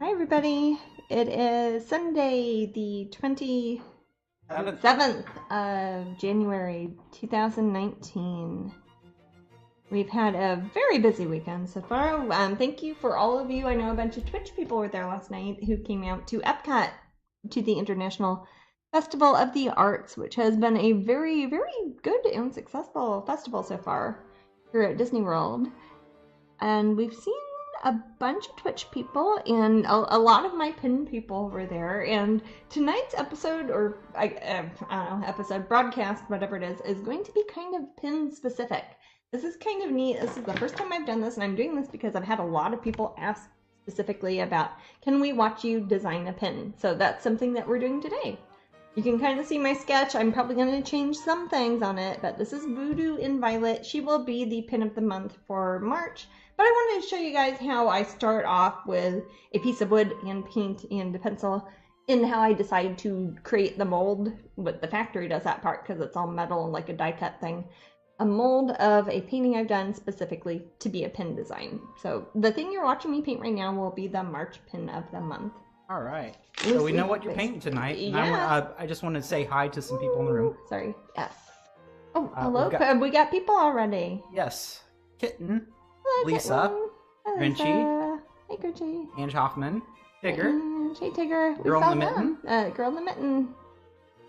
Hi, everybody. It is Sunday, the 27th of January, 2019. We've had a very busy weekend so far. Thank you for all of you. I know a bunch of Twitch people were there last night who came out to Epcot to the International Festival of the Arts, which has been a very, very good and successful festival so far here at Disney World. And we've seen a bunch of Twitch people, and a lot of my PIN people were there. And tonight's episode, or I don't know, episode, broadcast, whatever it is going to be kind of PIN specific. This is kind of neat. This is the first time I've done this, and I'm doing this because I've had a lot of people ask specifically about, can we watch you design a PIN? So that's something that we're doing today. You can kind of see my sketch. I'm probably going to change some things on it, but this is Voodoo in Violet. She will be the PIN of the month for March. But I wanted to show you guys how I start off with a piece of wood and paint and a pencil, and how I decide to create the mold. But the factory does that part because it's all metal and like a die cut thing. A mold of a painting I've done specifically to be a PIN design. So the thing you're watching me paint right now will be the March PIN of the month. All right. So we know what you're painting tonight. Yeah. I just want to say hi to some people in the room. Sorry. Yes. Oh, hello. We got people already. Yes. Kitten. Hello, Lisa. Kitten. Grinchy. Hey, Grinchy. Ange Hoffman. Tigger. Hey, Tigger. Girl in the Mitten. Girl in the Mitten.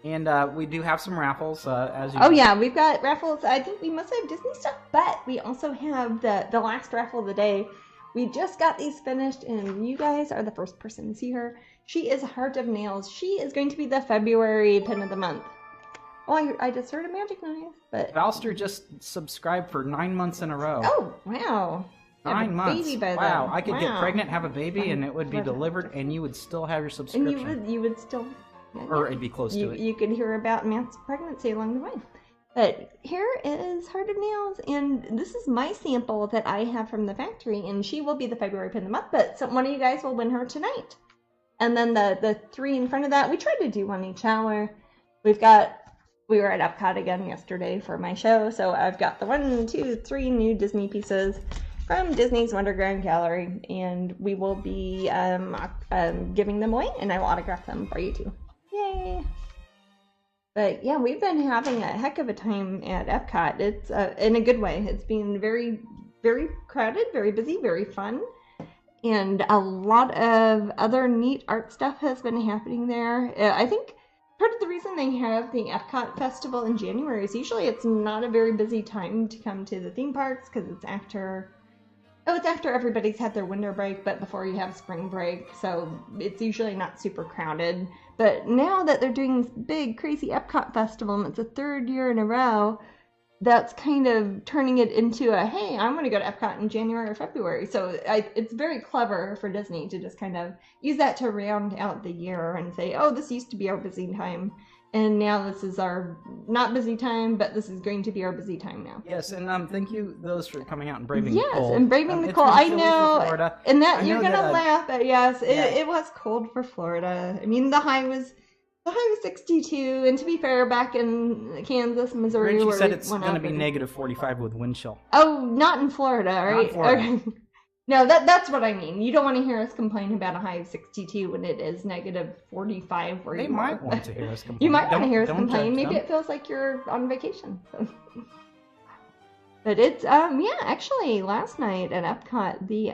And we do have some raffles, as you Oh, yeah. We've got raffles. I think we mostly have Disney stuff, but we also have the last raffle of the day. We just got these finished, and you guys are the first person to see her. She is Heart of Nails. She is going to be the February PIN of the month. Oh, I just heard a magic noise, but... Valster just subscribed for 9 months in a row. Oh, wow. 9 months. Baby by wow, then. I could get Wow. pregnant, have a baby, and it would be delivered, and you would still have your subscription. And you would still... Or it'd be close to it. You could hear about Matt's pregnancy along the way. But here is Heart of Nails, and this is my sample that I have from the factory, and she will be the February PIN of the month, but one of you guys will win her tonight. And then the three in front of that, we tried to do one each hour. We were at Epcot again yesterday for my show, so I've got the 1, 2, 3 new Disney pieces from Disney's Wonderground Gallery, and we will be giving them away, and I will autograph them for you too. Yay! But yeah, we've been having a heck of a time at Epcot. It's in a good way. It's been very, very crowded, very busy, very fun. And a lot of other neat art stuff has been happening there. I think part of the reason they have the Epcot Festival in January is usually it's not a very busy time to come to the theme parks because it's after everybody's had their winter break, but before you have spring break, so it's usually not super crowded. But now that they're doing this big, crazy Epcot Festival, and it's the 3rd year in a row, that's kind of turning it into a, hey, I'm going to go to Epcot in January or February. So it's very clever for Disney to just kind of use that to round out the year and say, oh, this used to be our busy time. And now this is our not busy time, but this is going to be our busy time now. Yes, and thank you those for coming out and braving the cold. Yes, and braving the cold. I know, and that you're gonna laugh, but yes, it was cold for Florida. I mean, the high was 62, and to be fair, back in Kansas, Missouri, Reggie said it's going to be negative 45 with wind chill. Oh, not in Florida, right? Not in Florida. Okay. No, that's what I mean. You don't want to hear us complain about a high of 62 when it is negative 45 where They you might are. want to hear us complain. You might want to hear us Don't complain. judge Maybe them. it feels like you're on vacation. So. But it's yeah, actually last night at Epcot, the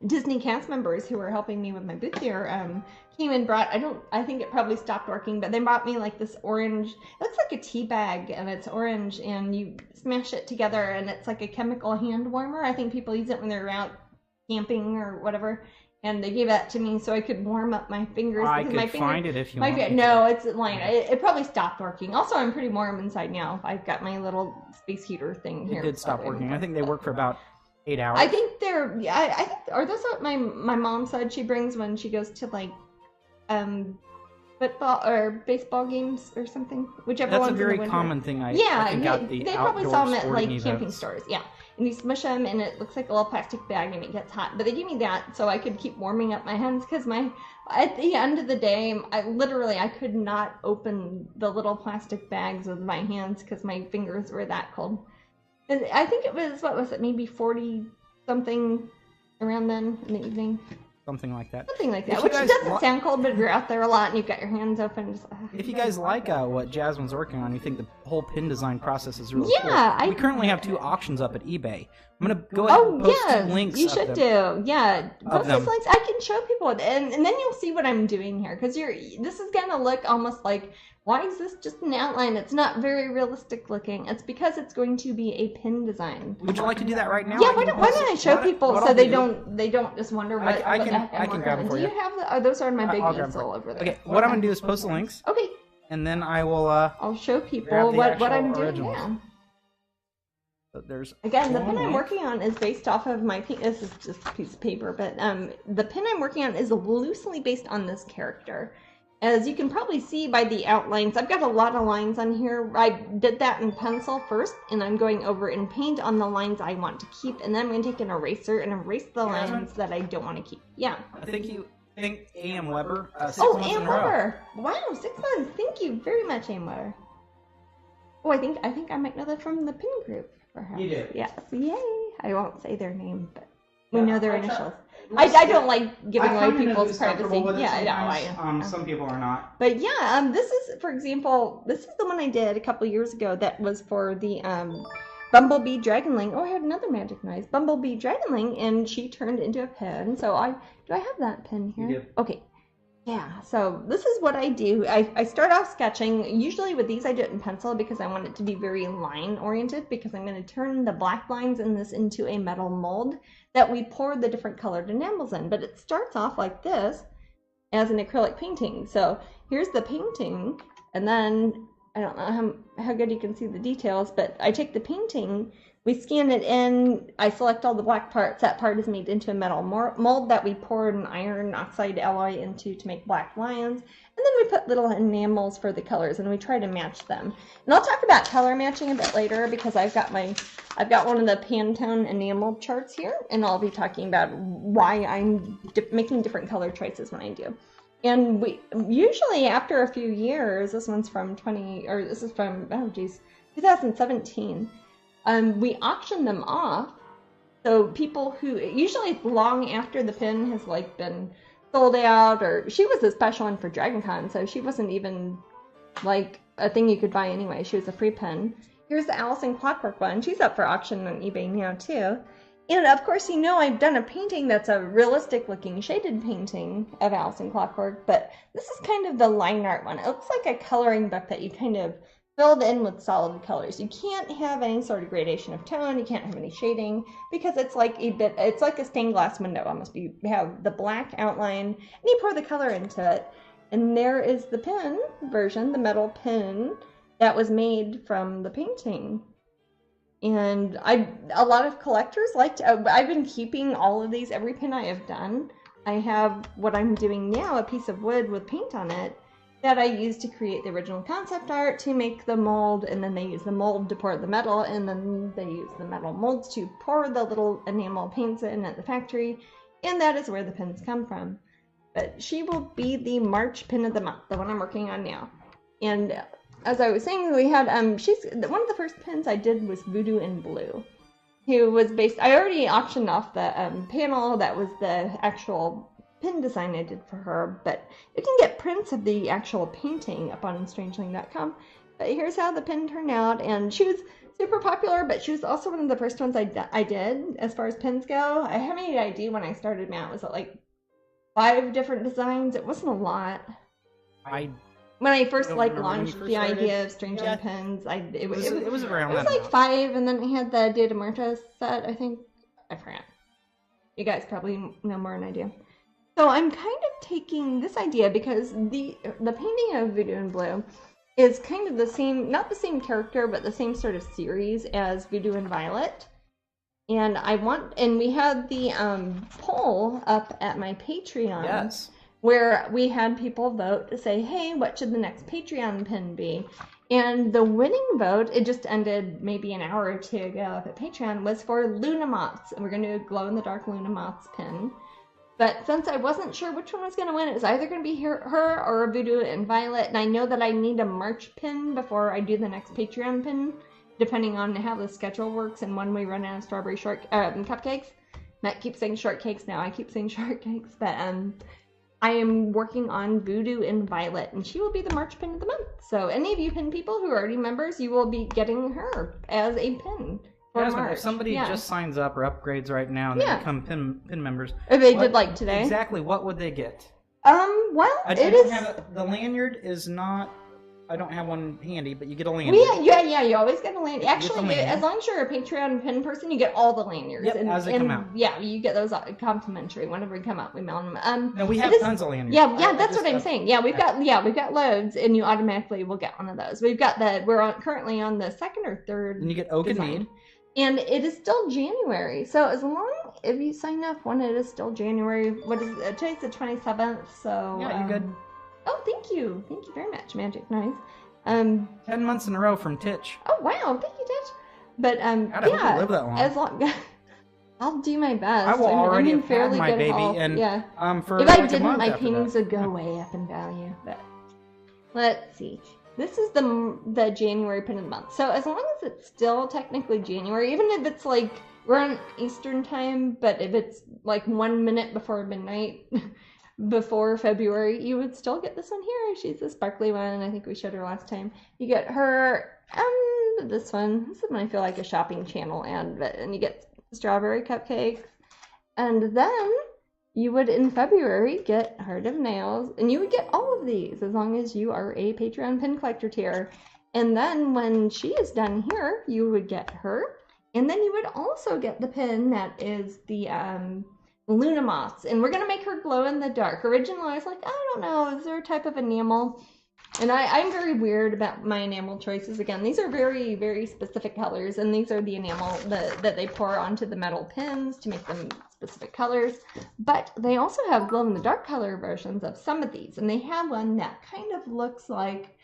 Disney cast members who were helping me with my booth here came and brought, I think it probably stopped working, but they brought me like this orange, it looks like a tea bag, and it's orange, and you smash it together, and it's like a chemical hand warmer. I think people use it when they're out camping or whatever, and they gave that to me so I could warm up my fingers. I because could my fingers, find it if you want. No, it's like, it probably stopped working. Also, I'm pretty warm inside now. I've got my little space heater thing here. It did stop working. I think they work for about 8 hours. I think they're, I think, are those what my mom said she brings when she goes to like football or baseball games or something, whichever That's one's a very in the winter. common thing. I think at the they probably saw them at like events. camping stores. Yeah, and you smush them, and it looks like a little plastic bag, and it gets hot. But they gave me that so I could keep warming up my hands because at the end of the day, I could not open the little plastic bags with my hands because my fingers were that cold. And I think it was, what was it, maybe 40 something around then in the evening. something like that. Something like that, If which you guys doesn't sound cold, but if you're out there a lot and you've got your hands open, just, if you guys like what Jasmine's working on, you think the whole pin design process is really Yeah, cool. We currently have 2 auctions up at eBay. I'm gonna go ahead and post links. You should do. Yeah, post them. those links. I can show people, and then you'll see what I'm doing here, because this is gonna look almost like, why is this just an outline? It's not very realistic looking. It's because it's going to be a pin design. Would you like to do that right now? Yeah, why don't I show people so they don't just wonder what I the heck I'm can grab it for you. Do you have those are my big easel over there. Okay, what I'm gonna do is post the links. Okay. And then I will. I'll show people what I'm doing now. So there's again, the pin I'm working on is based off of my. This is just a piece of paper, but the pin I'm working on is loosely based on this character. As you can probably see by the outlines, I've got a lot of lines on here. I did that in pencil first, and I'm going over in paint on the lines I want to keep, and then I'm going to take an eraser and erase the lines that I don't want to keep. Yeah. I think A.M. Weber. 6 oh, months A.M. in a row. Weber! Wow, 6 months. Thank you very much, A.M. Weber. Oh, I think I might know that from the pin group, perhaps. You do. Yes. Yay! I won't say their name, but we know their initials. I don't like giving away people's privacy. Yeah, some people are not. But yeah, this is, for example, this is the one I did a couple years ago that was for the Bumblebee Dragonling. Oh, I had another magic noise. Bumblebee Dragonling, and she turned into a pin. So do I have that pin here? You do. Okay. Yeah, so this is what I do. I start off sketching. Usually with these I do it in pencil because I want it to be very line oriented, because I'm going to turn the black lines in this into a metal mold that we pour the different colored enamels in. But it starts off like this as an acrylic painting. So here's the painting, and then I don't know how good you can see the details, but I take the painting, we scan it in, I select all the black parts, that part is made into a metal mold that we pour an iron oxide alloy into to make black lions, and then we put little enamels for the colors, and we try to match them. And I'll talk about color matching a bit later, because I've got one of the Pantone enamel charts here, and I'll be talking about why I'm making different color choices when I do. And we usually, after a few years, this one's from 2017, we auction them off. So people who, usually it's long after the pin has been sold out, or she was a special one for Dragon Con, so she wasn't even like a thing you could buy anyway. She was a free pin. Here's the Allison Clockwork one. She's up for auction on eBay now too. And of course, I've done a painting that's a realistic looking shaded painting of Allison Clockwork, but this is kind of the line art one. It looks like a coloring book that you kind of filled in with solid colors. You can't have any sort of gradation of tone, you can't have any shading, because it's like a stained glass window almost. You have the black outline, and you pour the color into it. And there is the pin version, the metal pin that was made from the painting. And a lot of collectors I've been keeping all of these, every pin I have done. I have what I'm doing now, a piece of wood with paint on it, that I used to create the original concept art to make the mold, and then they use the mold to pour the metal, and then they use the metal molds to pour the little enamel paints in at the factory, and that is where the pins come from. But she will be the March pin of the month, the one I'm working on now. And as I was saying, we had she's one of the first pins I did was Voodoo in Blue, who was based. I already auctioned off the panel that was the actual pin design I did for her, but you can get prints of the actual painting up on Strangeling.com. But here's how the pin turned out, and she was super popular, but she was also one of the first ones I did as far as pins go. I have any idea when I started out, was it like 5 different designs? It wasn't a lot. When I first launched the idea of Strangeling pins, it was around that. It was like 5, and then I had the Dia de Muertos set, I think. I forgot. You guys probably know more than I do. So I'm kind of taking this idea, because the painting of Voodoo in Blue is kind of the same, not the same character, but the same sort of series as Voodoo in Violet. And we had the poll up at my Patreon. Yes. Where we had people vote to say, hey, what should the next Patreon pin be? And the winning vote, it just ended maybe an hour or 2 ago up at Patreon, was for Luna Moths. And we're going to do a glow-in-the-dark Luna Moths pin. But since I wasn't sure which one was going to win, it was either going to be her or Voodoo and Violet. And I know that I need a March pin before I do the next Patreon pin, depending on how the schedule works and when we run out of strawberry cupcakes. Matt keeps saying shortcakes now. I keep saying shortcakes, but I am working on Voodoo and Violet, and she will be the March pin of the month. So any of you pin people who are already members, you will be getting her as a pin for Jasmine, March. if somebody just signs up or upgrades right now and they become pin members, if they did like today, exactly what would they get? Well, the lanyard is not. I don't have one handy, but you get a lanyard. Yeah, you always get a lanyard. Actually, as long as you're a Patreon pin person, you get all the lanyards. Yep, as they come out. Yeah, you get those complimentary whenever we come out. We mail them. No, we have tons of lanyards. Yeah, that's what I'm saying. Yeah, we've got loads, and you automatically will get one of those. We're currently on the second or third. And you get Oak and Mead. And it is still January, so as long if you sign up when it is still January, what is it? Today's the 27th, so yeah, you're good. Oh, thank you very much, Magic. Nice. 10 months in a row from Titch. Oh wow, thank you, Titch. But God, I hope you live that long. As long I'll do my best. I will already have fairly my good baby, for if like I didn't, my paintings that. would go way up in value. But let's see. This is the January pin of the month. So as long as it's still technically January, even if it's like we're on Eastern time, but if it's like 1 minute before midnight before February, you would still get this one here. She's a sparkly one. I think we showed her last time. You get her this one. This is one I feel like a shopping channel ad, and you get strawberry cupcakes. And then you would, in February, get Heart of Nails, and you would get all of these as long as you are a Patreon pin collector tier. And then when she is done here, you would get her, and then you would also get the pin that is the Luna Moths, and we're gonna make her glow in the dark. Originally, I was like, I don't know, is there a type of enamel? And I'm very weird about my enamel choices. Again, these are very, very specific colors, and these are the enamel that they pour onto the metal pins to make them specific colors. But they also have glow-in-the-dark color versions of some of these, and they have one that kind of looks like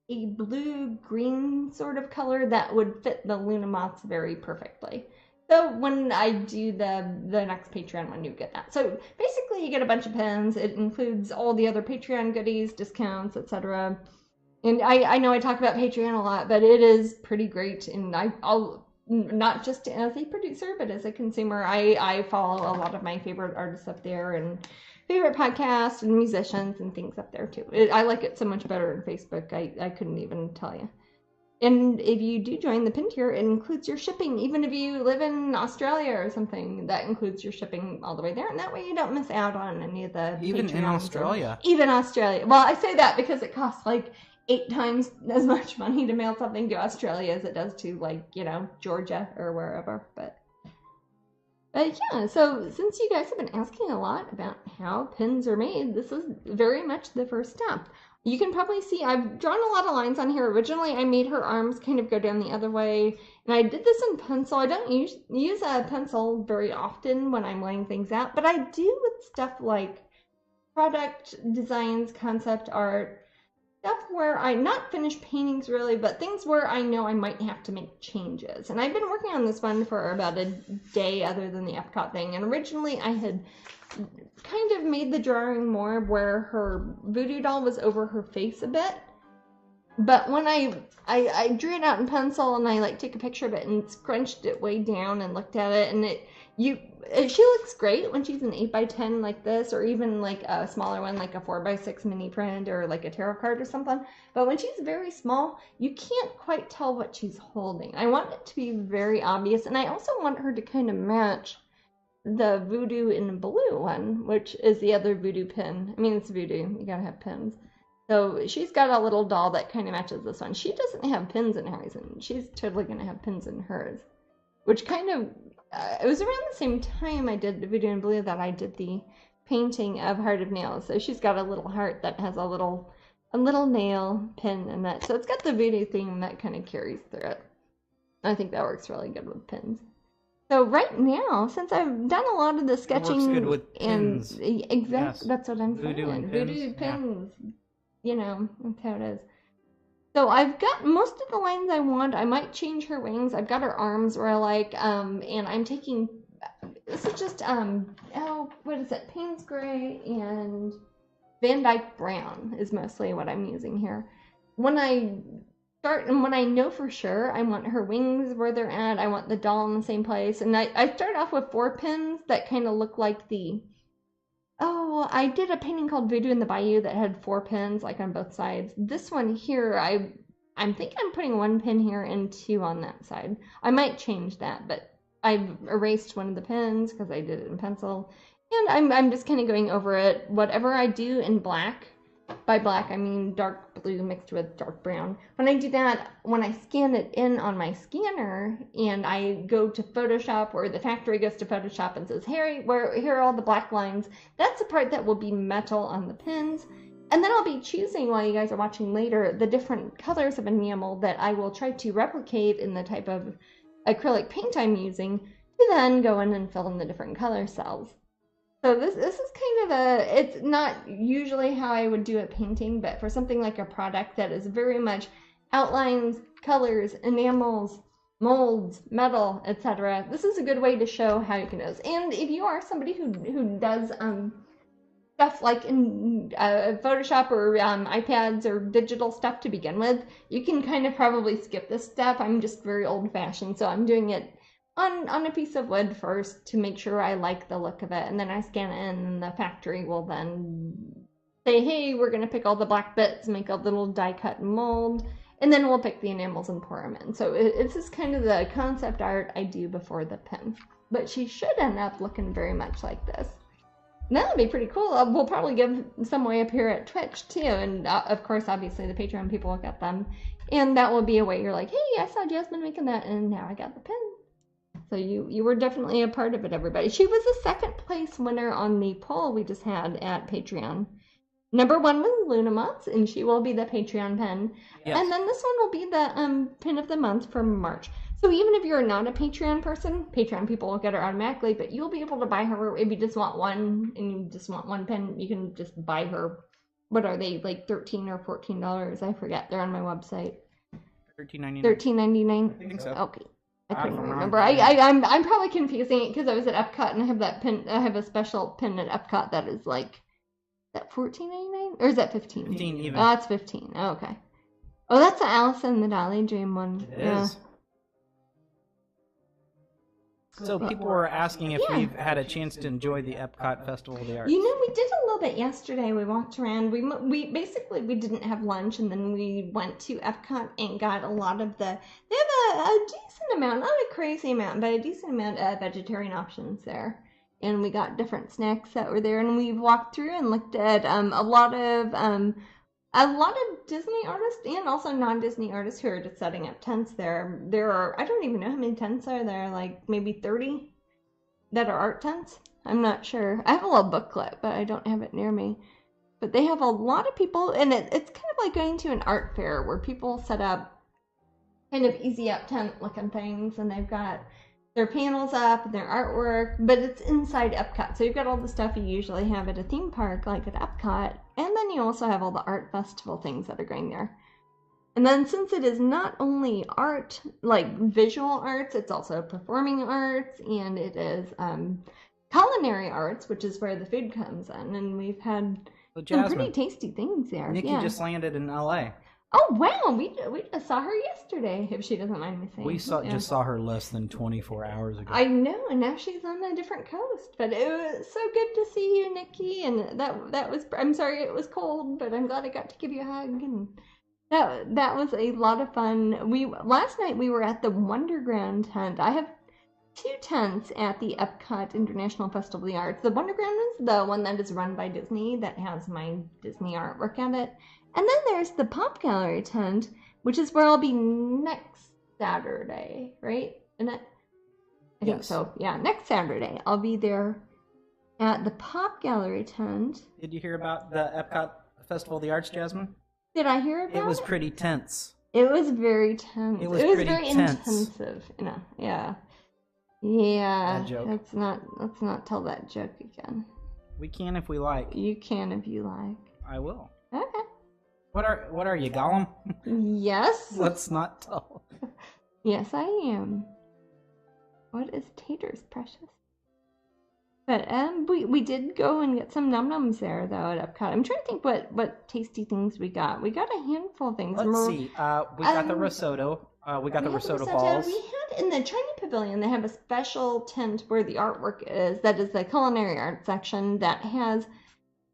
a blue-green sort of color that would fit the Luna Moths very perfectly. So when I do the next Patreon one, you get that. So basically you get a bunch of pins. It includes all the other Patreon goodies, discounts, etc. And I know I talk about Patreon a lot, but it is pretty great. And I'll not just as a producer, but as a consumer, I follow a lot of my favorite artists up there and favorite podcasts and musicians and things up there too. I like it so much better than Facebook. I couldn't even tell you. And if you do join the pin tier, it includes your shipping. Even if you live in Australia or something, that includes your shipping all the way there. And that way you don't miss out on any of the Even in Australia. Even Australia. Well, I say that because it costs like 8 times as much money to mail something to Australia as it does to, like, Georgia or wherever. But yeah, so since you guys have been asking a lot about how pins are made, this is very much the first step. You can probably see I've drawn a lot of lines on here. Originally, I made her arms kind of go down the other way, and I did this in pencil. I don't use a pencil very often when I'm laying things out, but I do with stuff like product designs, concept art, stuff where not finished paintings really, but things where I know I might have to make changes. And I've been working on this one for about a day other than the Epcot thing, and originally I had kind of made the drawing more where her voodoo doll was over her face a bit. But when I drew it out in pencil and I took a picture of it and scrunched it way down and looked at it, and she looks great when she's an 8x10 like this, or even like a smaller one like a 4x6 mini print or like a tarot card or something. But when she's very small, you can't quite tell what she's holding. I want it to be very obvious, and I also want her to kind of match the voodoo in blue one, which is the other voodoo pin. I mean, it's voodoo, you gotta have pins. So she's got a little doll that kind of matches this one. She doesn't have pins in hers, and she's totally gonna have pins in hers. Which kind of, it was around the same time I did the voodoo in blue that I did the painting of Heart of Nails. So she's got a little heart that has a little nail pin in that. So it's got the voodoo theme that kind of carries through it. I think that works really good with pins. So right now, since I've done a lot of the sketching, it works good with pins. And exactly, yes. That's what I'm Voodoo saying. And Voodoo pins, that's how it is. So I've got most of the lines I want. I might change her wings. I've got her arms where I like, and I'm taking. This is just what is it? Payne's Gray and Van Dyke Brown is mostly what I'm using here. When I start, and when I know for sure I want her wings where they're at, I want the doll in the same place, and I start off with 4 pins that kind of look like the, oh, I did a painting called Voodoo in the Bayou that had 4 pins like on both sides. This one here, I think I'm putting 1 pin here and 2 on that side. I might change that, but I've erased one of the pins because I did it in pencil, and I'm just kind of going over it. Whatever I do in black, by black I mean dark blue mixed with dark brown. When I do that, when I scan it in on my scanner and I go to Photoshop, or the factory goes to Photoshop and says, here are all the black lines, that's the part that will be metal on the pins. And then I'll be choosing, while you guys are watching later, the different colors of enamel that I will try to replicate in the type of acrylic paint I'm using, to then go in and fill in the different color cells. So this is kind of it's not usually how I would do a painting, but for something like a product that is very much outlines, colors, enamels, molds, metal, etc., this is a good way to show how you can do this. And if you are somebody who does stuff like in Photoshop or iPads or digital stuff to begin with, you can kind of probably skip this step. I'm just very old-fashioned, so I'm doing it on a piece of wood first to make sure I like the look of it, and then I scan it in, and the factory will then say, hey, we're going to pick all the black bits, make a little die-cut mold, and then we'll pick the enamels and pour them in. So this is kind of the concept art I do before the pin. But she should end up looking very much like this. And that would be pretty cool. We'll probably give some way up here at Twitch too, and of course, obviously, the Patreon people will get them. And that will be a way you're like, hey, I saw Jasmine making that, and now I got the pin. So you were definitely a part of it, everybody. She was the 2nd place winner on the poll we just had at Patreon. Number 1 was Luna Moths, and she will be the Patreon pin. Yes. And then this one will be the pin of the month for March. So even if you're not a Patreon person, Patreon people will get her automatically, but you'll be able to buy her if you just want one, and you just want 1 pin. You can just buy her. What are they, like $13 or $14? I forget. They're on my website. $13.99. $13.99. I think so. Okay. I couldn't remember. I'm probably confusing it because I was at Epcot and I have that pin. I have a special pin at Epcot that is like, that $14.99 or is that $15? 15 even. Oh, it's 15. Oh, okay. Oh, that's the Alice in the Dolly Dream one. It is. So people were asking if we've had a chance to enjoy the Epcot Festival of the Arts. You know, we did a little bit yesterday. We walked around. We basically, we didn't have lunch, and then we went to Epcot and got a lot of the. They have a decent amount, not a crazy amount, but a decent amount of vegetarian options there. And we got different snacks that were there, and we walked through and looked at a lot of Disney artists and also non-Disney artists who are just setting up tents there. There are, I don't even know how many tents are there, like maybe 30 that are art tents. I'm not sure. I have a little booklet, but I don't have it near me. But they have a lot of people, and it's kind of like going to an art fair where people set up kind of easy up tent looking things, and they've got their panels up and their artwork, but it's inside Epcot. So you've got all the stuff you usually have at a theme park like at Epcot, and then you also have all the art festival things that are going there. And then since it is not only art, like visual arts, it's also performing arts, and it is culinary arts, which is where the food comes in, and we've had some pretty tasty things there. Nikki just landed in LA. Oh wow, we just saw her yesterday, if she doesn't mind me saying. We just saw her less than 24 hours ago. I know, and now she's on a different coast. But it was so good to see you, Nikki, and that was, I'm sorry it was cold, but I'm glad I got to give you a hug, and that was a lot of fun. Last night we were at the Wonderground tent. I have 2 tents at the Epcot International Festival of the Arts. The Wonderground is the one that is run by Disney, that has my Disney artwork at it. And then there's the Pop Gallery tent, which is where I'll be next Saturday, right? And I think so. Yeah, next Saturday. I'll be there at the Pop Gallery tent. Did you hear about the Epcot Festival of the Arts, Jasmine? Did I hear about it? It was pretty tense. It was very tense. It was very intensive. Yeah. Yeah. Bad joke. Let's not tell that joke again. We can if we like. You can if you like. I will. Okay. What are you, Gollum? Yes. Let's not tell. Yes, I am. What is Tater's precious? But we did go and get some num nums there though at Epcot. I'm trying to think what tasty things we got. We got a handful of things. Let's see. We got the risotto. We got the risotto balls. We had in the China Pavilion. They have a special tent where the artwork is. That is the culinary art section that has.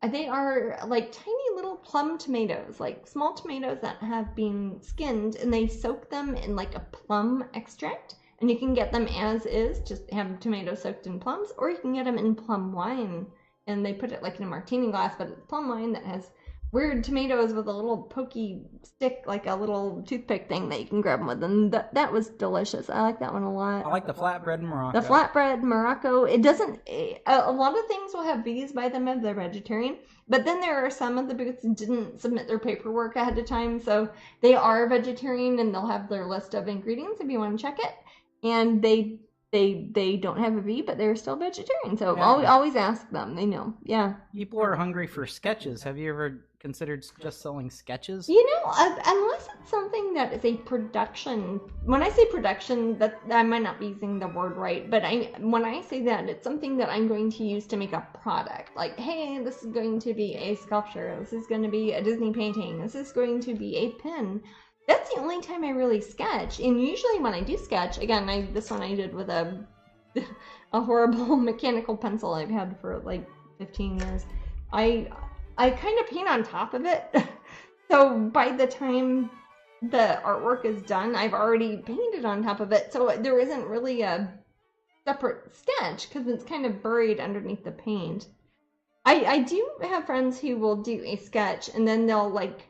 They are like tiny little plum tomatoes, like small tomatoes that have been skinned, and they soak them in like a plum extract. And you can get them as is, just have tomatoes soaked in plums, or you can get them in plum wine. And they put it like in a martini glass, but it's plum wine that has weird tomatoes with a little pokey stick, like a little toothpick thing that you can grab them with. And that was delicious. I like that one a lot. I like the flatbread Morocco. The flatbread Morocco. It doesn't, a lot of things will have bees by them if they're vegetarian. But then there are some of the booths that didn't submit their paperwork ahead of time. So they are vegetarian and they'll have their list of ingredients if you want to check it. And they don't have a V, but they're still vegetarian. So always ask them. They know. Yeah. People are hungry for sketches. Have you ever considered just selling sketches? You know, unless it's something that is a production. When I say production, that I might not be using the word right, but when I say that, it's something that I'm going to use to make a product. Like, hey, this is going to be a sculpture. This is going to be a Disney painting. This is going to be a pin. That's the only time I really sketch. And usually when I do sketch, again, this one I did with a horrible mechanical pencil I've had for like 15 years. I kind of paint on top of it. So by the time the artwork is done, I've already painted on top of it. So there isn't really a separate sketch because it's kind of buried underneath the paint. I do have friends who will do a sketch and then they'll like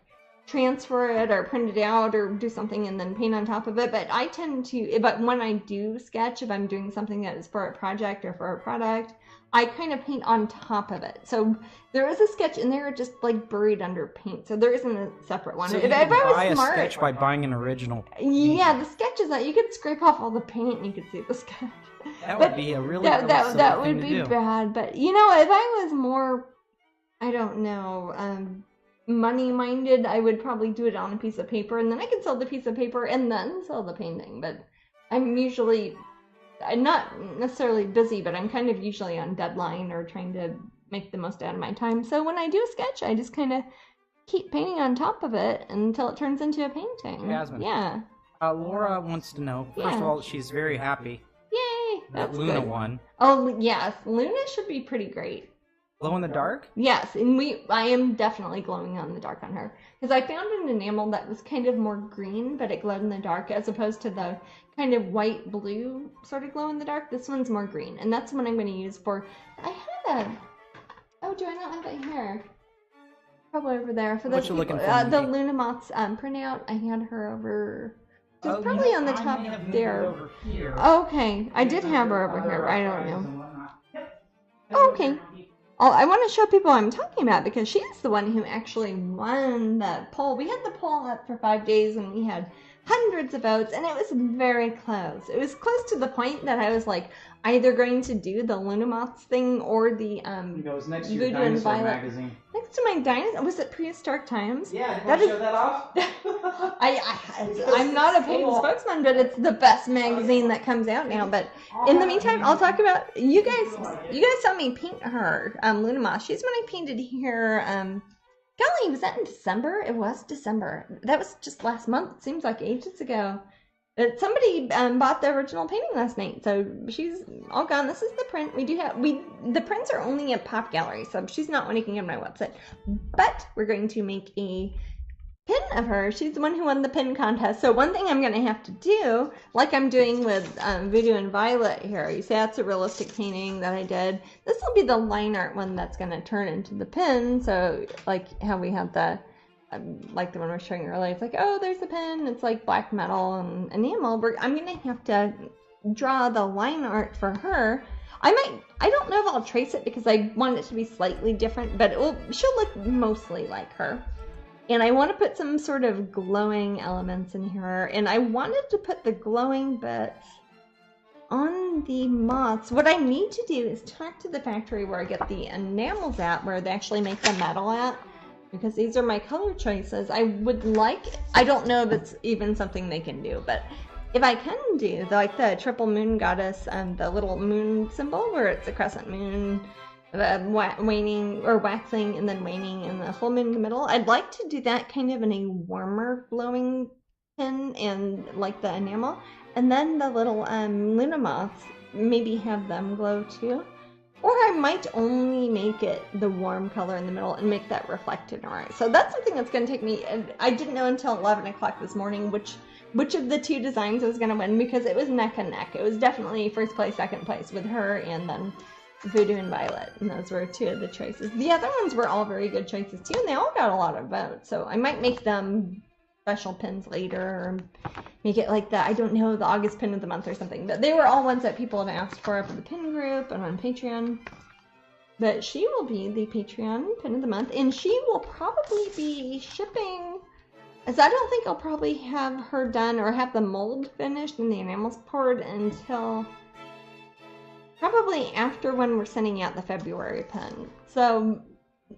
transfer it or print it out or do something and then paint on top of it. But I tend to, but when I do sketch, if I'm doing something that is for a project or for a product, I kind of paint on top of it. So there is a sketch in there just like buried under paint. So there isn't a separate one. So if you I could was buy smart, a sketch by buying an original. Yeah, the sketch is that you could scrape off all the paint and you could see the sketch. That would be a really that would be bad. But you know, if I was more, I don't know, money-minded, I would probably do it on a piece of paper, and then I could sell the piece of paper and then sell the painting. But I'm not necessarily busy, but I'm kind of usually on deadline or trying to make the most out of my time. So when I do a sketch, I just kind of keep painting on top of it until it turns into a painting. Jasmine. Yeah. Laura wants to know, first of all, she's very happy. Yay! That Luna won. Oh, yes. Luna should be pretty great. Glow in the dark? Yes, and I am definitely glowing in the dark on her. Because I found an enamel that was kind of more green, but it glowed in the dark, as opposed to the kind of white-blue sort of glow in the dark. This one's more green, and that's what I'm going to use for... I had a... Oh, do I not have it here? Probably over there. For those people, the Luna Moths printout, I had her over... It's probably on the top there. Oh, okay, I did have her over here. I don't know. Oh, okay. I want to show people what I'm talking about because she is the one who actually won the poll. We had the poll up for 5 days and we had hundreds of votes and it was very close. It was close to the point that I was like either going to do the Luna Moths thing or the it was next to your Dinosaur magazine. Next to my dinosaur, was it Prehistoric Times? Yeah, did you show that off? I'm not a paid spokesman, but it's the best magazine that comes out now. But in the meantime, I'll talk about you guys saw me paint her Luna Moth. She's when I painted here. Golly, was that in December? It was December. That was just last month. It seems like ages ago. But somebody bought the original painting last night, so she's all gone. This is the print. The prints are only at Pop Gallery, so she's not one you can get on my website. But we're going to make a pin of her. She's the one who won the pin contest. So one thing I'm going to have to do, like I'm doing with Voodoo and Violet here, you see that's a realistic painting that I did. This will be the line art one that's going to turn into the pin. So like how we have the, like the one we're showing earlier, it's like, oh, there's the pin. It's like black metal and enamel. I'm going to have to draw the line art for her. I don't know if I'll trace it because I want it to be slightly different, but she'll look mostly like her. And I want to put some sort of glowing elements in here. And I wanted to put the glowing bits on the moths. What I need to do is talk to the factory where I get the enamels at, where they actually make the metal at. Because these are my color choices. I don't know if it's even something they can do, but if I can do the triple moon goddess, the little moon symbol where it's a crescent moon, waning or waxing and then waning and the full moon in the middle, I'd like to do that kind of in a warmer glowing pin and like the enamel, and then the little Luna moths, maybe have them glow too. Or I might only make it the warm color in the middle and make that reflected aura. So that's something that's going to take me, I didn't know until 11 o'clock this morning which of the two designs was going to win, because it was neck and neck. It was definitely first place, second place with her and then Voodoo and Violet. And those were two of the choices. The other ones were all very good choices too, and they all got a lot of votes. So I might make them special pins later, or make it like the, I don't know, the August pin of the month or something. But they were all ones that people have asked for up in the pin group and on Patreon. But she will be the Patreon pin of the month, and she will probably be shipping, as I don't think I'll probably have her done or have the mold finished and the enamels poured until probably after when we're sending out the February pin. So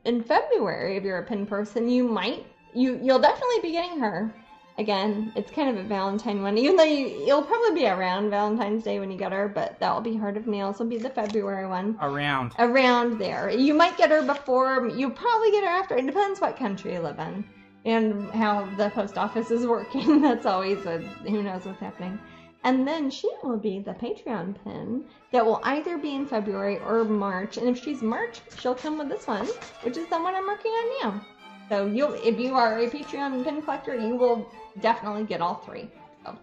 in February, if you're a pin person, you'll definitely be getting her. Again, it's kind of a Valentine one, even though you'll probably be around Valentine's Day when you get her, but that will be Heart of Nails, will be the February one. Around there. You might get her before, you'll probably get her after. It depends what country you live in and how the post office is working. That's always who knows what's happening. And then she will be the Patreon pin that will either be in February or March. And if she's March, she'll come with this one, which is the one I'm working on now. So if you are a Patreon pin collector, you will definitely get all three. So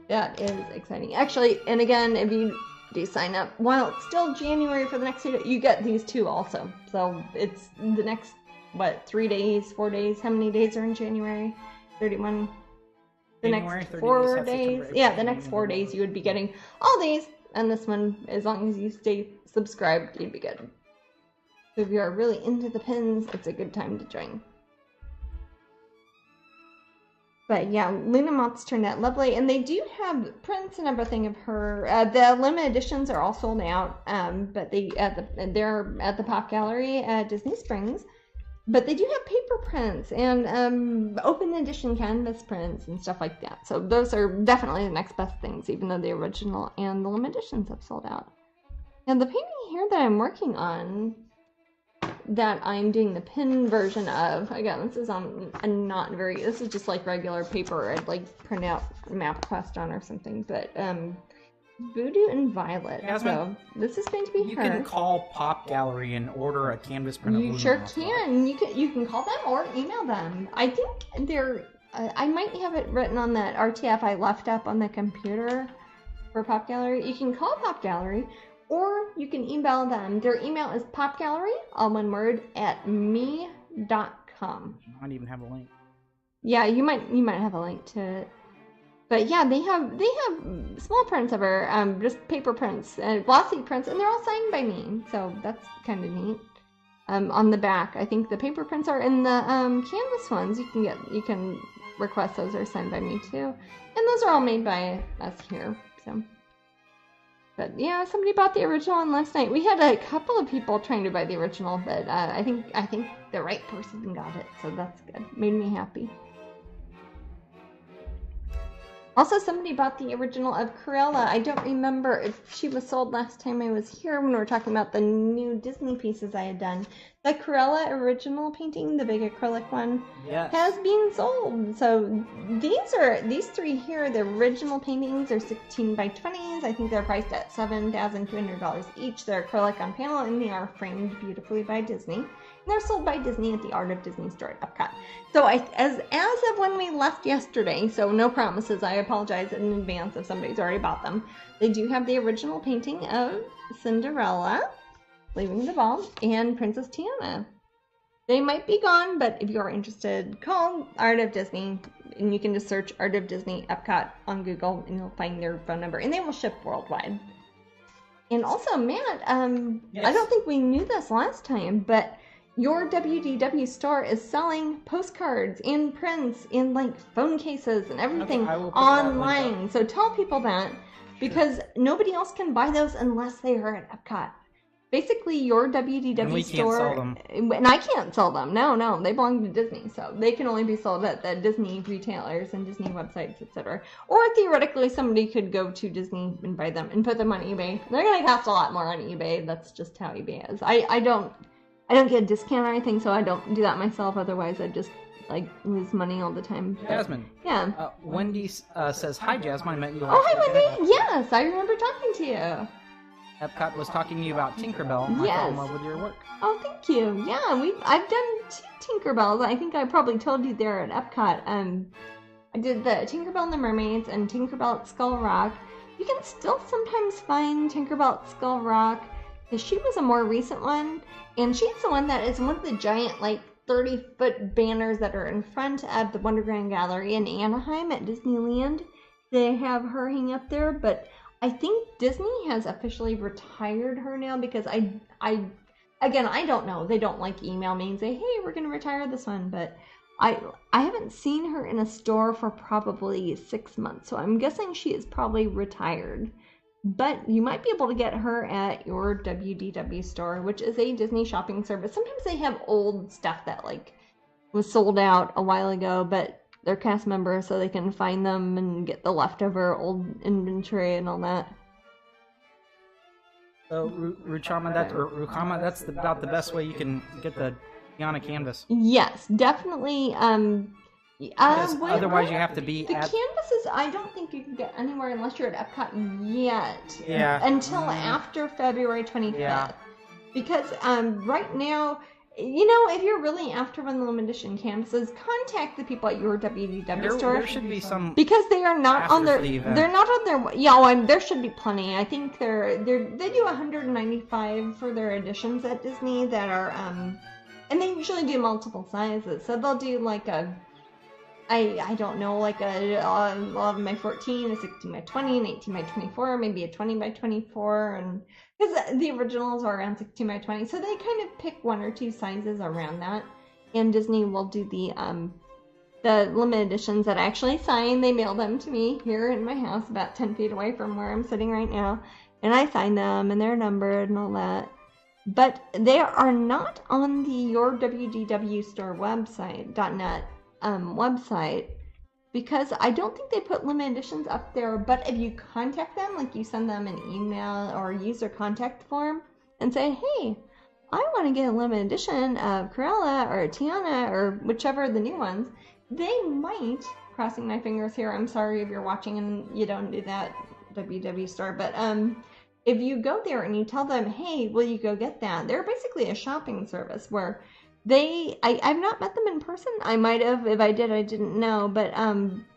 that is exciting. Actually, and again, if you do sign up while it's still January for the next 2 days, you get these two also. So it's the next, 3 days, 4 days? How many days are in January? 31? The January, next 4 days? Yeah, the next 4 days you would be getting all these. And this one, as long as you stay subscribed, you'd be good. So if you're really into the pins, it's a good time to join. But yeah, Luna Moths turned out lovely, and they do have prints and everything of her. The limited editions are all sold out, but they're at the Pop Gallery at Disney Springs. But they do have paper prints and open edition canvas prints and stuff like that. So those are definitely the next best things, even though the original and the limited editions have sold out. And the painting here that I'm working on, that I'm doing the pin version of, again, this is on a this is just like regular paper I'd like print out MapQuest on or something, but Voodoo and Violet. Jasmine, so this is going to be you her. You can call Pop Gallery and order a canvas print of Luna. You sure can. You can call them or email them. I think they're, I might have it written on that RTF I left up on the computer for Pop Gallery. You can call Pop Gallery, or you can email them. Their email is popgallery, all one word, @me.com. You might even have a link. Yeah, you might have a link to it. But yeah, they have small prints of her, just paper prints, glossy prints, and they're all signed by me. So that's kind of neat. On the back, I think the paper prints are in the canvas ones. You can request those are signed by me too, and those are all made by us here. So. But yeah, somebody bought the original one last night. We had a couple of people trying to buy the original, but I think the right person got it, so that's good. Made me happy. Also, somebody bought the original of Cruella. I don't remember if she was sold last time I was here when we were talking about the new Disney pieces I had done. The Cruella original painting, the big acrylic one, has been sold. So these three here, the original paintings are 16 by 20s. I think they're priced at $7,200 each. They're acrylic on panel, and they are framed beautifully by Disney. And they're sold by Disney at the Art of Disney store at Epcot. So as of when we left yesterday, so no promises, I apologize in advance if somebody's already bought them. They do have the original painting of Cinderella leaving the ball and Princess Tiana. They might be gone, but if you're interested, call Art of Disney, and you can just search Art of Disney Epcot on Google, and you'll find their phone number, and they will ship worldwide. And also, Matt, yes. I don't think we knew this last time, but your WDW store is selling postcards and prints and like phone cases and everything online. So tell people that, because nobody else can buy those unless they are at Epcot. basically your WDW And we store. can't sell them. And I can't sell them. No, they belong to Disney, so they can only be sold at the Disney retailers and Disney websites, etc. Or theoretically, somebody could go to Disney and buy them and put them on eBay. They're gonna cost a lot more on eBay. That's just how eBay is. I don't get a discount or anything, so I don't do that myself. Otherwise, I'd just like lose money all the time. Jasmine. Yeah. Wendy says, "Hi, Jasmine. I met you last Oh, hi, week. Wendy. Yes, I remember talking to you. Epcot was talking to you about Tinkerbell. I Yes. fell in love with your work." Oh, thank you. Yeah, I've done 2 Tinkerbells. I think I probably told you there at Epcot. I did the Tinkerbell and the Mermaids and Tinkerbell at Skull Rock. You can still sometimes find Tinkerbell at Skull Rock, because she was a more recent one, and she's the one that is one of the giant, like, 30-foot banners that are in front of the Wonderland Gallery in Anaheim at Disneyland. They have her hang up there, but I think Disney has officially retired her now, because I don't know. They don't like email me and say, hey, we're going to retire this one, but I haven't seen her in a store for probably 6 months, so I'm guessing she is probably retired. But you might be able to get her at your WDW store, which is a Disney shopping service. Sometimes they have old stuff that like was sold out a while ago, but they're cast members, so they can find them and get the leftover old inventory and all that. So, Rukama, that's about the best way you can get the Tiana canvas. Yes, definitely. Otherwise, you have to be the canvases. I don't think you can get anywhere unless you're at Epcot yet. Yeah. Until after February 25th. Yeah. Because right now, you know, if you're really after one of the limited edition canvases, contact the people at your WDW store. There should be some, because they are not on their. They're not on their. Yeah, and there should be plenty. I think they do 195 for their editions at Disney that are and they usually do multiple sizes. So they'll do like a. I don't know, like a 11 by 14, a 16 by 20, an 18 by 24, maybe a 20 by 24, and because the originals are around 16 by 20, so they kind of pick 1 or 2 sizes around that. And Disney will do the limited editions that I actually sign. They mail them to me here in my house, about 10 feet away from where I'm sitting right now, and I sign them, and they're numbered and all that. But they are not on the Your WDW Store website, .net. Website, because I don't think they put limited editions up there. But if you contact them, like you send them an email or use their contact form and say, hey, I want to get a limited edition of Cruella or Tiana or whichever the new ones, they might, crossing my fingers here, I'm sorry if you're watching and you don't do that, WW Store, but if you go there and you tell them, hey, will you go get that, they're basically a shopping service where I've not met them in person. I might have. If I did, I didn't know. But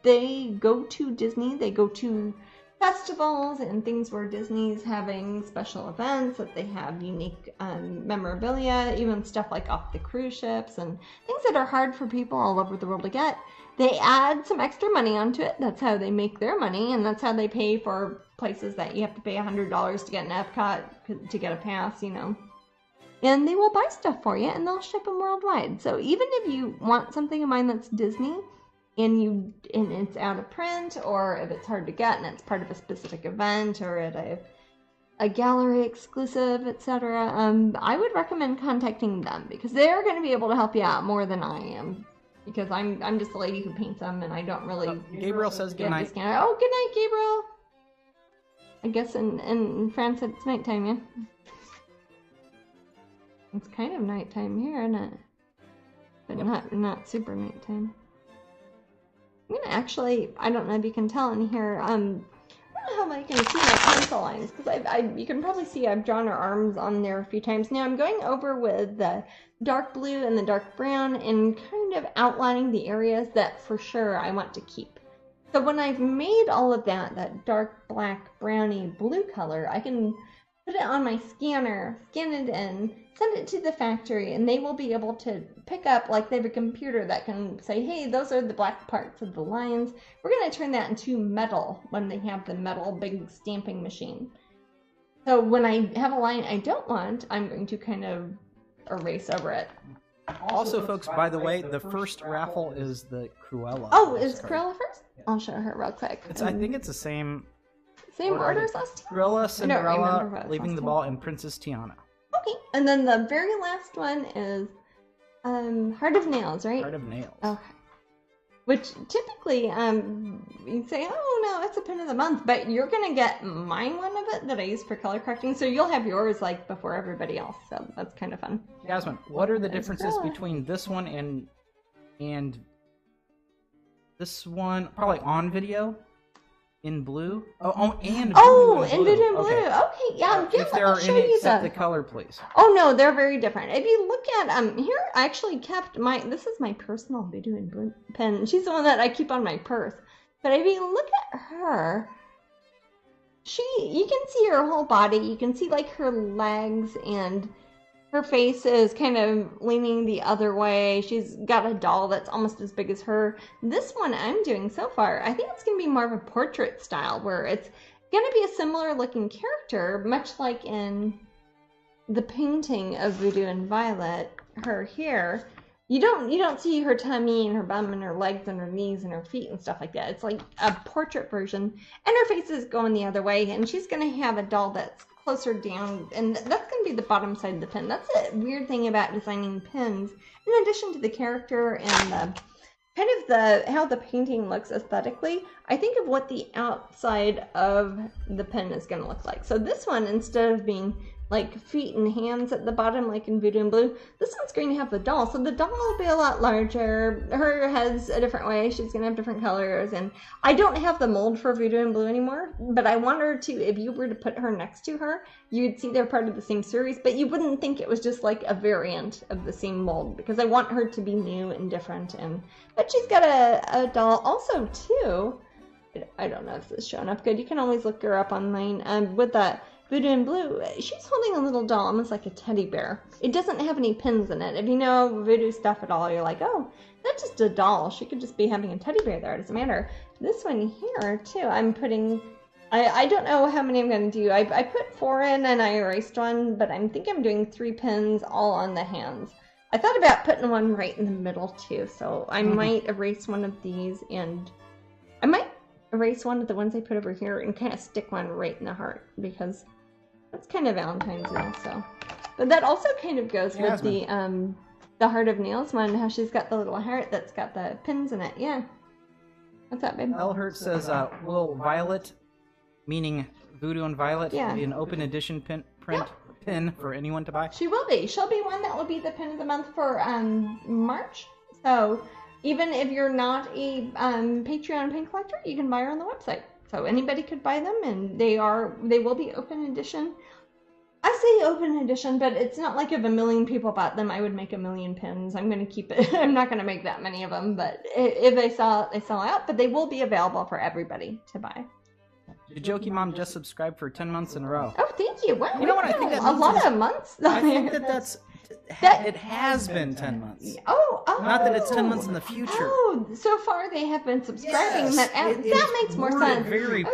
they go to Disney. They go to festivals and things where Disney's having special events, that they have unique memorabilia, even stuff like off the cruise ships and things that are hard for people all over the world to get. They add some extra money onto it. That's how they make their money, and that's how they pay for places that you have to pay $100 to get an Epcot to get a pass, you know. And they will buy stuff for you, and they'll ship them worldwide. So even if you want something of mine that's Disney, and it's out of print, or if it's hard to get and it's part of a specific event, or at a gallery exclusive, etc., I would recommend contacting them, because they're going to be able to help you out more than I am. Because I'm just a lady who paints them, and I don't really. Gabriel says good night. Oh, good night, Gabriel. I guess in France it's nighttime, yeah. It's kind of nighttime here, isn't it? But not super nighttime. I'm gonna actually, I don't know if you can tell in here, I don't know how I can see my pencil lines, because you can probably see I've drawn her arms on there a few times. Now I'm going over with the dark blue and the dark brown and kind of outlining the areas that for sure I want to keep. So when I've made all of that dark black browny blue color, I can put it on my scanner, scan it in, send it to the factory, and they will be able to pick up, like they have a computer that can say, hey, those are the black parts of the lines. We're going to turn that into metal when they have the metal big stamping machine. So when I have a line I don't want, I'm going to kind of erase over it. Also, folks, by the way, the first raffle is the Cruella. Oh, is Cruella first? I'll show her real quick. I think it's the same order as last time? Cruella, Cinderella, Leaving the Ball, and Princess Tiana. Okay, and then the very last one is Heart of Nails, right? Heart of Nails. Okay. Which typically, you'd say, oh no, it's a pin of the month, but you're gonna get my one of it that I use for color correcting, so you'll have yours like before everybody else. So that's kind of fun. Jasmine, what are the differences between this one and this one? Probably on video. In blue? And Voodoo in blue. Okay, yeah. If there are any, set the color, please. Oh no, they're very different. If you look at here, I actually kept this is my personal Voodoo and Blue pen. She's the one that I keep on my purse. But if you look at her, you can see her whole body. You can see like her legs, and her face is kind of leaning the other way. She's got a doll that's almost as big as her. This one I'm doing so far, I think it's going to be more of a portrait style, where it's going to be a similar looking character, much like in the painting of Voodoo and Violet. Her here, you don't see her tummy and her bum and her legs and her knees and her feet and stuff like that. It's like a portrait version, and her face is going the other way, and she's going to have a doll that's closer down, and that's going to be the bottom side of the pin. That's a weird thing about designing pins. In addition to the character and how the painting looks aesthetically, I think of what the outside of the pin is going to look like. So this one, instead of being like feet and hands at the bottom like in Voodoo and Blue, this one's going to have the doll. So the doll will be a lot larger. Her head's a different way. She's going to have different colors. And I don't have the mold for Voodoo and Blue anymore, but I want her to, if you were to put her next to her, you'd see they're part of the same series, but you wouldn't think it was just like a variant of the same mold, because I want her to be new and different. But she's got a doll also too. I don't know if this is showing up good. You can always look her up online. With that Voodoo and Blue, she's holding a little doll, almost like a teddy bear. It doesn't have any pins in it. If you know Voodoo stuff at all, you're like, oh, that's just a doll. She could just be having a teddy bear there. It doesn't matter. This one here, too, I'm putting... I don't know how many I'm going to do. I put 4 in and I erased one, but I think I'm doing 3 pins all on the hands. I thought about putting one right in the middle, too, so I might erase one of these, and I might erase one of the ones I put over here and kind of stick one right in the heart, because that's kind of Valentine's Day, so. But that also kind of goes with the Heart of Nails one, how she's got the little heart that's got the pins in it. Yeah. What's up, babe? Elhurt says, will Violet, meaning Voodoo and Violet, be an open edition pin for anyone to buy? She will be. She'll be one that will be the pin of the month for March. So even if you're not a Patreon pin collector, you can buy her on the website. So anybody could buy them, and they will be open edition. I say open edition, but it's not like if a million people bought them, I would make a million pins. I'm going to keep it. I'm not going to make that many of them, but if they sell out. But they will be available for everybody to buy. Did Jokey Mom just subscribe for 10 months in a row? Oh, thank you. Wow, you know what I think that a lot of months. I think it has been 10 months. Oh. Not that it's 10 months in the future. Oh, so far they have been subscribing. Yes, that makes more sense. Very I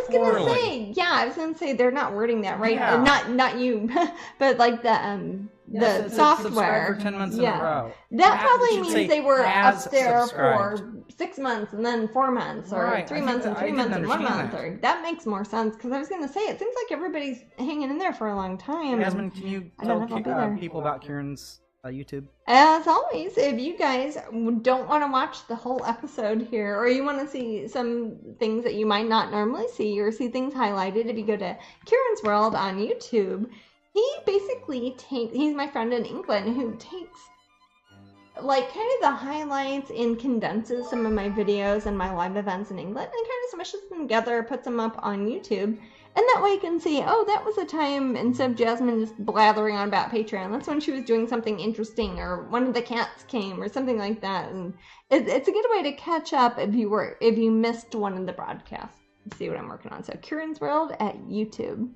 was gonna say they're not wording that right. Yeah. Not you, but like the software. For 10 months in a row. That probably means they were up there for 6 months and then 4 months, or 3 months and 3 months and 1 month. Or that makes more sense, because I was going to say, it seems like everybody's hanging in there for a long time. Jasmine, can you tell people about Kieran's YouTube? As always, if you guys don't want to watch the whole episode here, or you want to see some things that you might not normally see, or see things highlighted, if you go to Kieran's World on YouTube, he basically he's my friend in England who takes like kind of the highlights and condenses some of my videos and my live events in England and kind of smushes them together, puts them up on YouTube. And that way you can see, oh, that was a time, instead of Jasmine just blathering on about Patreon, that's when she was doing something interesting, or one of the cats came, or something like that. And it's a good way to catch up if you missed one of the broadcasts. Let's see what I'm working on. So Kieran's World at YouTube.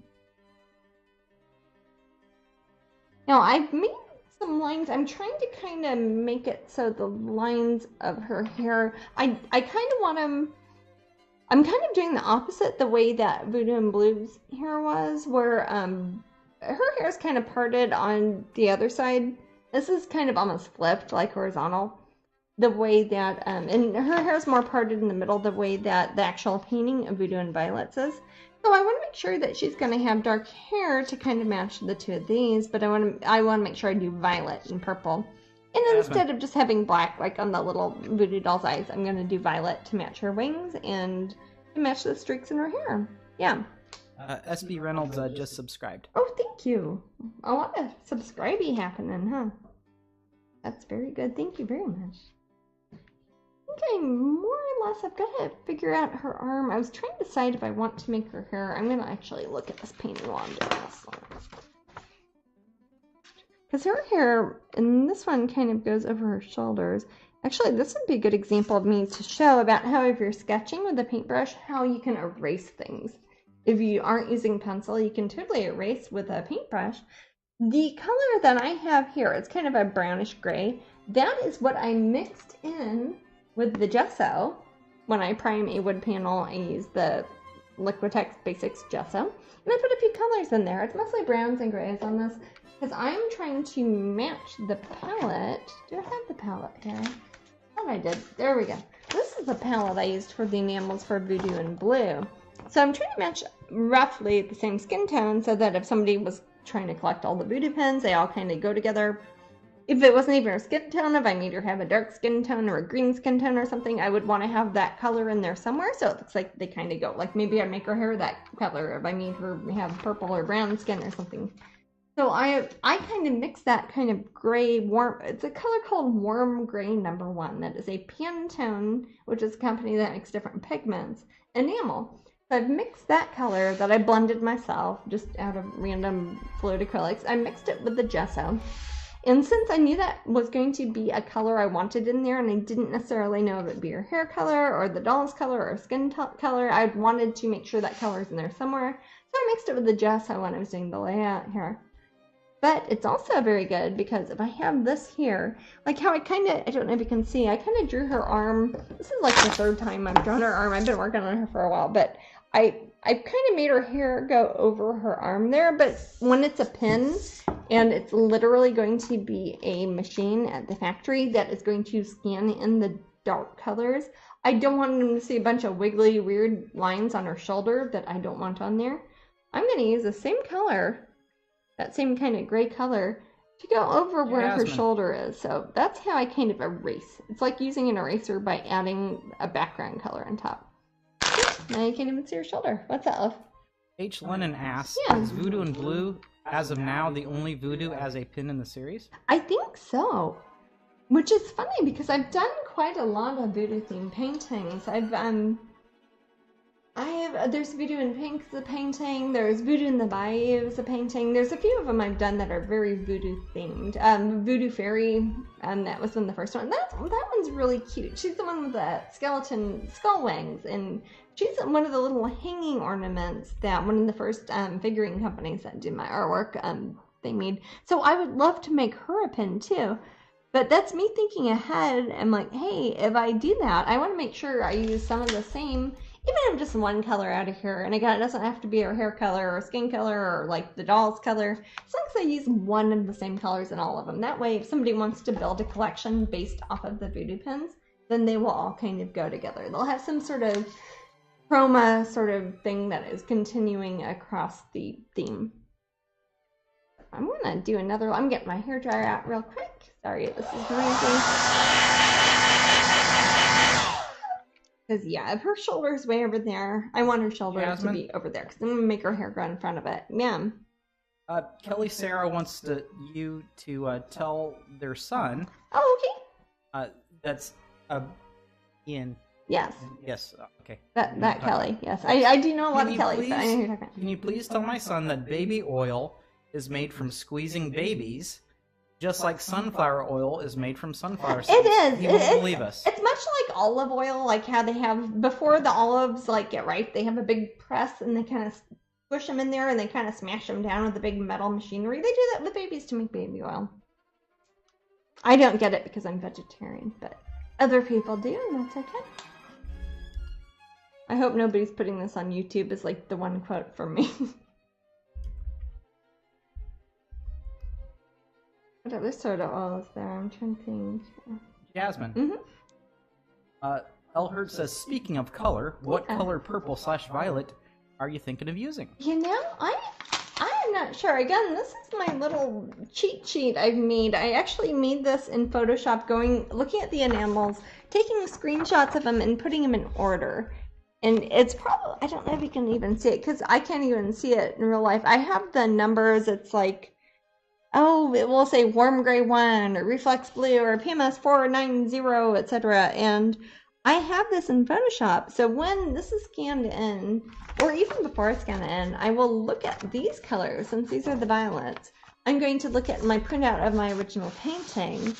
Now, I've made some lines. I'm trying to kind of make it so the lines of her hair, I kind of want them, I'm kind of doing the opposite the way that Voodoo and Blue's hair was, where her hair is kind of parted on the other side. This is kind of almost flipped, like horizontal. The way that, and her hair is more parted in the middle, the way that the actual painting of Voodoo and Violet is. So I want to make sure that she's going to have dark hair to kind of match the two of these, but I want to make sure I do violet and purple. And instead of just having black, like on the little voodoo doll's eyes, I'm going to do violet to match her wings and to match the streaks in her hair. Yeah. SB Reynolds just subscribed. Oh, thank you. A lot of subscribing happening, huh? That's very good. Thank you very much. I think I more or less, I've got to figure out her arm. I was trying to decide if I want to make her hair. I'm going to actually look at this painting while I'm doing this. Because her hair, and this one kind of goes over her shoulders. Actually, this would be a good example of me to show about how if you're sketching with a paintbrush, how you can erase things. If you aren't using pencil, you can totally erase with a paintbrush. The color that I have here, it's kind of a brownish gray. That is what I mixed in with the gesso. When I prime a wood panel, I use the Liquitex Basics gesso. And I put a few colors in there. It's mostly browns and grays on this because I'm trying to match the palette. Do I have the palette here? Oh, I did. There we go. This is the palette I used for the enamels for Voodoo and Blue. So I'm trying to match roughly the same skin tone so that if somebody was trying to collect all the voodoo pins, they all kind of go together. If it wasn't even her skin tone, if I made her have a dark skin tone or a green skin tone or something, I would want to have that color in there somewhere so it looks like they kind of go. Like maybe I'd make her hair that color if I made her have purple or brown skin or something. So I kind of mix that kind of gray, warm, it's a color called Warm Gray Number 1. That is a Pantone, which is a company that makes different pigments, enamel. So I've mixed that color that I blended myself just out of random fluid acrylics. I mixed it with the gesso. And since I knew that was going to be a color I wanted in there and I didn't necessarily know if it would be her hair color or the doll's color or skin color, I wanted to make sure that color is in there somewhere. So I mixed it with the gesso when I was doing the layout here. But it's also very good because if I have this here, like how I don't know if you can see, I kind of drew her arm. This is like the third time I've drawn her arm. I've been working on her for a while, but I kind of made her hair go over her arm there. But when it's a pin and it's literally going to be a machine at the factory that is going to scan in the dark colors, I don't want them to see a bunch of wiggly, weird lines on her shoulder that I don't want on there. I'm going to use the same color, that same kind of gray color, to go over where her shoulder is. So that's how I kind of erase. It's like using an eraser by adding a background color on top. Now you can't even see her shoulder. What's that, love? H. Lennon asks, is Voodoo and Blue, as of now, the only Voodoo as a pin in the series? I think so. Which is funny because I've done quite a lot of Voodoo themed paintings. There's Voodoo in Pink, the painting. There's Voodoo in the Bayou, the painting. There's a few of them I've done that are very Voodoo themed. Voodoo Fairy, that was the first one. That one's really cute. She's the one with the skeleton skull wings, and she's one of the little hanging ornaments that one of the first figurine companies that did my artwork they made. So I would love to make her a pin too. But that's me thinking ahead. I'm like, hey, if I do that, I want to make sure I use some of the same, even if just one color out of here. And again, it doesn't have to be her hair color or skin color or like the doll's color. As long as I use one of the same colors in all of them. That way, if somebody wants to build a collection based off of the voodoo pins, then they will all kind of go together. They'll have some sort of chroma sort of thing that is continuing across the theme. I'm going to do another, I'm getting my hair dryer out real quick. Sorry, this is noisy. Because, yeah, if her shoulder's way over there, I want her shoulder to be over there. Because I'm going to make her hair grow in front of it. Yeah. Kelly Sarah wants you to tell their son. Oh, okay. That's Ian. Yes. Yes, okay. That Kelly, yes. I do know a lot of Kellys, but I know who you're talking about. Can you please tell my son that baby oil is made from squeezing babies, just like sunflower oil is made from sunflower seeds? It is. He won't believe us. It's much like olive oil, like how they have, before the olives get ripe, they have a big press and they kind of push them in there and they kind of smash them down with a big metal machinery. They do that with babies to make baby oil. I don't get it because I'm vegetarian, but other people do, and that's okay. I hope nobody's putting this on YouTube as like the one quote from me. What other sort of oil is there? I'm trying to think. Jasmine. Mm-hmm. Elhurt says, speaking of color, what color purple/violet are you thinking of using? You know, I am not sure. Again, this is my little cheat sheet I've made. I actually made this in Photoshop, looking at the enamels, taking screenshots of them and putting them in order. And it's probably, I don't know if you can even see it because I can't even see it in real life. I have the numbers. It's like, oh, it will say warm gray 1 or reflex blue or PMS 490, etc. And I have this in Photoshop. So when this is scanned in, or even before I scan it in, I will look at these colors. Since these are the violets, I'm going to look at my printout of my original painting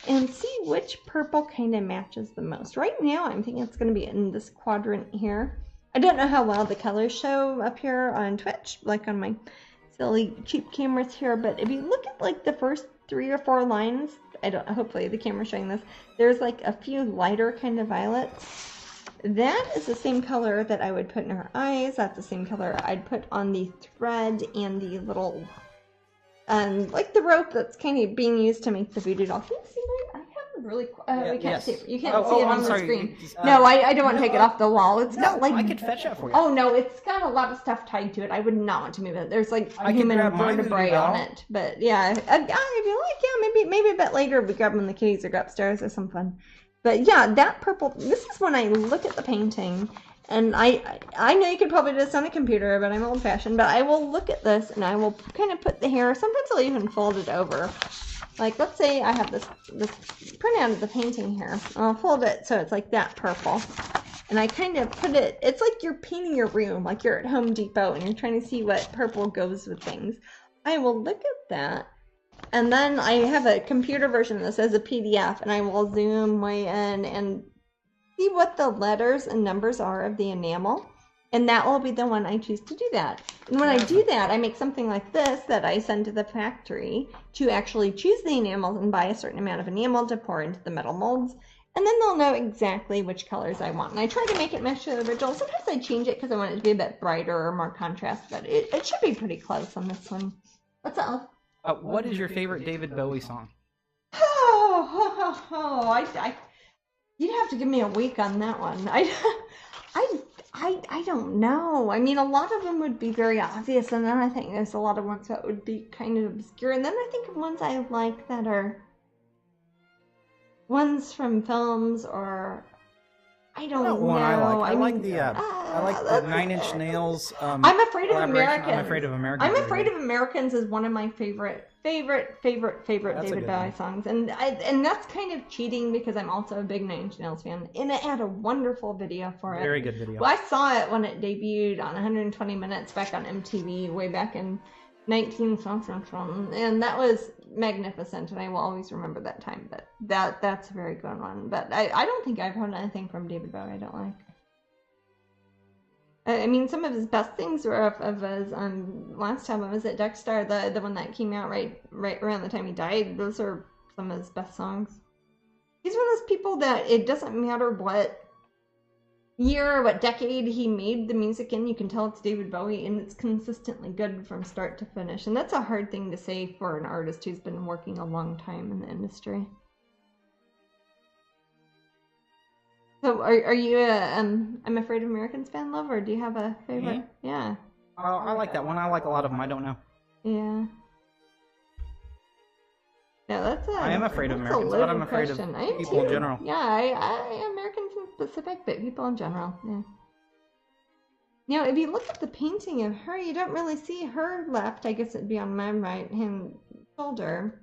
and see which purple kind of matches the most. Right now, I'm thinking it's going to be in this quadrant here. I don't know how well the colors show up here on Twitch, like on my silly cheap cameras here, but if you look at like the first 3 or 4 lines, hopefully the camera's showing this, there's like a few lighter kind of violets. That is the same color that I would put in her eyes. That's the same color I'd put on the thread and the little, like the rope that's kind of being used to make the voodoo doll. Can you see that? I have a really, we can't see it. You can't see it on the screen. No, I don't want to take it off the wall. It's not like, I could fetch it for you. Oh no, it's got a lot of stuff tied to it. I would not want to move it. There's like a human vertebrae on it. But yeah, if you like, yeah, maybe a bit later we grab them when the kitties go upstairs or something. But yeah, that purple, this is when I look at the painting, and I know you could probably do this on a computer, but I'm old-fashioned, but I will look at this, and I will kind of put the hair, sometimes I'll even fold it over. Like, let's say I have this printout of the painting here. I'll fold it so it's like that purple. And I kind of put it, it's like you're painting your room, like you're at Home Depot, and you're trying to see what purple goes with things. I will look at that. And then I have a computer version of this as a PDF, and I will zoom way in and see what the letters and numbers are of the enamel. And that will be the one I choose to do that. And when I do that, I make something like this that I send to the factory to actually choose the enamels and buy a certain amount of enamel to pour into the metal molds. And then they'll know exactly which colors I want. And I try to make it match the original. Sometimes I change it because I want it to be a bit brighter or more contrast, but it should be pretty close on this one. What's up? What is your favorite David Bowie song? You'd have to give me a week on that one. I don't know. I mean, a lot of them would be very obvious, and then I think there's a lot of ones that would be kind of obscure, and then I think of ones I like that are ones from films or I don't know. I like the Nine Inch Nails. I'm Afraid of Americans. I'm Afraid of Americans. I'm Afraid of Americans is one of my favorite David Bowie songs, and that's kind of cheating because I'm also a big Nine Inch Nails fan, and it had a wonderful video for it. Very good video. Well, I saw it when it debuted on 120 Minutes back on MTV way back in 19something, and that was magnificent, and I will always remember that time. But that's a very good one. But I don't think I've heard anything from David Bowie I don't like. I mean, some of his best things were of his last album. Was it Dexter, the one that came out right around the time he died? Those are some of his best songs. He's one of those people that it doesn't matter what year, what decade he made the music in, you can tell it's David Bowie, and it's consistently good from start to finish. And that's a hard thing to say for an artist who's been working a long time in the industry. So are you a I'm Afraid of Americans fan, love, or do you have a favorite? Yeah. I like that one. I like a lot of them. I don't know. Yeah. No, I am afraid of Americans, but I'm afraid of people in general. Yeah, I Americans in specific, but people in general. Yeah. Now, if you look at the painting of her, you don't really see her left. I guess it'd be on my right hand shoulder.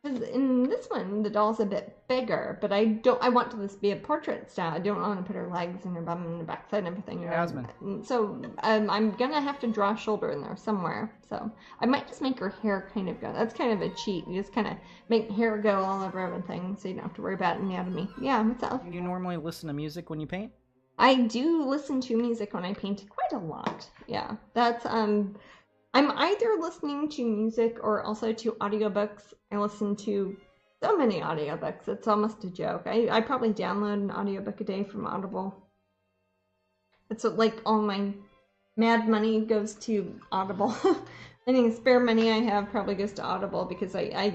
In this one, the doll's a bit bigger, but I want this to be a portrait style. I don't want to put her legs and her bum and her backside and everything. Jasmine. So I'm gonna have to draw a shoulder in there somewhere. So I might just make her hair kind of go. That's kind of a cheat. You just kind of make hair go all over everything, so you don't have to worry about anatomy. Yeah, what's up? Do you normally listen to music when you paint? I do listen to music when I paint quite a lot. Yeah, that's I'm either listening to music or also to audiobooks. I listen to so many audiobooks, it's almost a joke. I probably download an audiobook a day from Audible. It's like all my mad money goes to Audible. Any spare money I have probably goes to Audible because I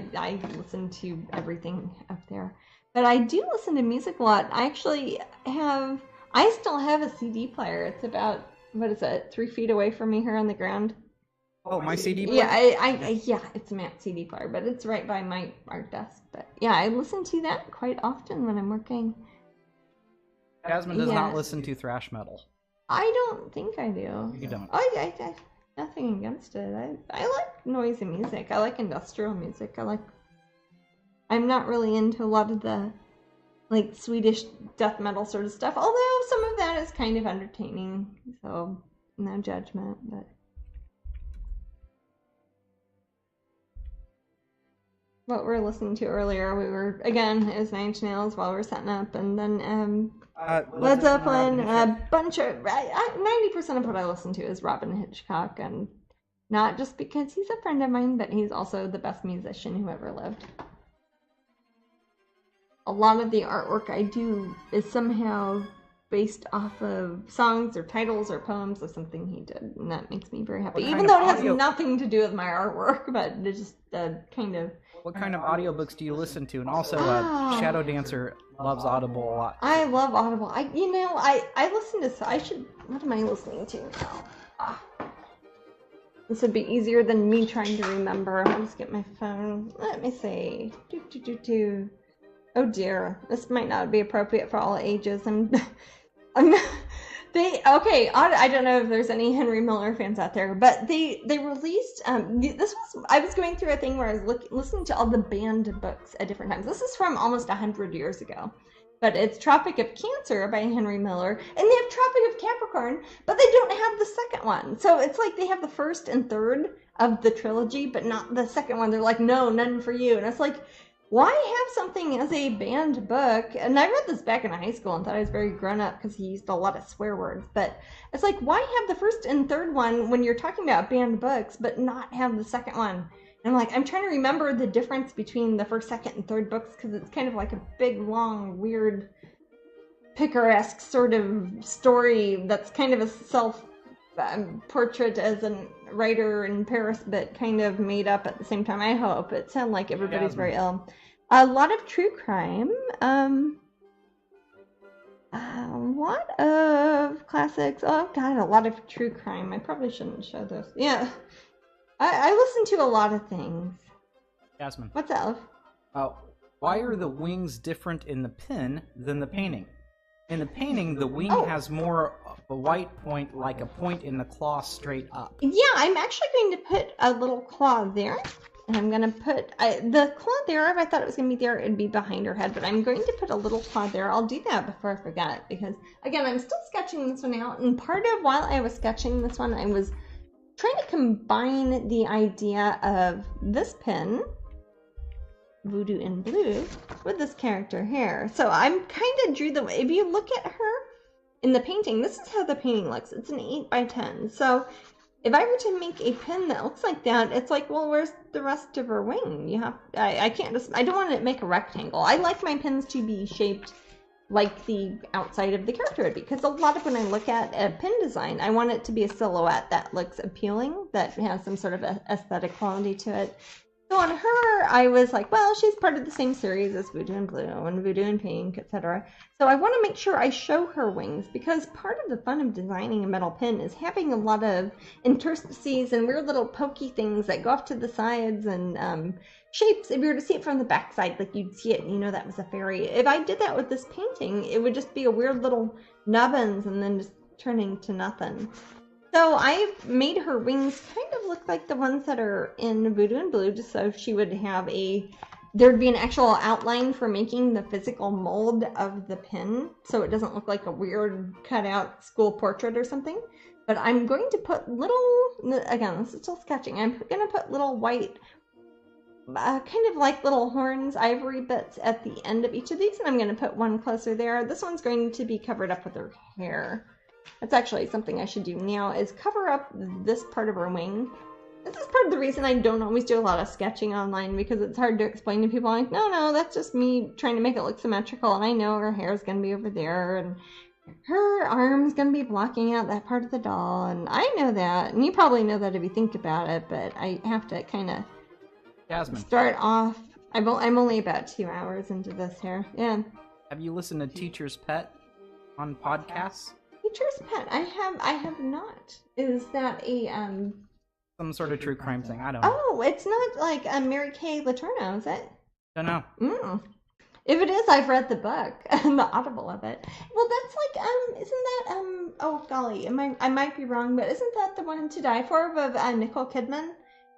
listen to everything up there. But I do listen to music a lot. I actually have I still have a CD player. It's about, what is it, 3 feet away from me here on the ground. Oh, my CD player? Yeah, yeah, it's a Mac CD player, but it's right by my art desk. But yeah, I listen to that quite often when I'm working. Jasmine does not listen to thrash metal. I don't think I do. You don't. I nothing against it. I like noisy music. I like industrial music. I'm not really into a lot of the like Swedish death metal sort of stuff, although some of that is kind of entertaining, so no judgment. But what we were listening to earlier, it was Nine Inch Nails while we were setting up, and then Led Zeppelin, a bunch of 90% of what I listen to is Robin Hitchcock, and not just because he's a friend of mine, but he's also the best musician who ever lived. A lot of the artwork I do is somehow based off of songs or titles or poems of something he did, and that makes me very happy. Even though it has nothing to do with my artwork, but it's just kind of... What kind of audiobooks do you listen to? And also, Shadow Dancer loves Audible a lot. I love Audible. I listen to... What am I listening to now? This would be easier than me trying to remember. I'll just get my phone. Let me see. Oh dear, this might not be appropriate for all ages. I don't know if there's any Henry Miller fans out there, but they released I was going through a thing where I was listening to all the banned books at different times. This is from almost 100 years ago, but it's Tropic of Cancer by Henry Miller, and they have Tropic of Capricorn, but they don't have the second one. So it's like they have the first and third of the trilogy, but not the second one. They're like, no, none for you. And it's like, why have something as a banned book? And I read this back in high school and thought I was very grown up because he used a lot of swear words. But it's like, why have the first and third one when you're talking about banned books, but not have the second one? And I'm like, I'm trying to remember the difference between the first, second, and third books because it's kind of like a big, long, weird, picaresque sort of story that's kind of a self-portrait as a writer in Paris, but kind of made up at the same time. I hope. It sounds like everybody's very ill. A lot of true crime. A lot of classics. Oh god, a lot of true crime. I probably shouldn't show this. Yeah. I listen to a lot of things. Jasmine. What's up? Why are the wings different in the pin than the painting? In the painting, the wing has more of a white point, like a point in the claw straight up. Yeah, I'm actually going to put a little claw there. And I'm going to put the claw there. If I thought it was going to be there, it would be behind her head. But I'm going to put a little claw there. I'll do that before I forget. Because, again, I'm still sketching this one out. And part of while I was sketching this one, I was trying to combine the idea of this pin, Voodoo in Blue, with this character here. So I'm kind of drew the... If you look at her in the painting, this is how the painting looks. It's an 8x10. So if I were to make a pin that looks like that, it's like, well, where's the rest of her wing? I can't just... I don't want to make a rectangle. I like my pins to be shaped like the outside of the character would be. Because a lot of when I look at a pin design, I want it to be a silhouette that looks appealing, that has some sort of aesthetic quality to it. So on her, I was like, well, she's part of the same series as Voodoo in Blue and Voodoo in Pink, etc. So I want to make sure I show her wings, because part of the fun of designing a metal pin is having a lot of interstices and weird little pokey things that go off to the sides and shapes. If you were to see it from the backside, like you'd see it and you know that was a fairy. If I did that with this painting, it would just be a weird little nubbins and then just turning to nothing. So I've made her wings kind of look like the ones that are in Voodoo in Blue, just so she would have there'd be an actual outline for making the physical mold of the pin, so it doesn't look like a weird cut-out school portrait or something. But I'm going to put again, this is still sketching, I'm going to put little white, kind of like little horns, ivory bits at the end of each of these, and I'm going to put one closer there. This one's going to be covered up with her hair. That's actually something I should do now, is cover up this part of her wing. This is part of the reason I don't always do a lot of sketching online, because it's hard to explain to people. Like, no, that's just me trying to make it look symmetrical, and I know her hair is going to be over there, and her arm's going to be blocking out that part of the doll, and I know that, and you probably know that if you think about it, but I have to kind of start off. I'm only about 2 hours into this here. Yeah. Have you listened to Teacher's Pet? on podcasts? Teacher's Pet. I have not. Is that a Some sort of true crime thing. I don't know. Oh, it's not like Mary Kay Letourneau, is it? Don't know. If it is, I've read the book, the Audible of it. Well, that's like isn't that oh golly, I might be wrong, but isn't that the one To Die For of Nicole Kidman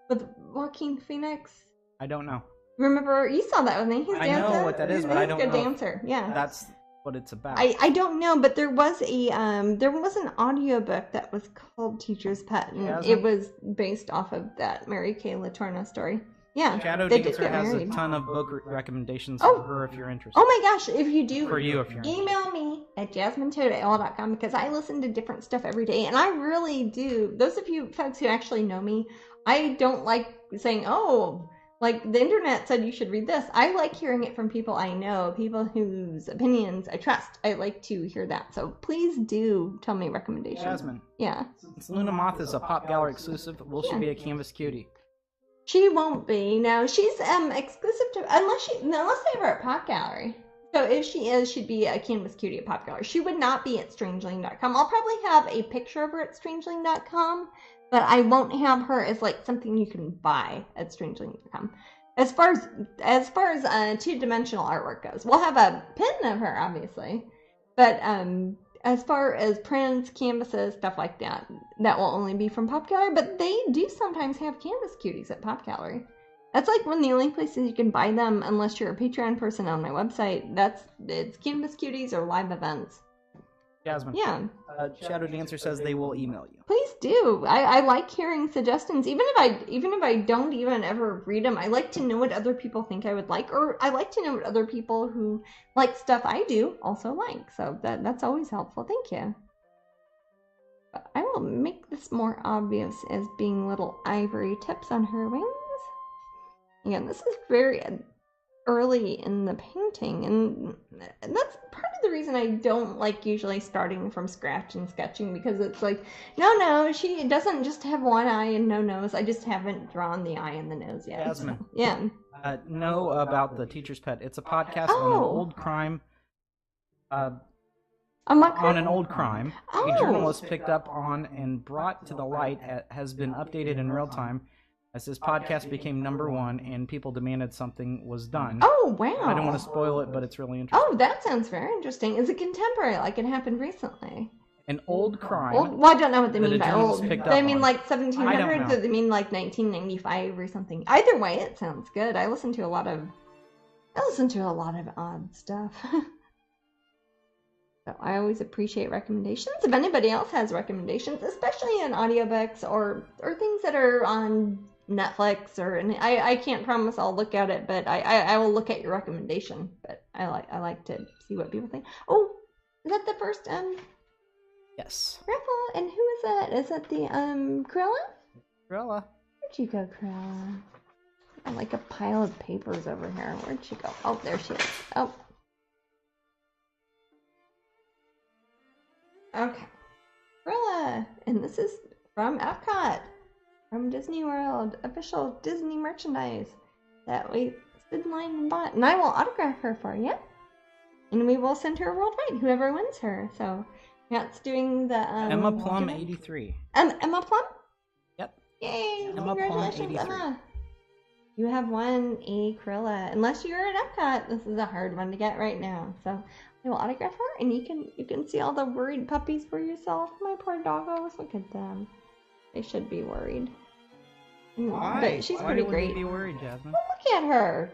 with Joaquin Phoenix? I don't know. Remember, you saw that with me. He's dancing. I know what that is, but I don't know. He's a good dancer. Yeah. That's what it's about. I don't know, but there was an audiobook that was called Teacher's Pet, and it was based off of that Mary Kay Letourneau story. Yeah, Shadow they Dancer did get has married. a ton of book recommendations for her if you're interested. Oh my gosh, if you do, for you if you're interested. Email me at jasminetoad@AOL.com because I listen to different stuff every day, and I really do. Those of you folks who actually know me, I don't like saying, oh, like the internet said you should read this. I like hearing it from people I know, people whose opinions I trust. I like to hear that. So please do tell me recommendations. Jasmine. Yeah. Since Luna Moth is a Pop Gallery exclusive, will she be a Canvas cutie? She won't be. No, she's exclusive to unless they were at Pop Gallery. So if she is, she'd be a Canvas cutie at Pop Gallery. She would not be at Strangeling.com. I'll probably have a picture of her at Strangeling.com, but I won't have her as like something you can buy at Strangeling.com. As far as two-dimensional artwork goes, we'll have a pin of her, obviously, but as far as prints, canvases, stuff like that, that will only be from Pop Gallery, but they do sometimes have Canvas cuties at Pop Gallery. That's like one of the only places you can buy them unless you're a Patreon person on my website. It's Canvas cuties or live events. Jasmine. Yeah. Shadow Dancer says they will email you. Please do. I like hearing suggestions, even if I don't even ever read them. I like to know what other people think I would like, or I like to know what other people who like stuff I do also like. So that's always helpful. Thank you. But I will make this more obvious as being little ivory tips on her wings. Again, this is very early in the painting, and that's part of the reason I don't like usually starting from scratch and sketching, because it's like, no, she doesn't just have one eye and no nose. I just haven't drawn the eye and the nose yet. Jasmine. So, yeah. Know about the Teacher's Pet. It's a podcast on an old crime. On an old crime, a journalist picked up on and brought to the light has been updated in real time. As this podcast became #1 and people demanded something was done. Oh, wow. I don't want to spoil it, but it's really interesting. Oh, that sounds very interesting. Is it contemporary, like it happened recently? An old crime. Well, I don't know what they mean by old. They mean like 1700s, or they mean like 1995 or something. Either way, it sounds good. I listen to a lot of odd stuff. So I always appreciate recommendations. If anybody else has recommendations, especially in audiobooks or things that are on Netflix, I can't promise I'll look at it, but I will look at your recommendation. But I like to see what people think. Oh, is that the first Yes. raffle? And who is that? Is that the Cruella? Cruella. Where'd you go, Cruella? I got like a pile of papers over here. Where'd she go? Oh, there she is. Oh. Okay. Cruella! And this is from Epcot. From Disney World. Official Disney merchandise that we stood in line and bought. And I will autograph her for you. And we will send her worldwide, whoever wins her. So, Matt's doing the... Emma Plum 83. Emma Plum? Yep. Yay! Emma Congratulations, Plum 83. Emma! You have won a Cruella. Unless you're at Epcot, this is a hard one to get right now. So, I will autograph her, and you can see all the worried puppies for yourself. My poor doggos, look at them. They should be worried. Why? But she's pretty great. Why would you be worried, Jasmine? Well, look at her.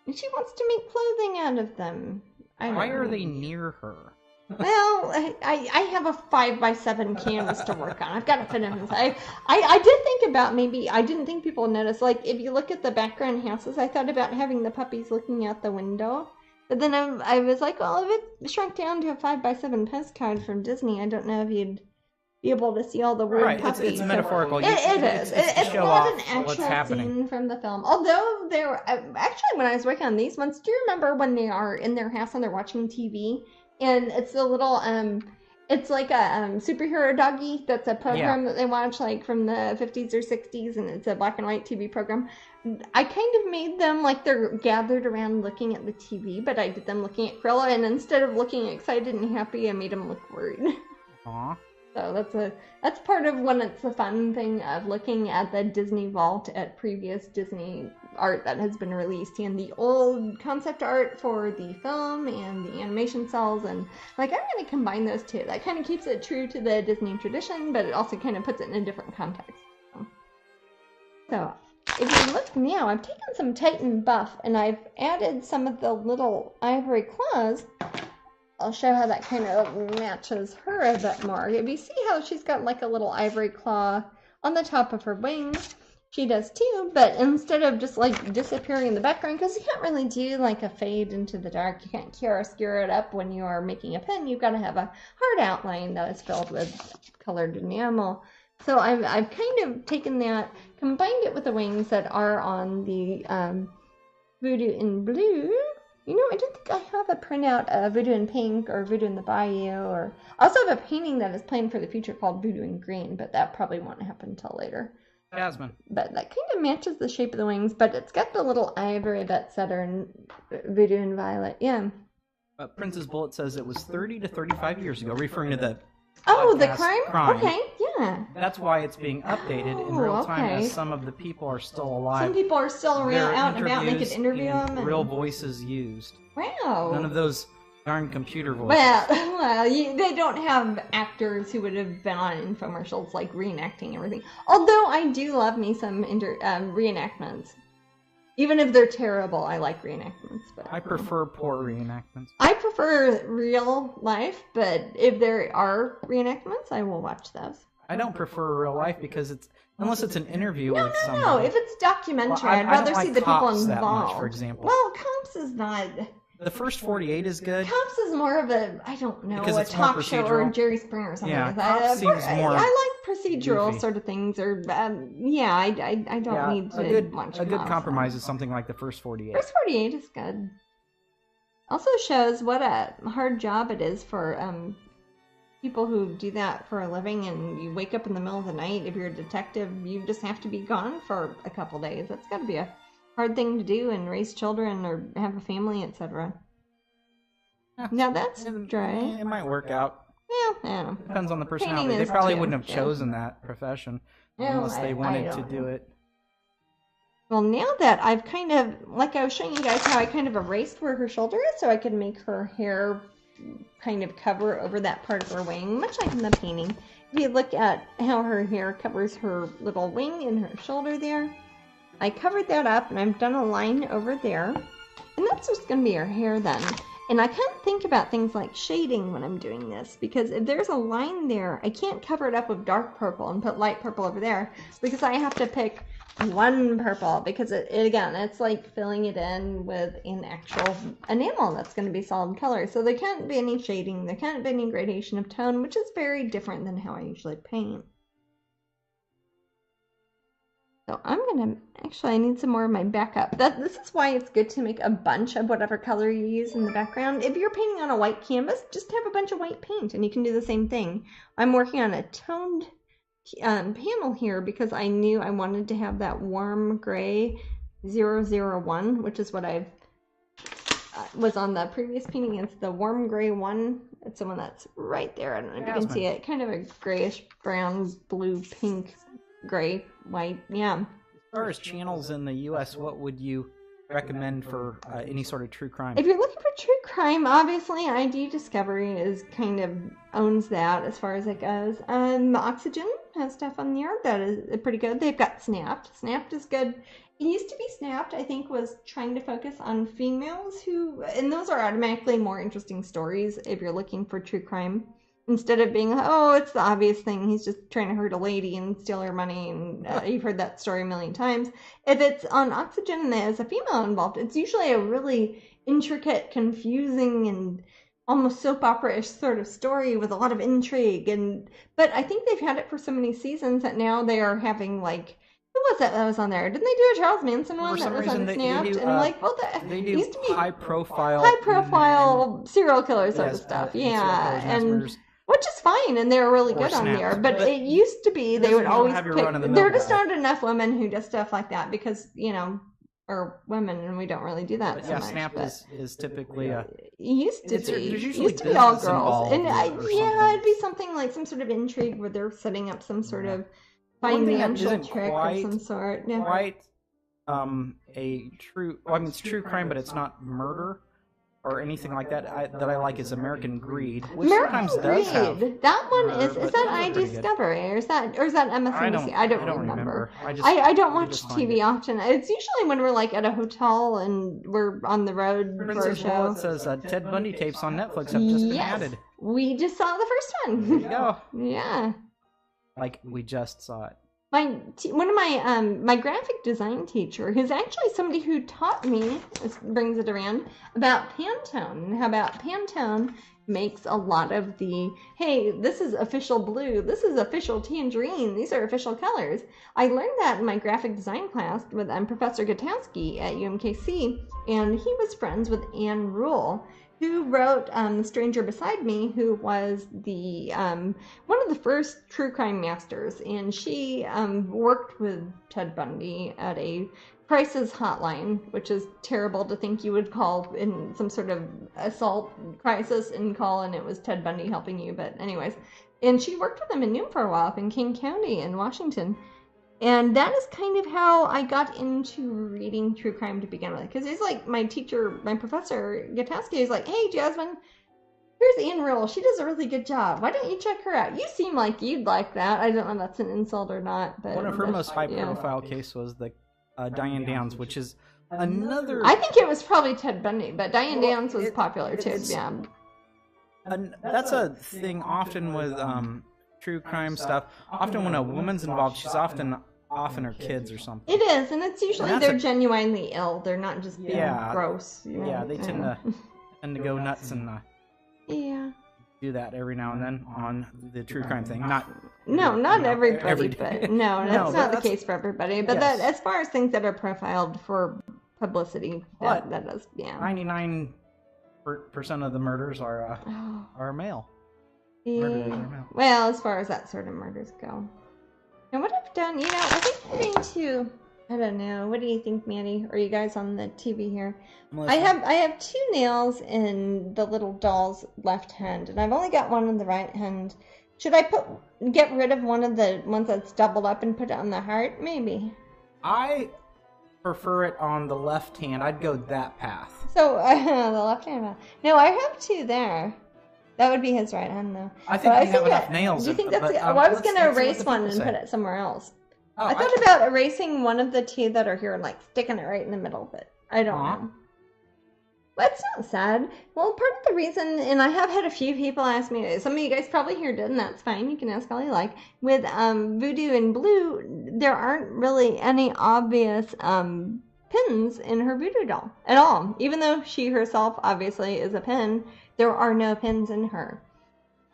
And she wants to make clothing out of them. Why are they near her? Well, I have a 5x7 canvas to work on. I've got to fit them inside. I did think about maybe, I didn't think people would notice, like, if you look at the background houses, I thought about having the puppies looking out the window. But then I was like, well, if it shrunk down to a 5x7 postcard from Disney, I don't know if you'd be able to see all the weird puppies. It's metaphorical. It is. It's not an actual scene from the film. Although actually, when I was working on these ones, do you remember when they are in their house and they're watching TV? And it's the little, and It's like a superhero doggy. That's a program that they watch like from the 50s or 60s, and it's a black and white TV program. I kind of made them like they're gathered around looking at the TV, but I did them looking at Cruella, and instead of looking excited and happy, I made them look worried. Aww. So that's part of when it's the fun thing of looking at the Disney vault at previous Disney art that has been released, and the old concept art for the film and the animation cells, and like I'm going to combine those two. That kind of keeps it true to the Disney tradition, but it also kind of puts it in a different context. So if you look now, I've taken some Titan Buff and I've added some of the little ivory claws. I'll show how that kind of matches her a bit more. If you see how she's got like a little ivory claw on the top of her wings, she does too, but instead of just like disappearing in the background, because you can't really do like a fade into the dark, you can't chiaroscuro it up when you are making a pin, you've got to have a hard outline that is filled with colored enamel. So I've kind of taken that, combined it with the wings that are on the Voodoo in Blue. You know, I don't think I have a printout of Voodoo in Pink or Voodoo in the Bayou, or I also have a painting that is planned for the future called Voodoo in Green, but that probably won't happen until later. Jasmine. But that kind of matches the shape of the wings, but it's got the little ivory bits that are in Voodoo in Violet. Yeah. Princess Bullet says it was 30 to 35 years ago, referring to the the crime? Okay, yeah. That's why it's being updated in real time, as some of the people are still alive. Some people are still around, out and about, and they could interview them. And real voices used. Wow. None of those darn computer voices. Well, they don't have actors who would have been on infomercials, like reenacting everything. Although I do love me some reenactments. Even if they're terrible, I like reenactments. But I prefer poor reenactments. I prefer real life, but if there are reenactments, I will watch those. I don't prefer real life because unless it's an interview with somebody. No, if it's documentary, I'd rather see the people involved. That much, for example. Well, Cops is not... The first 48 is good. Cops is more of a, I don't know, a talk show or a Jerry Springer or something like that. Cops seems more I like procedural goofy sort of things, or I don't need to watch a good compromise is something like the first 48. First 48 is good. Also shows what a hard job it is for people who do that for a living, and you wake up in the middle of the night. If you're a detective, you just have to be gone for a couple days. That's got to be a hard thing to do, and raise children or have a family, etc. Now that's dry. It might work out. Yeah, I don't know. Depends on the personality. They probably wouldn't have chosen that profession unless they wanted to do it. Well, now that I've kind of, like I was showing you guys how I kind of erased where her shoulder is so I could make her hair kind of cover over that part of her wing, much like in the painting. If you look at how her hair covers her little wing and her shoulder there, I covered that up, and I've done a line over there, and that's just going to be her hair then. And I can't think about things like shading when I'm doing this, because if there's a line there, I can't cover it up with dark purple and put light purple over there, because I have to pick one purple, because again, it's like filling it in with an actual enamel that's going to be solid color. So there can't be any shading, there can't be any gradation of tone, which is very different than how I usually paint. So I'm going to, actually I need some more of my backup. This is why it's good to make a bunch of whatever color you use in the background. If you're painting on a white canvas, just have a bunch of white paint and you can do the same thing. I'm working on a toned panel here because I knew I wanted to have that warm gray 001, which is what I've was on the previous painting. It's the warm gray one. It's the one that's right there. I don't know if you can see it. Kind of a grayish brown, blue, pink, gray, white, yeah. As far as channels in the U.S., what would you recommend for any sort of true crime? If you're looking for true crime, obviously ID Discovery is kind of owns that as far as it goes. Oxygen has stuff on there that is pretty good. They've got Snapped. Snapped is good. It used to be Snapped, I think, was trying to focus on females who, and those are automatically more interesting stories if you're looking for true crime. Instead of being, oh, it's the obvious thing, he's just trying to hurt a lady and steal her money, and you've heard that story a million times. If it's on Oxygen and there's a female involved, it's usually a really intricate, confusing, and almost soap opera-ish sort of story with a lot of intrigue. But I think they've had it for so many seasons that now they are having, like, who was that was on there? Didn't they do a Charles Manson one that was on Snapped? And like, well, that used to be high-profile serial killer sort of stuff. Yeah, and Which is fine, and they're really good on there. But it used to be they would always pick. There just aren't enough women who do stuff like that because, or women, and we don't really do that. But so much. Snap is typically a. It used to be. There's usually used to be all girls, and it'd be something like some sort of intrigue where they're setting up some sort of financial trick of some sort. Yeah. Quite a true. Well, I mean, it's true crime, but it's not murder or anything like that. That I like is American Greed, which sometimes does have. That one is that iDiscovery or is that MSNBC? I don't remember. I don't watch TV often. It's usually when we're like at a hotel and we're on the road for a show. It says Ted Bundy tapes on Netflix have just been added. We just saw the first one. There you go. Yeah. Like we just saw it. One of my graphic design teacher, who's actually somebody who taught me, this brings it around, about Pantone, and how about Pantone makes a lot of the, hey, this is official blue, this is official tangerine, these are official colors. I learned that in my graphic design class with Professor Gutowski at UMKC, and he was friends with Anne Rule, who wrote The Stranger Beside Me, who was the one of the first true crime masters, and she worked with Ted Bundy at a crisis hotline, which is terrible to think you would call in some sort of assault crisis and call, and it was Ted Bundy helping you. But anyways, and she worked with him in Noom for a while up in King County in Washington. And that is kind of how I got into reading true crime to begin with. Because he's like my teacher, my professor, Gutowski, is like, hey, Jasmine, here's Anne Rule. She does a really good job. Why don't you check her out? You seem like you'd like that. I don't know if that's an insult or not. But one of her most high-profile case was the Diane Downs, which is another... I think it was probably Ted Bundy, but Diane Downs was popular too. Yeah. That's a thing often with true crime stuff. Often when a woman's involved, she's often her kids or something. It is, and it's usually they're genuinely ill. They're not just being gross. Yeah, they tend to go nuts and do that every now and then on the true crime thing. Not everybody, but that's not the case for everybody. But that, as far as things that are profiled for publicity, that does 99% of the murders are male. Murderers are male. Well, as far as that sort of murders go. And what I've done, I think I'm going to, I don't know, what do you think, Manny? Are you guys on the TV here? I have 2 nails in the little doll's left hand, and I've only got one in the right hand. Should I get rid of one of the ones that's doubled up and put it on the heart? Maybe. I prefer it on the left hand. I'd go that path. So, the left hand. No, I have 2 there. That would be his right hand, though. I think you have enough nails. Do you think that's... I was going to erase one and put it somewhere else. Oh, I thought about erasing one of the 2 that are here and, sticking it right in the middle, but I don't know. But it's not sad. Well, part of the reason, and I have had a few people ask me, some of you guys probably here did, and that's fine. You can ask all you like. With Voodoo and Blue, there aren't really any obvious pins in her voodoo doll at all. Even though she herself obviously is a pin, there are no pins in her.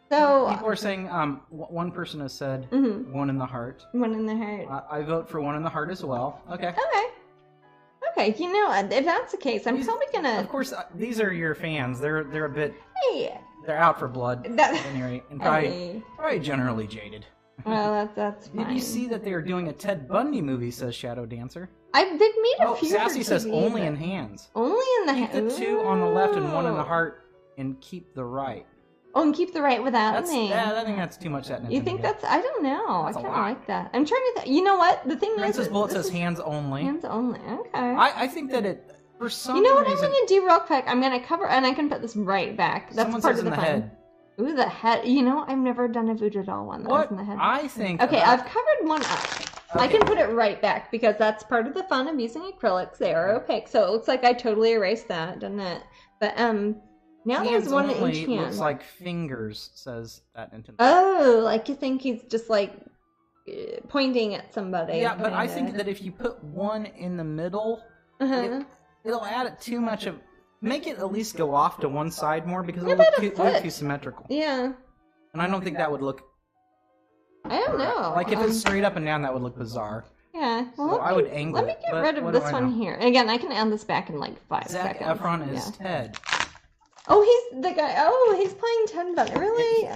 So people are saying, one person has said one in the heart. One in the heart. I vote for one in the heart as well. Okay. Okay, if that's the case, I'm probably gonna... Of course, these are your fans. They're a bit... Hey! They're out for blood, at any rate, and probably generally jaded. Well, that's fine. Did you see that they are doing a Ted Bundy movie, says Shadow Dancer? They've made a few Sassy says only in hands. Only in the hands? Keep the 2 on the left and 1 in the heart, and keep the right. Oh, and keep the right without a name. I think that's too much. You think that's... I don't know. I kind of like that. I'm trying to... You know what? The thing Princess Bullet says hands only. Hands only. Okay. I think that it... For some reason... You know what I'm going to do real quick? I'm going to cover... And I can put this right back. That's part of the fun. Head. Ooh, the head. I've never done a voodoo doll one that was in the head. I think... Okay, I've covered one up. Okay. I can put it right back because that's part of the fun of using acrylics. They are opaque. So it looks like I totally erased that, doesn't it? But, now there's one in each hand. Looks like fingers, says that into the... Oh, like you think he's just pointing at somebody. Yeah, but I think that if you put one in the middle, it'll add it too much of... Make it at least go off to one side more because it'll look too symmetrical. Yeah. And I don't think that would look... I don't know. If it's straight up and down, that would look bizarre. Yeah. Well, so I would angle it. Let me get rid of this one here. And again, I can add this back in 5 Zac seconds. Efron is Ted. Oh, he's the guy. Oh, he's playing Ted Bundy. Really?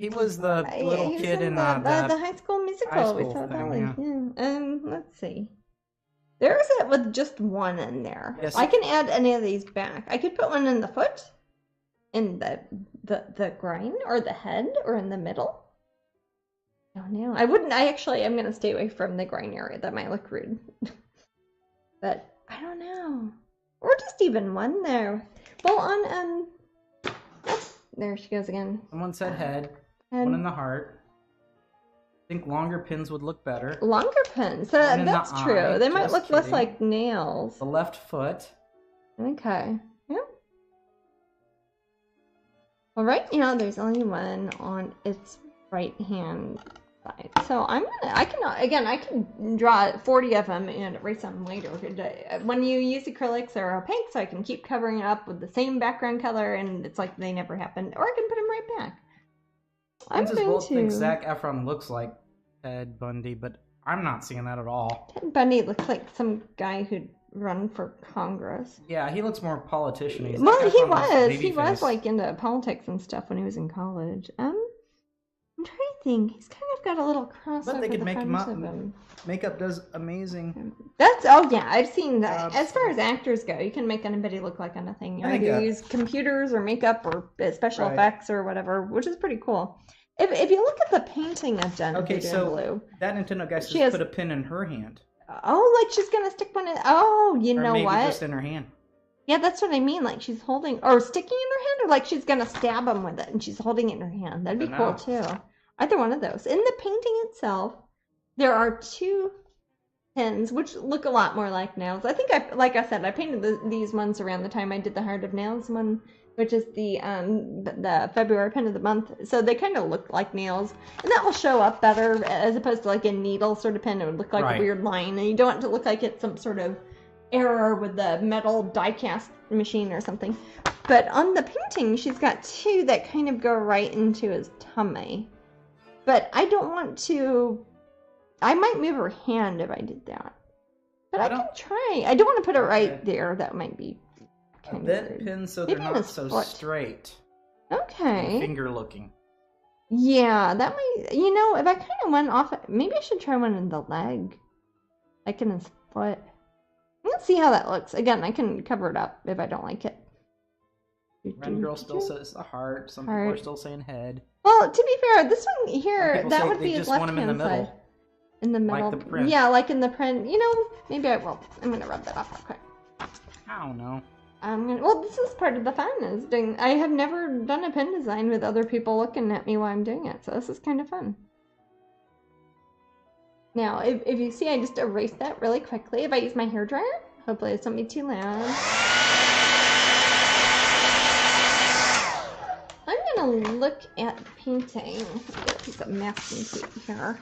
He was the little kid in the High School Musical. We saw that one. Yeah. Let's see. There's it with just one in there. Yes. I can add any of these back. I could put one in the foot, in the groin, or the head, or in the middle. I don't know. I wouldn't. I'm going to stay away from the groin area. That might look rude. But I don't know. Or just even one there. Well, on there she goes again. Someone said head. One in the heart. I think longer pins would look better. Longer pins. That's true. They might look less like nails. The left foot. Okay. Yeah. Well, right now there's only one on its right hand side. So I can draw 40 of them and erase them later. When you use acrylics, they're opaque, so I can keep covering it up with the same background color, and it's like they never happened. Or I can put them right back. Both think Zac Efron looks like Ted Bundy, but I'm not seeing that at all. Ted Bundy looks like some guy who'd run for Congress. Yeah, he looks more politician-y. Well, he was. He was like into politics and stuff when he was in college. I'm trying to think. He's kind of got a little cross over the front of him. Makeup does amazing. I've seen that. As far as actors go, you can make anybody look like anything. You either use computers or makeup or special effects or whatever, which is pretty cool. If you look at the painting I've done, Blue, that Nintendo guy just put a pin in her hand. Oh, like she's gonna stick one in. Oh, you know maybe what? Just in her hand. Yeah, that's what I mean. Like she's holding or sticking in her hand, or like she's gonna stab him with it and she's holding it in her hand. That'd be cool too. Either one of those. In the painting itself, there are 2 pins which look a lot more like nails. I think like I said, I painted these ones around the time I did the Heart of Nails one, which is the February pin of the month. So they kind of look like nails, and that will show up better as opposed to like a needle sort of pin. It would look like a weird line, and you don't want it to look like it's some sort of error with the metal die cast machine or something. But on the painting, she's got 2 that kind of go right into his tummy. But I don't want to. I might move her hand if I did that. But I can try. I don't want to put it right there. That might be a bent pin so they're not so straight. Okay. Finger looking. Yeah, that might. If I kind of went off, maybe I should try one in the leg, like in his foot. Let's see how that looks. Again, I can cover it up if I don't like it. Ren Girl still says the heart. Some people are still saying head. Well, to be fair, this one here, that would be his left-hand side. In the middle. Like the print. Yeah, like in the print. Maybe I will. I'm going to rub that off real quick. I don't know. Well, this is part of the fun. I have never done a pin design with other people looking at me while I'm doing it, so this is kind of fun. Now, if you see, I just erased that really quickly. If I use my hairdryer, hopefully it's not be too loud. I'm going to look at the painting. Get a piece of masking tape here.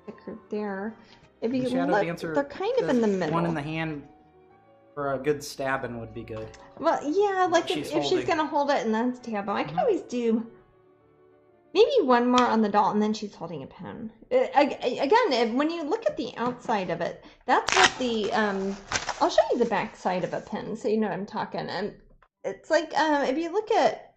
Stick her there. If you look, they're kind of in the middle. One in the hand for a good stabbing would be good. Well, yeah, like if she's going to hold it and then stab them. I can always do maybe one more on the doll and then she's holding a pen. Again, when you look at the outside of it, that's what the... I'll show you the back side of a pen so you know what I'm talking. And it's like, if you look at...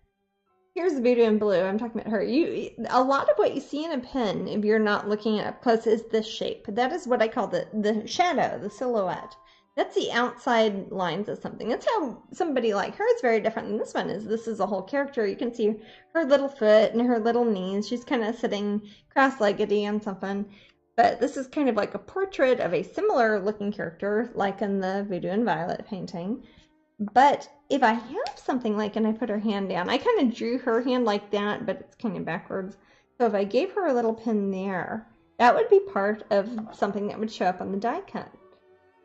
Here's the Voodoo in Blue. I'm talking about her. A lot of what you see in a pen, if you're not looking at up close, is this shape. That is what I call the shadow, the silhouette. That's the outside lines of something. That's how somebody like her is very different than this one is. This is a whole character. You can see her little foot and her little knees. She's kind of sitting cross-legged on something. But this is kind of like a portrait of a similar looking character, like in the Voodoo and Violet painting. But if I have something like, and I put her hand down, I kind of drew her hand like that, but it's kind of backwards. So if I gave her a little pin there, that would be part of something that would show up on the die cut.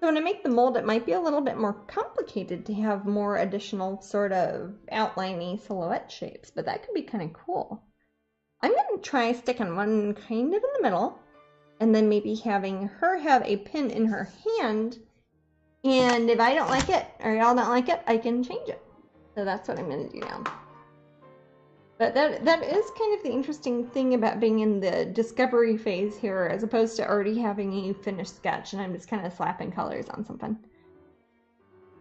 So when I make the mold, it might be a little bit more complicated to have more additional sort of outline-y silhouette shapes, but that could be kind of cool. I'm going to try sticking one kind of in the middle, and then maybe having her have a pin in her hand. And if I don't like it, or y'all don't like it, I can change it. So that's what I'm going to do now. But that is kind of the interesting thing about being in the discovery phase here, as opposed to already having a finished sketch, and I'm just kind of slapping colors on something.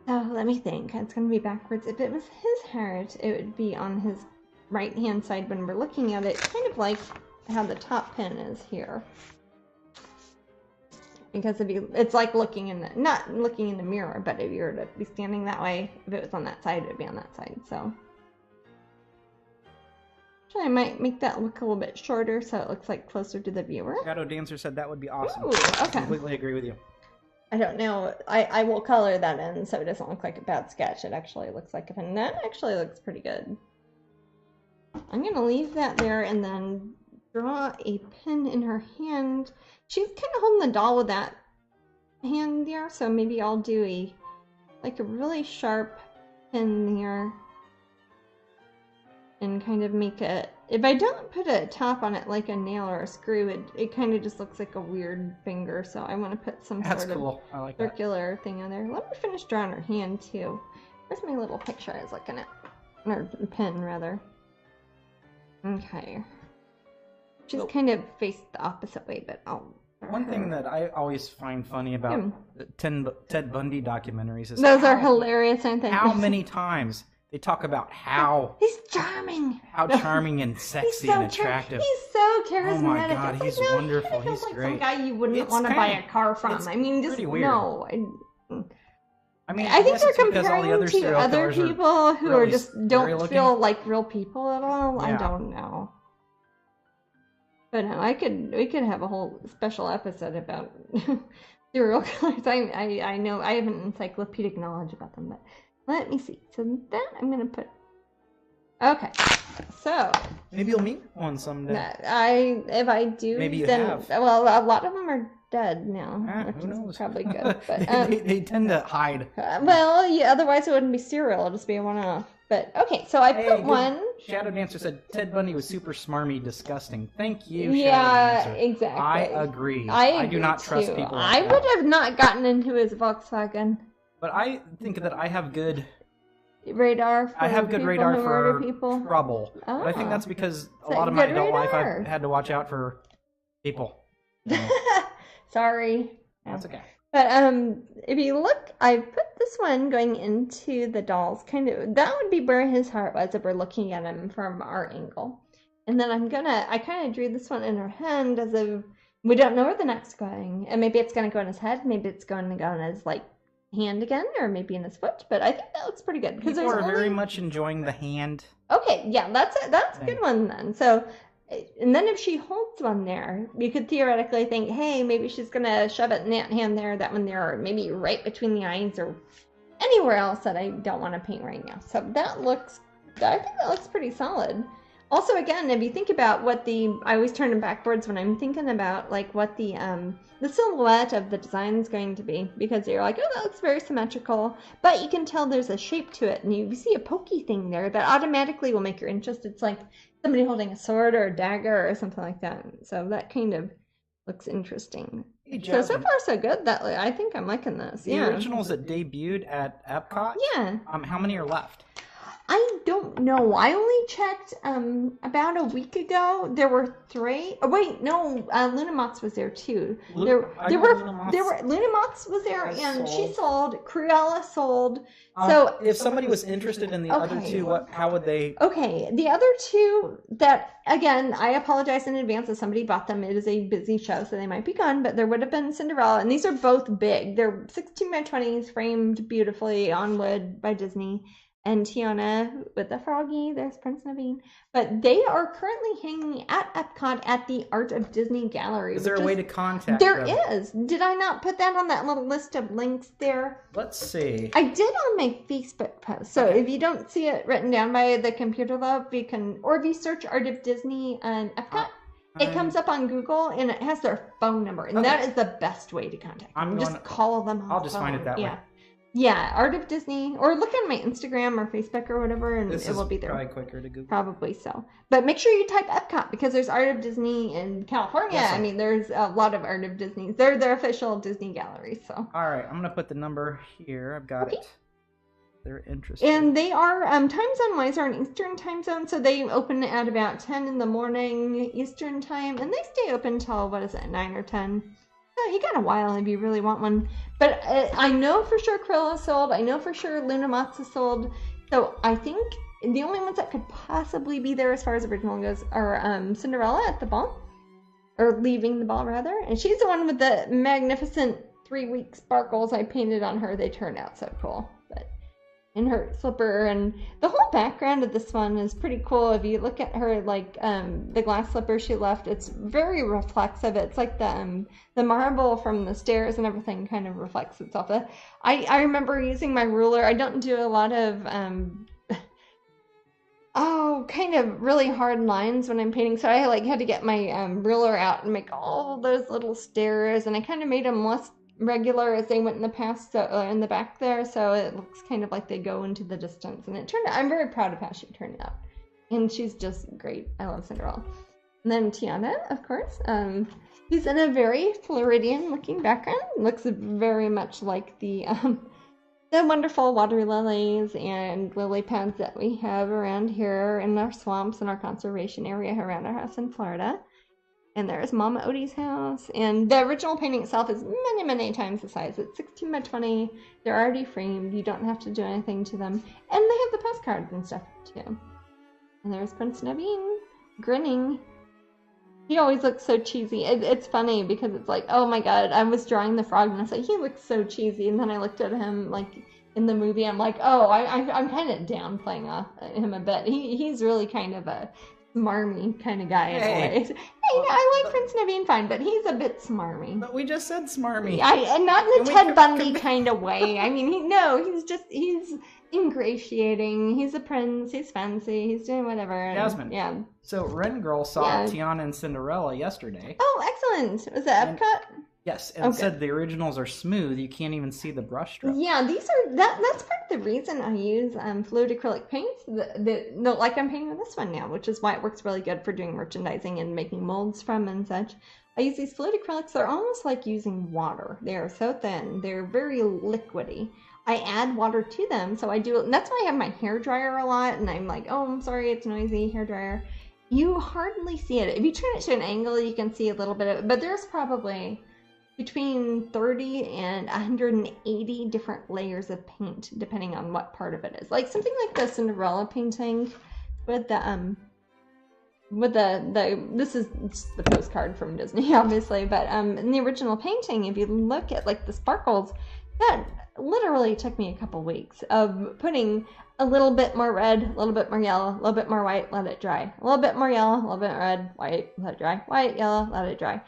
So let me think. It's going to be backwards. If it was his heart, it would be on his right hand side when we're looking at it, kind of like how the top pin is here. Because it's like looking in not looking in the mirror, but if you were to be standing that way, if it was on that side, it would be on that side. So actually, I might make that look a little bit shorter so it looks like closer to the viewer. Shadow Dancer said that would be awesome. Ooh, okay. I completely agree with you. I don't know. I will color that in so it doesn't look like a bad sketch. It actually looks like a pin. That actually looks pretty good. I'm going to leave that there and then draw a pin in her hand. She's kind of holding the doll with that hand there, so maybe I'll do a really sharp pin there and kind of make it. If I don't put a top on it like a nail or a screw, it kind of just looks like a weird finger, so I want to put some sort of circular thing on there. Let me finish drawing her hand too. Where's my little picture I was looking at? Or pin, rather. Okay. She's kind of faced the opposite way, but I'll... One thing that I always find funny about the Ted Bundy documentaries is those are hilarious, aren't they? How many times they talk about how he's charming, how charming and sexy and attractive. He's so charismatic. Oh my God, he's wonderful. He's like great. Some guy you wouldn't want to buy a car from. I mean, just no. I mean, I think they're comparing to other people who are just don't feel like real people at all. Yeah. I don't know. But no, we could have a whole special episode about serial killers. I know I have an encyclopedic knowledge about them, but let me see. So then I'm gonna put. Okay, so maybe you'll meet one someday. If I do, maybe then have. Well, a lot of them are dead now, which who knows? is probably good. But they tend to hide. Well, yeah. Otherwise, it wouldn't be serial. It'll just be a one-off. But okay, so I put one. Shadow Dancer said Ted Bundy was super smarmy, disgusting. Thank you, yeah, Shadow Dancer. Exactly. I agree. I do not trust people like I would have not gotten into his Volkswagen. But I think that I have good radar for I have good radar for people. Trouble. Oh. But I think that's because a lot of my adult life I've had to watch out for people. Sorry. That's okay. But if you look, I put this one going into the doll's kind of, that would be where his heart was if we're looking at him from our angle. And then I kind of drew this one in her hand as if we don't know where the neck's going. And maybe it's going to go in his head, maybe it's going to go in his hand again, or maybe in his foot. But I think that looks pretty good. People are very much enjoying the hand. Okay, yeah, that's a good one then. So. And then if she holds one there, you could theoretically think, hey, maybe she's going to shove it in that hand there, that one there, or maybe right between the eyes or anywhere else that I don't want to paint right now. So I think that looks pretty solid. Also, again, if you think about I always turn them backwards when I'm thinking about what the silhouette of the design is going to be, because you're like, oh, that looks very symmetrical, but you can tell there's a shape to it, and you see a pokey thing there that automatically will make your interest. It's like somebody holding a sword or a dagger or something like that. So that kind of looks interesting. Hey, so far so good. I think I'm liking this. The originals that debuted at Epcot. Yeah. How many are left? I don't know. I only checked about a week ago. There were 3. Oh wait, no. Luna Moths was there too. Luna Moths was there, and she sold. Cruella sold. So if somebody was interested in the other 2, how would they? Okay, the other 2 that again, I apologize in advance if somebody bought them. It is a busy show, so they might be gone. But there would have been Cinderella, and these are both big. They're 16 by 20s, framed beautifully on wood by Disney. And Tiana with the froggy, there's Prince Naveen. But they are currently hanging at Epcot at the Art of Disney Gallery. Is there a way to contact them? There is. Did I not put that on that little list of links there? Let's see. I did on my Facebook post. So if you don't see it written down by the computer love, you can, or if you search Art of Disney and Epcot, it comes up on Google and it has their phone number. And that is the best way to contact them. Just call them on I'll just find it that way. Yeah, Art of Disney, or look at my Instagram or Facebook or whatever, and it will be there. Probably quicker to Google. Probably so. But make sure you type Epcot, because there's Art of Disney in California. Yes, I mean, there's a lot of Art of Disney. They're their official Disney gallery, so. All right, I'm going to put the number here. I've got it. They're interested. And they are, time zone-wise, are in Eastern time zone, so they open at about 10 in the morning Eastern time, and they stay open till, 9 or 10? You got a while if you really want one. But I know for sure Krill is sold. I know for sure Luna Moths is sold. So I think the only ones that could possibly be there as far as original goes are Cinderella at the ball, or leaving the ball rather, and she's the one with the magnificent 3-week sparkles I painted on her. They turned out so cool. But in her slipper, and the whole background of this one is pretty cool. If you look at her, like the glass slipper she left, it's very reflexive. It's like the marble from the stairs and everything kind of reflects itself. I remember using my ruler. I don't do a lot of kind of really hard lines when I'm painting, so I had to get my ruler out and make all those little stairs, and I kind of made them less regular as they went in the past, so in the back there, so it looks kind of like they go into the distance. And it turned out, I'm very proud of how she turned out, and she's just great. I love Cinderella. And then Tiana, of course, who's in a very Floridian looking background. Looks very much like the wonderful water lilies and lily pads that we have around here in our swamps and our conservation area around our house in Florida. And there's Mama Odie's house. And the original painting itself is many, many times the size. It's 16 by 20. They're already framed. You don't have to do anything to them. And they have the postcards and stuff, too. And there's Prince Naveen, grinning. He always looks so cheesy. It's funny because it's like, oh my god, I was drawing the frog and I was like, he looks so cheesy. And then I looked at him, like, in the movie. I'm like, oh, I'm kind of downplaying him a bit. He's really kind of a smarmy kind of guy in a way. Hey, I like Prince Naveen fine, but he's a bit smarmy. But we just said smarmy. And not in a Ted Bundy kind of way. I mean, he's ingratiating. He's a prince. He's fancy. He's doing whatever. Jasmine. Yeah. So Ren Girl saw Tiana and Cinderella yesterday. Oh, excellent. Was it Epcot? Yes, and said the originals are smooth. You can't even see the brush stroke. Yeah, these are that's part of the reason I use fluid acrylic paints. Like I'm painting with this one now, which is why it works really good for doing merchandising and making molds from and such. I use these fluid acrylics. They're almost like using water. They are so thin. They're very liquidy. I add water to them, so I do. And that's why I have my hair dryer a lot. And I'm like, oh, I'm sorry, it's noisy hair dryer. You hardly see it. If you turn it to an angle, you can see a little bit of it. But there's probably between 30 and 180 different layers of paint, depending on what part of it is. Like something like the Cinderella painting with the this is the postcard from Disney, obviously, but in the original painting, if you look at like the sparkles, that literally took me a couple weeks of putting a little bit more red, a little bit more yellow, a little bit more white, let it dry. A little bit more yellow, a little bit red, white, let it dry. White, yellow, let it dry.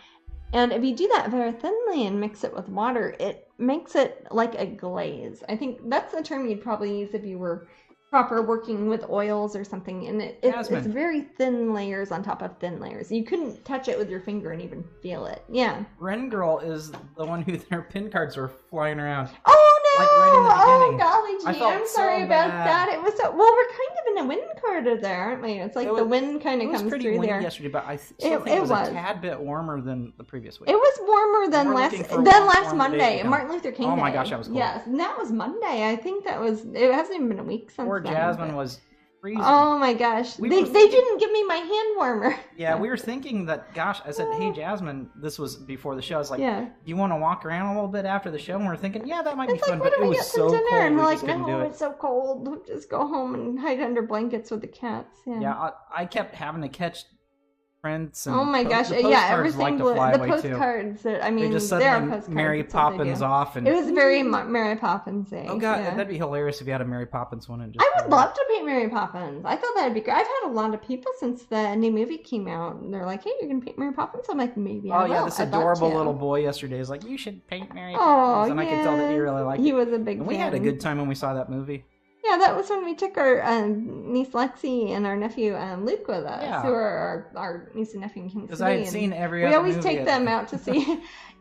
And if you do that very thinly and mix it with water, it makes it like a glaze. I think that's the term you'd probably use if you were proper working with oils or something. And it's very thin layers on top of thin layers. You couldn't touch it with your finger and even feel it. Yeah. Ren Girl is the one who their pin cards were flying around. Oh no! Like right in the beginning. Oh golly gee, I'm sorry about that. It was well, we're kind of in a wind corridor there, aren't we? It's like the wind kind of comes through there. It was pretty windy yesterday, but I still think it was a tad bit warmer than the previous week. It was warmer than last Monday, Martin Luther King Day. Oh my gosh, that was cool. Yes, and that was Monday. I think that was. It hasn't even been a week since. Poor Jasmine was freezing. Oh my gosh, they didn't give me my hand warmer. Yeah, we were thinking that. Gosh, I said, hey Jasmine, this was before the show. I was like, do you want to walk around a little bit after the show? And we're thinking, yeah, that might be fun. But it was so cold. And we're like, no, it's so cold. We'll just go home and hide under blankets with the cats. Yeah, I kept having to catch prints. And oh my gosh, everything. The postcards. I mean, they just suddenly Mary Poppins off, and it was very Mary Poppins-y. Oh god, that'd be hilarious if you had a Mary Poppins one. And I would love to paint Mary Poppins. I thought that'd be great. I've had a lot of people since the new movie came out, and they're like, "Hey, you're gonna paint Mary Poppins?" I'm like, "Maybe I will." Oh yeah, this adorable little boy yesterday is like, "You should paint Mary Poppins," and I could tell that he really liked it. He was a big fan. We had a good time when we saw that movie. Yeah, that was when we took our niece Lexi and our nephew Luke with us, who are our niece and nephew in King City. Because I had seen every other We always take them out to see.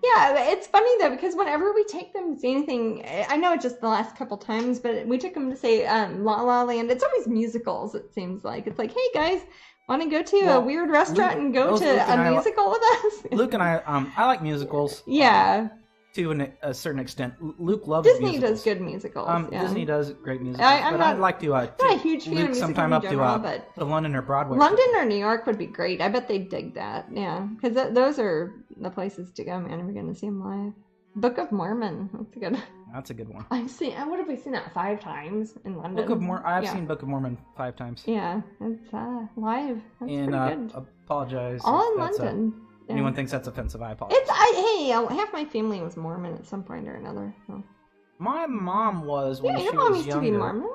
Yeah, it's funny though, because whenever we take them to see anything, I know it's just the last couple times, but we took them to say La La Land. It's always musicals, it seems like. It's like, hey guys, want to go to a weird restaurant and go to a musical with us? Luke and I like musicals. Yeah. To a certain extent, Luke loves Disney musicals. does good musicals. Disney does great musicals. I'd like to. Not a huge fan of musicals sometime in up general, to London or Broadway. London or New York would be great. I bet they'd dig that. Yeah, because those are the places to go, man. If we're going to see them live. Book of Mormon. That's good. That's a good one. What have we seen that 5 times in London? I've seen Book of Mormon 5 times. Yeah, it's live. That's pretty good. Apologize. All in London. Anyone thinks that's offensive, I apologize. Half my family was Mormon at some point or another. So. My mom was when she was younger. Your mom used to be Mormon?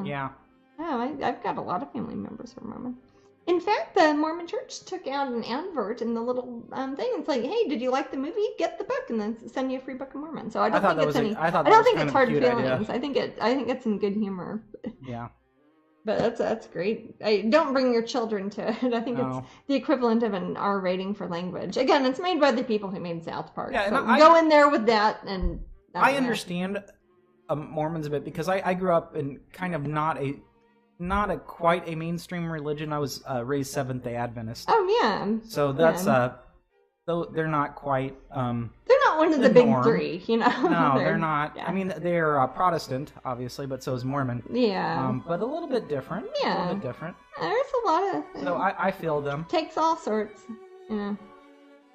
Yeah. Oh, I've got a lot of family members who are Mormon. In fact, the Mormon Church took out an advert in the little thing. It's like, hey, did you like the movie? Get the book, and then send you a free Book of Mormon. So I don't think it's hard feelings. Idea. I think it's in good humor. Yeah. But that's great. Don't bring your children to it. I think it's the equivalent of an R rating for language. Again, it's made by the people who made South Park. Yeah, so go in there with that, and I understand Mormons a bit because I grew up in kind of not quite a mainstream religion. I was raised Seventh-day Adventist. Oh yeah. So that's though they're not quite. They're not one of the big norm. 3, you know. No, they're not. Yeah. I mean, they're Protestant, obviously, but so is Mormon. Yeah. But a little bit different. Yeah. A little bit different. There's a lot of. So I feel them. Takes all sorts. Yeah.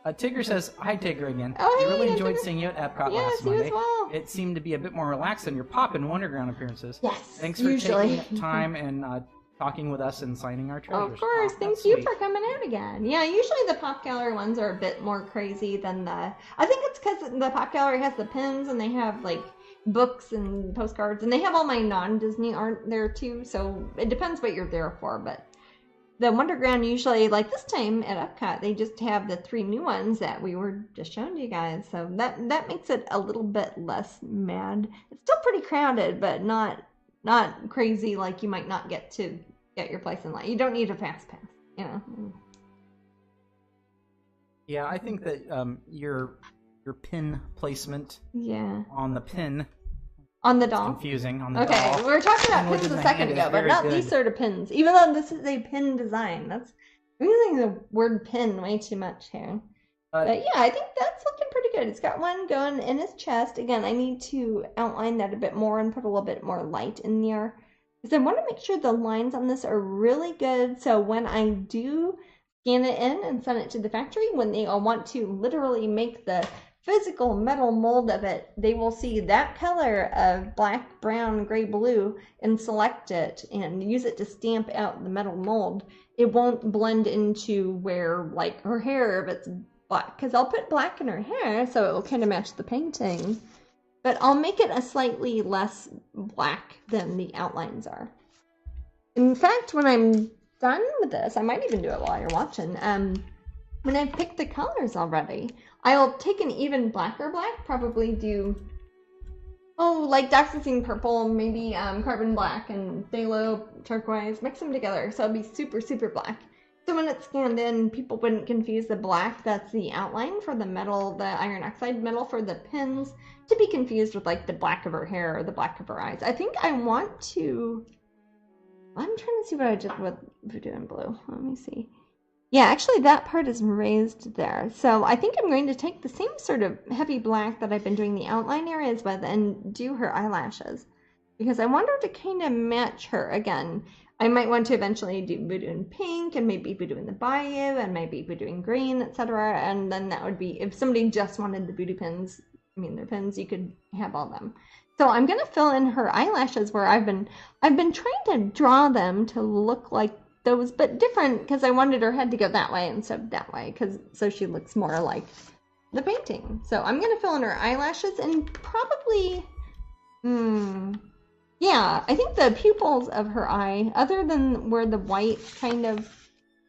Tigger says, "Hi, Tigger again. Oh, hey, really enjoyed seeing you at Epcot last Monday. You as well. It seemed to be a bit more relaxed than your Pop and Wonderground appearances. Yes. Thanks for taking time and talking with us and signing our treasures. Of course. Thank you for coming out again. Yeah, usually the Pop Gallery ones are a bit more crazy than the... I think it's because the Pop Gallery has the pins and they have, like, books and postcards. And they have all my non-Disney art there, too. So it depends what you're there for, but... The Wonderground usually, like this time at Epcot, they just have the 3 new ones that we were just showing to you guys. So that makes it a little bit less mad. It's still pretty crowded, but not crazy like you might not get your place in line. You don't need a fast pass, you know. Yeah, I think that your pin placement on the pin on the doll. Confusing on the doll. Okay, we were talking about pins a second ago, but not these sort of pins. Even though this is a pin design, I'm using the word pin way too much here. But yeah, I think that's looking pretty good. It's got one going in his chest. Again, I need to outline that a bit more and put a little bit more light in there. Because I want to make sure the lines on this are really good. So when I do scan it in and send it to the factory, when they want to literally make the physical metal mold of it, they will see that color of black, brown, gray, blue and select it and use it to stamp out the metal mold. It won't blend into where, like, her hair, if it's black, because I'll put black in her hair so it will kind of match the painting, but I'll make it a slightly less black than the outlines are. In fact, when I'm done with this, I might even do it while you're watching. When I've picked the colors already, I'll take an even blacker black, probably do, like Daxazine purple, maybe carbon black and phthalo turquoise, mix them together so it'll be super, super black. So when it's scanned in, people wouldn't confuse the black that's the outline for the metal, the iron oxide metal for the pins, to be confused with like the black of her hair or the black of her eyes. I think I want to, I'm trying to see what I did with Voodoo and Blue. Let me see. Yeah, actually that part is raised there. So I think I'm going to take the same sort of heavy black that I've been doing the outline areas with and do her eyelashes. Because I want her to kind of match her again. I might want to eventually do Voodoo in pink and maybe Voodoo in the Bayou and maybe Voodoo in green, etc. And then that would be, if somebody just wanted the Voodoo pins, their pins, you could have all them. So I'm going to fill in her eyelashes where I've been trying to draw them to look like those, but different, because I wanted her head to go that way instead of that way, so she looks more like the painting. So I'm going to fill in her eyelashes and probably, yeah, I think the pupils of her eye, other than where the white kind of,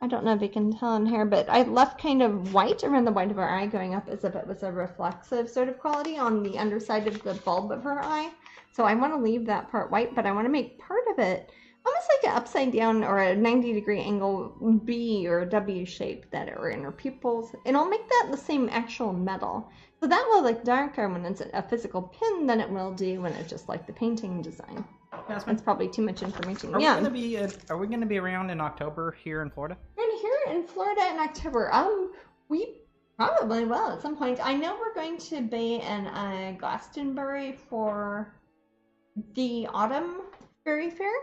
I don't know if you can tell in here, but I left kind of white around the white of her eye going up as if it was a reflexive sort of quality on the underside of the bulb of her eye. So I want to leave that part white, but I want to make part of it almost like an upside down or a 90-degree angle B or a W shape that are in her pupils. And I'll make that the same actual metal. So that will look darker when it's a physical pin than it will do when it's just like the painting design. That's probably too much information. Are we going to be around in October here in Florida? Here in Florida in October. We probably will at some point. I know we're going to be in Glastonbury for the autumn fairy fair.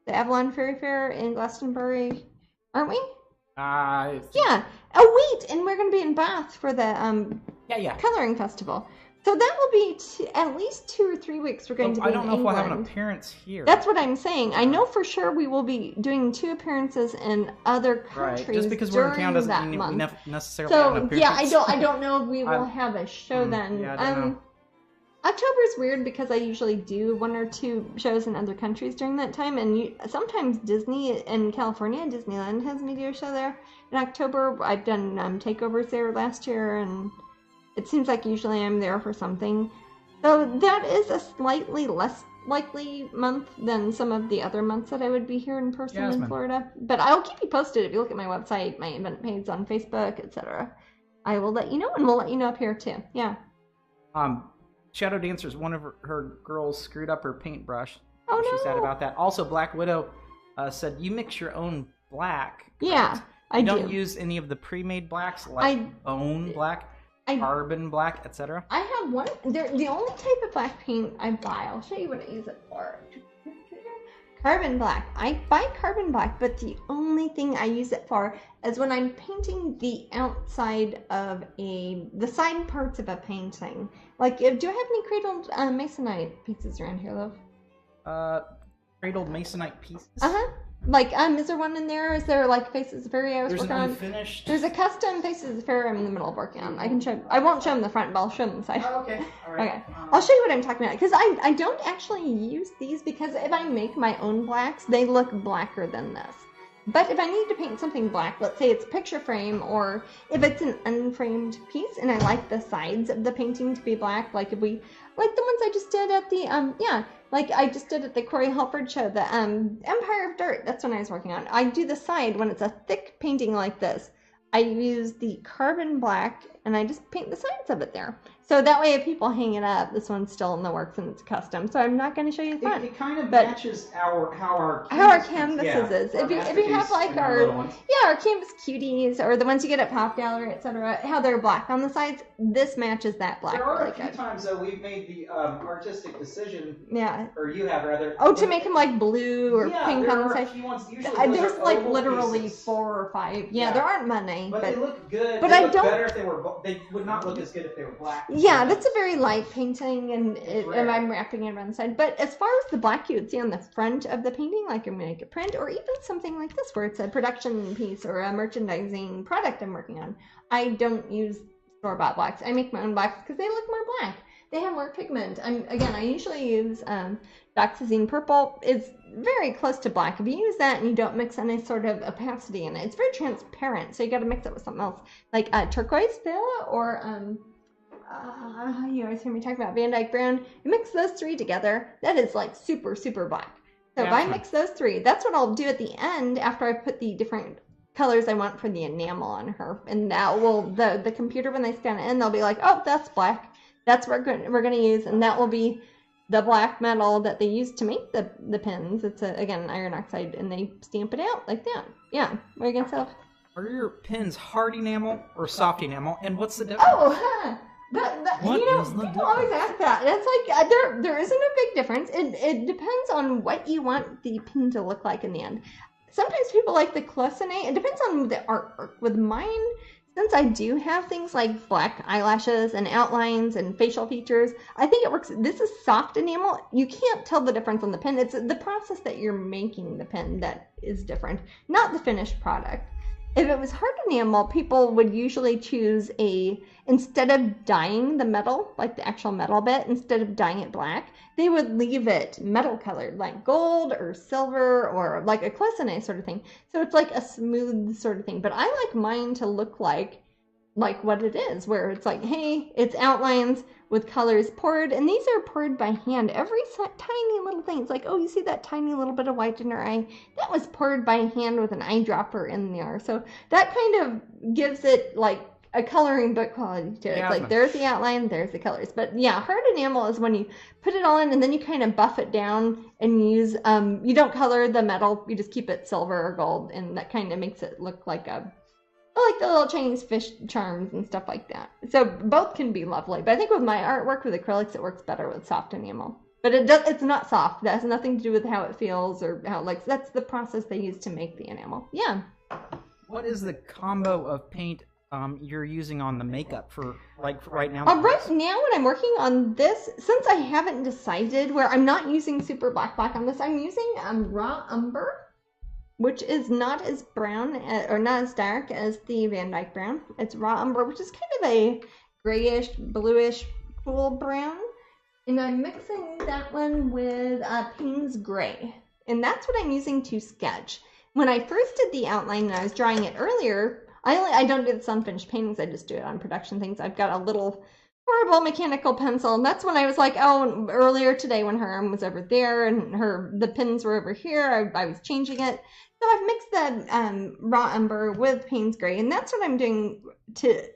The Avalon Fairy Fair in Glastonbury, aren't we? Yeah. Oh, wait, and we're going to be in Bath for the coloring festival. So that will be at least 2 or 3 weeks we're going to be in England. I don't know if we'll have an appearance here. That's what I'm saying. I know for sure we will be doing 2 appearances in other countries. Right. Just because we're in town doesn't mean we necessarily have an appearance. Yeah, I don't know if we will have a show then. Yeah, I don't know. October's weird because I usually do 1 or 2 shows in other countries during that time, and sometimes Disney in California, Disneyland has me do a show there. In October, I've done takeovers there last year, and it seems like usually I'm there for something. So that is a slightly less likely month than some of the other months that I would be here in person in Florida. But I'll keep you posted if you look at my website, my event page on Facebook, etc. I will let you know, and we'll let you know up here too. Yeah. Shadow Dancers, one of her girls screwed up her paintbrush. Oh, no. She's sad about that. Also, Black Widow said, you mix your own black. Yeah, I do. You don't use any of the pre-made blacks, like bone black, carbon black, etc.? I have one. The only type of black paint I buy, I'll show you what I use it for. Carbon black. I buy carbon black, but the only thing I use it for is when I'm painting the outside of the side parts of a painting. Like, do I have any cradled masonite pieces around here, love? Cradled masonite pieces? Like, is there one in there? Is there, like, Faces of Fairy I was working on? Unfinished? There's a custom Faces of Fairy I'm in the middle of working on. I can show. I won't show them the front, but I'll show them the side. Oh, okay. All right. Okay. I'll show you what I'm talking about. Because I don't actually use these, because if I make my own blacks, they look blacker than this. But if I need to paint something black, let's say it's picture frame, or if it's an unframed piece, and I like the sides of the painting to be black, like if we, like the ones I just did at the, like I just did at the Corey Halford show, the Empire of Dirt, that's what I was working on. I do the side when it's a thick painting like this. I use the carbon black, and I just paint the sides of it there. So that way if people hang it up, this one's still in the works and it's custom. So I'm not going to show you the front. It kind of matches how our canvases is. If you have like our canvas cuties, or the ones you get at Pop Gallery, etc., how they're black on the sides, this matches that black. There are a few times though we've made the artistic decision. Yeah. Or you have rather. Oh, to make them like blue or pink on the side. There's like literally pieces. 4 or 5. Yeah, there aren't many. But they look good. But they look better if they were. They would not look as good if they were black. Yeah, that's a very light painting, and I'm wrapping it around the side. But as far as the black you would see on the front of the painting, like I'm going to make a print, or even something like this where it's a production piece or a merchandising product I'm working on, I don't use store-bought blacks. I make my own blacks because they look more black. They have more pigment. I usually use Doxazine Purple. It's very close to black. If you use that and you don't mix any sort of opacity in it, it's very transparent, so you got to mix it with something else. Like turquoise Villa, or you always hear me talk about Van Dyke Brown. You mix those 3 together, that is like super, super black. So if I mix those 3, that's what I'll do at the end after I put the different colors I want for the enamel on her. And that will, the computer, when they scan it in, they'll be like, oh, that's black. That's what we're going to use. And that will be the black metal that they use to make the pins. It's, again, iron oxide, and they stamp it out like that. Yeah. What are you going to say? Are your pins hard enamel or soft enamel? And what's the difference? Oh, people always ask that. It's like there isn't a big difference. It depends on what you want the pin to look like in the end. Sometimes people like the cloisonné. It depends on the artwork. With mine, since I do have things like black eyelashes and outlines and facial features, I think it works. This is soft enamel. You can't tell the difference on the pin. It's the process that you're making the pin that is different, not the finished product. If it was hard enamel, people would usually choose instead of dyeing the metal, like the actual metal bit, instead of dyeing it black, they would leave it metal colored, like gold or silver or like a cloisonné sort of thing. So it's like a smooth sort of thing. But I like mine to look like what it is, where it's like, hey, it's outlines with colors poured, and these are poured by hand. Every tiny little thing. It's like, oh, you see that tiny little bit of white in her eye? That was poured by hand with an eyedropper in there. So that kind of gives it like a coloring book quality to it. It's like, there's the outline, there's the colors. But yeah, hard enamel is when you put it all in and then you kind of buff it down and use, you don't color the metal, you just keep it silver or gold, and that kind of makes it look like like the little Chinese fish charms and stuff like that. So both can be lovely, but I think with my artwork with acrylics, it works better with soft enamel. But it's not soft. That has nothing to do with how it feels or how it looks. That's the process they use to make the enamel. Yeah. What is the combo of paint you're using on the makeup for, like, right now? Right now, when I'm working on this, since I haven't decided where I'm not using super black on this, I'm using raw umber, which is not as brown or not as dark as the Van Dyke brown. It's raw umber, which is kind of a grayish, bluish, cool brown. And I'm mixing that one with Payne's Gray. And that's what I'm using to sketch. When I first did the outline and I was drawing it earlier, I don't do this on finished paintings, I just do it on production things. I've got a little horrible mechanical pencil, and that's when I was like, oh, earlier today when her arm was over there and the pins were over here, I was changing it. So I've mixed the raw umber with Payne's Gray, and that's what I'm doing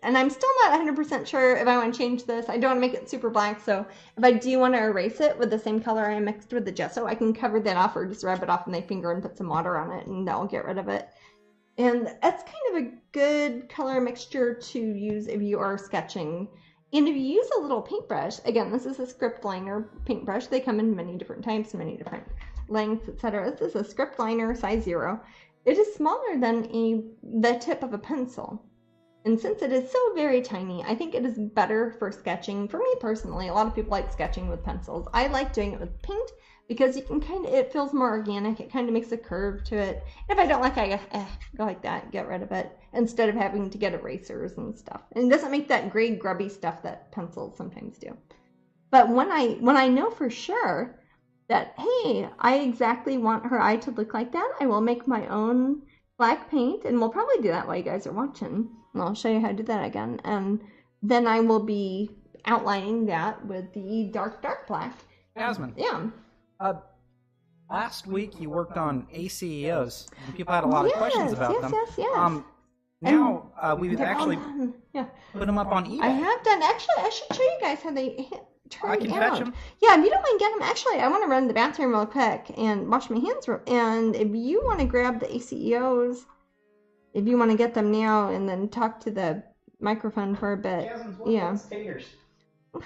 and I'm still not 100% sure if I want to change this. I don't want to make it super black, so if I do want to erase it with the same color I mixed with the gesso, I can cover that off or just rub it off with my finger and put some water on it, and that will get rid of it. And that's kind of a good color mixture to use if you are sketching. And if you use a little paintbrush, again, this is a script liner paintbrush. They come in many different types, many different lengths, etc. This is a script liner size 0. It is smaller than the tip of a pencil. And since it is so very tiny, I think it is better for sketching. For me personally, a lot of people like sketching with pencils. I like doing it with paint because you can it feels more organic. It kind of makes a curve to it. If I don't like it, I go like that, get rid of it, instead of having to get erasers and stuff. And it doesn't make that gray grubby stuff that pencils sometimes do. But when I know for sure that, hey, I exactly want her eye to look like that, I will make my own black paint, and we'll probably do that while you guys are watching. And I'll show you how to do that again. And then I will be outlining that with the dark black. Jasmine. Yeah. Last week you worked on ACEOs, and people had a lot of questions about them. Yes. Now we've actually put them up on eBay. I have done. Actually, I should show you guys how they turn out. I can fetch them. Yeah, if you don't mind getting them. Actually, I want to run to the bathroom real quick and wash my hands. And if you want to grab the ACEOs, if you want to get them now and then talk to the microphone for a bit. Jasmine's taters.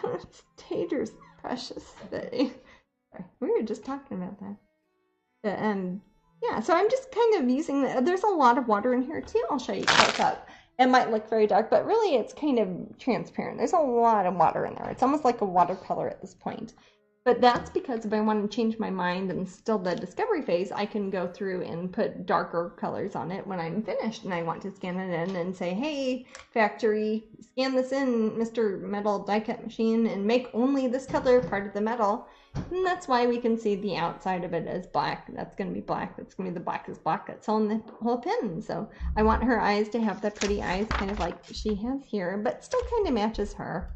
It's taters, precious. We were just talking about that. But, yeah, so I'm just kind of using there's a lot of water in here too. I'll show you close up. It might look very dark, but really it's kind of transparent. There's a lot of water in there. It's almost like a watercolor at this point. But that's because if I want to change my mind and still the discovery phase, I can go through and put darker colors on it when I'm finished and I want to scan it in and say, hey, factory, scan this in, Mr. Metal Die Cut Machine, and make only this color part of the metal. And that's why we can see the outside of it as black. That's going to be black. That's going to be the blackest black that's on the whole pin. So I want her eyes to have the pretty eyes kind of like she has here, but still kind of matches her.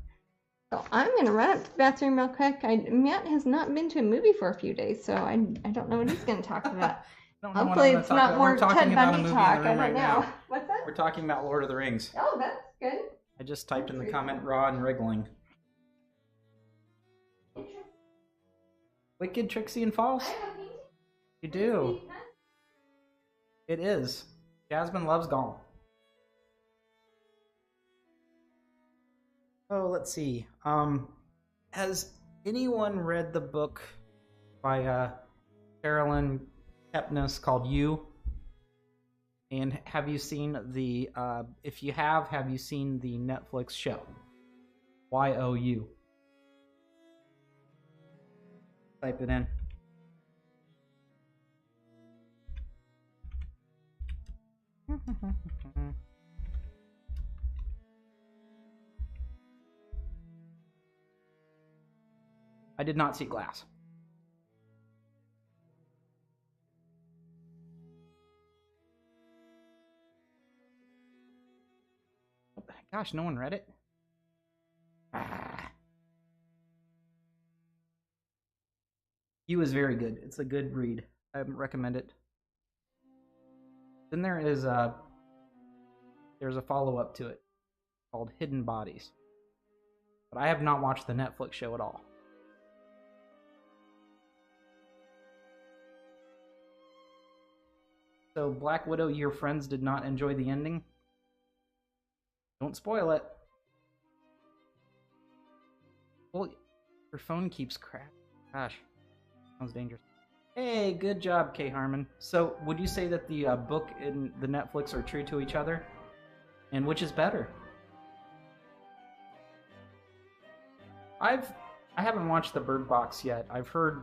So I'm going to run up to the bathroom real quick. Matt has not been to a movie for a few days, so I don't know what he's going to talk about. Hopefully it's not more Ted Bundy talk. I don't know. What's that? We're talking about Lord of the Rings. Oh, that's good. I just typed in the comment raw and wriggling. Wicked, Trixie, and False? You do. It is. Jasmine loves golf. Oh, let's see. Has anyone read the book by Carolyn Kepnes called You? And have you seen the, if you have you seen the Netflix show? YOU. Type it in. I did not see Glass. Gosh, no one read it? You is very good. It's a good read. I recommend it. Then there is there's a follow-up to it called Hidden Bodies. But I have not watched the Netflix show at all. So, Black Widow, your friends did not enjoy the ending? Don't spoil it. Well, your phone keeps crashing. Gosh, sounds dangerous. Hey, good job, Kay Harmon. So, would you say that the book and the Netflix are true to each other? And which is better? I haven't watched the Bird Box yet. I've heard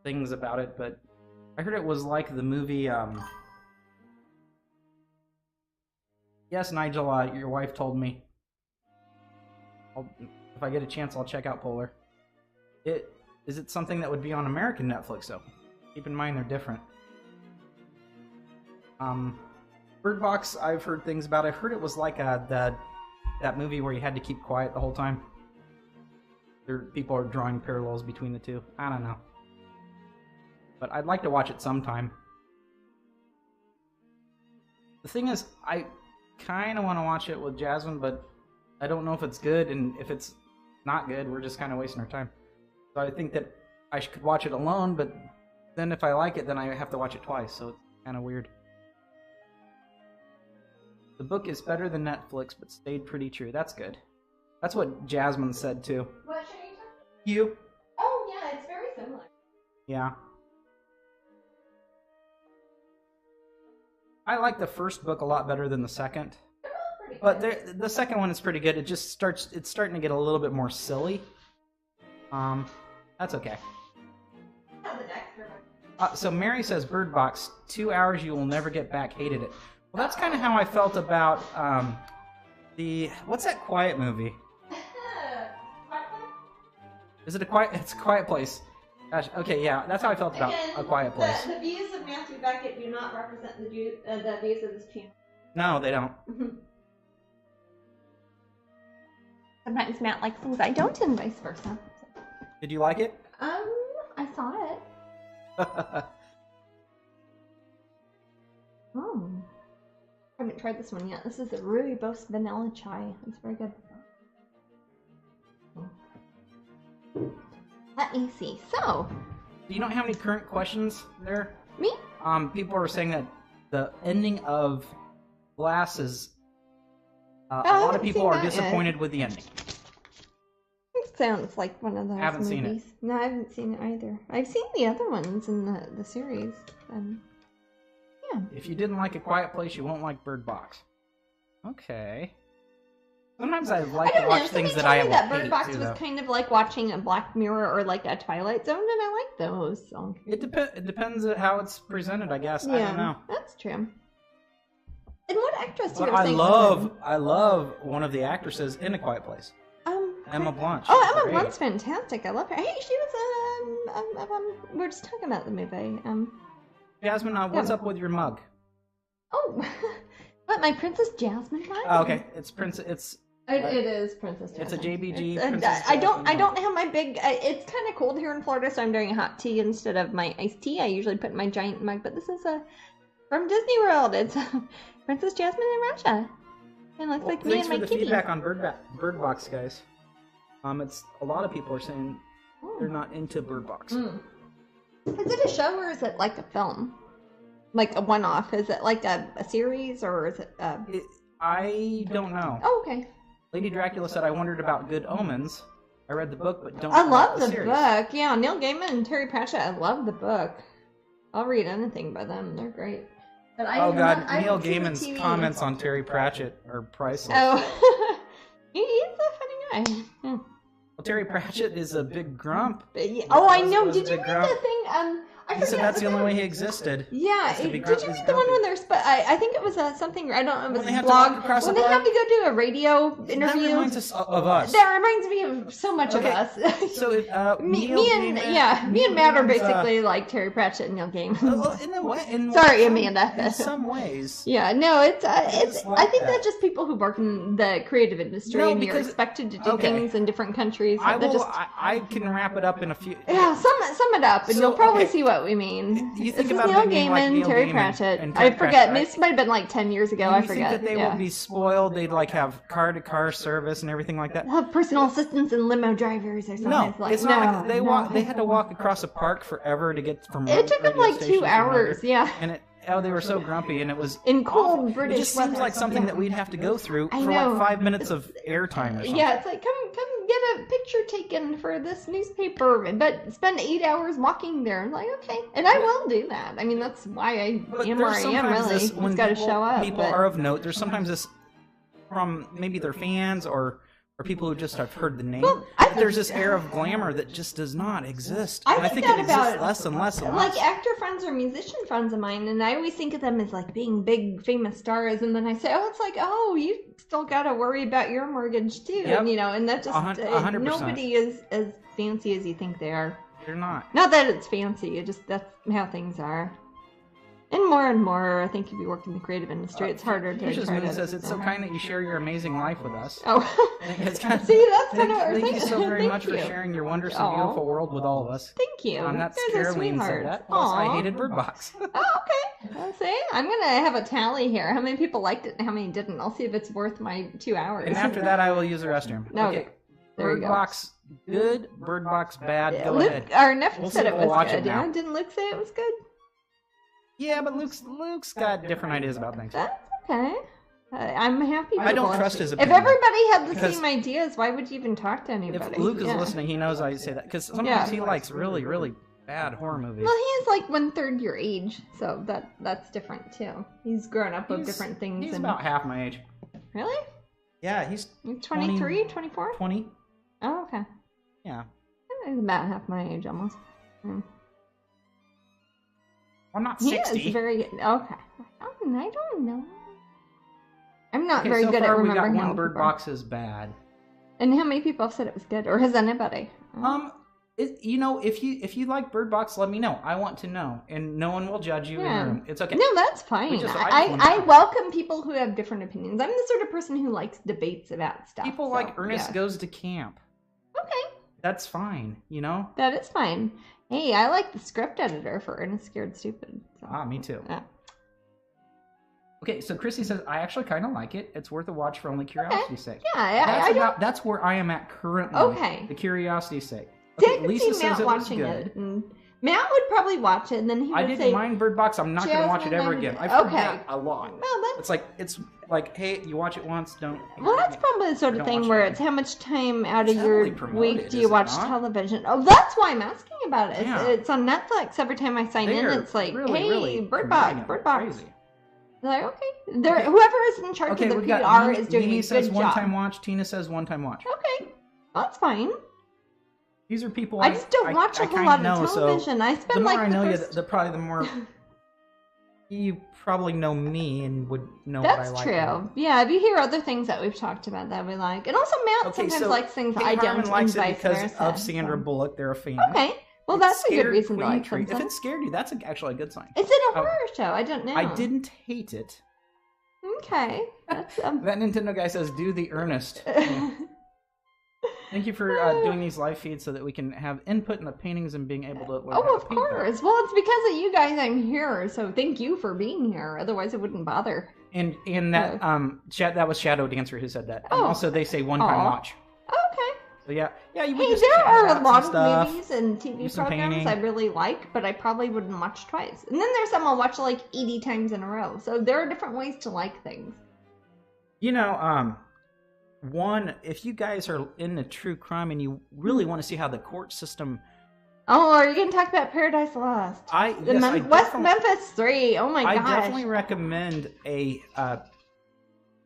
things about it, but I heard it was like the movie. Yes, Nigel, your wife told me. If I get a chance, I'll check out Polar. Is it something that would be on American Netflix, though? Keep in mind they're different. Bird Box, I've heard things about. I heard it was like that movie where you had to keep quiet the whole time. People are drawing parallels between the two. I don't know. But I'd like to watch it sometime. The thing is, I kind of want to watch it with Jasmine, but I don't know if it's good, and if it's not good, we're just kind of wasting our time. So I think that I could watch it alone, but then if I like it, then I have to watch it twice, so it's kind of weird. The book is better than Netflix, but stayed pretty true. That's good. That's what Jasmine said, too. What show are you talking about? You. Oh, yeah, it's very similar. Yeah. I like the first book a lot better than the second. But the second one is pretty good. It's starting to get a little bit more silly. That's okay. So Mary says, Bird Box, 2 hours you will never get back, hated it. Well, that's kind of how I felt about, what's that Quiet movie? Is it it's a Quiet Place. Gosh, okay, yeah, that's how I felt about A Quiet Place. The views of Matthew Becket do not represent the views of this channel. No, they don't. Sometimes Matt likes things I don't, and vice versa. Did you like it? I saw it. Oh. I haven't tried this one yet. This is a Rooibos Vanilla Chai. It's very good. Let me see. So, do you know how many current questions there? Me? People are saying that the ending of Glass is. A lot of people are disappointed with the ending. It sounds like one of those haven't movies. Seen it. No, I haven't seen it either. I've seen the other ones in the series. Yeah. If you didn't like A Quiet Place, you won't like Bird Box. Okay. Sometimes I like to watch things that I have. That Bird Box was kind of like watching a Black Mirror or like a Twilight Zone, and I like those. So. It depends on how it's presented, I guess. Yeah, I don't know. That's true. And what actress do you I love one of the actresses in A Quiet Place. Emma Blunt. Oh, Emma Blunt's fantastic. I love her. Hey, she was we were just talking about the movie. Jasmine, what's up with your mug? Oh, what, my Princess Jasmine mug? Oh, okay, it's Princess. It is Princess Jasmine. It's a JBG. I don't have my big. It's kind of cold here in Florida, so I'm doing a hot tea instead of my iced tea. I usually put in my giant mug, but this is from Disney World. It's Princess Jasmine in Russia. And looks like me and my kitty. Thanks for the feedback on Bird Box, guys. It's a lot of people are saying they're not into Bird Box. Is it a show or is it like a film? Like a one-off? Is it like a series or is it? I don't know. Oh, okay. Lady Dracula said, "I wondered about Good Omens. I read the book, but don't." I love the series. book. Yeah, Neil Gaiman and Terry Pratchett. I love the book. I'll read anything by them. They're great. But Neil Gaiman's comments on Terry Pratchett are priceless. Oh, he's a funny guy. Yeah. Well, Terry Pratchett is a big grump. Oh, I know. Did you read the thing? He said that's the only way he existed. Yeah. Did you read the one when there's? I think it was something. I don't know. It was a blog. When they have to go do a radio interview. That reminds us of us. That reminds me of so much of us. So me and Matt are basically like Terry Pratchett and Neil Gaiman. Sorry, Amanda. In some ways. Yeah. No, it's. I think that's just people who work in the creative industry and you're expected to do things in different countries. I can wrap it up in a few. Yeah, sum it up, and you'll probably see what we mean. You think this about is Neil Gaiman, Terry Pratchett. I forget. This might have been like 10 years ago. I forget. You think that they would be spoiled? They'd like have car-to-car service and everything like that. Have personal assistants and limo drivers or something. No, it's not like they had to walk across a park forever to get from. It took them like 2 hours. Yeah. And they were so grumpy, and it was in cold British. It just seems like something that we'd have to go through for like 5 minutes of airtime or something. Yeah, it's like come get a picture taken for this newspaper, but spend 8 hours walking there. I'm like, okay, and I will do that. I mean, that's why I am where I am. Really, it's got to show up. People are of note. There's sometimes this from maybe their fans or people who just have heard the name. Well, there's this air of glamour that just does not exist. I think it exists less and less and less. Like actor friends or musician friends of mine, and I always think of them as like being big famous stars, and then I say, oh, it's like, oh, you still got to worry about your mortgage too, yep. and and that just 100%. Nobody is as fancy as you think they are. They're not. Not that it's fancy, that's how things are. And more, I think if you work in the creative industry, it's harder to... Jasmine says, it's so kind that you share your amazing life with us. Oh. See, that's kind of what we're Thank saying. you so very much for sharing your wondrous and beautiful world with all of us. Thank you. That's Caroline said that. Plus, I hated Bird Box. Oh, okay. Well, see, I'm going to have a tally here. How many people liked it and how many didn't. I'll see if it's worth my 2 hours. And after that, I will use the restroom. Okay. Bird Box, good. Bird Box, bad. Go Luke, ahead. Our nephew said it was good. Yeah? Didn't Luke say it was good? Yeah, but Luke's got different ideas about things. That's okay. I'm happy. I don't trust his If opinion. everybody had the same ideas, why would you even talk to anybody? If Luke is listening, he knows I say that. Because sometimes he likes really, really bad horror movies. Well, he's like 1/3 your age, so that's different too. He's grown up with different things. He's about half my age. Really? Yeah, he's 23, 24? 20. Oh, okay. Yeah. He's about half my age almost. I'm not 60. He is very good. Okay. I don't know. I'm not very so good far at remembering we got one Bird Box is bad. And how many people have said it was good, or has anybody? If you like Bird Box, let me know. I want to know, and no one will judge you in the room. It's okay. No, that's fine. I welcome people who have different opinions. I'm the sort of person who likes debates about stuff. People like Ernest Goes to Camp. Okay. That's fine, That is fine. Hey, I like the script editor for Ernest Scared Stupid. So. Me too. Yeah. Okay, so Chrissy says, I actually kind of like it. It's worth a watch for only curiosity's sake. Yeah, that's where I am at currently. Okay. The curiosity's sake. Okay, Okay, Lisa says it was good. it. And Matt would probably watch it, and then he would say... I didn't mind Bird Box. I'm not going to watch it ever again. I've heard that a lot. Well, It's like, hey, you watch it once, don't... Well, that's probably the sort of thing where it's how much time out of your week do you watch television. Oh, that's why I'm asking about it. Yeah. It's on Netflix. Every time I sign in, it's like, hey, Bird Box. Crazy. Like, okay. Whoever is in charge of the PR is doing a good says job. one-time watch. Tina says one-time watch. Okay. Well, that's fine. These are people I just don't watch a whole lot of television. So I spend the more like I know first... you, probably the more you probably know me and would know That's what I like. true. Yeah, if you hear other things that we've talked about that we like, and also Matt sometimes likes things I don't, likes and it because vice versa, of Sandra Bullock. They're a fan. Okay, well that's a good reason to like something. If it scared you, that's actually a good sign. Is it a horror show? I don't know. I didn't hate it. Okay, that's that Nintendo guy says, "Do the Ernest." Thank you for doing these live feeds so that we can have input in the paintings and being able to learn how to of course. Well, it's because of you guys I'm here, so thank you for being here. Otherwise, it wouldn't bother. And that that was Shadow Dancer who said that. And also, they say one-time watch. Okay. So yeah. You hey, there are a lot of movies and TV programs I really like, but I probably wouldn't watch twice. And then there's some I'll watch like 80 times in a row. So there are different ways to like things. One, if you guys are into true crime and you really want to see how the court system... Oh, are you going to talk about Paradise Lost? West Memphis 3. Oh my gosh. I definitely recommend a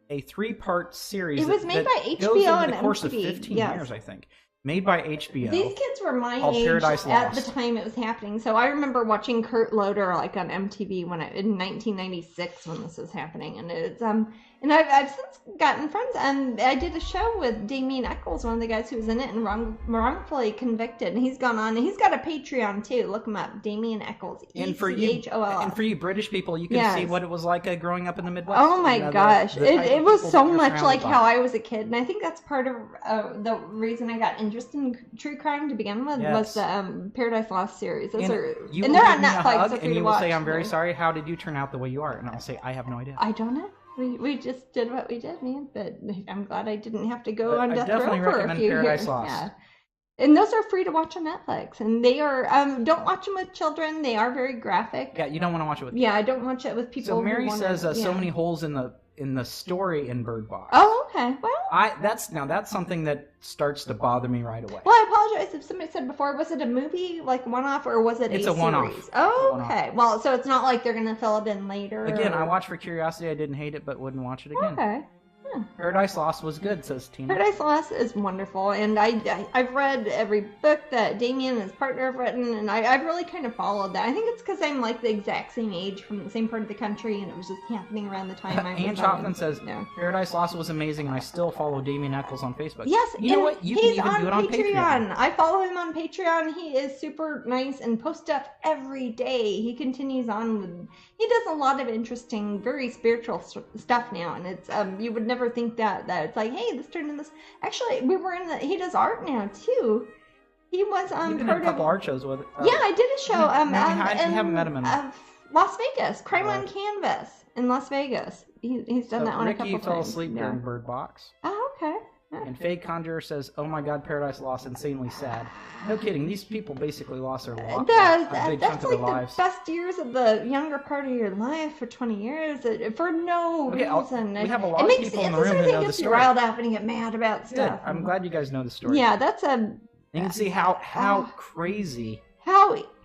3-part series. It was made by HBO goes over and the course MTV. of 15 years, I think. Made by HBO. These kids were my age at the time it was happening. So I remember watching Kurt Loder like on MTV in 1996 when this was happening, and it's and I've since gotten friends, and I did a show with Damien Eccles, one of the guys who was in it, and wrongfully convicted, and he's gone on, and he's got a Patreon too. Look him up, Damien Eccles. And for you British people, you can see what it was like growing up in the Midwest. Oh my gosh, it was so much like how I was a kid, and I think that's part of the reason I got interested in true crime to begin with was the Paradise Lost series. And they're on Netflix. So and you will say, "I'm very sorry. How did you turn out the way you are?" And I'll say, "I have no idea." I don't know. We just did what we did, man. But I'm glad I didn't have to go on death row for a few years. Yeah. And those are free to watch on Netflix. And they are, don't watch them with children. They are very graphic. Yeah, you don't want to watch it with Yeah, I don't watch it with people. So Mary says so many holes in the story in Bird Box. Oh, okay. Well, that's something that starts to bother me right away. Well, I apologize if somebody said before, was it a movie, like one-off, or was it a series? One-off. Oh, okay. Well, so it's not like they're going to fill it in later. Again, I watched for curiosity. I didn't hate it, but wouldn't watch it again. Okay. Yeah. Paradise Lost was good, says Tina. Paradise Lost is wonderful, and I've read every book that Damien and his partner have written, and I've really kind of followed that. I think it's because I'm like the exact same age from the same part of the country, and it was just happening around the time I was Ann Hoffman says, Paradise Lost was amazing, and I still follow Damien Eccles on Facebook. Yes, you know what? You can even do it on Patreon. I follow him on Patreon. He is super nice and posts stuff every day. He continues on with... He does a lot of interesting, very spiritual stuff now, and it's you would never think that it's like, hey, this turned into this. Actually, we were in the... He does art now too. He was You've been in a couple art shows with it. Yeah, I did a show. I haven't met him in Las Vegas, Crime on Canvas in Las Vegas. He's done that one a couple times. Ricky fell asleep during Bird Box. Oh, okay. And Faye Conjurer says, "Oh my God, Paradise Lost, insanely sad." No kidding. These people basically lost their lives. That's like the best years of the younger part of your life for 20 years for no reason. We have a lot of people in the room that know the story. Riled up and get mad about stuff. I'm glad you guys know the story. Yeah, that's You can see how crazy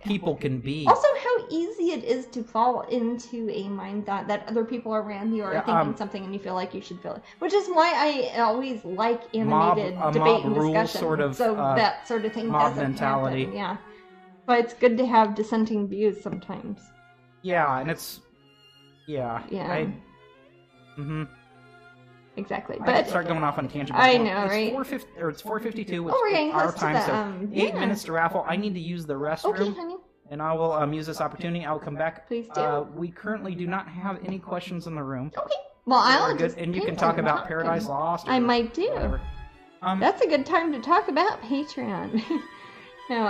people can be. Also, how easy it is to fall into a mind thought that other people around you are thinking something and you feel like you should feel it. Which is why I always like animated debate and discussion. So that sort of thing doesn't mentality. happen. Yeah. But it's good to have dissenting views sometimes. Yeah, and it's... Yeah. Exactly. I could start going off on a tangent. I know, right? It's 4:52, which we're getting our close time, to 8 minutes to raffle. I need to use the restroom. Okay, honey. And I will use this opportunity. I will come back. Please do. We currently do not have any questions in the room. Okay. Well, I'll just and you can talk about Paradise Lost. I might do. Whatever. That's a good time to talk about Patreon. No,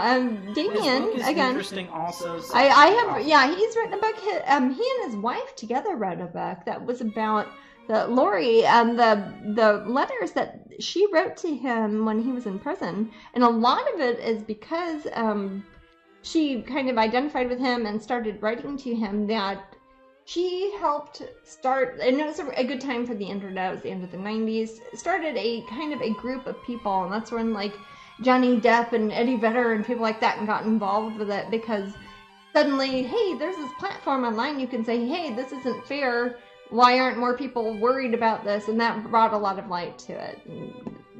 Damien, this book is again. Interesting also. I have, he's written a book. He and his wife together wrote a book that was about Lori and the letters that she wrote to him when he was in prison, and a lot of it is because she kind of identified with him and started writing to him that she helped start, and it was a good time for the internet. It was the end of the 90s. Started a kind of a group of people, and that's when like Johnny Depp and Eddie Vedder and people like that got involved with it, because suddenly, hey, there's this platform online you can say, hey, this isn't fair. Why aren't more people worried about this? And that brought a lot of light to it.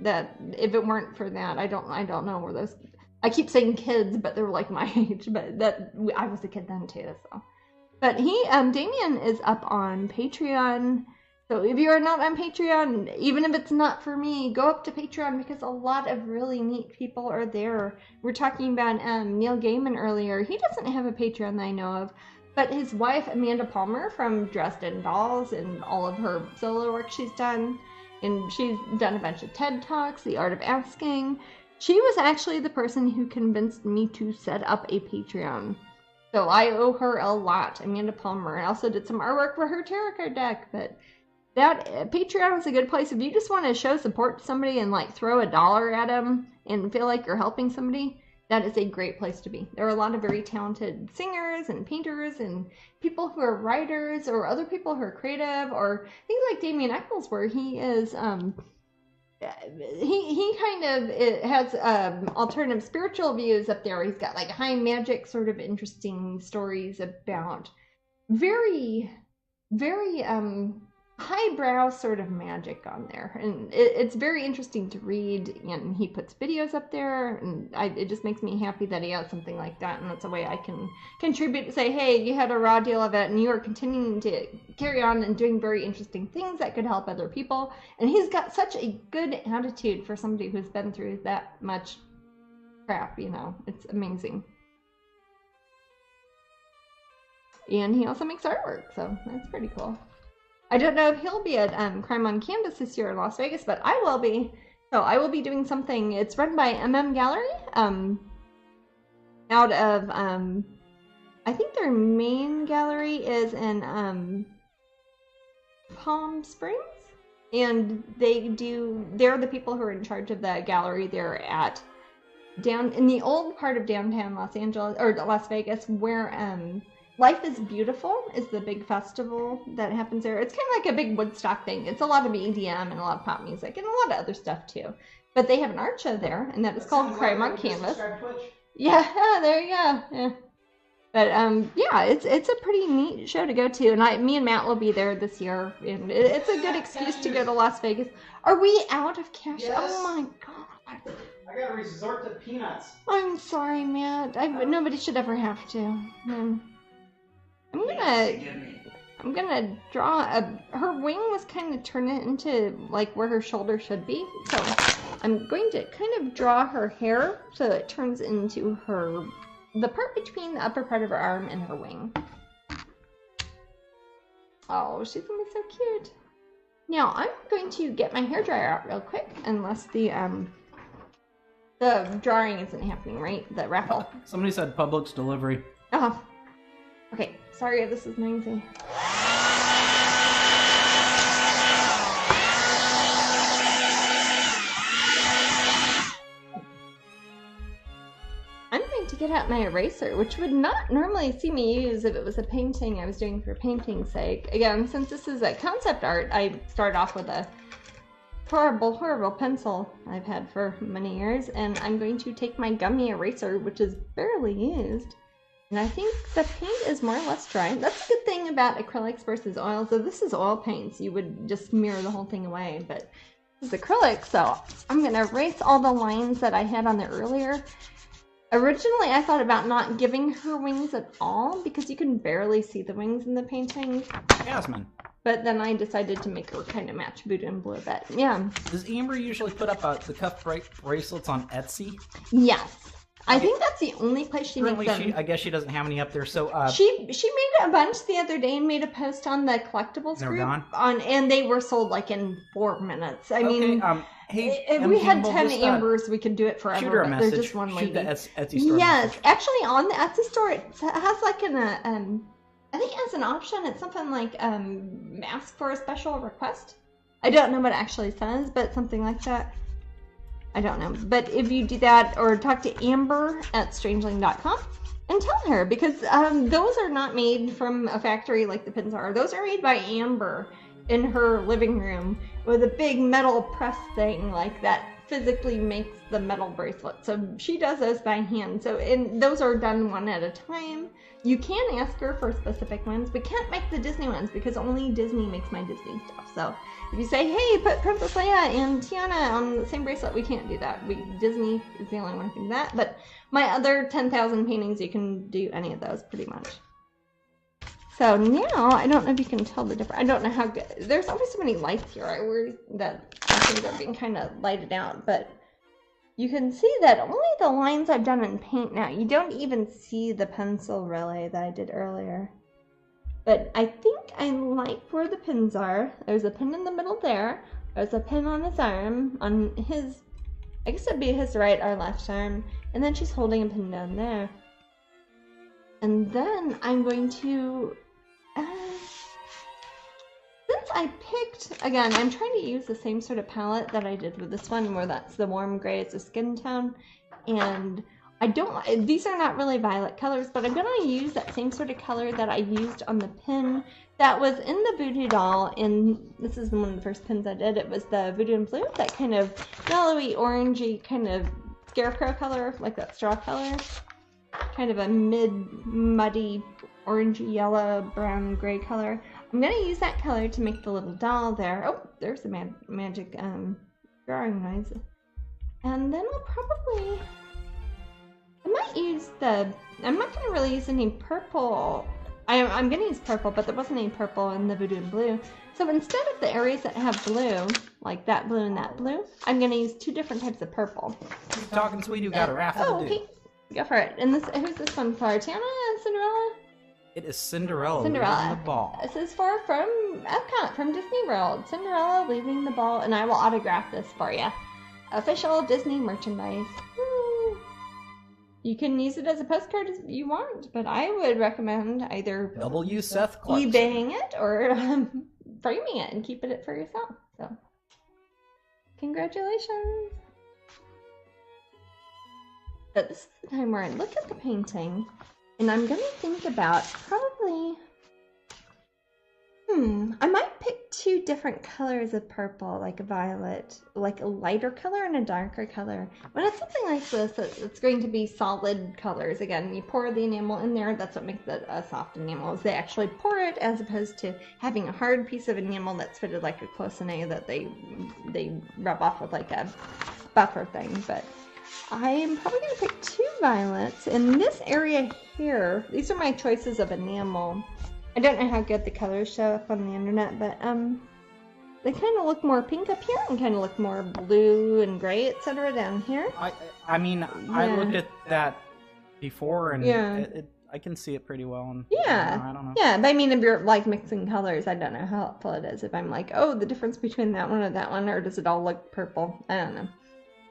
That if it weren't for that, I don't know where those. I keep saying kids, but they're like my age. But that I was a kid then too. So, but Damien is up on Patreon. So if you are not on Patreon, even if it's not for me, go up to Patreon because a lot of really neat people are there. We're talking about Neil Gaiman earlier. He doesn't have a Patreon that I know of. But his wife, Amanda Palmer, from Dresden Dolls and all of her solo work she's done, and she's done a bunch of TED Talks, The Art of Asking. She was actually the person who convinced me to set up a Patreon. So I owe her a lot, Amanda Palmer. I also did some artwork for her tarot card deck, but that Patreon is a good place. If you just want to show support to somebody and like throw $1 at them and feel like you're helping somebody, that is a great place to be. There are a lot of very talented singers and painters and people who are writers or other people who are creative, or things like Damien Eccles, where he is, he kind of has alternative spiritual views up there. He's got like high magic sort of interesting stories about very, very highbrow sort of magic on there, and it's very interesting to read, and he puts videos up there, and it just makes me happy that he has something like that, and that's a way I can contribute to say, hey, you had a raw deal of it, and you are continuing to carry on and doing very interesting things that could help other people, and he's got such a good attitude for somebody who's been through that much crap, it's amazing. And he also makes artwork, so that's pretty cool. I don't know if he'll be at Crime on Canvas this year in Las Vegas, but I will be. So I will be doing something. It's run by Gallery, out of, I think their main gallery is in Palm Springs. And they're the people who are in charge of the gallery. They're down in the old part of downtown Las Vegas, where Life is Beautiful is the big festival that happens there. It's kind of like a big Woodstock thing. It's a lot of EDM and a lot of pop music and a lot of other stuff too. But they have an art show there, and that is called Crime on Canvas. Yeah, there you go. Yeah. But yeah, it's a pretty neat show to go to, and me and Matt will be there this year, and it's a good excuse to go to Las Vegas. Are we out of cash? Yes. Oh my god! I gotta resort to peanuts. I'm sorry, Matt. Nobody should ever have to. I'm gonna draw her wing was kind of turned into like where her shoulder should be, so I'm going to kind of draw her hair so it turns into the part between the upper part of her arm and her wing. Oh, she's gonna be so cute. Now I'm going to get my hairdryer out real quick, unless the drawing isn't happening, right? The raffle. Somebody said Publix delivery. Oh. Okay, sorry, this is noisy. I'm going to get out my eraser, which would not normally see me use if it was a painting I was doing for painting's sake. Again, since this is a concept art, I start off with a horrible, horrible pencil I've had for many years, and I'm going to take my gummy eraser, which is barely used, and I think the paint is more or less dry. That's a good thing about acrylics versus oils. So this is oil paints, you would just mirror the whole thing away, but this is acrylic, so I'm going to erase all the lines that I had on there earlier. Originally, I thought about not giving her wings at all, because you can barely see the wings in the painting. Jasmine. But then I decided to make her kind of match Voodoo and Blue a bit. Yeah. Does Amber usually put up the cuff bracelets on Etsy? Yes. I think that's the only place she makes them. I guess she doesn't have any up there. So she made a bunch the other day and made a post on the collectibles group and they were sold like in 4 minutes. I mean, hey, if we had 10 Ambers, we could do it forever. Shoot her a message. There's just one lady. Shoot the Etsy store. Yes, message. actually, on the Etsy store, it has like I think it has an option. It's something like ask for a special request. I don't know what it actually says, but something like that. I don't know. But if you do that, or talk to Amber at strangeling.com and tell her, because those are not made from a factory like the pins are. Those are made by Amber in her living room with a big metal press thing like that physically makes the metal bracelet. So she does those by hand. So those are done one at a time. You can ask her for specific ones. We can't make the Disney ones because only Disney makes my Disney stuff. So if you say, hey, put Princess Leia and Tiana on the same bracelet, we can't do that. Disney is the only one who can do that. But my other 10,000 paintings, you can do any of those pretty much. So now, I don't know if you can tell the difference. I don't know how good. There's always so many lights here. I worry that things are being kind of lighted out. But you can see that only the lines I've done in paint now. You don't even see the pencil really that I did earlier. But I think I like where the pins are. There's a pin in the middle there. There's a pin on his arm, on his, I guess it'd be his right or left arm. And then she's holding a pin down there. And then I'm going to, since I picked, again, I'm trying to use the same sort of palette that I did with this one, where that's the warm gray, it's a skin tone. And these are not really violet colors, but I'm going to use that same sort of color that I used on the pin that was in the Voodoo doll. And this is one of the first pins I did. It was the Voodoo and Blue, that kind of mellowy, orangey, kind of scarecrow color, like that straw color. Kind of a muddy, orangey, yellow, brown, gray color. I'm going to use that color to make the little doll there. Oh, there's the magic drawing noise. And then I'll probably, I might use I'm not going to really use any purple. I'm going to use purple, but there wasn't any purple in the Voodoo and Blue. So instead of the areas that have blue, like that blue and that blue, I'm going to use 2 different types of purple. Talking sweet, you got a raffle to do. Okay. Go for it. And who's this one for? Tiana and Cinderella? It is Cinderella. Cinderella. Leaving the ball. This is from Epcot, from Disney World. Cinderella leaving the ball, and I will autograph this for you. Official Disney merchandise. Woo. You can use it as a postcard if you want, but I would recommend either W. Seth Clarkson. eBaying it or framing it and keeping it for yourself. So, congratulations. But this is the time where I look at the painting, and I'm going to think about probably, I might pick two different colors of purple, like a violet, like a lighter color and a darker color. When it's something like this, it's going to be solid colors. Again, you pour the enamel in there, that's what makes it a soft enamel, is they actually pour it as opposed to having a hard piece of enamel that's fitted like a cloisonne that they rub off with like a buffer thing. But I am probably going to pick 2 violets. In this area here, these are my choices of enamel. I don't know how good the colors show up on the internet, but they kind of look more pink up here and kind of look more blue and gray, etc. down here. I mean, I looked at that before, and I can see it pretty well. And, I don't know. Yeah, but I mean, if you're like mixing colors, I don't know how helpful it is. If I'm like, oh, the difference between that one and that one, or does it all look purple? I don't know.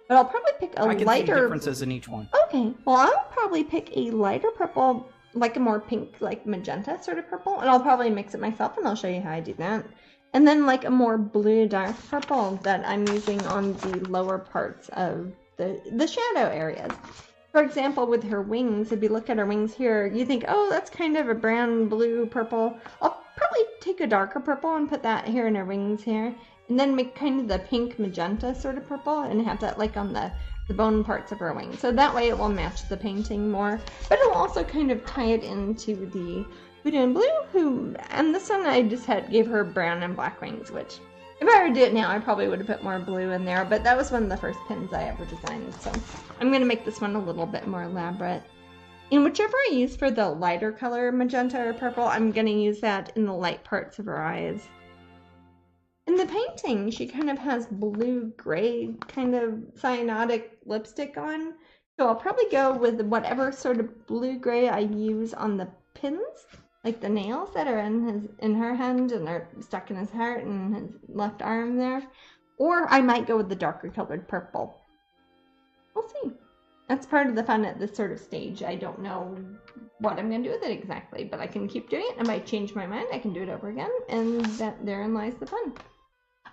But I'll probably pick a lighter... I can see differences in each one. Okay, well, I'll probably pick a lighter purple, like a more pink, like magenta sort of purple, and I'll probably mix it myself, and I'll show you how I do that. And then like a more blue dark purple that I'm using on the lower parts of the shadow areas. For example, with her wings, if you look at her wings here, you think, oh, that's kind of a brown, blue, purple. I'll probably take a darker purple and put that here in her wings here, and then make kind of the pink magenta sort of purple and have that like on the bone parts of her wing. So that way it will match the painting more, but it'll also kind of tie it into the Voodoo and Blue, and this one I just gave her brown and black wings, which if I were to do it now, I probably would have put more blue in there, but that was one of the first pins I ever designed, so I'm going to make this one a little bit more elaborate. And whichever I use for the lighter color, magenta or purple, I'm going to use that in the light parts of her eyes. In the painting, she kind of has blue-gray kind of cyanotic lipstick on, so I'll probably go with whatever sort of blue-gray I use on the pins, like the nails that are in her hand and are stuck in his heart and his left arm there, or I might go with the darker colored purple. We'll see. That's part of the fun at this sort of stage. I don't know what I'm going to do with it exactly, but I can keep doing it. I might change my mind. I can do it over again, and therein lies the fun.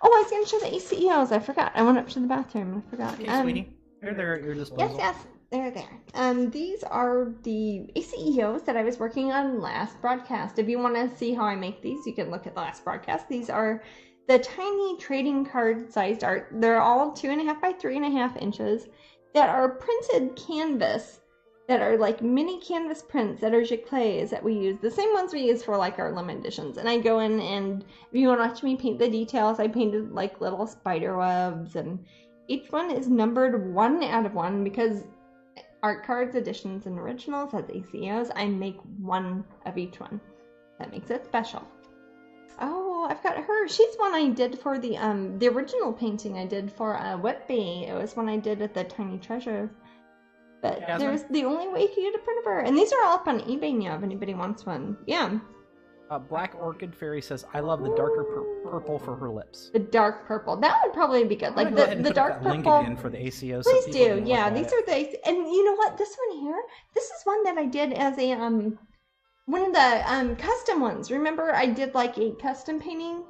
Oh, I was going to show the ACEOs. I forgot. I went up to the bathroom and I forgot. Okay, sweetie. They're at your disposal. Yes, they're there. These are the ACEOs that I was working on last broadcast. If you want to see how I make these, you can look at the last broadcast. These are the tiny trading card sized art. They're all 2.5 by 3.5 inches that are printed canvas, that are like mini canvas prints that are giclées that we use. The same ones we use for like our limited editions. And I go in, and if you want to watch me paint the details, I painted like little spider webs, and each one is numbered 1 out of 1 because art cards, editions, and originals as ACOs, I make 1 of each one. That makes it special. Oh, I've got her. She's one I did for the original painting I did for Whitby. It was one I did at the Tiny Treasure. But Jasmine? There's the only way you can get a print of her. And these are all up on eBay now if anybody wants one. Yeah. Black Orchid Fairy says, I love the darker purple for her lips. The dark purple. That would probably be good. Like the dark purple. Link again for the ACOs. Please do. Yeah, these are the... And you know what? This one here, this is one that I did as a... one of the custom ones. Remember I did like a custom painting?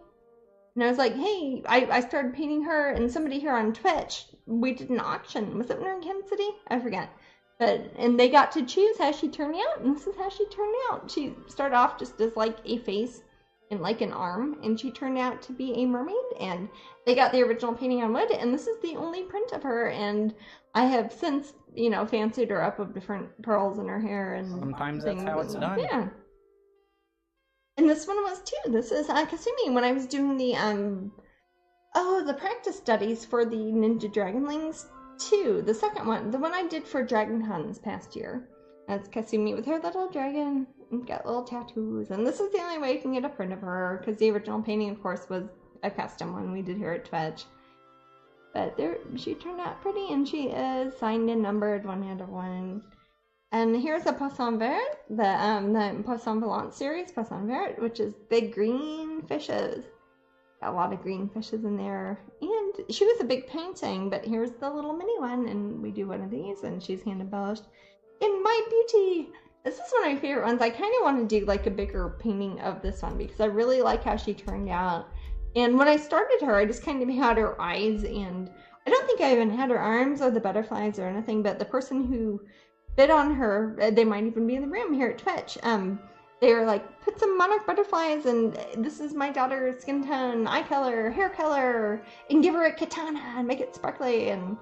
And I was like, hey, I started painting her, and somebody here on Twitch, we did an auction. Was it in Kansas City? I forget. And they got to choose how she turned out, and this is how she turned out. She started off just as like a face and like an arm, and she turned out to be a mermaid, and they got the original painting on wood, and this is the only print of her, and I have since, you know, fancied her up with different pearls in her hair and sometimes that's how it's done. Yeah. And this one was too. This is Kasumi when I was doing the practice studies for the Ninja Dragonlings 2. The second one, the one I did for DragonCon this past year. That's Kasumi with her little dragon and got little tattoos. And this is the only way you can get a print of her, because the original painting, of course, was a custom one we did here at Twitch. But she turned out pretty, and she is signed and numbered 1 out of 1. And here's a Poisson Vert, the Poisson Volant series, Poisson Vert, which is big green fishes. Got a lot of green fishes in there. And she was a big painting, but here's the little mini one, and we do one of these, and she's hand embellished. In My Beauty! This is one of my favorite ones. I kind of want to do like a bigger painting of this one because I really like how she turned out. And when I started her, I just kind of had her eyes, and I don't think I even had her arms or the butterflies or anything, but the person who bid on her, they might even be in the room here at Twitch, They're like, put some monarch butterflies, and this is my daughter's skin tone, eye color, hair color, and give her a katana and make it sparkly, and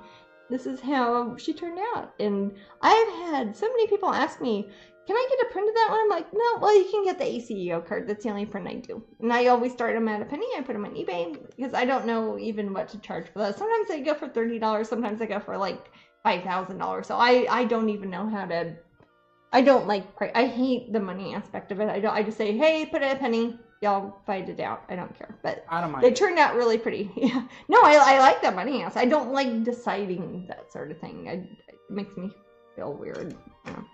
this is how she turned out. And I've had so many people ask me, can I get a print of that one? I'm like, no, well, you can get the ACEO card. That's the only print I do. And I always start them at a penny. I put them on eBay because I don't know even what to charge for those. Sometimes I go for $30. Sometimes I go for like $5,000. So I don't even know how to. I don't like. I hate the money aspect of it. I just say, hey, put it a penny. Y'all fight it out. I don't care. But I don't mind. They turned out really pretty. Yeah. No, I like that money aspect. I don't like deciding that sort of thing. It makes me feel weird. You know.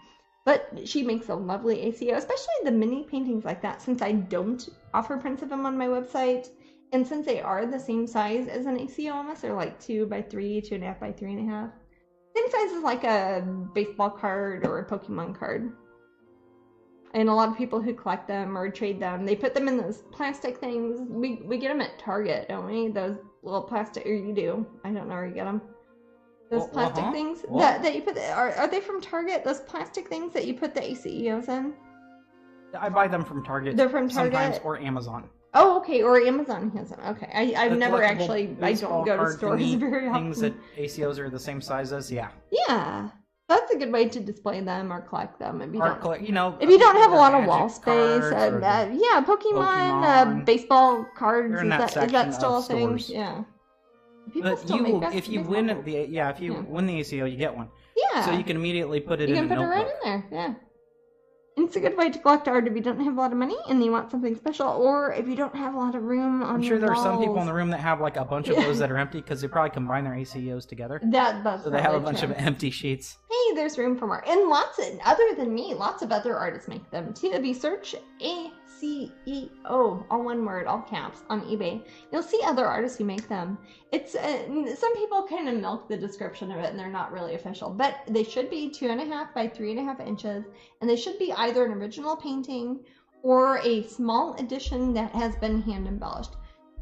But she makes a lovely ACO, especially the mini paintings like that, since I don't offer prints of them on my website. And since they are the same size as an ACO almost, they're like 2 by 3, 2.5 by 3.5. Same size as like a baseball card or a Pokemon card. And a lot of people who collect them or trade them, they put them in those plastic things. We get them at Target, don't we? Those little plastic, or you do. I don't know where you get them. Those plastic things that you put, are they from Target? Those plastic things that you put the ACEOs in? I buy them from Target. They're from Target? Sometimes, or Amazon. Oh, okay, or Amazon has them. Okay, I've never actually, I don't go to stores very often. Things that ACOs are the same size as, yeah. Yeah, that's a good way to display them or collect them. If you if you don't have a lot of wall space, and yeah, Pokemon. Baseball cards, is that still a thing? Yeah. But if you win the ACO, you get one. Yeah. So you can immediately put it in a notebook. You can put it right in there, yeah. And it's a good way to collect art if you don't have a lot of money and you want something special, or if you don't have a lot of room on I'm sure there are some people in the room that have like a bunch of those that are empty because they probably combine their ACOs together. That's so they have a bunch of empty sheets. Hey, there's room for more. And other than me, lots of other artists make them too. If you search ACEO, all one word, all caps, on eBay, you'll see other artists who make them. It's some people kind of milk the description of it and they're not really official, but they should be 2.5 by 3.5 inches, and they should be either an original painting or a small edition that has been hand embellished.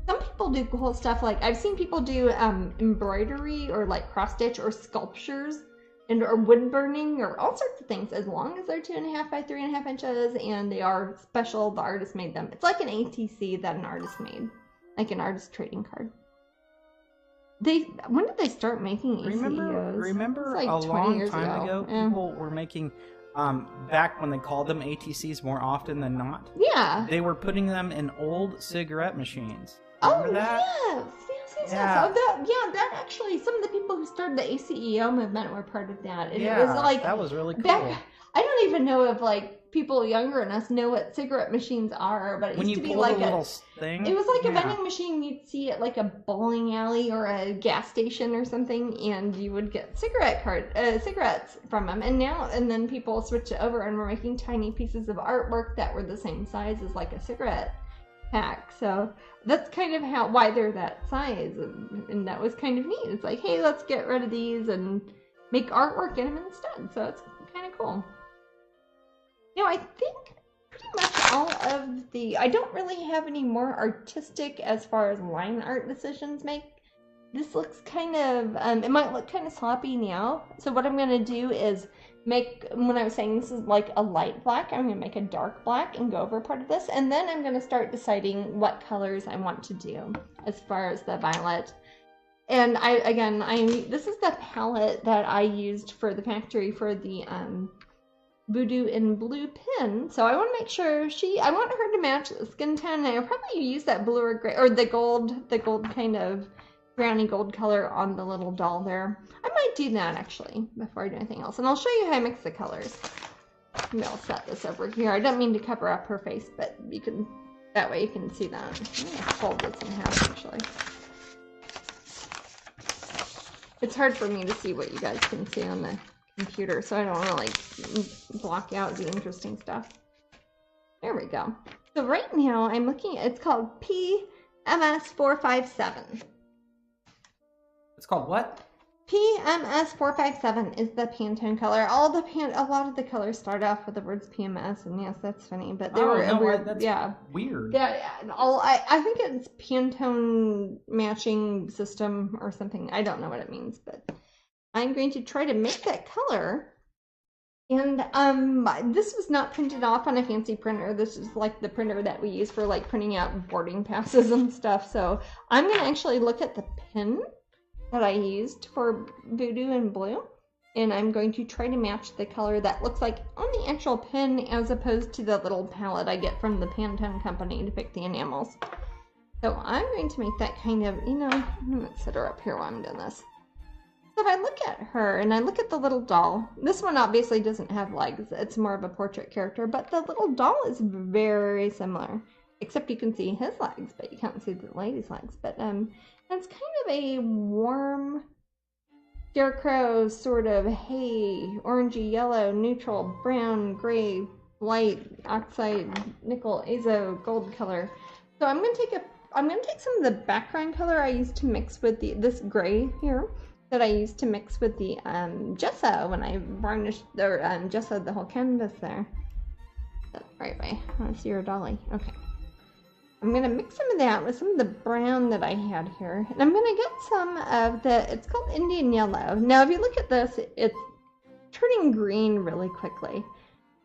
Some people do cool stuff, like I've seen people do embroidery or like cross stitch or sculptures or wood burning or all sorts of things, as long as they're 2.5 by 3.5 inches and they are special. The artist made them. It's like an ATC that an artist made, like an artist trading card. When did they start making ACEOs? Remember like a long time ago, people were making, back when they called them ATCs more often than not. Yeah. They were putting them in old cigarette machines. Remember that? Yes. That actually, some of the people who started the ACEO movement were part of that. And it was like, that was really cool. I don't even know if like people younger than us know what cigarette machines are, but it used to be like a little thing. It was like a vending machine you'd see at like a bowling alley or a gas station or something, and you would get cigarettes from them. And then people switched it over and were making tiny pieces of artwork that were the same size as like a cigarette pack. So that's kind of why they're that size, and that was kind of neat. It's like, hey, let's get rid of these and make artwork in them instead. So it's kind of cool. I think pretty much all of I don't really have any more artistic as far as line art decisions make. This looks kind of, it might look kind of sloppy now. So what I'm going to do is when I was saying this is like a light black, I'm going to make a dark black and go over part of this. And then I'm going to start deciding what colors I want to do as far as the violet. And this is the palette that I used for the factory for the, Voodoo in Blue pin, so I want to make sure I want her to match the skin tone. I'll probably use that blue or gray, or the gold kind of browny gold color on the little doll there. I might do that actually before I do anything else, and I'll show you how I mix the colors. Maybe I'll set this over here. I don't mean to cover up her face, but that way you can see that. I'm gonna fold this in half actually. It's hard for me to see what you guys can see on the computer, so I don't want to like block out the interesting stuff. There we go. So right now I'm looking at, it's called PMS457. It's called what? PMS457 is the Pantone color. A lot of the colors start off with the words PMS, and yes, that's funny, but they were weird. That's weird. Yeah, I think it's Pantone matching system or something. I don't know what it means, but I'm going to try to make that color And this was not printed off on a fancy printer. This is like the printer that we use for like printing out boarding passes and stuff. So I'm going to actually look at the pin that I used for Voodoo and Blue. And I'm going to try to match the color that looks like on the actual pin as opposed to the little palette I get from the Pantone company to pick the enamels. So I'm going to make that kind of, I'm going to set her up here while I'm doing this. So if I look at her and I look at the little doll, this one obviously doesn't have legs. It's more of a portrait character, but the little doll is very similar. Except you can see his legs, but you can't see the lady's legs. But it's kind of a warm scarecrow sort of orangey yellow, neutral, brown, gray, light, oxide, nickel, azo, gold color. So I'm gonna take some of the background color I used to mix with this gray here that I used to mix with the gesso when I varnished or gessoed the whole canvas there. That's the right way. I want to see your dolly. Okay. I'm going to mix some of that with some of the brown that I had here. And I'm going to get some of it's called Indian Yellow. Now, if you look at this, it's turning green really quickly.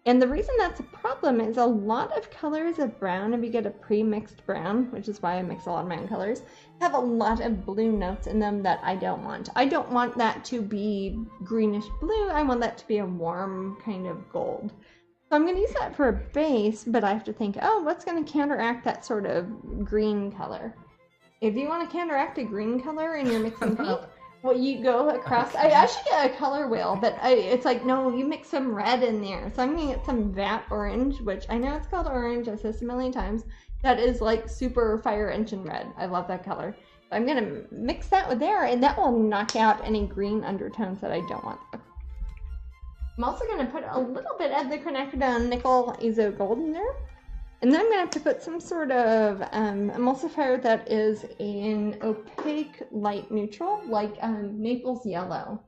And the reason that's a problem is a lot of colors of brown, if you get a pre-mixed brown, which is why I mix a lot of my own colors, have a lot of blue notes in them that I don't want. I don't want that to be greenish blue. I want that to be a warm kind of gold. So I'm going to use that for a base, but I have to think, what's going to counteract that sort of green color? If you want to counteract a green color and you're mixing paint, well, you go across. I should get a color wheel, but it's like, no, you mix some red in there. So I'm going to get some Vat Orange, which I know it's called orange. I've said this a million times. That is like super fire engine red. I love that color. So I'm going to mix that with there, and that will knock out any green undertones that I don't want. I'm also going to put a little bit of the quinacridone nickel azo gold in there. And then I'm going to have to put some sort of emulsifier that is an opaque light neutral, like Naples Yellow.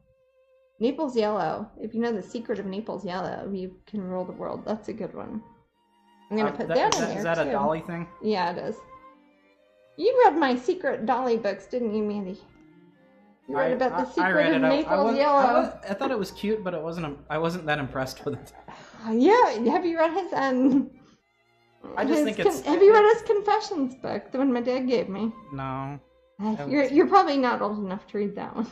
Naples Yellow. If you know the secret of Naples Yellow, you can rule the world. That's a good one. I'm going to put that in there, Is that too. A Dolly thing? Yeah, it is. You read my secret Dolly books, didn't you, Mandy? You read about the secret of Naples Yellow. I thought it was cute, but I wasn't that impressed with it. Yeah, have you read his have you read his confessions book, the one my dad gave me? No. You're probably not old enough to read that one.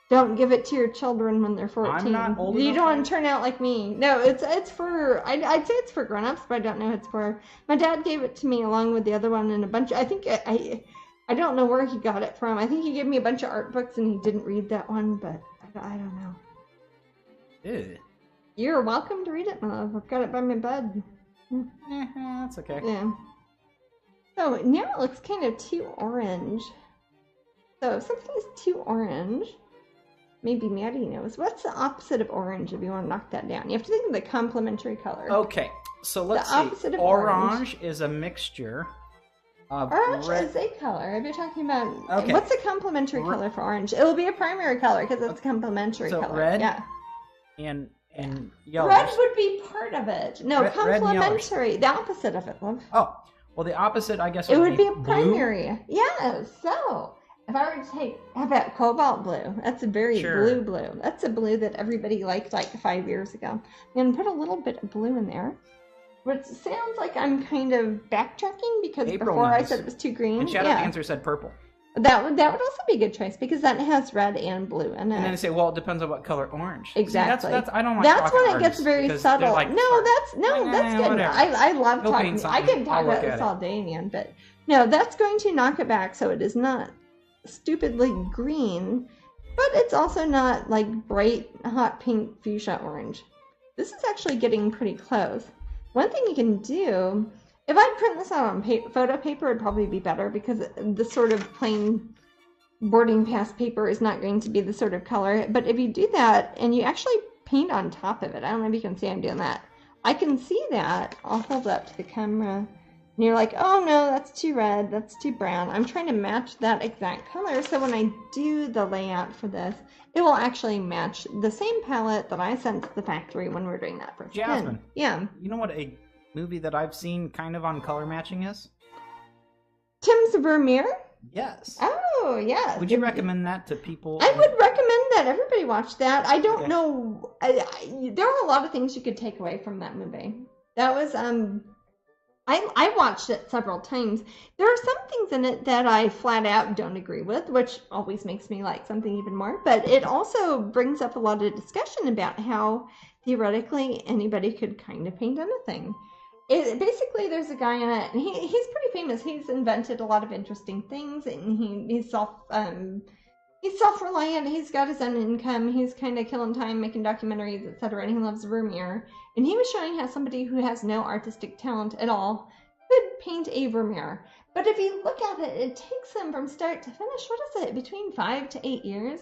Don't give it to your children when they're 14. I'm not old You enough. don't want to turn out like me. No, it's for, I'd say it's for grown-ups, but I don't know who it's for. My dad gave it to me along with the other one and a bunch, I think, I don't know where he got it from. I think he gave me a bunch of art books and he didn't read that one, but I don't know. Ew. You're welcome to read it, my love. I've got it by my bed. That's okay. Yeah. So now it looks kind of too orange. So if something is too orange, maybe Maddie knows. What's the opposite of orange if you want to knock that down? You have to think of the complementary color. Okay, so let's see. Opposite of orange is a mixture of orange red. is a color. If you're talking about Okay. What's a complementary color for orange? It will be a primary color because it's a complementary so color. red Yeah. and yellow. Red would be part of it. No, Red and complementary. The opposite of it, love. Oh, well, the opposite, I guess, It would be a blue. primary. Yeah, so if I were to take, how about cobalt blue? That's a very Sure. blue. That's a blue that everybody liked like 5 years ago. I'm going to put a little bit of blue in there. Which sounds like I'm kind of backtracking because April before I knows. said it was too green. And Shadow Yeah. Dancer said purple. That would also be a good choice because that has red and blue in it. And then they say, well, it depends on what color orange. Exactly. See, that's I don't like That's talking when it artists gets very because they're subtle. like, That's good. whatever. I love Go talking. paint I something. can talk I'll look about at this it. all day, man. But no, that's going to knock it back so it is not stupidly green, but it's also not like bright hot pink fuchsia orange. This is actually getting pretty close. One thing you can do, if I print this out on photo paper, it'd probably be better because the sort of plain boarding pass paper is not going to be the sort of color. But if you do that and you actually paint on top of it, I don't know if you can see I'm doing that. I can see that. I'll hold up to the camera. And you're like, oh no, that's too red, that's too brown. I'm trying to match that exact color so when I do the layout for this, it will actually match the same palette that I sent to the factory when we're doing that first Jasmine. pin. Yeah. You know what a movie that I've seen kind of on color matching is? Tim's Vermeer? Yes. Oh, Oh, yes. Would you recommend that to people? I would recommend that everybody watch that. I don't know. There are a lot of things you could take away from that movie. That was, I watched it several times. There are some things in it that I flat out don't agree with, which always makes me like something even more. But it also brings up a lot of discussion about how theoretically anybody could kind of paint anything. Basically, there's a guy in it, and he's pretty famous. He's invented a lot of interesting things, and he's self-reliant. He's got his own income. He's kind of killing time making documentaries, etc. And he loves Vermeer. And he was showing how somebody who has no artistic talent at all could paint a Vermeer. But if you look at it, it takes him from start to finish, what is it, between 5 to 8 years?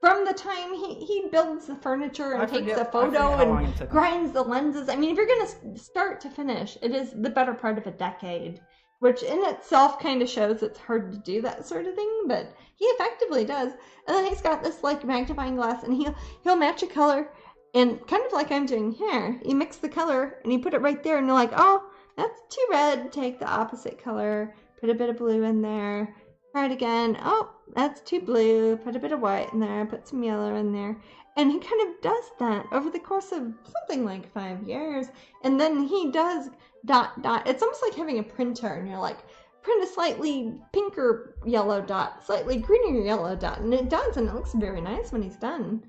From the time he builds the furniture and takes a photo and grinds the lenses. I mean, if you're going to start to finish, it is the better part of a decade, which in itself kind of shows it's hard to do that sort of thing, but he effectively does. And then he's got this like magnifying glass, and he'll match a color, and kind of like I'm doing here, you mix the color and you put it right there, and you're like, oh, that's too red. Take the opposite color, put a bit of blue in there. Try it again. Oh, that's too blue. Put a bit of white in there. Put some yellow in there. And he kind of does that over the course of something like 5 years. And then he does dot, dot. It's almost like having a printer. And you're like, print a slightly pinker yellow dot, slightly greener yellow dot. And it does. And it looks very nice when he's done.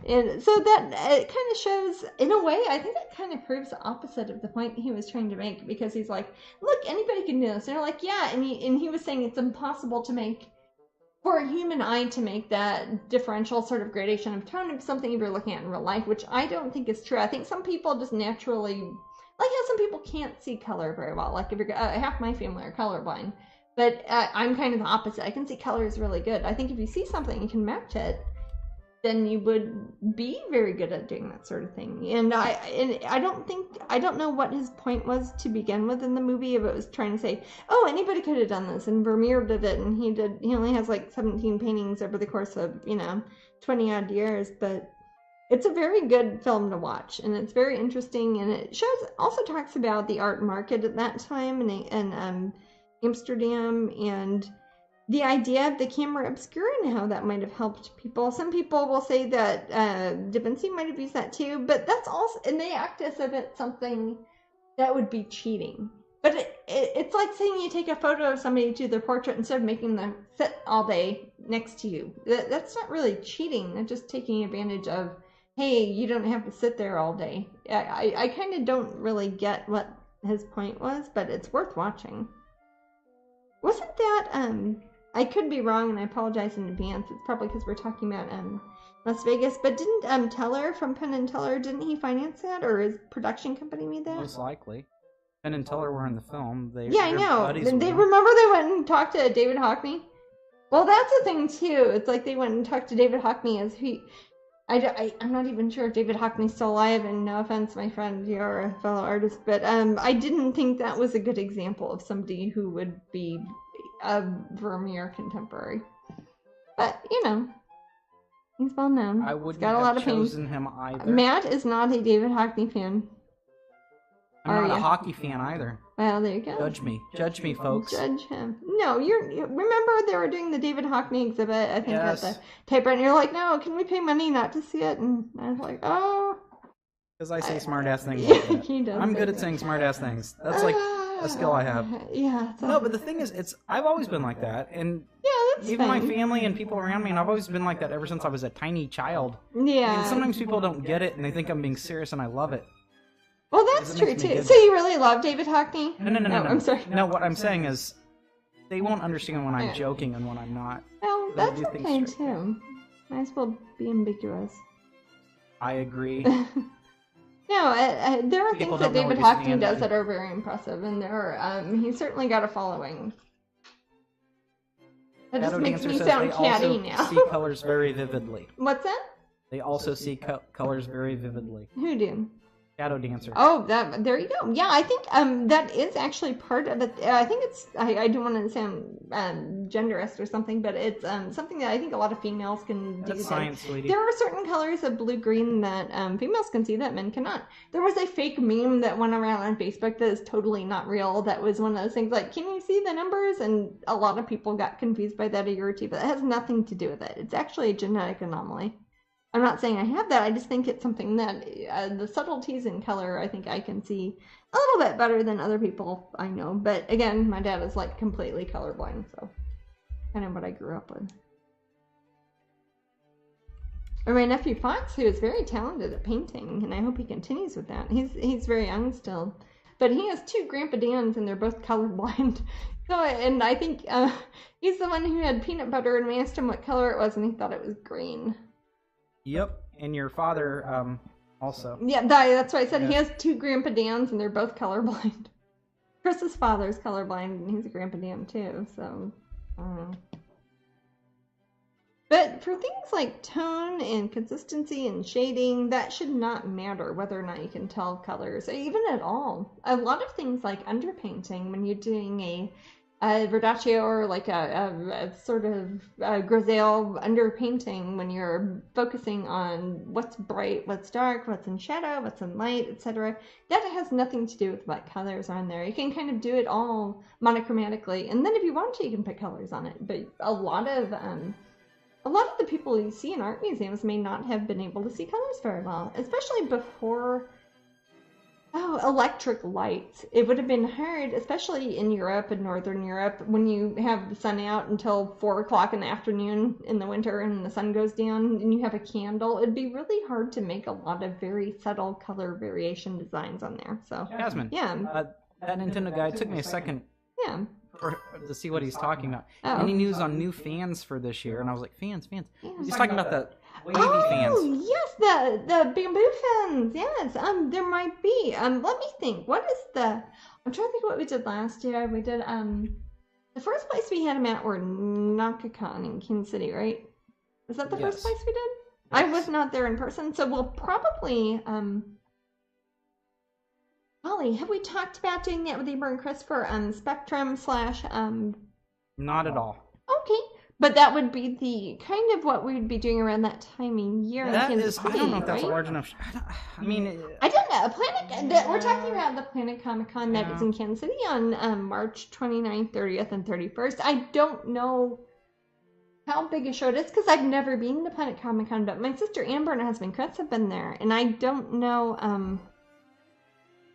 And so that it kind of shows, in a way, I think it kind of proves the opposite of the point he was trying to make, because he's like, look, anybody can do this. And they're like, yeah, and he was saying it's impossible to make, for a human eye to make that differential sort of gradation of tone of something if you're looking at in real life, which I don't think is true. I think some people just naturally, like how some people can't see color very well. Like if you're, half my family are colorblind, but I'm kind of the opposite. I can see colors really good. I think if you see something, you can match it, then you would be very good at doing that sort of thing. And I don't know what his point was to begin with in the movie, if it was trying to say, oh, anybody could have done this, and Vermeer did it, and he only has like 17 paintings over the course of 20 odd years, but it's a very good film to watch, and it's very interesting, and it also talks about the art market at that time in Amsterdam, and the idea of the camera obscura and how that might have helped people. Some people will say that Da Vinci might have used that too, but that's also, and they act as if it's something that would be cheating. But it's like saying you take a photo of somebody to their portrait instead of making them sit all day next to you. That's not really cheating. They're just taking advantage of, hey, you don't have to sit there all day. I kind of don't really get what his point was, but it's worth watching. Wasn't that, I could be wrong, and I apologize in advance. It's probably because we're talking about Las Vegas. But didn't Teller from Penn & Teller, didn't he finance that? Or his production company made that? Most likely. Penn & Teller were in the film. I know. They remember they went and talked to David Hockney? Well, that's a thing, too. It's like they went and talked to David Hockney as I'm not even sure if David Hockney's still alive, and no offense, my friend, you're a fellow artist, but I didn't think that was a good example of somebody who would be a Vermeer contemporary. But, he's well known. I wouldn't have chosen him either. Matt is not a David Hockney fan. I'm not a hockey fan either. Well, there you go. Judge me, folks. Judge him. No, remember they were doing the David Hockney exhibit, I think, at the typewriter, and you're like, no, can we pay money not to see it? And I was like, oh. Because I say smart-ass things like that. He does. I'm good at saying smart-ass things. That's like a skill I have. Yeah. No, but the thing is, I've always been like that, and even my family and people around me, and I've always been like that ever since I was a tiny child. Yeah. And sometimes people don't get it, and they think I'm being serious, and I love it. Well, that's true, too. So you really love David Hockney? No. I'm sorry. No, what I'm saying is, they won't understand when I'm joking and when I'm not. Well, that's okay, too. Might as well be ambiguous. I agree. No, there are things that David Hockney does that are very impressive, and he's certainly got a following. That just makes me sound catty now. They see colors very vividly. What's that? They also see colors very vividly. Who do? Shadow dancer. Oh, there you go. Yeah, I think that is actually part of it. I think it's, I don't want to sound genderist or something, but it's something that I think a lot of females can do. That's science, sweetie. There are certain colors of blue-green that females can see that men cannot. There was a fake meme that went around on Facebook that is totally not real. That was one of those things like, can you see the numbers? And a lot of people got confused by that a year or two, but it has nothing to do with it. It's actually a genetic anomaly. I'm not saying I have that, I just think it's something that the subtleties in color, I think I can see a little bit better than other people I know. But again, my dad is like completely colorblind, so kind of what I grew up with. Or my nephew Fox, who is very talented at painting, and I hope he continues with that. He's very young still, but he has 2 Grandpa Dans, and they're both colorblind. So, and I think he's the one who had peanut butter, and we asked him what color it was, and he thought it was green. Yep, and your father also. Yeah, that's why I said he has 2 Grandpa Dans, and they're both colorblind. Chris's father's colorblind, and he's a Grandpa Dan too, so I don't know. But for things like tone and consistency and shading, that should not matter whether or not you can tell colors, even at all. A lot of things like underpainting, when you're doing a verdaccio or like a sort of grisaille underpainting, when you're focusing on what's bright, what's dark, what's in shadow, what's in light, etc., that has nothing to do with what colors are in there. You can kind of do it all monochromatically, and then if you want to, you can put colors on it. But a lot of the people you see in art museums may not have been able to see colors very well, especially before electric lights. It would have been hard, especially in Europe and Northern Europe, when you have the sun out until 4 o'clock in the afternoon in the winter and the sun goes down and you have a candle. It'd be really hard to make a lot of very subtle color variation designs on there. So, Jasmine, that Nintendo guy took me a second to see what he's talking about. Any news on new fans for this year? And I was like, fans. He's talking about the wavy fans. Oh, yes, the bamboo fans. Yes, there might be. Let me think. What is I'm trying to think what we did last year. We did, the first place we had them at were Nakakon in Kansas City, right? Is that the first place we did? Yes. I was not there in person, so we'll probably, Holly, have we talked about doing that with Amber and Chris for Spectrum / Not at all. Okay, but that would be the kind of what we would be doing around that time of year. That is, I don't know if that's a large enough. I mean, I don't know. We're talking about the Planet Comic Con that is in Kansas City on March 29th, 30th, and 31st. I don't know how big a show it is because I've never been to Planet Comic Con, but my sister Amber and her husband Chris have been there, and I don't know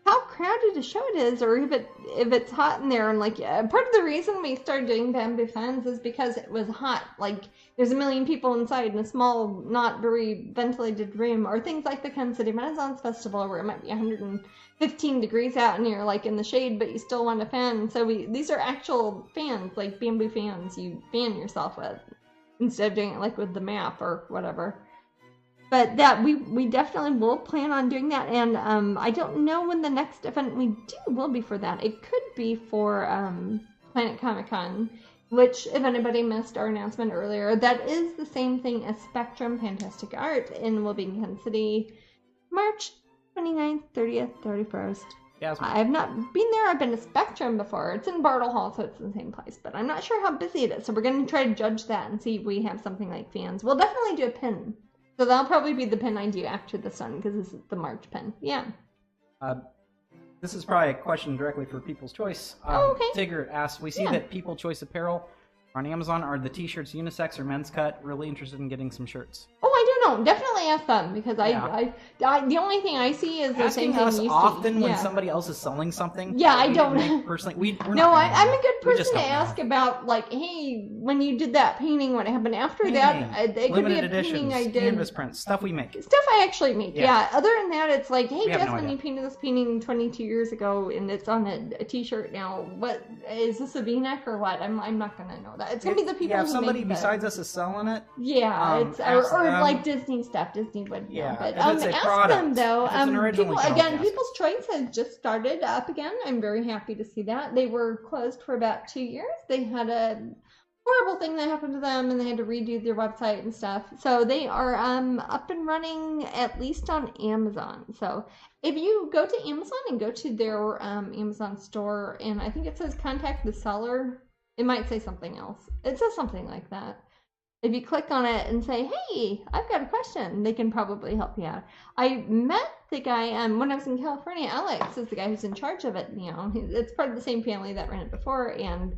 how crowded a show it is, or if it's hot in there. And like, part of the reason we started doing bamboo fans is because it was hot. Like, there's a million people inside in a small, not very ventilated room, or things like the Kansas City Renaissance Festival where it might be 115 degrees out and you're like in the shade, but you still want a fan. So these are actual fans, like bamboo fans you fan yourself with, instead of doing it like with the map or whatever. But that we definitely will plan on doing that, and I don't know when the next event we do will be for that. It could be for Planet Comic Con, which, if anybody missed our announcement earlier, that is the same thing as Spectrum Fantastic Art, and will be in Kansas City, March 29th, 30th, 31st. Yeah, I have not been there. I've been to Spectrum before. It's in Bartle Hall, so it's in the same place, but I'm not sure how busy it is, so we're going to try to judge that and see if we have something like fans. We'll definitely do a pin. So that'll probably be the pin I do after the sun, because this is the March pin. Yeah. This is probably a question directly for People's Choice. Okay. Tigger asks, we see that People Choice Apparel on Amazon. Are the t-shirts unisex or men's cut? Really interested in getting some shirts. Oh, I don't know. Definitely ask them, because I the only thing I see is the same thing you see. Asking us often when somebody else is selling something. Yeah, I don't. Personally, I'm a good person to ask about, like, hey, when you did that painting, what happened after that? It could be a painting I did. Canvas prints, stuff we make. Stuff I actually make, yeah. Other than that, it's like, hey, Jasmine, you painted this painting 22 years ago, and it's on a t-shirt now. What, is this a V-neck or what? I'm not going to know that. It's going to be the people who if somebody make besides us is selling it. Yeah, it's or like Disney stuff. Disney would know. But if it's a ask product, them, though. People's Choice has just started up again. I'm very happy to see that. They were closed for about 2 years. They had a horrible thing that happened to them, and they had to redo their website and stuff. So they are up and running, at least on Amazon. So if you go to Amazon and go to their Amazon store, and I think it says contact the seller, it might say something else. It says something like that. If you click on it and say, hey, I've got a question, they can probably help you out. I met the guy when I was in California. Alex is the guy who's in charge of it now. It's part of the same family that ran it before, and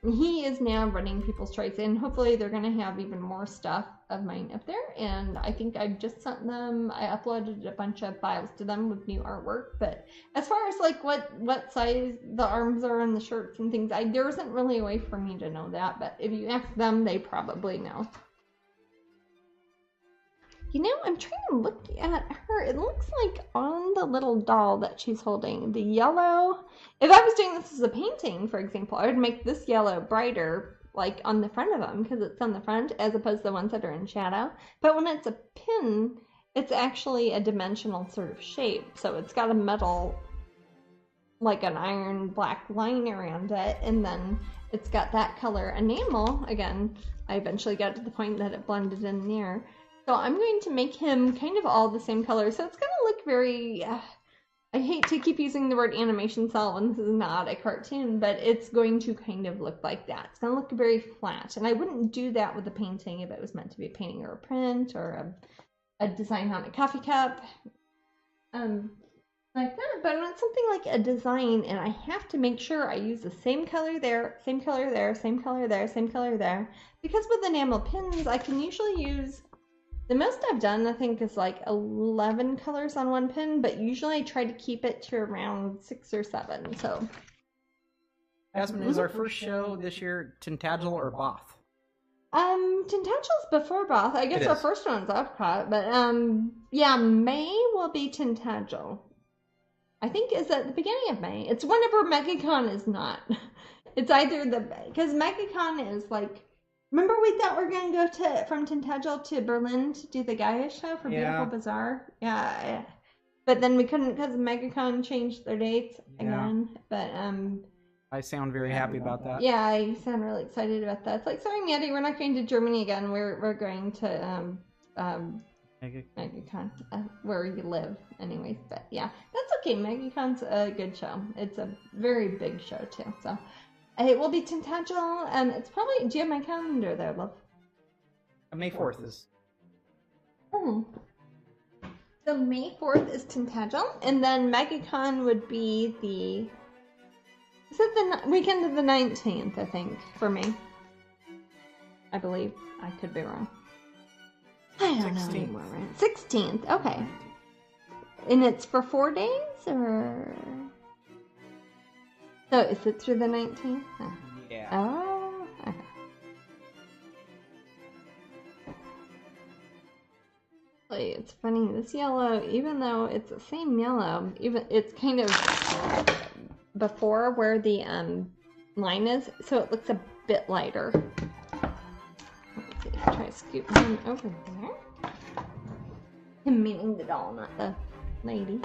he is now running People's Choice, and hopefully they're going to have even more stuff of mine up there. And I think I just sent them, I uploaded a bunch of files to them with new artwork. But as far as like what size the arms are and the shirts and things, there isn't really a way for me to know that. But if you ask them, they probably know. You know, I'm trying to look at her. It looks like on the little doll that she's holding, the yellow. If I was doing this as a painting, for example, I would make this yellow brighter, like on the front of them, because it's on the front, as opposed to the ones that are in shadow. But when it's a pin, it's actually a dimensional sort of shape. So it's got a metal, like an iron black line around it, and then it's got that color enamel. Again, I eventually got to the point that it blended in there. So I'm going to make him kind of all the same color. So it's going to look very, I hate to keep using the word animation cell when this is not a cartoon, but it's going to kind of look like that. It's going to look very flat. And I wouldn't do that with a painting if it was meant to be a painting or a print or a design on a coffee cup. Like that. But when it's something like a design and I have to make sure I use the same color there, same color there, same color there, same color there. Because with enamel pins, I can usually use... The most I've done, I think, is like 11 colors on one pin, but usually I try to keep it to around 6 or 7, so. Jasmine, is our first show this year Tintagel or Both? Tintagel's before Both. I guess our first one's Epcot, but, yeah, May will be Tintagel. I think it's at the beginning of May. It's whenever MegaCon is not. It's either because MegaCon is like, remember we thought we were going to go from Tintagel to Berlin to do the Gaia show for Beautiful Bazaar? Yeah. But then we couldn't because MegaCon changed their dates again. But I sound very happy about that. Yeah, I sound really excited about that. It's like, sorry, Maddie, we're not going to Germany again. We're going to MegaCon, where you live, anyways. But yeah, that's okay. MegaCon's a good show. It's a very big show too. So. It will be Tintagel, and it's probably... Do you have my calendar there, love? May 4th is... Oh. So May 4th is Tintagel, and then MegaCon would be the... Is it the weekend of the 19th, I think, for me? I believe. I could be wrong. I don't know anymore, right? 16th, okay. And it's for 4 days, or... So, is it through the 19th? Oh. Yeah. Oh, okay. It's funny, this yellow, even though it's the same yellow, it's kind of before where the line is, so it looks a bit lighter. Let's see, try to scoop him over there. Him meaning the doll, not the lady.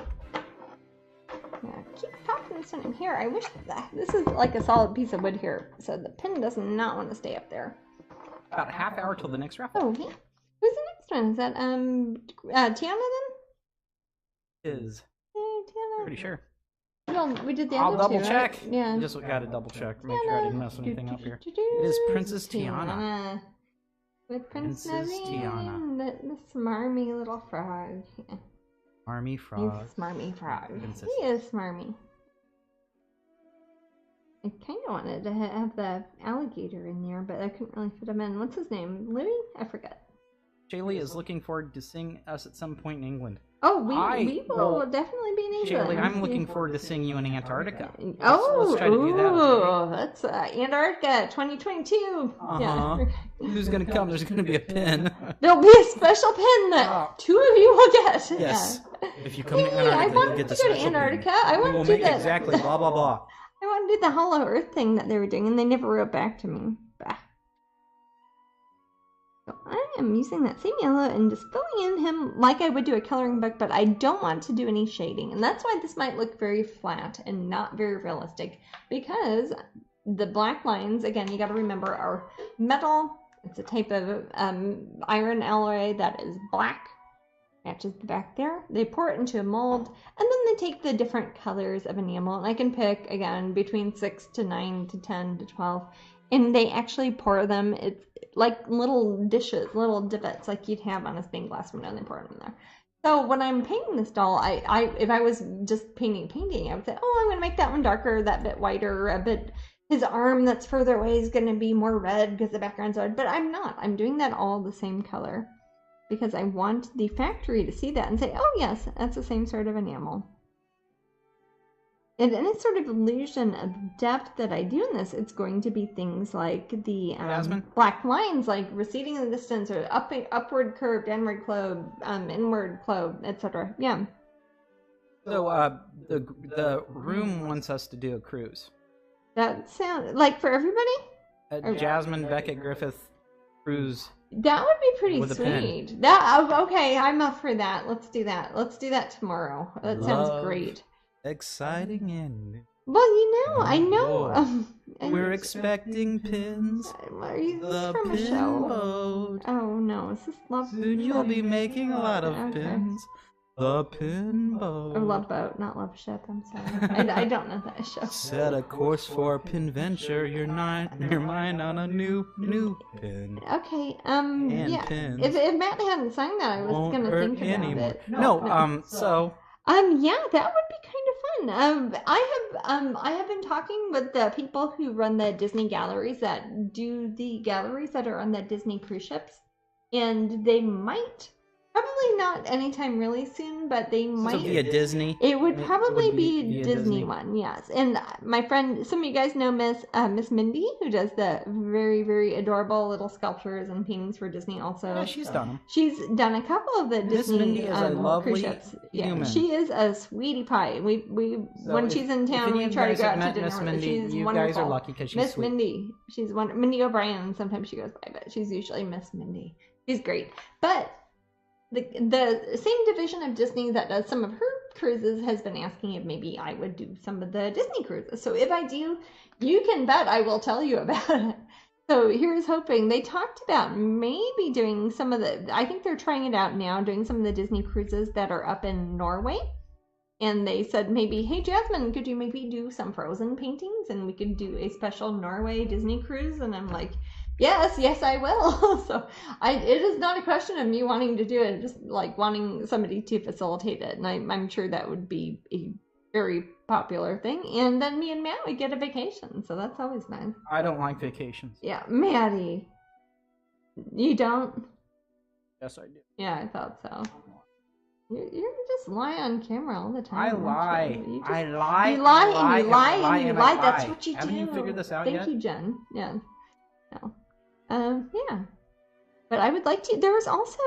Yeah, keep popping this one in here. I wish that this is like a solid piece of wood here, so the pin does not want to stay up there. About a half hour till the next raffle. Oh, okay. Who's the next one? Is that Tiana then? Is. Hey, Tiana. Pretty sure. Well, we did the I'll other double two, check. Right? Yeah. Just gotta double check. Make sure I didn't mess anything up here. It is Princess Tiana. With Princess Tiana. The smarmy little frog. Yeah. Smarmy frog. He's a smarmy frog. Princess. He is smarmy. I kind of wanted to have the alligator in there, but I couldn't really fit him in. What's his name? Louis? I forget. Shaylee is looking forward to seeing us at some point in England. Oh, we will definitely be in England. Shaylee, I'm looking forward to seeing you in Antarctica. Let's try to do that. That's Antarctica 2022. Yeah. Who's going to come? There's going to be a pin. There'll be a special pin that 2 of you will get. Yes. Yeah. If you come to Antarctica, you'll get the special pin. Antarctica. I want will to make exactly blah, blah, blah. I want to do the Hollow Earth thing that they were doing, and they never wrote back to me. Bah. So I am using that same yellow and just filling in him like I would do a coloring book, but I don't want to do any shading. And that's why this might look very flat and not very realistic, because the black lines, again, you got to remember, are metal. It's a type of iron alloy that is black. Matches the back there. They pour it into a mold, and then they take the different colors of enamel, and I can pick, again, between 6 to 9 to 10 to 12, and they actually pour them. It's like little dishes, little divots like you'd have on a stained glass window, and they pour them in there. So when I'm painting this doll, if I was just painting, I would say, oh, I'm going to make that one darker, that bit whiter, a bit, his arm that's further away is going to be more red because the background's red, but I'm not. I'm doing that all the same color because I want the factory to see that and say, oh, yes, that's the same sort of enamel. And any sort of illusion of depth that I do in this, it's going to be things like the black lines, like receding in the distance, or upward curve, downward curve, inward curve, etc. Yeah. So the room wants us to do a cruise. That sounds like for everybody. Jasmine Becket Griffith cruise. That would be pretty sweet. Okay, I'm up for that. Let's do that. Let's do that tomorrow. That sounds great. Exciting and well, I know. We're expecting pins. Are you from a show? Boat. Oh no, is this Love? Soon you'll be making a lot of pins. The Pin Boat. Or Love Boat, not Love Ship. I'm sorry. I don't know that show. Set a course for Pinventure. Your mind on a new pin. Okay. And pins. If Matt hadn't sang that, I was gonna think about it. No. So. Yeah, that would be kind of fun. I have been talking with the people who run the Disney galleries that do the galleries that are on the Disney cruise ships, and they might, probably not anytime really soon, but they might. So be a Disney. It would probably be a Disney one, yes. And my friend, some of you guys know Miss Mindy, who does the very, very adorable little sculptures and paintings for Disney. Also, yeah, she's done them. She's done a couple of the Miss Disney Mindy is a lovely cruise ships. Yeah, human. she is a sweetie pie. We so when she's in town, we try to go out to dinner. Miss Mindy, she's you wonderful. Guys are lucky because she's Miss sweet. Mindy. She's Mindy O'Brien. Sometimes she goes by, but she's usually Miss Mindy. She's great, but. The same division of Disney that does some of her cruises has been asking if maybe I would do some of the Disney cruises. So if I do, you can bet I will tell you about it. So here's hoping. They talked about maybe doing some of I think they're trying it out now, doing some of the Disney cruises that are up in Norway. And they said maybe, hey, Jasmine, could you maybe do some Frozen paintings? And we could do a special Norway Disney cruise. And I'm like, yes, I will. So it is not a question of me wanting to do it, just like wanting somebody to facilitate it. And I'm sure that would be a very popular thing. And then me and Matt would get a vacation. So that's always nice. I don't like vacations. Yeah, Maddie. You don't? Yes, I do. Yeah, I thought so. You just lie on camera all the time. I lie. I lie. You lie. That's what you do. Haven't you figured this out yet? Thank you, Jen. Yeah. No. Yeah. But I would like to. There was also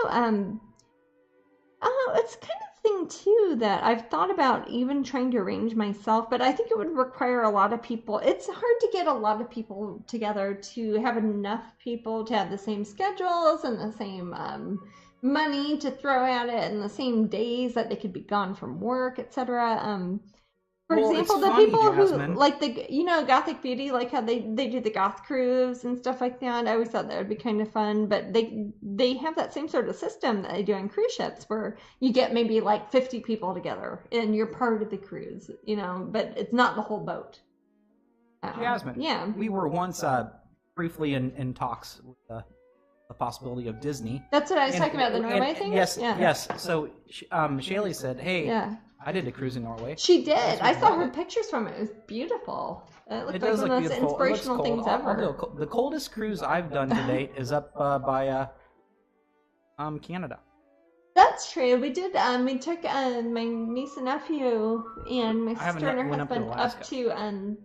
it's kind of thing too that I've thought about even trying to arrange myself, but I think it would require a lot of people. It's hard to get a lot of people together to have enough people to have the same schedules and the same money to throw at it and the same days that they could be gone from work, etc. For example, the people Jasmine. Who like Gothic Beauty, like how they do the goth cruise and stuff like that. I always thought that would be kind of fun, but they have that same sort of system that they do on cruise ships where you get maybe like 50 people together and you're part of the cruise, but it's not the whole boat. Jasmine, yeah, we were once briefly in talks with the possibility of Disney. That's what I was talking about, the Norway thing? Yes, yeah. Yes. So Shaylee said, hey, yeah. I did a cruise in Norway. She did. I saw her pictures from it. It was beautiful. It looked like one of those inspirational things ever. The coldest cruise I've done to date is up by Canada. That's true. We did. We took my niece and nephew and my sister and her husband up to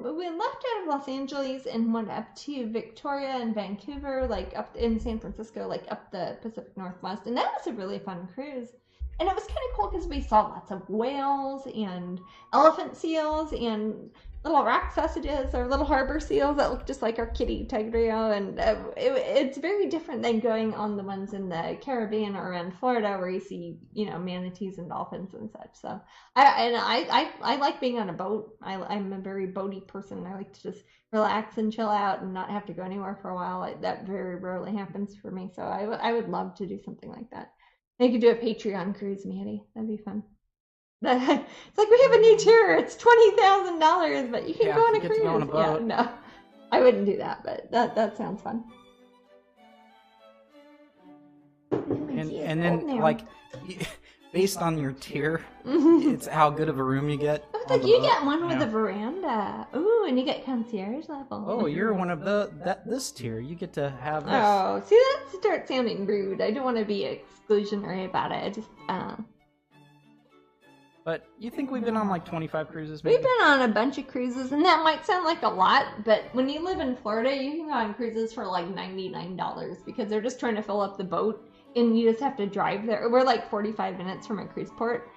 we left out of Los Angeles and went up to Victoria and Vancouver, like up in San Francisco, like up the Pacific Northwest, and that was a really fun cruise. And it was kind of cool because we saw lots of whales and elephant seals and little rock sausages or little harbor seals that look just like our kitty Tigrio. And it's very different than going on the ones in the Caribbean or in Florida where you see, manatees and dolphins and such. So I like being on a boat. I'm a very boaty person. I like to just relax and chill out and not have to go anywhere for a while. That very rarely happens for me. So I would love to do something like that. They could do a Patreon cruise, Maddie. That'd be fun. It's like we have a new tier. It's $20,000, but you can go on a cruise. Go on a boat. Yeah, no, I wouldn't do that, but that sounds fun. And then like based on your tier, it's how good of a room you get. Oh, like you get one with a veranda. Ooh, and you get concierge level. Oh, you're one of this tier. You get to have this. Oh, see, that starts sounding rude. I don't want to be exclusionary about it. I just But you think we've been on like 25 cruises, maybe? We've been on a bunch of cruises, and that might sound like a lot, but when you live in Florida, you can go on cruises for like $99 because they're just trying to fill up the boat, and you just have to drive there. We're like 45 minutes from a cruise port,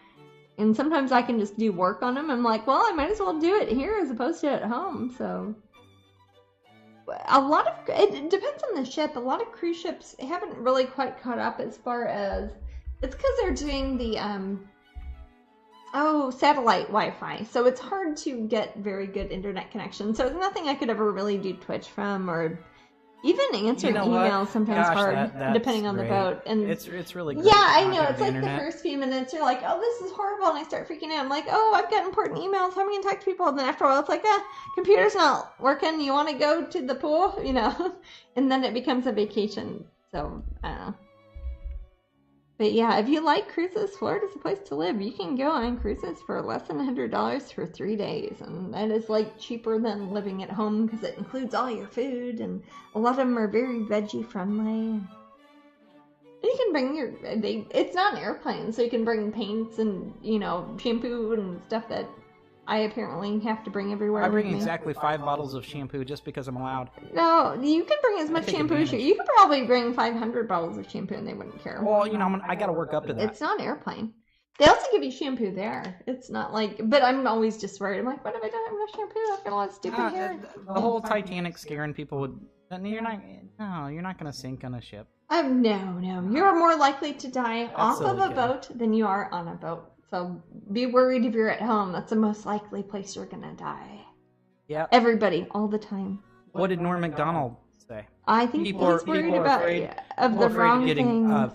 and sometimes I can just do work on them. I'm like, well, I might as well do it here as opposed to at home, so... It depends on the ship. A lot of cruise ships haven't really quite caught up as far as... It's because they're doing the, satellite Wi-Fi. So it's hard to get very good internet connection. So it's nothing I could ever really do Twitch from or even answering emails sometimes hard depending on the boat. And it's really good. Yeah, I know. It's like the first few minutes you're like, oh, this is horrible, and I start freaking out. I'm like, oh, I've got important emails. How am I gonna talk to people? And then after a while it's like, computer's not working. You want to go to the pool? And then it becomes a vacation. So I don't know. But yeah, if you like cruises, Florida's a place to live. You can go on cruises for less than $100 for 3 days. And that is like cheaper than living at home because it includes all your food. And a lot of them are very veggie friendly. And you can bring it's not an airplane, so you can bring paints and, shampoo and stuff that I apparently have to bring everywhere. I bring exactly 5 bottles of shampoo just because I'm allowed. No, you can bring as much shampoo as you could probably bring 500 bottles of shampoo and they wouldn't care. Well, I got to work up to that. It's not an airplane. They also give you shampoo there. It's not like, but I'm always just worried. I'm like, what if I don't have enough shampoo? I've got a lot of stupid hair. The whole Titanic scaring people would. You're not going to sink on a ship. No. You're more likely to die off of a boat than you are on a boat. So be worried if you're at home. That's the most likely place you're going to die. Yeah. Everybody, all the time. What did Norm Macdonald say? I think he's worried about the wrong thing.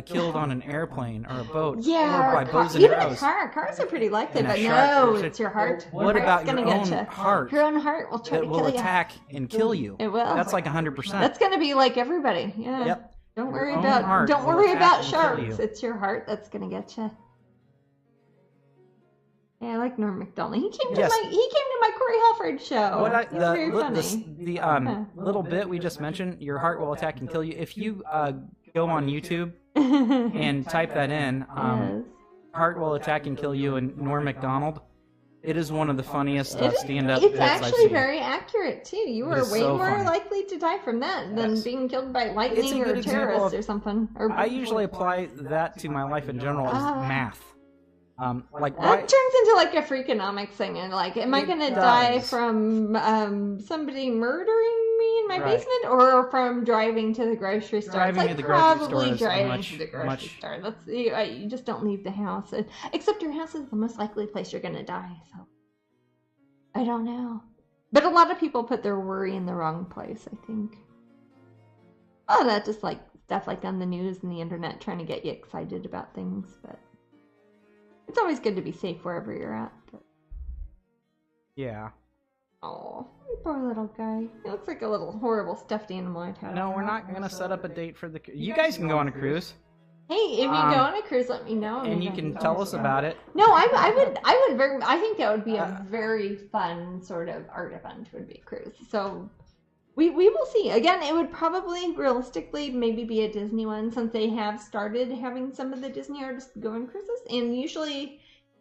Killed on an airplane or a boat. Yeah, or by bows and even arrows. a car. Cars are pretty likely, but no, it's your heart. What about your own heart? Your own heart will try to kill you. It will attack and kill you. It will. That's like 100%. That's going to be like everybody. Yeah. Yep. Don't worry about sharks. It's your heart that's going to get you. Yeah, I like Norm Macdonald. He came to my Corey Halford show. Very funny. The little bit we just mentioned, your heart will attack and kill you. If you go on YouTube and type that in, heart will attack and kill you, and Norm Macdonald, it is one of the funniest stand-up bits I've seen. It's actually very accurate too. You are way more likely to die from that than being killed by lightning or terrorists or something. I usually apply that to my life in general as math. That turns into like a Freakonomics thing, and like, am I gonna die from somebody murdering me in my basement, or from driving to the grocery store? Driving to the grocery store is driving to the grocery store. That's you just don't leave the house, except your house is the most likely place you're gonna die. So I don't know, but a lot of people put their worry in the wrong place. I think. Oh, that's just like stuff like on the news and the internet trying to get you excited about things, but. It's always good to be safe wherever you're at. But... Yeah. Oh, poor little guy. He looks like a little horrible stuffed animal I'd had. No, we're not going to set up a date for the... You guys can go on a cruise. Hey, if you go on a cruise, let me know. And you can tell us about it. No, I think that would be a very fun sort of art event would be a cruise. So... We will see. Again, it would probably, realistically, maybe be a Disney one since they have started having some of the Disney artists go on cruises. And usually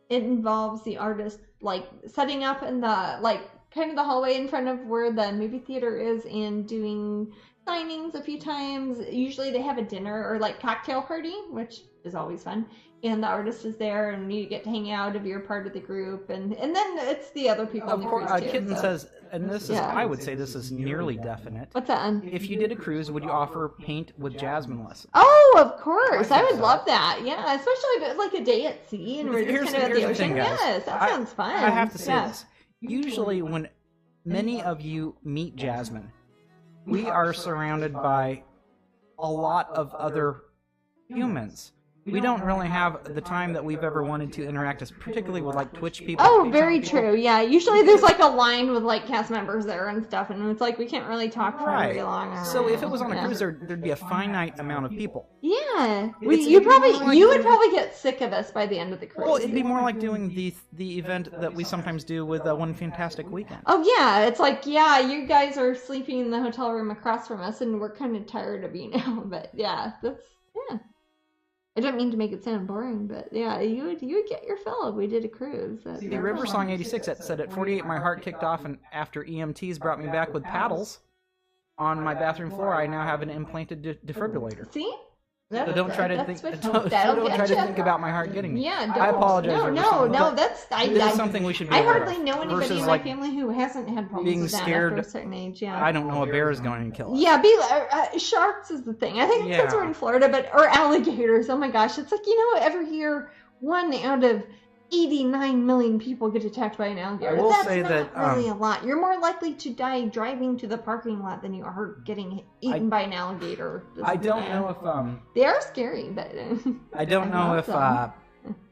it involves the artist, like, setting up in the, like, kind of the hallway in front of where the movie theater is and doing signings a few times. Usually they have a dinner or like cocktail party, which is always fun. And the artist is there, and you get to hang out if you're part of the group, and then it's the other people. Of in the course, cruise too, Kitten so. says, and this is, I would say this is nearly definite. What's that? If you did a cruise, would you offer paint with Jasmine lessons? Oh, of course, I would love that. Yeah, especially if it's like a day at sea and we're just kind of at the ocean. Yes, that sounds fun. I have to say this. Usually, when many of you meet Jasmine, we are surrounded by a lot of other humans. We don't really have the time that we've ever wanted to interact, particularly with like Twitch people. Oh, very true. Yeah, usually there's like a line with like cast members there and stuff, and it's like we can't really talk for very long. So if it was on a cruise, there'd be a finite amount of people. Yeah, you would probably get sick of us by the end of the cruise. Well, it'd be more like doing the event that we sometimes do with One Fantastic Weekend. Oh yeah, it's like you guys are sleeping in the hotel room across from us, and we're kind of tired of you now. But yeah, that's. I don't mean to make it sound boring, but yeah, you would get your fill if we did a cruise. The River Song 86 said at 48, my heart kicked off, and after EMTs brought me back with paddles on my bathroom floor, I now have an implanted defibrillator. See? So don't try to think about my heart getting me. Yeah, I apologize. No, that's this is something we should be I aware hardly of. know anybody Versus, in my family who hasn't had problems being with that scared, after a certain age. Yeah, I don't know, a bear is going to kill us. Yeah, sharks is the thing. I think because we're in Florida, or alligators. Oh my gosh, it's like every year 1 out of 89 million people get attacked by an alligator. I will That's say not that really a lot. You're more likely to die driving to the parking lot than you are getting eaten by an alligator. I don't know if they are scary, but I don't know if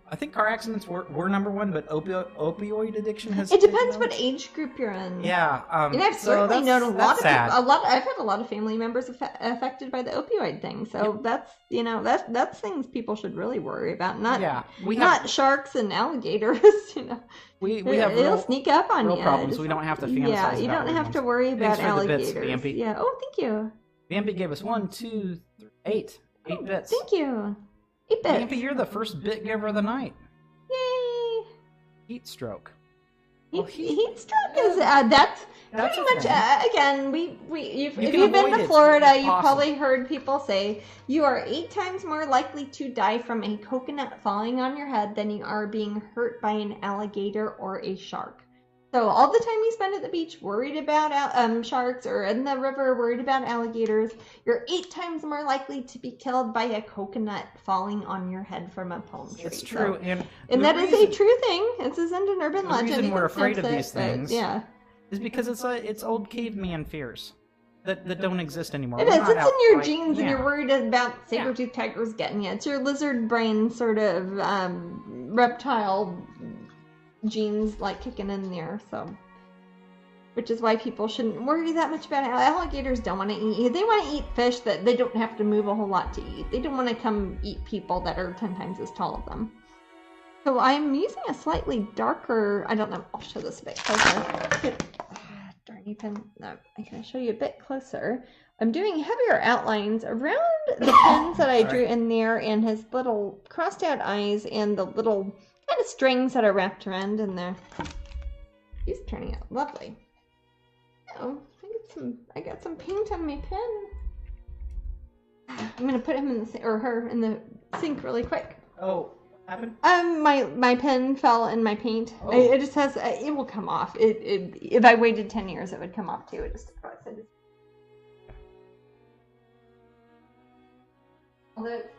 I think car accidents were number one, but opioid addiction has. It depends what age group you're in. Yeah, and I've certainly known a lot of people. I've had a lot of family members affected by the opioid thing. So that's that's things people should really worry about. Not sharks and alligators. We have it'll sneak up on you. Problems. We don't have to fantasize. Yeah, you don't have to worry about alligators. Thanks for the bits, yeah. Oh, thank you. Vampy gave us 1, 2, 3, 8 bits. Thank you. 8 bits. Vampy, you're the first bit giver of the night. Yay! Heat stroke. Heat stroke is that's pretty much again. If you've been to Florida, you've probably heard people say you are 8 times more likely to die from a coconut falling on your head than you are being hurt by an alligator or a shark. So all the time you spend at the beach worried about sharks or in the river worried about alligators, you're 8 times more likely to be killed by a coconut falling on your head from a palm tree. It's true. So, and that is a true thing. This isn't an urban legend. The reason we're afraid of these things is because it's old caveman fears that don't exist anymore. It is. It's in your genes and you're worried about saber-toothed tigers getting you. It's your lizard brain sort of reptile genes like kicking in there, so which is why people shouldn't worry that much about it. Alligators don't want to eat. They want to eat fish that they don't have to move a whole lot to eat. They don't want to come eat people that are 10 times as tall as them. So I'm using a slightly darker, I don't know, I'll show this a bit closer. Darn you pen. No, I can show you a bit closer. I'm doing heavier outlines around the pins that I drew in there and his little crossed out eyes and the little kind of strings that are wrapped around in there. He's turning out lovely. Oh, I got some paint on my pen. I'm gonna put him in the or her in the sink really quick. Oh, happened? My pen fell in my paint. Oh. It just has. It will come off. If I waited 10 years, it would come off too. It just. Although it's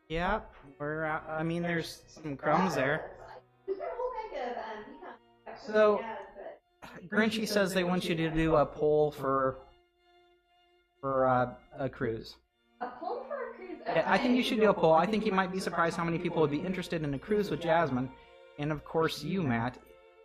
Yeah, we're out. I mean, there's some crumbs there. So, Grinchy says they want you to do a poll for a cruise. A poll for a cruise? Yeah, I think you should do a poll. I think you might be surprised how many people would be interested in a cruise with Jasmine. And of course you, Matt.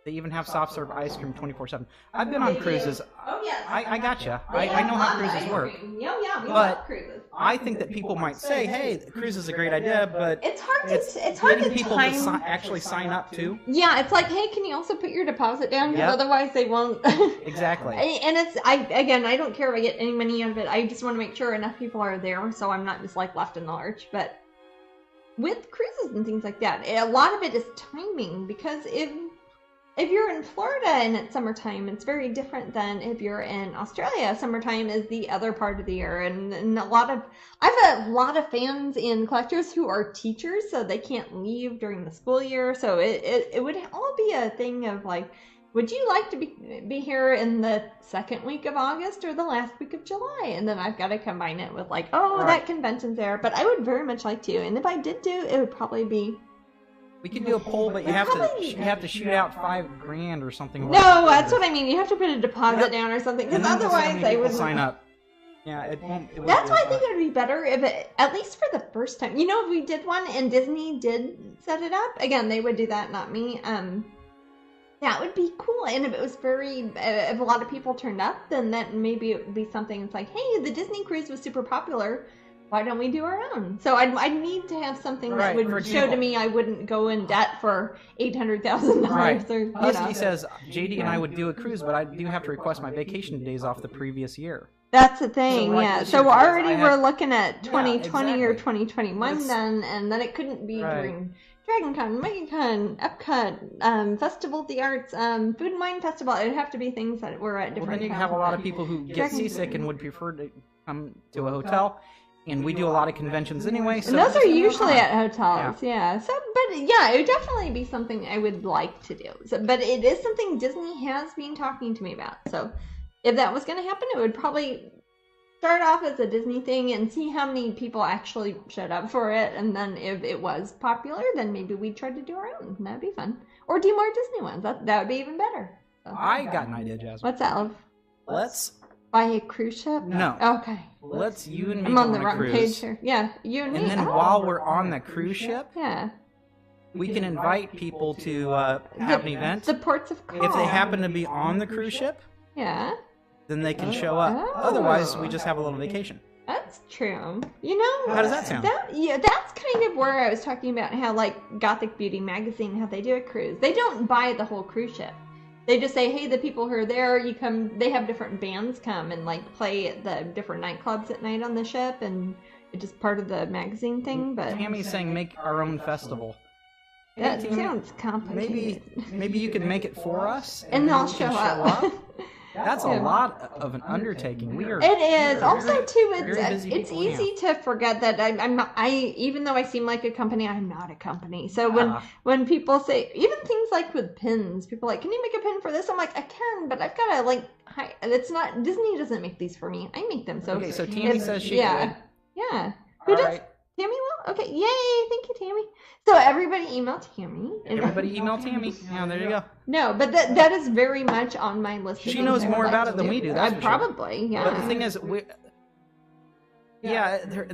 They even have soft serve ice cream 24/7. I've been on cruises. Oh yes. I gotcha. I know how cruises work. Yeah, we but love cruises. I think that people might say, "Hey, the cruise is a great idea," but it's hard to people time. to actually sign up too. Yeah, it's like, hey, can you also put your deposit down? Because otherwise they won't. Exactly. And I don't care if I get any money out of it. I just want to make sure enough people are there, so I'm not just like left in the lurch. But with cruises and things like that, a lot of it is timing, because if you're in Florida and it's summertime, it's very different than if you're in Australia. Summertime is the other part of the year, and I have a lot of fans and collectors who are teachers, so they can't leave during the school year. So it would all be a thing of like, would you like to be here in the second week of August or the last week of July? And then I've got to combine it with like, that convention's there. But I would very much like to, and if I did do, it would probably be. We could do a poll, but you have to shoot out $5,000 or something. No, that's what I mean. You have to put a deposit down or something, because otherwise they wouldn't sign up. Yeah, it won't. That's why I think it would be better if it, at least for the first time. You know, if we did one and Disney did set it up, again, they would do that, not me. That would be cool. And if it was if a lot of people turned up, then that maybe it would be something that's like, hey, the Disney cruise was super popular. Why don't we do our own? So I'd need to have something that would show to me I wouldn't go in debt for $800,000. Right. Or, Husky says, JD and I would do a cruise, but I do have to request my vacation days off the previous year. That's the thing, So we're looking at 2020 or exactly. 2021 then, and then it couldn't be during DragonCon, MegaCon, Epcot, Festival of the Arts, Food and Wine Festival. It would have to be things that were at different times. Then you have a lot of people who get seasick and would prefer to come to a hotel. And we do a lot of conventions anyway. So and those are usually at hotels, So, but yeah, it would definitely be something I would like to do. So, but it is something Disney has been talking to me about. So, if that was going to happen, it would probably start off as a Disney thing and see how many people actually showed up for it. And then if it was popular, then maybe we'd try to do our own. That'd be fun. Or do more Disney ones. That would be even better. So, I got an idea, Jasmine. What's that, love? Let's buy a cruise ship? No. Okay. Let's you and me I'm on the a wrong cruise. page here. Yeah, you and me. And then while we're on the cruise ship, we can can invite people to have an event. The ports of call. If they happen to be on the cruise ship, then they can show up. Oh. Otherwise, we just have a little vacation. That's true. You know, how does that sound? That's kind of where I was talking about how, like, Gothic Beauty magazine, how they do a cruise. They don't buy the whole cruise ship. They just say, hey, the people who are there, you come. They have different bands come and like play at the different nightclubs at night on the ship, and it's just part of the magazine thing. But Tammy's saying make our own festival. That sounds complicated. Maybe you can make it for us, and I'll show up. That's a lot of an undertaking. It is. Also, too, it's easy to forget that I'm not, even though I seem like a company, I'm not a company. So when people say, even things like with pins, people are like, can you make a pin for this? I'm like, I can, but I've got to it's not, Disney doesn't make these for me. I make them. So okay, so Tammy says she could. Yeah. Who does? Tammy will? Okay, yay, thank you, Tammy. So everybody email Tammy. Everybody email Tammy. Yeah, there you go. No, but that is very much on my list. She knows more about it than we do. That's probably, yeah. But the thing is, and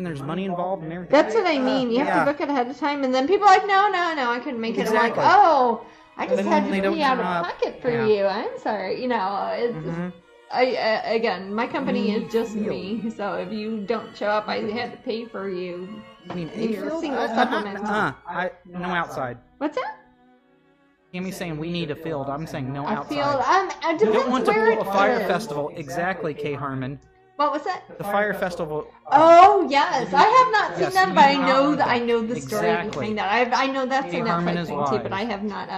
there's money involved and everything. That's what I mean. You have to book it ahead of time, and then people are like, no, I couldn't make it. Exactly. I'm like, oh, I just had to pay out of pocket for you. I'm sorry. You know, it's again, my company is just me, so if you don't show up, I had to pay for you. I mean, your single supplement. No outside. What's that? Tammy's saying we need a field. I'm saying no outside. A field. You don't want to pull a fire festival. Exactly, Kay Harmon. What was that? The fire festival. Oh yes, I have not seen that, but I know the story behind that. I know that's a Netflix thing too, but I have not.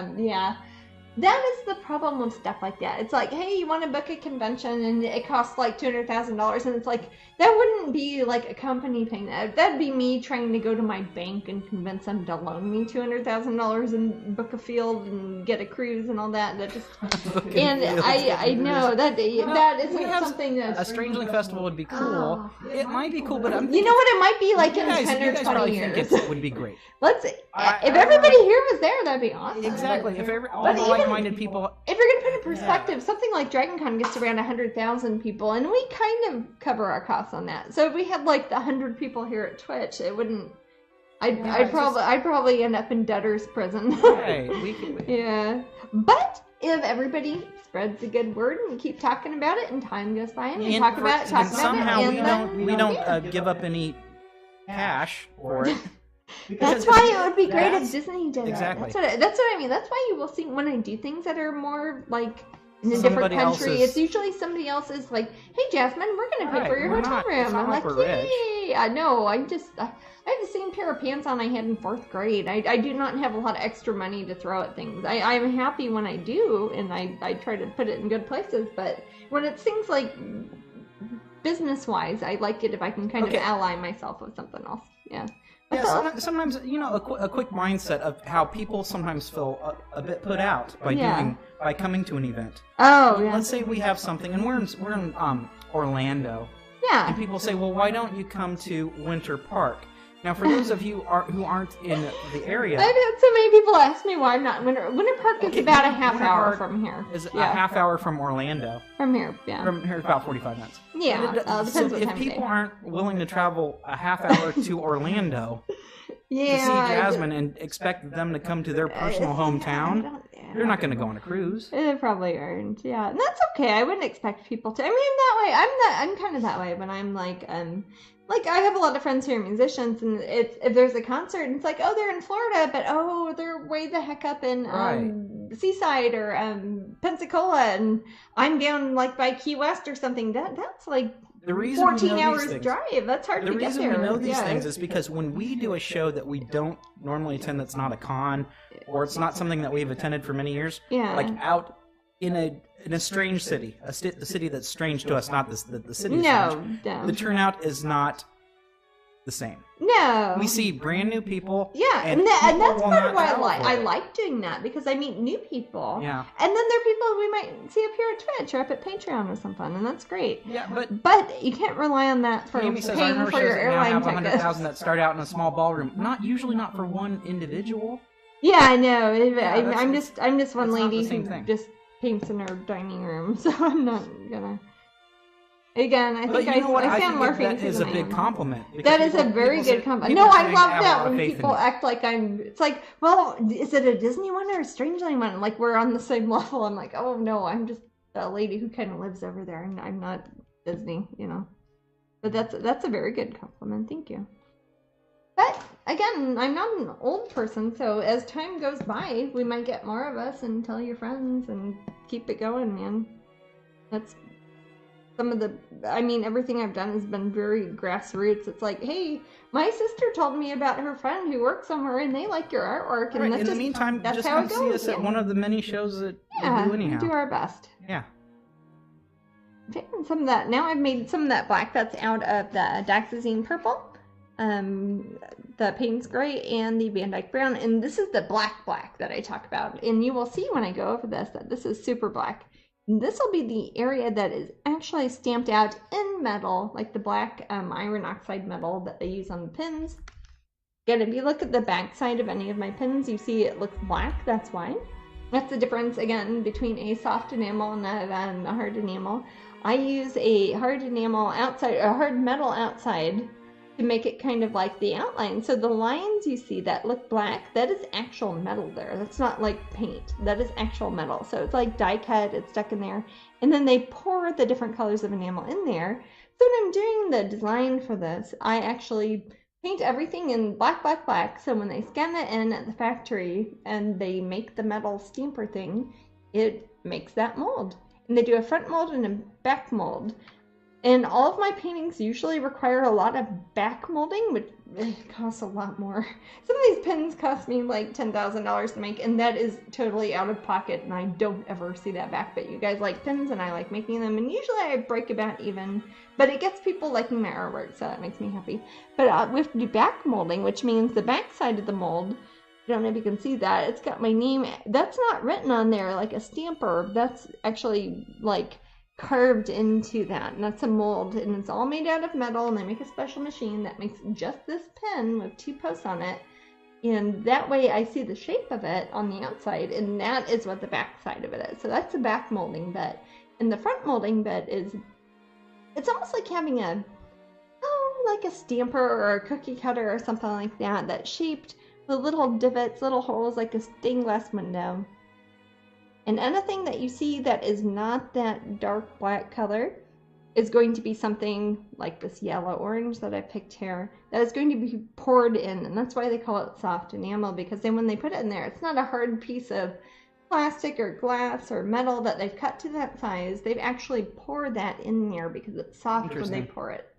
That is the problem with stuff like that. It's like, hey, you want to book a convention and it costs like $200,000, and it's like, that wouldn't be like a company paying that. That'd be me trying to go to my bank and convince them to loan me $200,000 and book a field and get a cruise and all that. That just and I know that isn't something that's a Strangeling festival would be cool. It might be cool, but you know what? It might be like in 10 or 20 years. It would be great. Let's see. If everybody here was there, that'd be awesome. Exactly. If all the like-minded people. If you're gonna put in perspective, something like DragonCon gets around 100,000 people, and we kind of cover our costs on that. So if we had like the 100 people here at Twitch, it wouldn't. I'd probably end up in debtor's prison. Right. Yeah, but if everybody spreads the good word and we keep talking about it, and time goes by and we talk about it, somehow we don't give up any cash for it. That's why it would be great if Disney did exactly. it. That's what I mean. That's why you will see when I do things that are more like in a different country. It's usually somebody else's like, "Hey, Jasmine, we're going to pay for your hotel room." I'm like, "Yay!" I know. I have the same pair of pants on I had in 4th grade. I do not have a lot of extra money to throw at things. I'm happy when I do, and I try to put it in good places. But when it's things like business-wise, I like it if I can kind of ally myself with something else. Yeah. Yeah, sometimes a quick mindset of how people sometimes feel a bit put out by coming to an event. Oh, yeah. Let's say we have something, and we're in Orlando. Yeah. And people say, well, why don't you come to Winter Park? Now, for those of you who aren't in the area, I've had so many people ask me why I'm not in Winter Park is about a half hour from here. Is a half hour from Orlando. From here, yeah. From here, about 45 minutes. Yeah, depends so what if time people aren't willing to travel a half hour to Orlando to see Jasmine and expect them to come to their personal hometown, they're not going to go on a cruise. They probably aren't, yeah. And that's okay. I wouldn't expect people to. I mean, that way, I'm kind of that way when I'm like I have a lot of friends who are musicians, and if there's a concert, and it's like, oh, they're in Florida, but they're way the heck up in Seaside or Pensacola, and I'm down like by Key West or something. That's like the reason 14 hours drive. That's hard to get there. The reason we know these things is because when we do a show that we don't normally attend, that's not a con, or it's not something that we've attended for many years, like out in a strange city, a city that's strange to us, not the city. No. The turnout is not the same. No. We see brand new people. Yeah, and that's part of why I like doing that, because I meet new people. Yeah. And then there are people we might see up here at Twitch or up at Patreon or something, and that's great. Yeah, but you can't rely on that for Amy says, paying for your airline tickets. 100,000 that start out in a small ballroom. Usually not for one individual. Yeah, I know. I'm just one lady who just paints in her dining room, so I'm not gonna. Again, I think I sound more famous. That is a big compliment. That is a very good compliment. No, I love that when people act like I'm. It's like, well, is it a Disney one or a Strangeling one? Like we're on the same level. I'm like, oh no, I'm just a lady who kind of lives over there, and I'm not Disney, But that's a very good compliment. Thank you. But again, I'm not an old person, so as time goes by, we might get more of us, and tell your friends and keep it going, man. That's some of everything I've done has been very grassroots. It's like, hey, my sister told me about her friend who works somewhere, and they like your artwork. And in the meantime, just come see us at one of the many shows that we do anyhow. We do our best. Yeah. Taking some of that. Now I've made some of that black that's out of the Daxazine purple. The Payne's Gray and the Van Dyke Brown, and this is the black that I talk about, and you will see when I go over this that this is super black. This will be the area that is actually stamped out in metal, like the black iron oxide metal that they use on the pins. Again, if you look at the back side of any of my pins, you see it looks black. That's why. That's the difference, again, between a soft enamel and a hard enamel. I use a hard enamel outside, a hard metal outside, to make it kind of like the outline. So the lines you see that look black, that is actual metal there. That's not like paint. That is actual metal. So it's like die cut, it's stuck in there. And then they pour the different colors of enamel in there. So when I'm doing the design for this, I actually paint everything in black. So when they scan it in at the factory and they make the metal stamper thing, it makes that mold. And they do a front mold and a back mold. And all of my paintings usually require a lot of back molding, which costs a lot more. Some of these pins cost me like $10,000 to make, and that is totally out of pocket, and I don't ever see that back. But you guys like pins, and I like making them, and usually I break about even. But it gets people liking my artwork, so that makes me happy. But we have to do back molding, which means the back side of the mold, I don't know if you can see that, it's got my name. That's not written on there like a stamper. That's actually like carved into that, and that's a mold, and it's all made out of metal, and they make a special machine that makes just this pen with 2 posts on it, and that way I see the shape of it on the outside, and that is what the back side of it is. So that's the back molding bit, and the front molding bit is, it's almost like having like a stamper or a cookie cutter or something like that, that's shaped with little divots, little holes, like a stained glass window. And anything that you see that is not that dark black color is going to be something like this yellow-orange that I picked here that is going to be poured in, and that's why they call it soft enamel, because then when they put it in there, it's not a hard piece of plastic or glass or metal that they've cut to that size. They've actually poured that in there because it's soft when they pour it.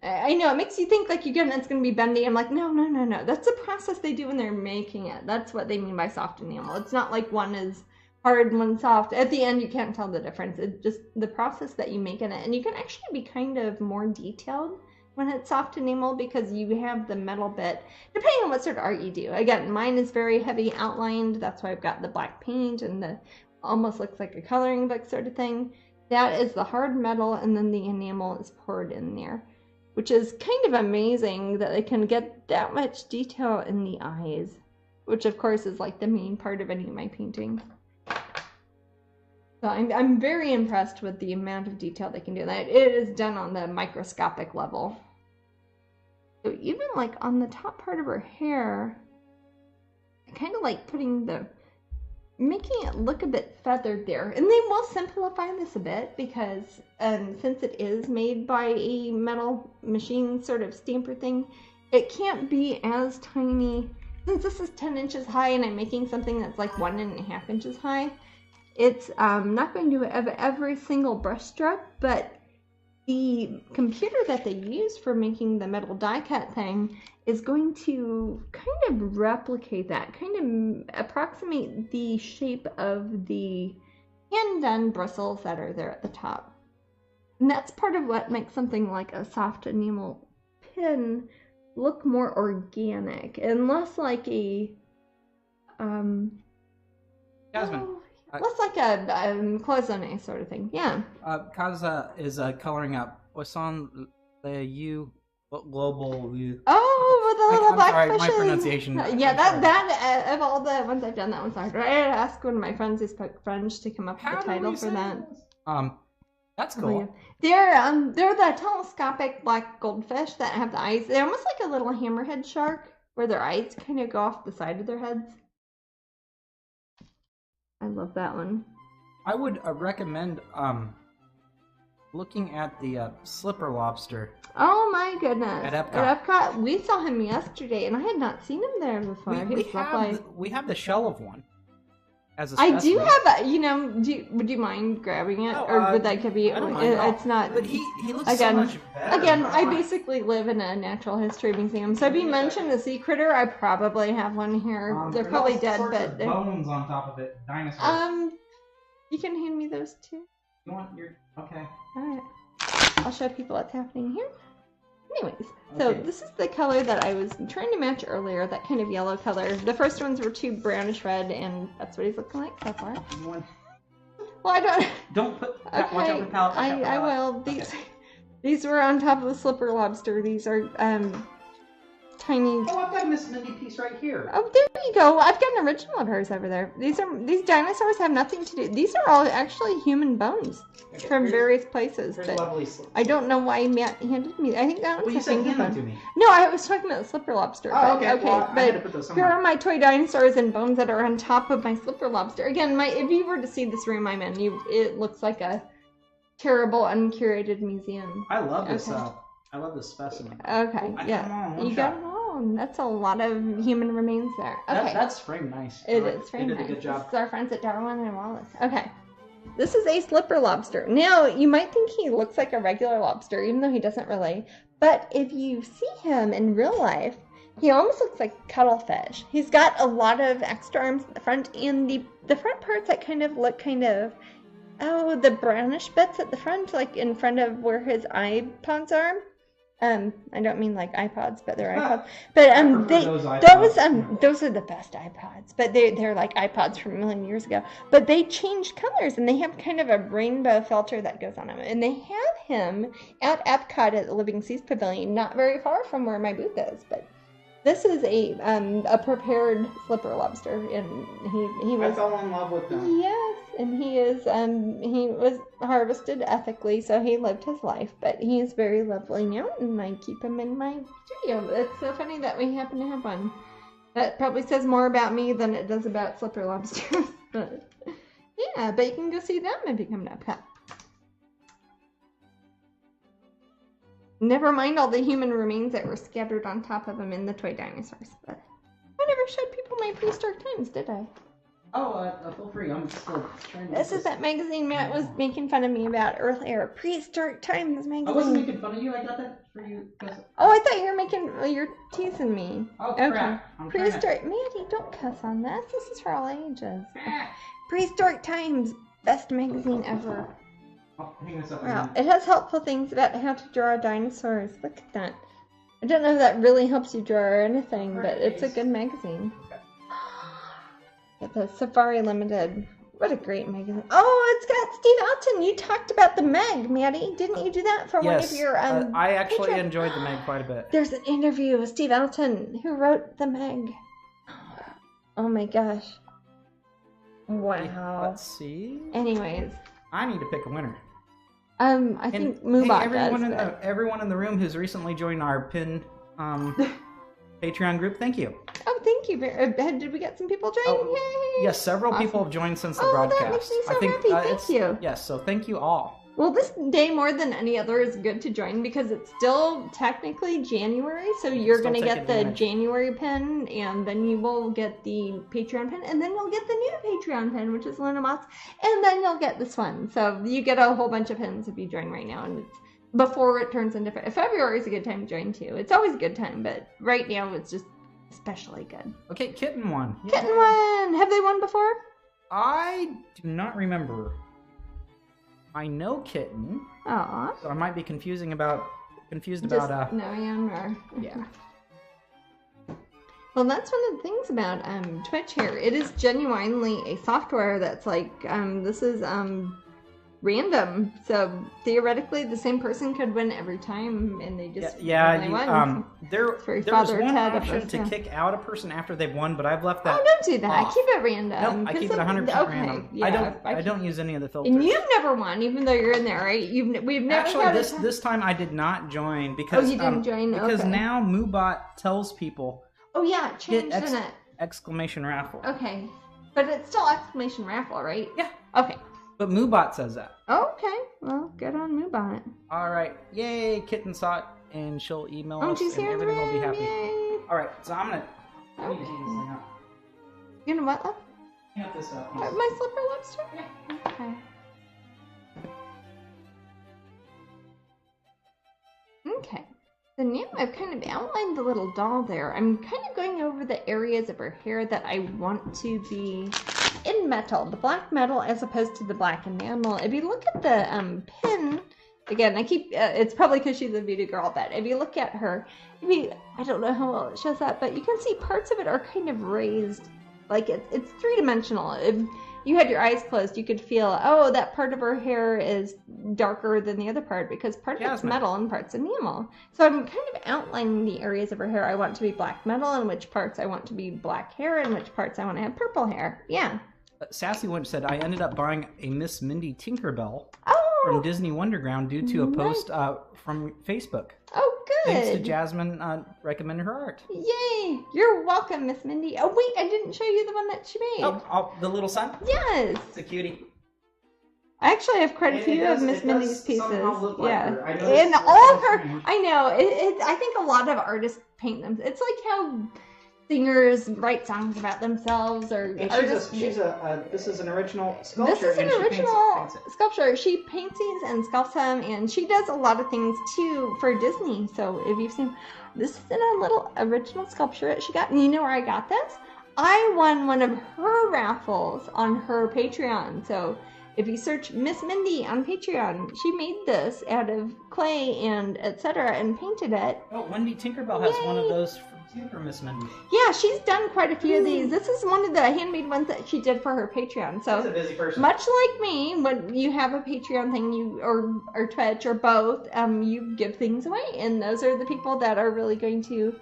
I know, it makes you think like it's going to be bendy. I'm like, no. That's a process they do when they're making it. That's what they mean by soft enamel. It's not like one is hard and one soft. At the end, you can't tell the difference. It's just the process that you make in it. And you can actually be kind of more detailed when it's soft enamel because you have the metal bit, depending on what sort of art you do. Again, mine is very heavy outlined. That's why I've got the black paint and the almost looks like a coloring book sort of thing. That is the hard metal, and then the enamel is poured in there, which is kind of amazing that they can get that much detail in the eyes, which of course is like the main part of any of my paintings. So I'm very impressed with the amount of detail they can do. That it is done on the microscopic level. So even like on the top part of her hair, I kind of like making it look a bit feathered there. And they will simplify this a bit because since it is made by a metal machine sort of stamper thing, it can't be as tiny. Since this is 10 inches high and I'm making something that's like 1.5 inches high, it's not going to have every single brush stroke, but the computer that they use for making the metal die cut thing is going to kind of replicate that, kind of approximate the shape of the hand-done bristles that are there at the top. And that's part of what makes something like a soft enamel pin look more organic and less like a Jasmine. Less like a cloisonne sort of thing. Yeah. Kaza is coloring up what's on the U global. Oh, with the little black sorry, fishes. my pronunciation. Yeah, that of all the ones I've done, that one's hard. I had to ask one of my friends who spoke French to come up with the title for that. That's cool. They're the telescopic black goldfish that have the eyes. They're almost like a little hammerhead shark, where their eyes kind of go off the side of their heads. I love that one. I would recommend looking at the slipper lobster. Oh my goodness! At Epcot, we saw him yesterday, and I had not seen him there before. We have the shell of one. As a I do have a, would you mind grabbing it, or would that give you? I don't mind it's not. But he looks so much better. Again, I basically live in a natural history museum, so if you mention the sea critter, I probably have one here. They're probably dead, but bones on top of it. Dinosaurs. You can hand me those too. You want your okay? All right. I'll show people what's happening here. Anyways, so this is the color that I was trying to match earlier, that kind of yellow color. The first ones were too brownish red, and that's what he's looking like so far. Well, I don't put. Okay, watch out for palette. I will. These were on top of the slipper lobster. These are tiny. Oh, I've got a Miss Mindy piece right here. Oh, there you go. I've got an original of hers over there. These dinosaurs have nothing to do. These are all actually human bones from various places. But lovely I don't know why Matt handed me. I think that one's you said hand them to me. No, I was talking about the slipper lobster. Oh, okay. Well, I had to but put those here are my toy dinosaurs and bones that are on top of my slipper lobster. Again, if you were to see this room I'm in, it looks like a terrible, uncurated museum. I love this. I love this specimen. Okay, you got them all. That's a lot of human remains there. Okay, that's framed nice. It is framed nice. They did a good job. This is our friends at Darwin and Wallace. Okay, this is a slipper lobster. Now you might think he looks like a regular lobster, even though he doesn't really. But if you see him in real life, he almost looks like cuttlefish. He's got a lot of extra arms at the front, and the front parts that kind of look the brownish bits at the front, like in front of where his iPods are. I don't mean like iPods, but they're iPods. But those are the best iPods. But they're like iPods from a million years ago. But they changed colors, and they have kind of a rainbow filter that goes on them. And they have him at Epcot at the Living Seas Pavilion, not very far from where my booth is. But this is a prepared slipper lobster, and he was. I fell in love with them. Yes, and he was harvested ethically, so he lived his life. But he is very lovely now, and I keep him in my studio. It's so funny that we happen to have one. That probably says more about me than it does about slipper lobsters. But Yeah, but you can go see them if you come to Epcot. Never mind all the human remains that were scattered on top of them in the toy dinosaurs. But I never showed people my prehistoric times, did I? Oh, feel free. I'm still trying to... This is that magazine Matt was making fun of me about earlier. Prehistoric Times magazine. I wasn't making fun of you. I got that for you. Oh, I thought you're teasing me. Oh, crap. Okay. Prehistoric... Maddie, don't cuss on this. This is for all ages. Prehistoric Times. Best magazine ever. Oh, hang this up. Wow. It has helpful things about how to draw dinosaurs. Look at that. I don't know if that really helps you draw or anything, but it's a good magazine. Got the Safari Limited. What a great magazine. Oh, it's got Steve Alton. You talked about the Meg, Maddie. Didn't you do that for one of your... I actually enjoyed the Meg quite a bit. There's an interview with Steve Alton, who wrote the Meg. Oh my gosh. Wow. Let's see. Anyways. I need to pick a winner. I think Mubot does. Everyone in the room who's recently joined our PIN Patreon group, thank you. Oh, thank you. Did we get some people join? Oh, Yay! Yes, several people have joined since the broadcast. That makes me so happy. Thank you. Yes, so thank you all. Well, this day more than any other is good to join because it's still technically January, so you're going to get the January pin, and then you will get the Patreon pin, and then you'll get the new Patreon pin, which is Luna Moss, and then you'll get this one. So you get a whole bunch of pins if you join right now, and it's before it turns into February is a good time to join too. It's always a good time, but right now it's just especially good. Okay, Kitten won. Kitten won! Have they won before? I do not remember. I know Kitten. Aww. So I might be confused about Noyan or... Yeah. Well, that's one of the things about Twitch here. It is genuinely a software that's like, this is random. So theoretically, the same person could win every time, and they just won. There's one option to kick out a person after they've won, but I've left that. Oh, don't do that. Off. Keep it random. No, I keep it 100% random. Yeah, I don't use any of the filters. And you've never won, even though you're in there, right? We've never. Actually, this time I did not join because you didn't join because now Mubot tells people. Oh yeah, it changed in it. Exclamation raffle. Okay, but it's still exclamation raffle, right? Yeah. Okay. But Mubot says that. Okay, well, good on Mubot. All right, yay! Kitten saw it, and she'll email us, and everything will be happy. Yay. All right, so I'm gonna. Okay. Need to hang this thing up. You gonna what? Love? Hang up this up. My slipper lobster? Yeah. Okay. Okay. So now I've kind of outlined the little doll there. I'm kind of going over the areas of her hair that I want to be in metal, the black metal as opposed to the black enamel. If you look at the pin, again, I keep, it's probably because she's a beauty girl, but if you look at her, I don't know how well it shows up, but you can see parts of it are kind of raised. Like it's three-dimensional. If you had your eyes closed, you could feel, oh, that part of her hair is darker than the other part because part of it's metal and part's enamel. So I'm kind of outlining the areas of her hair I want to be black metal and which parts I want to be black hair and which parts I want to have purple hair. Yeah. Sassy Winch said, I ended up buying a Miss Mindy Tinkerbell from Disney Wonderground due to a post from Facebook. Oh, good. Thanks to Jasmine recommending her art. Yay! You're welcome, Miss Mindy. Oh, wait, I didn't show you the one that she made. Oh, the little sun? Yes. It's a cutie. I actually have quite a few of Miss Mindy's pieces. Yeah. And all of her, I know, I think a lot of artists paint them. It's like how singers write songs about themselves, or this is an original sculpture. This is an original sculpture. She paints these and sculpts them, and she does a lot of things too for Disney. So if you've seen, this is in a little original sculpture that she got. And you know where I got this? I won one of her raffles on her Patreon. So if you search Miss Mindy on Patreon, she made this out of clay and etc. and painted it. Oh, Wendy Tinkerbell has one of those for Miss Mindy. Yeah, she's done quite a few of these. This is one of the handmade ones that she did for her Patreon. So she's a busy person. Much like me, when you have a Patreon thing, or Twitch or both, you give things away, and those are the people that are really going to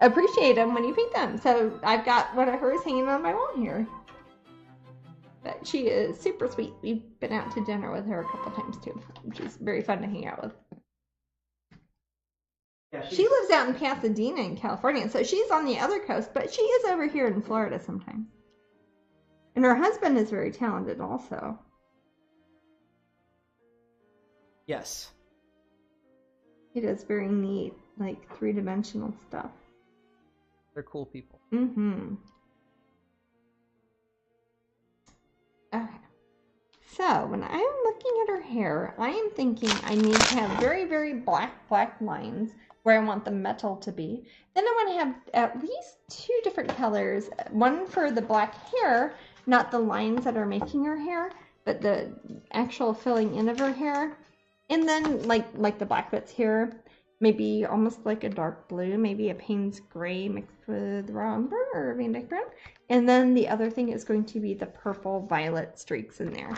appreciate them when you paint them. So I've got one of hers hanging on my wall here. But she is super sweet. We've been out to dinner with her a couple times too. She's very fun to hang out with. Yeah, she lives out in Pasadena in California, so she's on the other coast, but she is over here in Florida sometimes. And her husband is very talented also. Yes. He does very neat, like, 3-dimensional stuff. They're cool people. Mm-hmm. Okay. So, when I'm looking at her hair, I am thinking I need to have very, very black lines where I want the metal to be. Then I want to have at least 2 different colors. One for the black hair, not the lines that are making her hair, but the actual filling in of her hair. And then, like the black bits here, maybe almost like a dark blue, maybe a Payne's gray mixed with raw umber or Van Dyke brown. And then the other thing is going to be the purple violet streaks in there.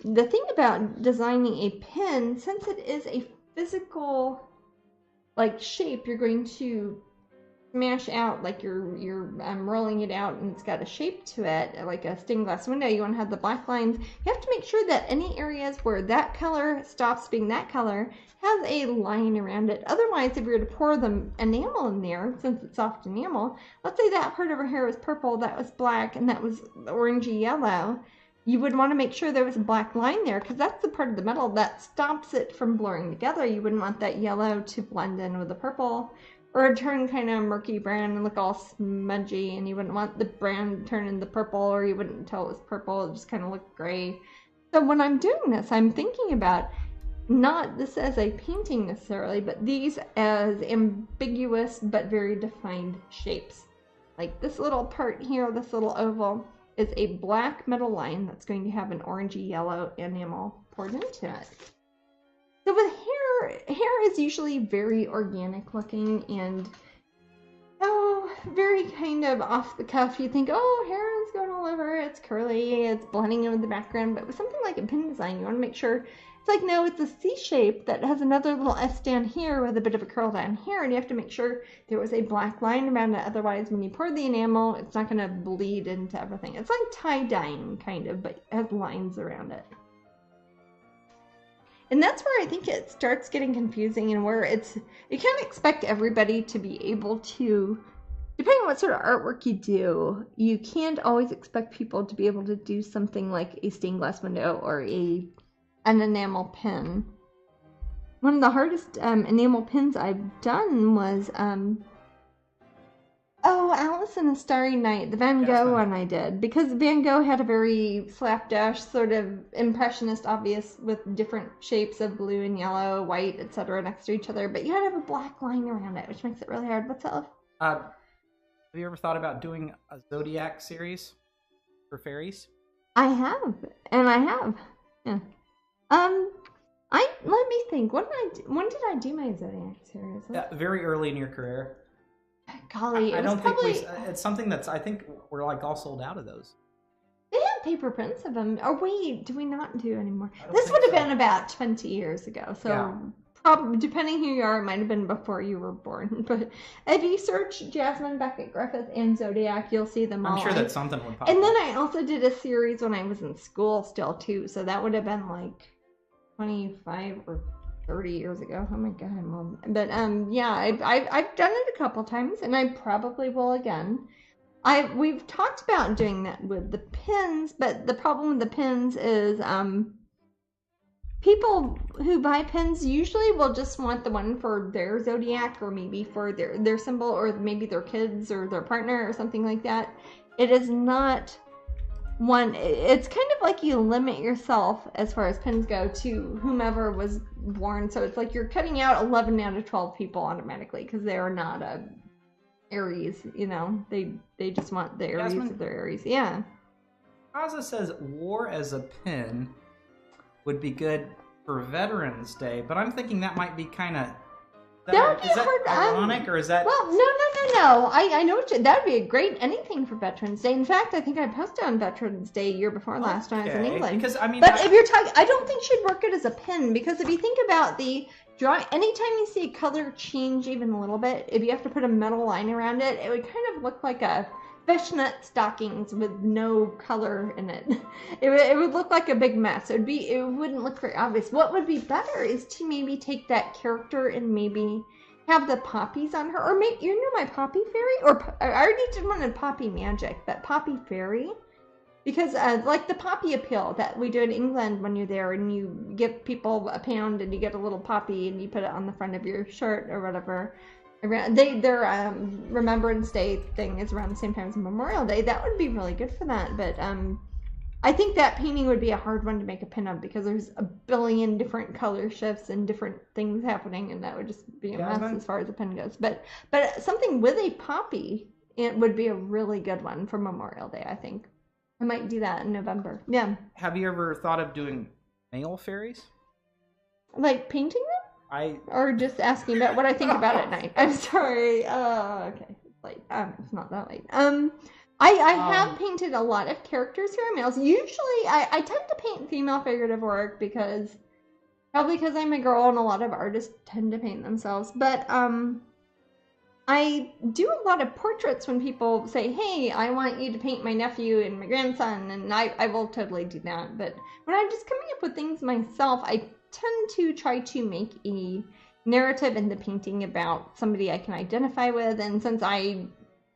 The thing about designing a pin, since it is a physical shape, you're going to smash out, like you're rolling it out and it's got a shape to it, like a stained glass window. You want to have the black lines. You have to make sure that any areas where that color stops being that color has a line around it. Otherwise, if you were to pour the enamel in there, since it's soft enamel, let's say that part of her hair was purple, that was black, and that was orangey yellow, you would want to make sure there was a black line there, because that's the part of the metal that stops it from blurring together. You wouldn't want that yellow to blend in with the purple, or turn kind of murky brown and look all smudgy, and you wouldn't want the brown to turn into purple, or you wouldn't tell it was purple, it just kind of looked gray. So when I'm doing this, I'm thinking about not this as a painting necessarily, but these as ambiguous but very defined shapes. Like this little part here, this little oval, is a black metal line that's going to have an orangey yellow enamel poured into it. So with hair is usually very organic looking and very kind of off the cuff. You think, oh, hair is going all over, it's curly, it's blending in with the background. But with something like a pin design, you want to make sure it's like, no, it's a C shape that has another little S down here with a bit of a curl down here, and you have to make sure there was a black line around it. Otherwise, when you pour the enamel, it's not going to bleed into everything. It's like tie-dyeing kind of, but it has lines around it. And that's where I think it starts getting confusing, and where you can't expect everybody to be able to, depending on what sort of artwork you do, you can't always expect people to be able to do something like a stained glass window or an enamel pin. One of the hardest enamel pins I've done was Alice in a Starry Night, the Van Gogh one I did, because Van Gogh had a very slapdash sort of impressionist, obvious, with different shapes of blue and yellow, white, etc. next to each other, but you had to have a black line around it, which makes it really hard. What's up? Have you ever thought about doing a Zodiac series for fairies? I have. Yeah. Let me think. When did I do my Zodiac series? Very early in your career. Golly, I don't think it's something that's, I think we're like all sold out of those. They have paper prints of them. Oh wait, do we not do anymore? This would have been about 20 years ago. So yeah. Probably, depending who you are, it might have been before you were born. But if you search Jasmine Becket Griffith and Zodiac, you'll see them all. I'm sure that something would pop up. And then I also did a series when I was in school still too. So that would have been like 25 or 30 years ago. Oh my god, Mom. But yeah, I've done it a couple times, and I probably will again. We've talked about doing that with the pins, but the problem with the pins is people who buy pins usually will just want the one for their zodiac, or maybe for their symbol, or maybe their kids or their partner or something like that. It is not one. It's kind of like you limit yourself as far as pins go to whomever was born. So it's like you're cutting out 11 out of 12 people automatically because they are not a Aries. You know, they just want the Aries of their Aries. Yeah. Kaza says war as a pin would be good for Veterans Day, but I'm thinking that might be kind of. Is that ironic, or is that? Well, no. I know that would be a great anything for Veterans Day. In fact, I think I posted on Veterans Day year before last when I was in England. Because if you're talking, I don't think she'd work it as a pin, because if you think about the drawing, anytime you see a color change even a little bit, if you have to put a metal line around it, it would kind of look like a fishnet stockings with no color in it. It would look like a big mess. It wouldn't look very obvious. What would be better is to maybe take that character and maybe have the poppies on her, or maybe, you know, my poppy fairy, or I already did one in Poppy Magic, but Poppy Fairy, Because like the poppy appeal that we do in England when you're there, and you give people a pound and you get a little poppy and you put it on the front of your shirt or whatever. Their Remembrance Day thing is around the same time as Memorial Day. That would be really good for that. But I think that painting would be a hard one to make a pin of because there's a billion different color shifts and different things happening, and that would just be a mess as far as the pin goes. But something with a poppy, it would be a really good one for Memorial Day, I think. I might do that in November. Yeah. Have you ever thought of doing mail fairies? Like painting them? Or just asking about what I think about at night. I'm sorry. Okay. It's late. It's not that late. I have painted a lot of characters who are males. Usually, I tend to paint female figurative work probably because I'm a girl and a lot of artists tend to paint themselves. But I do a lot of portraits when people say, hey, I want you to paint my nephew and my grandson, and I will totally do that. But when I'm just coming up with things myself, I tend to try to make a narrative in the painting about somebody I can identify with, and since I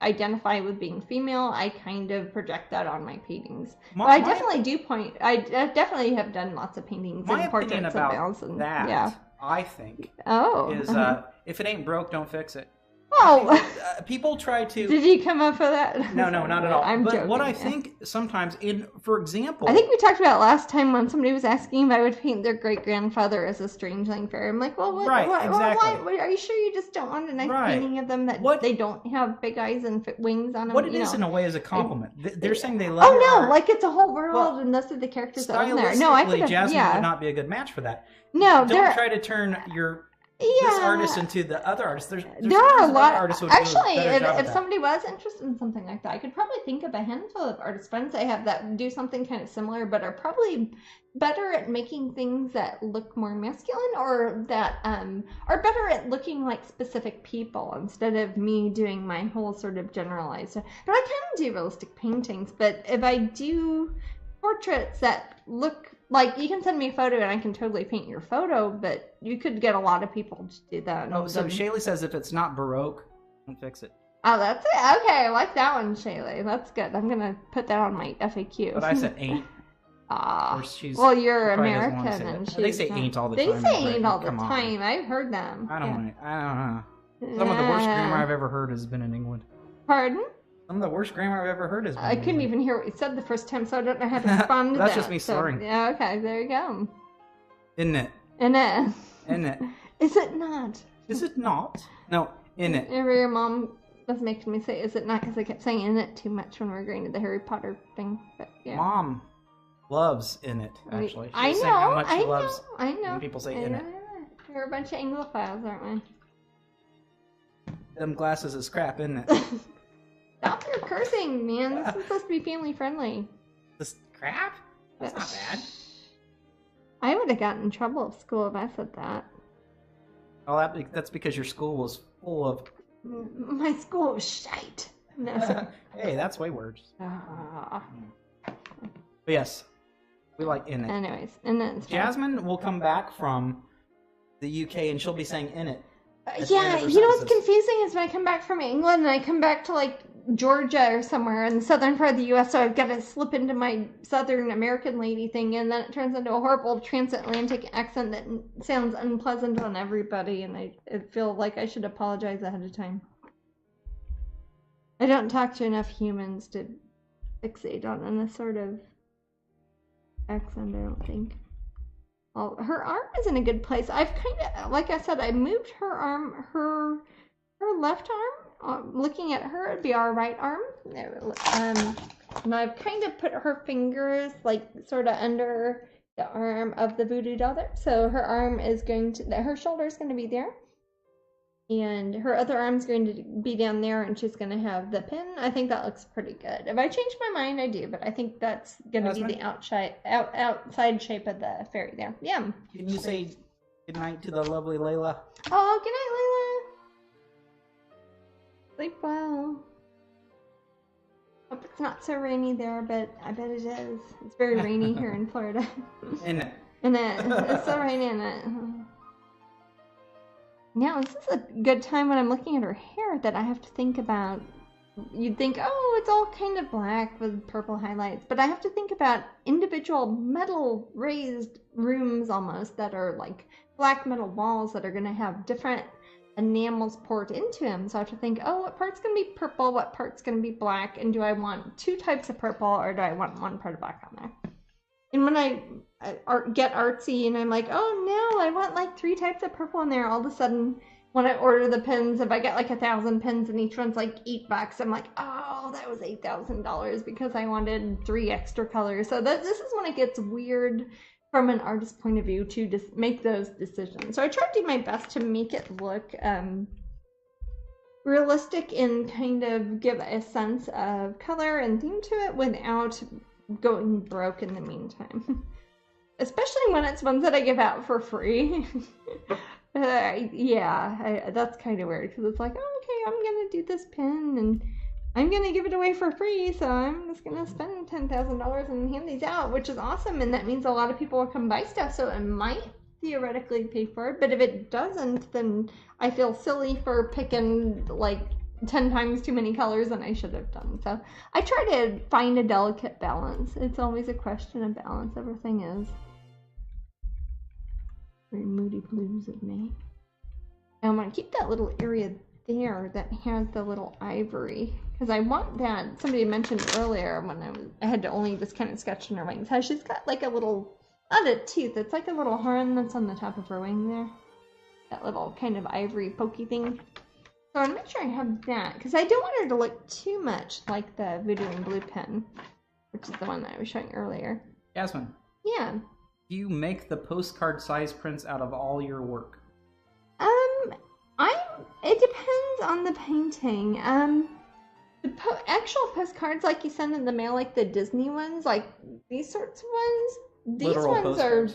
identify with being female, I kind of project that on my paintings. But I definitely have done lots of paintings and portraits of males. And that, yeah. I think, is if it ain't broke, don't fix it. Oh, people try to. Did you come up with that? No, not at all. I'm joking. What I think sometimes, for example, I think we talked about last time when somebody was asking if I would paint their great grandfather as a Strangeling fairy. I'm like, well, exactly. Why? Are you sure you just don't want a nice painting of them that they don't have big eyes and wings on them? What it is in a way is a compliment. They're saying they love. Oh no, like it's a whole world, and those are the characters that are in there. No, I could have. Jasmine would not be a good match for that. No, don't try to turn this artist into the other artist. There are a lot. Artists who would actually, if somebody was interested in something like that, I could probably think of a handful of artist friends I have that do something kind of similar, but are probably better at making things that look more masculine, or that are better at looking like specific people instead of me doing my whole sort of generalized. But I can do realistic paintings. But if I do portraits that look like, you can send me a photo and I can totally paint your photo, but you could get a lot of people to do that. Oh, so Shaylee says if it's not Baroque, don't fix it. Oh, that's it? Okay, I like that one, Shaylee. That's good. I'm going to put that on my FAQ. But I said ain't. Well, you're American. And they say ain't all the time. They say ain't all the time. I've heard them. I don't know. Some of the worst grammar I've ever heard has been in England. Pardon? Some of the worst grammar I've ever heard is. I couldn't even hear what you said the first time, so I don't know how to respond to that. That's just me slurring. Yeah, okay, there you go. Isn't it? In it. In it. Is it not? Is it not? No, in it. Your mom was making me say, is it not? Because I kept saying in it too much when we were going to the Harry Potter thing. But yeah. Mom loves in it, actually. I know. How much she loves when people say in it. We're a bunch of Anglophiles, aren't we? Them glasses is crap, isn't it? Stop your cursing, man. This is supposed to be family friendly. This crap? That's not bad. I would have gotten in trouble at school if I said that. Oh, that's because your school was full of... My school was shite. No. Hey, that's way worse. But yes, we like in it. Anyways, in it. Jasmine will come back from the UK and she'll be saying in it. Yeah, you know what's confusing is when I come back from England and I come back to like Georgia or somewhere in the southern part of the U.S., so I've got to slip into my southern American lady thing, and then it turns into a horrible transatlantic accent that sounds unpleasant on everybody, and I feel like I should apologize ahead of time. I don't talk to enough humans to fixate on a sort of accent, I don't think. Well, her arm is in a good place. I've kind of, like I said, I moved her arm, her left arm. Looking at her, it'd be our right arm. And I've kind of put her fingers like sort of under the arm of the voodoo doll there. So her arm is her shoulder is going to be there. And her other arm's going to be down there, and she's going to have the pin. I think that looks pretty good. If I change my mind, I do, but I think that's going to be the outside shape of the fairy there. Yeah. Can you say goodnight to the lovely Layla? Oh, goodnight, Layla. Sleep well. Hope it's not so rainy there, but I bet it is. It's very rainy here in Florida. It's so rainy in it. Now, this is a good time when I'm looking at her hair that I have to think about you'd think, oh, it's all kind of black with purple highlights, but I have to think about individual metal raised rooms almost that are like black metal walls that are going to have different enamels poured into them. So I have to think, oh, what part's going to be purple, what part's going to be black, and do I want 2 types of purple or do I want 1 part of black on there? And when I get artsy and I'm like, oh no, I want like 3 types of purple in there, all of a sudden when I order the pins, if I get like 1,000 pins and each one's like $8, I'm like, oh, that was $8,000 because I wanted 3 extra colors. So this is when it gets weird from an artist's point of view to just make those decisions. So I try to do my best to make it look realistic and kind of give a sense of color and theme to it without going broke in the meantime. Especially when it's ones that I give out for free. That's kind of weird because it's like, oh, okay, I'm gonna do this pin and I'm gonna give it away for free, so I'm just gonna spend $10,000 and hand these out, which is awesome, and that means a lot of people will come buy stuff, so it might theoretically pay for it, but if it doesn't, then I feel silly for picking like 10 times too many colors than I should have done. So I try to find a delicate balance. It's always a question of balance. Everything is. Very moody blues of me. And I'm going to keep that little area there that has the little ivory because I want that. Somebody mentioned earlier when I had to only just kind of sketch in her wings how she's got like a little, not a tooth, it's like a little horn that's on the top of her wing there. That little kind of ivory pokey thing. So I want to make sure I have that, because I don't want her to look too much like the Voodoo and Blue pen, which is the one that I was showing earlier. Jasmine. Yeah. Do you make the postcard size prints out of all your work? It depends on the painting. The actual postcards like you send in the mail, like the Disney ones, like these sorts of ones, these ones are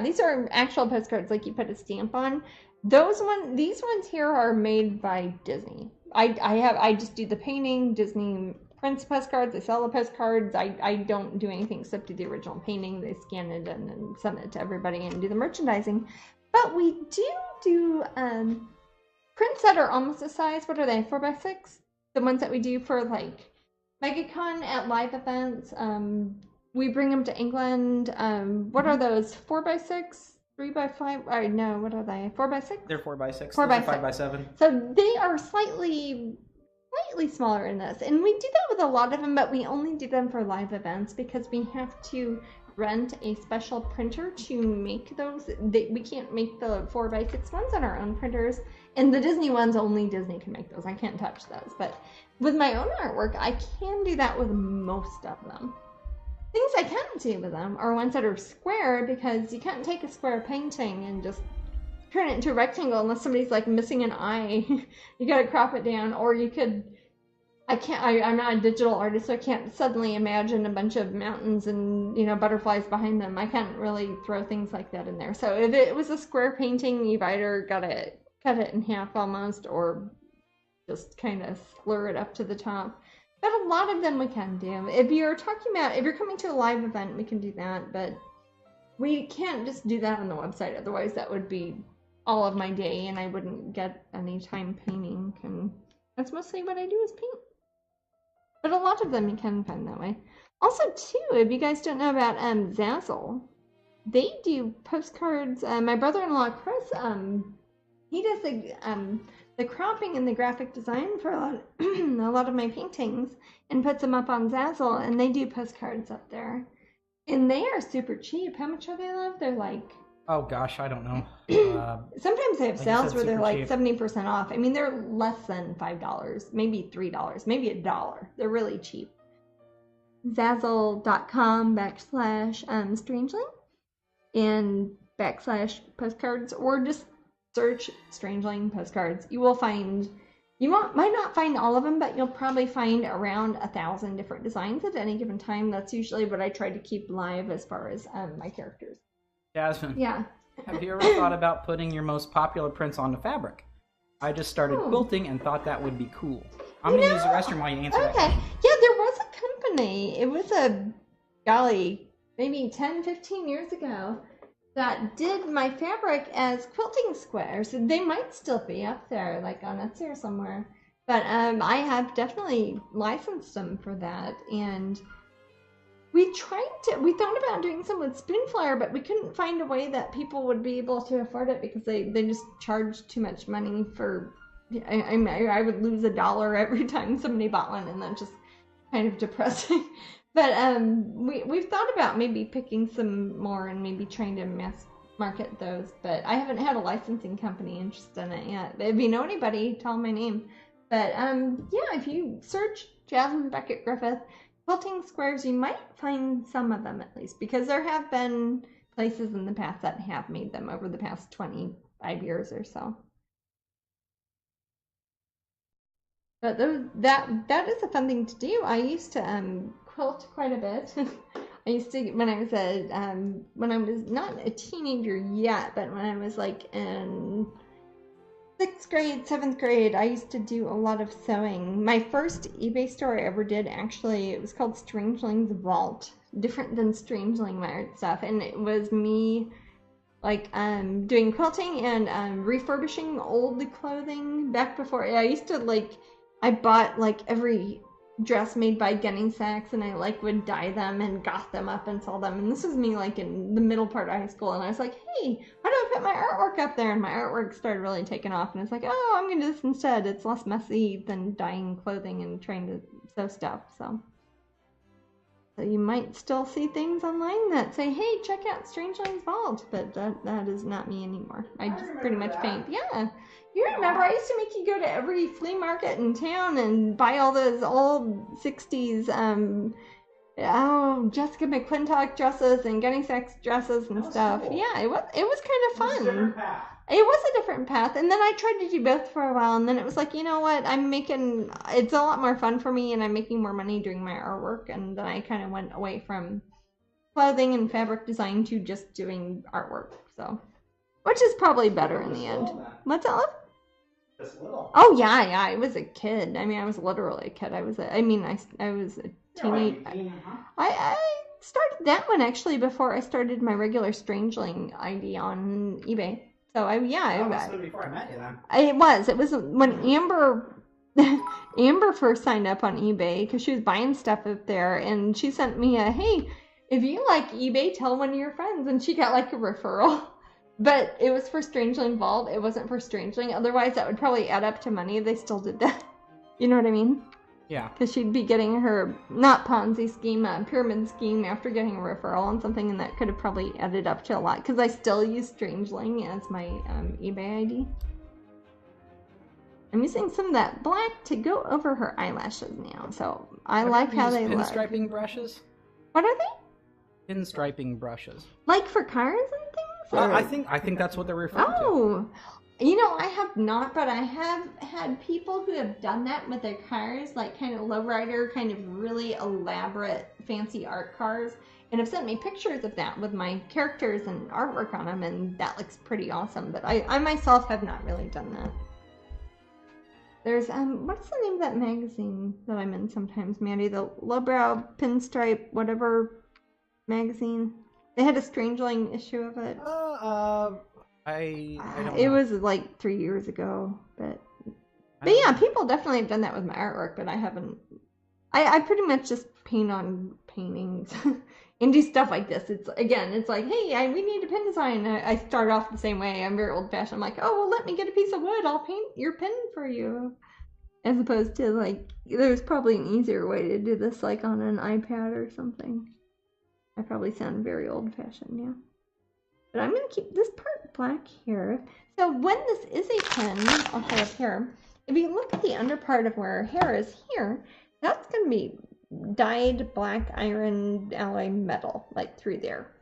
these are actual postcards like you put a stamp on. These ones here are made by Disney. I just do the painting. Disney prints postcards. They sell the postcards. I don't do anything except do the original painting. They scan it and then send it to everybody and do the merchandising. But we do prints that are almost the size. What are they? 4x6? The ones that we do for like MegaCon at live events. We bring them to England. What are those? 4x6? 3x5? No, what are they? 4x6? They're 4x6. 4x6. 5x7. So they are slightly smaller in this. And we do that with a lot of them, but we only do them for live events because we have to rent a special printer to make those. We can't make the 4x6 ones on our own printers. And the Disney ones, only Disney can make those. I can't touch those. But with my own artwork, I can do that with most of them. Things I can't do with them are ones that are square, because you can't take a square painting and just turn it into a rectangle unless somebody's like missing an eye. You gotta crop it down, or you could. I'm not a digital artist, so I can't suddenly imagine a bunch of mountains and butterflies behind them. I can't really throw things like that in there. So if it was a square painting, you've either gotta cut it in half almost, or just kind of slur it up to the top. But a lot of them we can do. If you're coming to a live event, we can do that, but we can't just do that on the website. Otherwise, that would be all of my day, and I wouldn't get any time painting. And that's mostly what I do is paint. But a lot of them you can find that way. Also, too, if you guys don't know about Zazzle, they do postcards. My brother-in-law, Chris, he does the cropping and the graphic design for a lot of my paintings and puts them up on Zazzle, and they do postcards up there. And they are super cheap. How much are they, love? They're like... Oh, gosh, I don't know. Sometimes they have like sales where they're like cheap. 70% off. I mean, they're less than $5, maybe $3, maybe $1. They're really cheap. Zazzle.com/Strangeling and /postcards, or just search Strangeling postcards. You will find, might not find all of them, but you'll probably find around 1,000 different designs at any given time. That's usually what I try to keep live as far as my characters. Jasmine. Yeah. Have you ever thought about putting your most popular prints onto fabric? I just started quilting and thought that would be cool. I'm going to use the restroom while you answer that question. Yeah, there was a company. It was maybe 10, 15 years ago that did my fabric as quilting squares. They might still be up there, like on Etsy or somewhere. But I have definitely licensed them for that, and we thought about doing some with Spoonflower, but we couldn't find a way that people would be able to afford it because they just charge too much money for. I would lose $1 every time somebody bought one, and that's just kind of depressing. But we've thought about maybe picking some more and maybe trying to mass market those, but I haven't had a licensing company interested in it yet. But if you know anybody, tell them my name. But yeah, if you search Jasmine Becket Griffith quilting squares, you might find some of them at least, because there have been places in the past that have made them over the past 25 years or so. But that is a fun thing to do. I used to quilt quite a bit. I used to when I was not a teenager yet, but when I was like in 6th grade, 7th grade, I used to do a lot of sewing. My first eBay store I ever did, actually, it was called Strangeling's Vault. Different than Strangeling art stuff, and it was me like doing quilting and refurbishing old clothing back before. I used to I bought like every dress made by Gunning Sacks, and I like would dye them and goth them up and sell them. And this was me like in the middle part of high school, and I was like, hey, how do I put my artwork up there? And my artwork started really taking off, and it's like, oh, I'm gonna do this instead. It's less messy than dyeing clothing and trying to sew stuff. So you might still see things online that say, hey, check out Strangeling's Vault, but that is not me anymore. I just pretty much paint. Yeah. You remember, I used to make you go to every flea market in town and buy all those old 60s, Jessica McClintock dresses and Gunning Sacks dresses and stuff. Cool. Yeah, it was kind of fun. It was a different path, and then I tried to do both for a while, and then it was like, you know what, it's a lot more fun for me, and I'm making more money doing my artwork, and then I kind of went away from clothing and fabric design to just doing artwork, so, which is probably better in the end. What's that, love? Just little. Oh yeah, I was a kid. I mean, I was literally a kid. I was a teenage. I started that one actually before I started my regular Strangeling ID on eBay. So it was before I met you then. It was when Amber first signed up on eBay because she was buying stuff up there, and she sent me a, hey, if you like eBay, tell one of your friends, and she got like a referral. But it was for Strangeling Vault. It wasn't for Strangeling. Otherwise, that would probably add up to money if they still did that. You know what I mean? Yeah. Because she'd be getting her, not Ponzi scheme, pyramid scheme after getting a referral on something, and that could have probably added up to a lot. Because I still use Strangeling as my eBay ID. I'm using some of that black to go over her eyelashes now. So I like how they look. Pinstriping brushes? What are they? Pinstriping brushes. Like for cars and things? I think that's what they're referring to. Oh, you know, I have not, but I have had people who have done that with their cars, like kind of lowrider, kind of really elaborate, fancy art cars, and have sent me pictures of that with my characters and artwork on them, and that looks pretty awesome. But I myself have not really done that. There's what's the name of that magazine that I'm in sometimes, Mandy? The Lowbrow Pinstripe whatever magazine. They had a Strangeling issue of it. I don't know. It was like 3 years ago, but yeah, people definitely have done that with my artwork, but I haven't. I pretty much just paint on paintings and do stuff like this. It's like, hey, we need a pin design. I start off the same way. I'm very old fashioned. I'm like, oh, well, let me get a piece of wood. I'll paint your pin for you. As opposed to like, there's probably an easier way to do this, like on an iPad or something. I probably sound very old-fashioned, yeah. But I'm going to keep this part black here. So when this is a pin, I'll hold up here. If you look at the under part of where her hair is here, that's going to be dyed black iron alloy metal, like through there.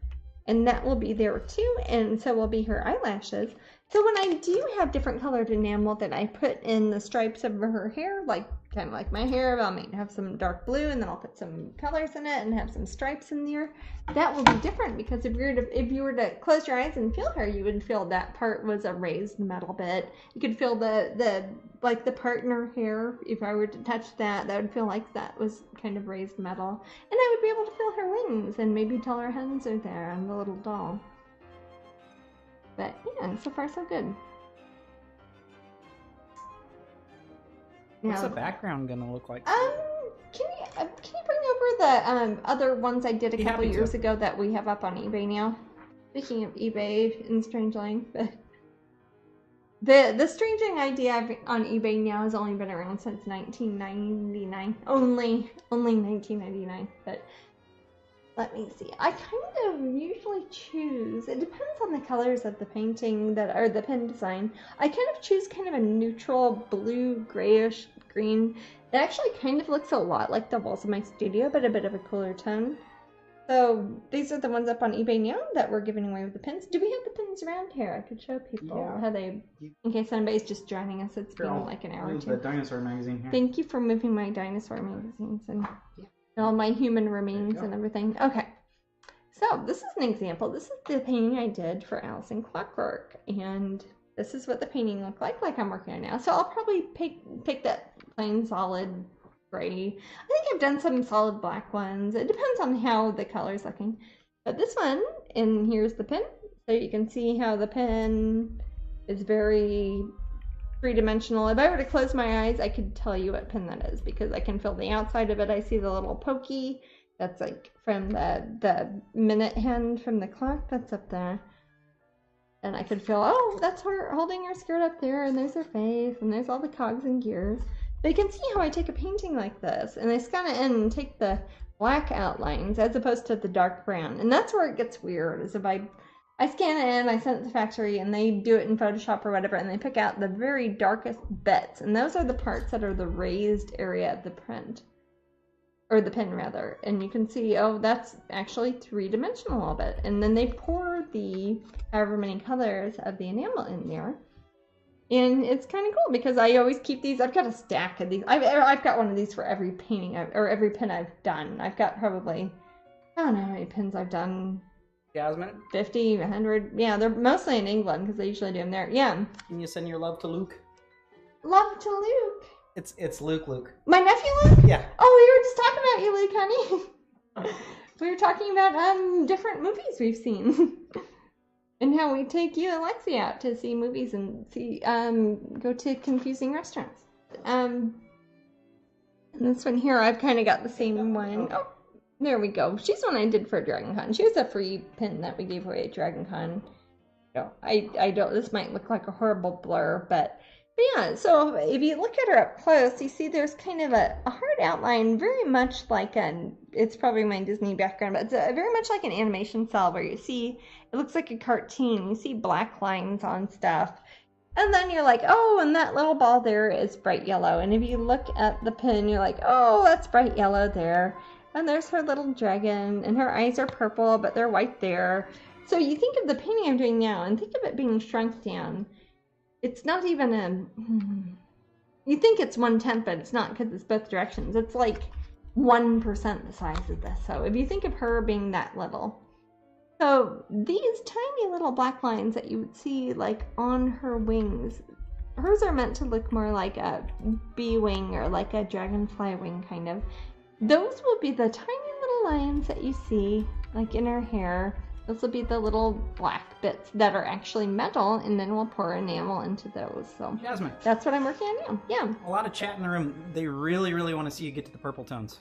And that will be there too, and so will be her eyelashes. So when I do have different colored enamel that I put in the stripes of her hair, like kind of like my hair, I might have some dark blue, and then I'll put some colors in it and have some stripes in there. That will be different because if you were to close your eyes and feel her, you would feel that part was a raised metal bit. You could feel the part in her hair. If I were to touch that, that would feel like that was kind of raised metal, and I would be able to feel her wings and maybe tell her hands are there on the little doll. But yeah, so far so good. What's the background gonna look like? Can you bring over the other ones I did a couple years ago that we have up on eBay now? Speaking of eBay and Strangeling, the Strangeling idea on eBay now has only been around since 1999. Only 1999. But let me see. I kind of usually choose. It depends on the colors of the painting or the pen design. I kind of choose kind of a neutral blue, grayish green. It actually kind of looks a lot like the walls of my studio, but a bit of a cooler tone. So these are the ones up on eBay now that we're giving away with the pins. Do we have the pins around here? I could show people how they, in case anybody's just joining us. It's been like an hour or two. The dinosaur magazine here. Thank you for moving my dinosaur magazines and all my human remains and everything. Okay, so this is an example. This is the painting I did for Alice in Clockwork, and this is what the painting looked like I'm working on now. So I'll probably pick that plain solid gray. I think I've done some solid black ones. It depends on how the color's looking. But this one, and here's the pen. So you can see how the pen is very three-dimensional. If I were to close my eyes, I could tell you what pen that is because I can feel the outside of it. I see the little pokey. That's like from the minute hand from the clock. That's up there. And I could feel, oh, that's her holding her skirt up there, and there's her face, and there's all the cogs and gears. But you can see how I take a painting like this, and I scan it in and take the black outlines as opposed to the dark brown. And that's where it gets weird, is if I scan it in, I send it to the factory, and they do it in Photoshop or whatever, and they pick out the very darkest bits. And those are the parts that are the raised area of the print. Or the pen, rather. And you can see, oh, that's actually three-dimensional a little bit. And then they pour the however many colors of the enamel in there. And it's kind of cool because I always keep these. I've got a stack of these. I've got one of these for every painting or every pen I've done. I've got probably, I don't know how many pens I've done. Jasmine? 50, 100. Yeah, they're mostly in England because they usually do them there. Yeah. Can you send your love to Luke? Love to Luke. It's Luke. My nephew Luke? Yeah. Oh, we were just talking about you, Luke, honey. We were talking about different movies we've seen. And how we take you and Lexi out to see movies and go to confusing restaurants. And this one here, I've kind of got the same one. Oh, there we go. She's one I did for DragonCon. She was a free pin that we gave away at DragonCon. No, I don't. This might look like a horrible blur, but yeah. So if you look at her up close, you see there's kind of a hard outline, very much like it's probably my Disney background, but it's very much like an animation cell where you see. It looks like a cartoon. You see black lines on stuff. And then you're like, oh, and that little ball there is bright yellow. And if you look at the pin, you're like, oh, that's bright yellow there. And there's her little dragon, and her eyes are purple, but they're white there. So you think of the painting I'm doing now, and think of it being shrunk down. It's not even you think it's 1/10, but it's not because it's both directions. It's like 1% the size of this. So if you think of her being that little. So these tiny little black lines that you would see like on her wings, hers are meant to look more like a bee wing or like a dragonfly wing kind of. Those will be the tiny little lines that you see like in her hair. Those will be the little black bits that are actually metal, and then we'll pour enamel into those. So Jasmine, that's what I'm working on now. Yeah. A lot of chat in the room. They really, really want to see you get to the purple tones.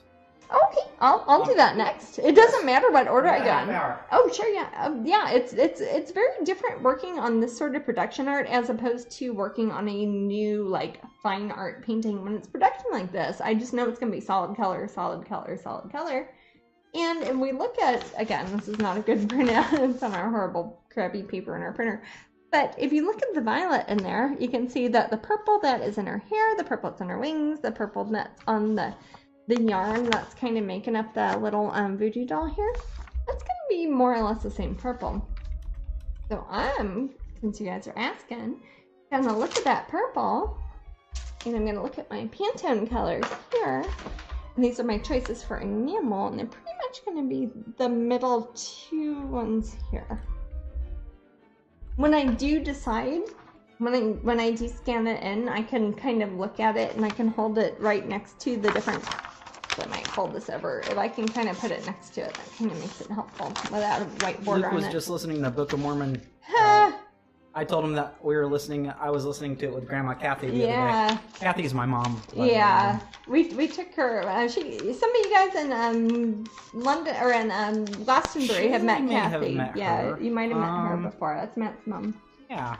Okay, I'll do that next. It doesn't matter what order I go. Oh, sure, yeah. Yeah, it's very different working on this sort of production art as opposed to working on a new, like, fine art painting. When it's production like this, I just know it's going to be solid color, solid color, solid color. And if we look at, again, this is not a good printout. It's on our horrible, crappy paper in our printer. But if you look at the violet in there, you can see that the purple that is in her hair, the purple that's on her wings, the purple that's on the yarn that's kind of making up the little voodoo doll here, that's going to be more or less the same purple. So since you guys are asking, I'm going to look at that purple, and I'm going to look at my Pantone colors here. And these are my choices for enamel, and they're pretty much going to be the middle two ones here. When I do decide, when I do scan it in, I can kind of look at it, and I can hold it right next to the different. I might hold this over. If I can kind of put it next to it, that kind of makes it helpful without a white border on it. Luke was just listening to Book of Mormon I told him that I was listening to it with Grandma Kathy the other day. Kathy's my mom. Yeah. We took her, some of you guys in London, or in Glastonbury have met Kathy. Her. You might have met her before. That's Matt's mom. Yeah.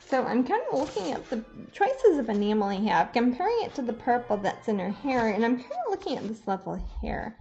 So I'm kind of looking at the choices of enamel I have, comparing it to the purple that's in her hair, and I'm kind of looking at this level of hair.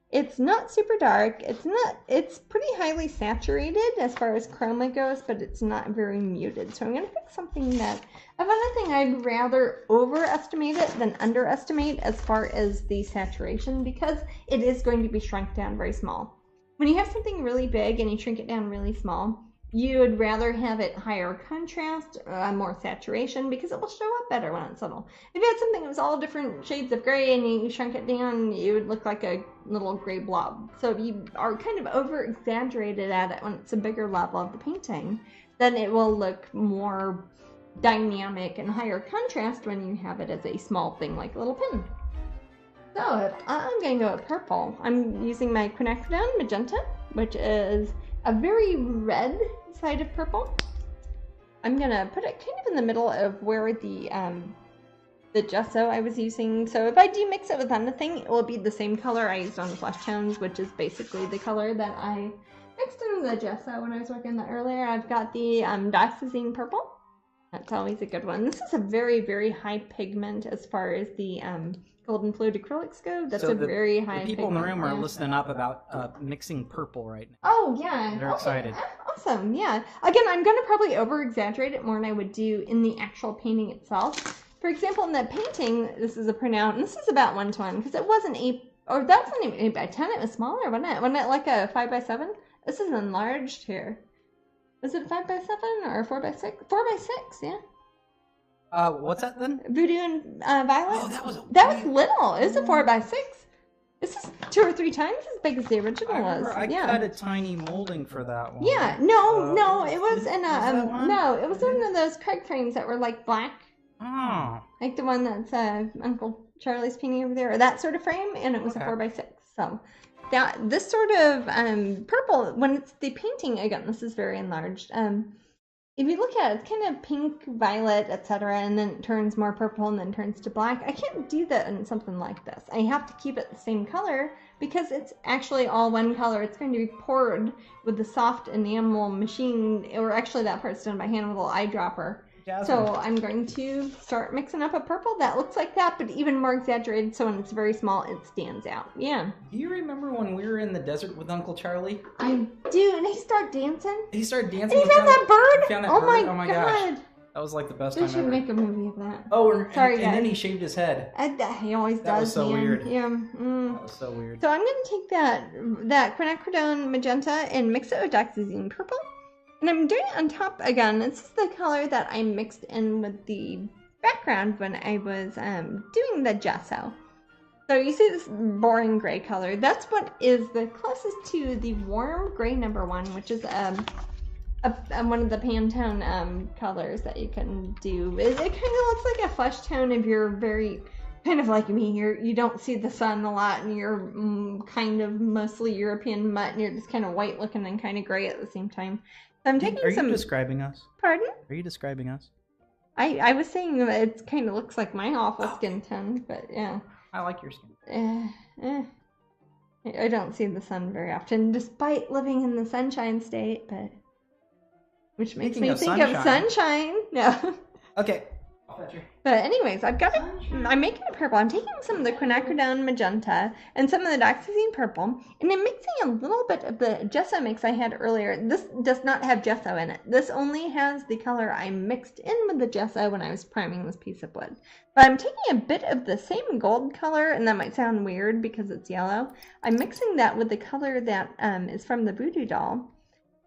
It's not super dark. It's pretty highly saturated as far as chroma goes, but it's not very muted. So I'm going to pick something that, if anything, I'd rather overestimate it than underestimate as far as the saturation, because it is going to be shrunk down very small. When you have something really big and you shrink it down really small, you would rather have it higher contrast, more saturation, because it will show up better when it's subtle. If you had something that was all different shades of gray and you shrunk it down, you would look like a little gray blob. So if you are kind of over-exaggerated at it when it's a bigger level of the painting, then it will look more dynamic and higher contrast when you have it as a small thing like a little pin. So I'm going to go with purple. I'm using my quinacridone magenta, which is a very red side of purple. I'm gonna put it kind of in the middle of where the gesso I was using. So if I do mix it with anything, it will be the same color I used on the flesh tones, which is basically the color that I mixed in the gesso when I was working that earlier. I've got the dioxazine purple. That's always a good one. This is a very, very high pigment as far as the golden fluid acrylics go. That's very high pigment. The people in the room are listening up about mixing purple right now. Oh, yeah. They're excited. Awesome, yeah. Again, I'm going to probably over-exaggerate it more than I would do in the actual painting itself. For example, in that painting, this is a printout, and this is about 1:1, because it wasn't that wasn't even 8:10, it was smaller, wasn't it? Wasn't it like a 5:7? This is enlarged here. Is it a 5:7 or a 4:6? 4:6, yeah. What's that then? Voodoo and Violet? Oh, that was little. It was a 4:6. This is 2 or 3 times as big as the original was. I cut a tiny molding for that one. Yeah, no, it was in a it was one of those Craig frames that were like black. Oh. Like the one that's Uncle Charlie's painting over there, or that sort of frame, and it was a 4:6. So this sort of purple, when it's the painting, again, this is very enlarged. If you look at it, it's kind of pink, violet, etc., and then it turns more purple and then turns to black. I can't do that in something like this. I have to keep it the same color because it's actually all one color. It's going to be poured with the soft enamel machine, or actually that part's done by hand with a little eyedropper. Jasmine. So I'm going to start mixing up a purple that looks like that, but even more exaggerated, so when it's very small, it stands out. Yeah. Do you remember when we were in the desert with Uncle Charlie? I do, and he started dancing. He started dancing. And he found that bird? Oh my gosh. That was like the best time ever. They should make a movie of that. Oh, sorry, and then he shaved his head. He always does, That was so weird. Yeah. That was so weird. So I'm going to take that quinacridone magenta and mix it with dioxazine purple. And I'm doing it on top again. This is the color that I mixed in with the background when I was doing the gesso. So you see this boring gray color. That's what is the closest to the warm gray #1, which is one of the Pantone colors that you can do. It kind of looks like a flesh tone if you're very kind of like me. You don't see the sun a lot, and you're kind of mostly European mutt, and you're just kind of white looking and kind of gray at the same time. So I'm taking Are you describing us? Pardon? Are you describing us? I was saying that it kind of looks like my awful skin tone, but yeah. I like your skin. I don't see the sun very often, despite living in the sunshine state, but which makes me think of sunshine. No. Okay. But anyways, I've got it. I'm making it purple. I'm taking some of the quinacridone magenta and some of the dioxazine purple, and I'm mixing a little bit of the gesso mix I had earlier. This does not have gesso in it. This only has the color I mixed in with the gesso when I was priming this piece of wood. But I'm taking a bit of the same gold color, and that might sound weird because it's yellow. I'm mixing that with the color that is from the voodoo doll.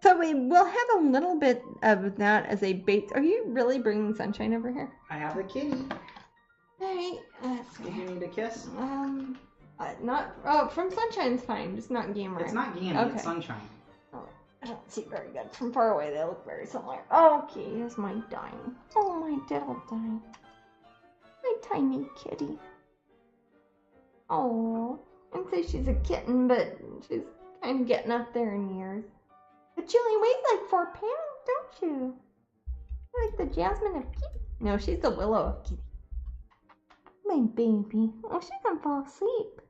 So we will have a little bit of that as a base. Are you really bringing sunshine over here? I have the kitty. Alright. Do you need a kiss? From sunshine's fine, just not gamma. It's not gamma, okay. It's sunshine. Oh, I don't see very good. From far away, they look very similar. Okay, here's my dime. Oh, my little dime. My tiny kitty. Oh, I'd say she's a kitten, but she's kind of getting up there in years. But you only weigh like 4 pounds, don't you? the Jasmine of Kitty? No, she's the Willow of Kitty. My baby. Oh, she's gonna fall asleep.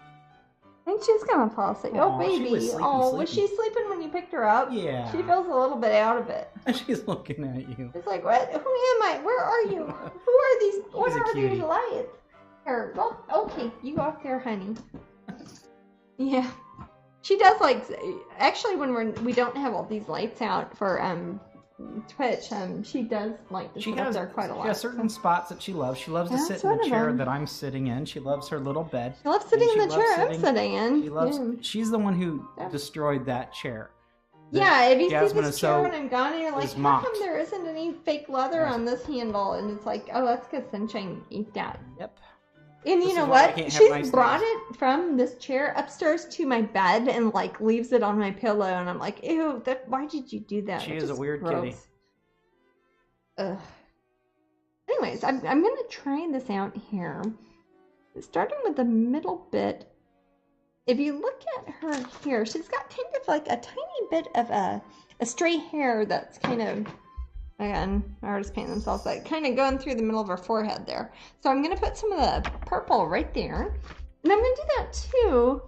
I think she's gonna fall asleep. Oh, baby. Was she sleeping when you picked her up? Yeah. She feels a little bit out of it. She's looking at you. It's like, what? Who am I? Where are you? Who are these? What are these lights? Here, go. Okay, you go up there, honey. Yeah. She does like, actually when we don't have all these lights out for Twitch, she does like to sit up there quite a lot. She has certain spots that she loves. She loves to sit in the chair that I'm sitting in. She loves her little bed. She loves sitting in the chair I'm sitting in. She loves. Yeah. She's the one who destroyed that chair. Yeah, if you see this chair when I'm gone, and you're like, how come there isn't any fake leather on this handle? And it's like, oh, that's because Sunshine ate that. Yep. And you know what? She's brought it from this chair upstairs to my bed and like leaves it on my pillow, and I'm like, ew, why did you do that? She is a weird kitty. Ugh. Anyways, I'm gonna try this out here. Starting with the middle bit. If you look at her here, she's got kind of like a tiny bit of a stray hair that's kind of, again, artists paint themselves like kind of going through the middle of her forehead there. So I'm going to put some of the purple right there. And I'm going to do that too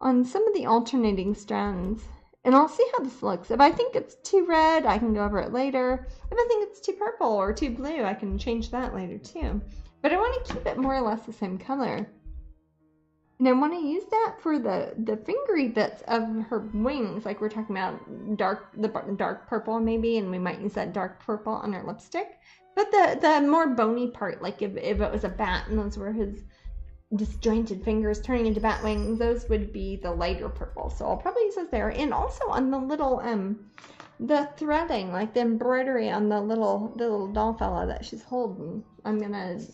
on some of the alternating strands. And I'll see how this looks. If I think it's too red, I can go over it later. If I think it's too purple or too blue, I can change that later too. But I want to keep it more or less the same color. And I want to use that for the fingery bits of her wings, like we're talking about the dark purple maybe, and we might use that dark purple on her lipstick. But the more bony part, like if it was a bat and those were his disjointed fingers turning into bat wings, those would be the lighter purple. So I'll probably use those there. And also on the little, the threading, like the embroidery on the little doll fella that she's holding, I'm going to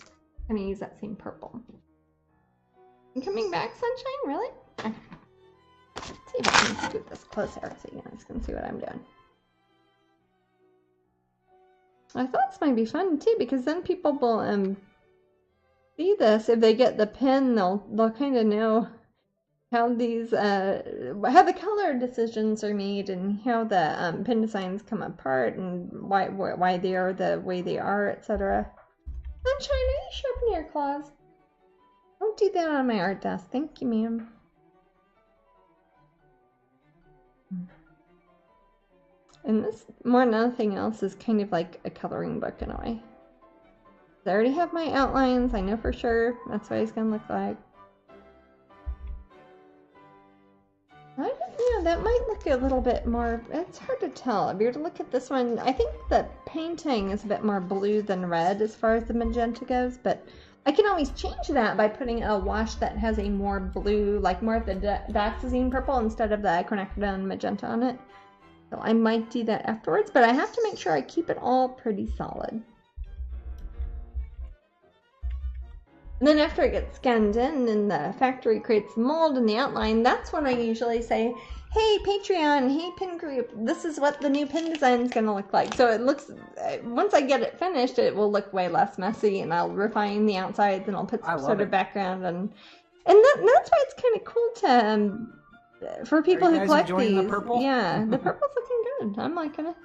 kind of use that same purple. Coming back, Sunshine? Really? Okay. Let's see if I can scoot this closer so you guys can see what I'm doing. I thought this might be fun too, because then people will see this. If they get the pin, they'll kind of know how these how the color decisions are made and how the pin designs come apart and why they are the way they are, etc. Sunshine, are you sharpening your claws? Don't do that on my art desk. Thank you, ma'am. And this, more than anything else, is kind of like a coloring book in a way. I already have my outlines. I know for sure that's what it's going to look like. That might look a little bit more, it's hard to tell. If you were to look at this one, I think the painting is a bit more blue than red as far as the magenta goes, but I can always change that by putting a wash that has a more blue, like more of the dioxazine purple instead of the quinacridone magenta on it. So I might do that afterwards, but I have to make sure I keep it all pretty solid. And then after it gets scanned in and the factory creates the mold and the outline, that's when I usually say, hey Patreon, hey pin group, this is what the new pin design is going to look like. So it looks, once I get it finished, it will look way less messy, and I'll refine the outsides and I'll put some sort of background. And that's why it's kind of cool to, for people who collect these. The purple? Yeah, the purple's looking good. I'm liking it.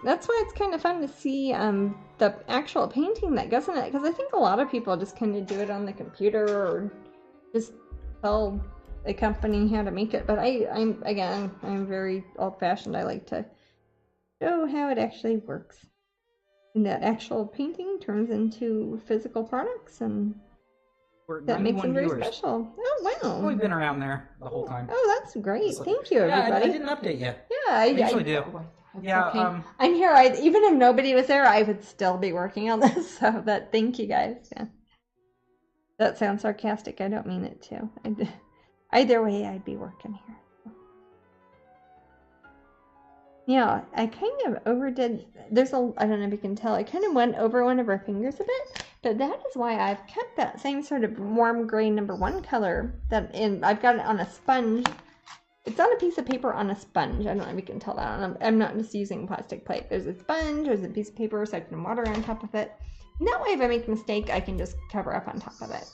That's why it's kind of fun to see the actual painting that goes in it, because I think a lot of people just kind of do it on the computer or just tell a company how to make it. But I'm very old-fashioned. I like to show how it actually works. And that actual painting turns into physical products, and that makes them very special. Oh, wow. We've been around there the whole time. Oh, that's great. Thank you, everybody. I didn't update you. Yeah, I usually do. Yeah, okay. I'm here. Even if nobody was there, I would still be working on this. So thank you guys. Yeah, that sounds sarcastic. I don't mean it to. Either way, I'd be working here. Yeah, I kind of overdid. I don't know if you can tell. I kind of went over one of her fingers a bit, but that is why I've kept that same sort of warm gray #1 color I've got it on a sponge. It's on a piece of paper on a sponge. I don't know if you can tell that. I'm not just using plastic plate. There's a sponge, there's a piece of paper, so I can water on top of it. And that way, if I make a mistake, I can just cover up on top of it.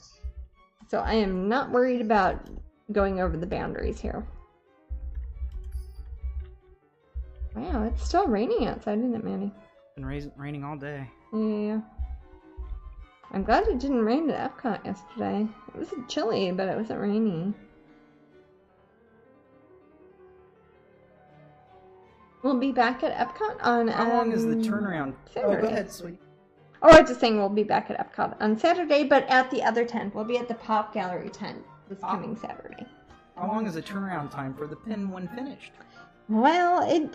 So I am not worried about going over the boundaries here. Wow, it's still raining outside, isn't it, Maddie? It's been raining all day. Yeah. I'm glad it didn't rain at Epcot yesterday. It was chilly, but it wasn't rainy. We'll be back at Epcot on How long is the turnaround? Saturday. Oh, go ahead, sweetie. Oh, I was just saying we'll be back at Epcot on Saturday, but at the other tent. We'll be at the Pop Gallery tent this coming Saturday. How long is the turnaround time for the pin when finished? Well, it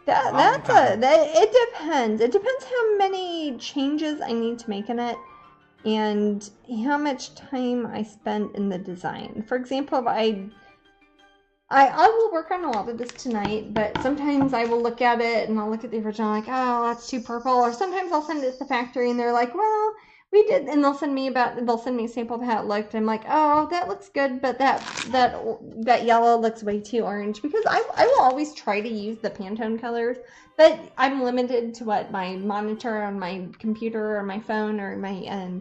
depends. It depends how many changes I need to make in it and how much time I spend in the design. For example, if I will work on a lot of this tonight, but sometimes I will look at it and I'll look at the original like, oh, that's too purple. Or sometimes I'll send it to the factory and they're like, well, we did, and they'll send me a sample of how it looked. I'm like, oh, that looks good, but that yellow looks way too orange, because I will always try to use the Pantone colors, but I'm limited to what my monitor on my computer or my phone or my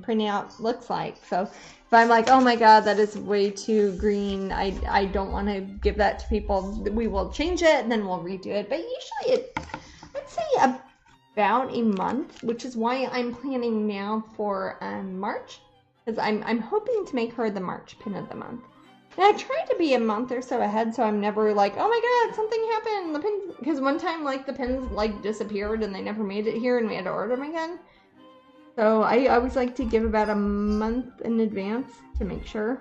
printout looks like. So if I'm like, oh my god, that is way too green, I don't want to give that to people, we will change it and then we'll redo it. But usually I'd say about a month, which is why I'm planning now for March, because I'm hoping to make her the March pin of the month. And I try to be a month or so ahead, so I'm never like, oh my god, something happened, the pins, because one time like the pins like disappeared and they never made it here and we had to order them again. So I always like to give about a month in advance to make sure.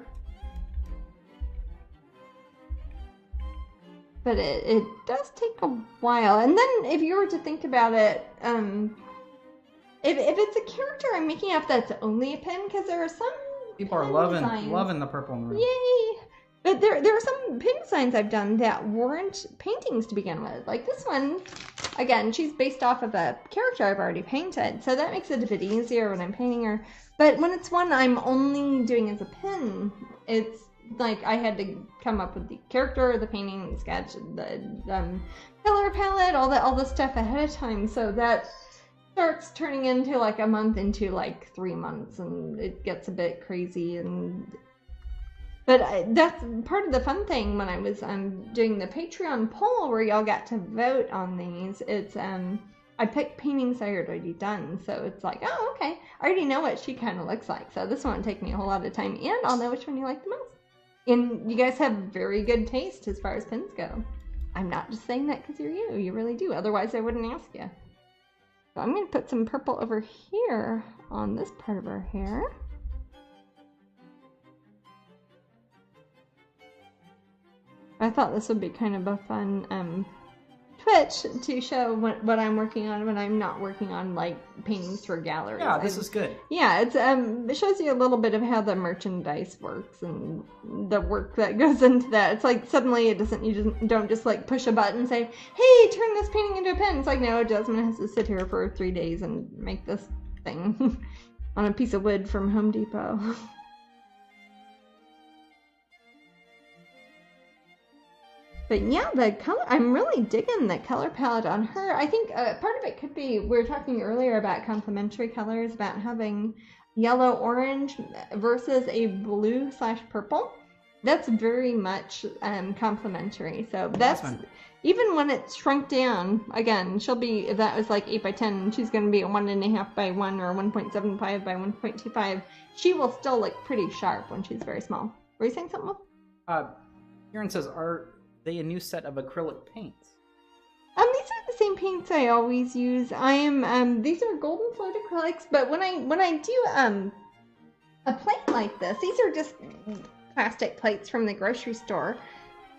But it does take a while. And then if you were to think about it, if it's a character I'm making up that's only a pin, because there are some people are loving the purple and red. Yay! But there are some pin designs I've done that weren't paintings to begin with. Like this one, again, she's based off of a character I've already painted, so that makes it a bit easier when I'm painting her. But when it's one I'm only doing as a pin, it's like I had to come up with the character, the painting, the sketch, the color palette, all the stuff ahead of time. So that starts turning into like a month into like 3 months, and it gets a bit crazy. But that's part of the fun thing when I was doing the Patreon poll where y'all got to vote on these. It's I picked paintings I had already done, so it's like, oh, okay, I already know what she kind of looks like, so this won't take me a whole lot of time, and I'll know which one you like the most. And you guys have very good taste as far as pins go. I'm not just saying that because you're you really do, otherwise I wouldn't ask you. So I'm going to put some purple over here on this part of her hair. I thought this would be kind of a fun Twitch to show what I'm working on when I'm not working on like paintings for galleries. Yeah, this is good. Yeah, it's it shows you a little bit of how the merchandise works and the work that goes into that. It's like suddenly you don't just like push a button and say, hey, turn this painting into a pin. It's like, no, Jasmine has to sit here for 3 days and make this thing on a piece of wood from Home Depot. But yeah, the color, I'm really digging the color palette on her. I think part of it could be, we were talking earlier about complementary colors, about having yellow-orange versus a blue/purple. That's very much complementary. So that's, even when it's shrunk down, again, she'll be, if that was like 8 by 10, she's going to be a 1.5 by 1 or 1.75 by 1.25. She will still look pretty sharp when she's very small. Were you saying something? Kieran says, are they a new set of acrylic paints? These are the same paints I always use. I am these are golden float acrylics, but when I do a plate like this, these are just plastic plates from the grocery store.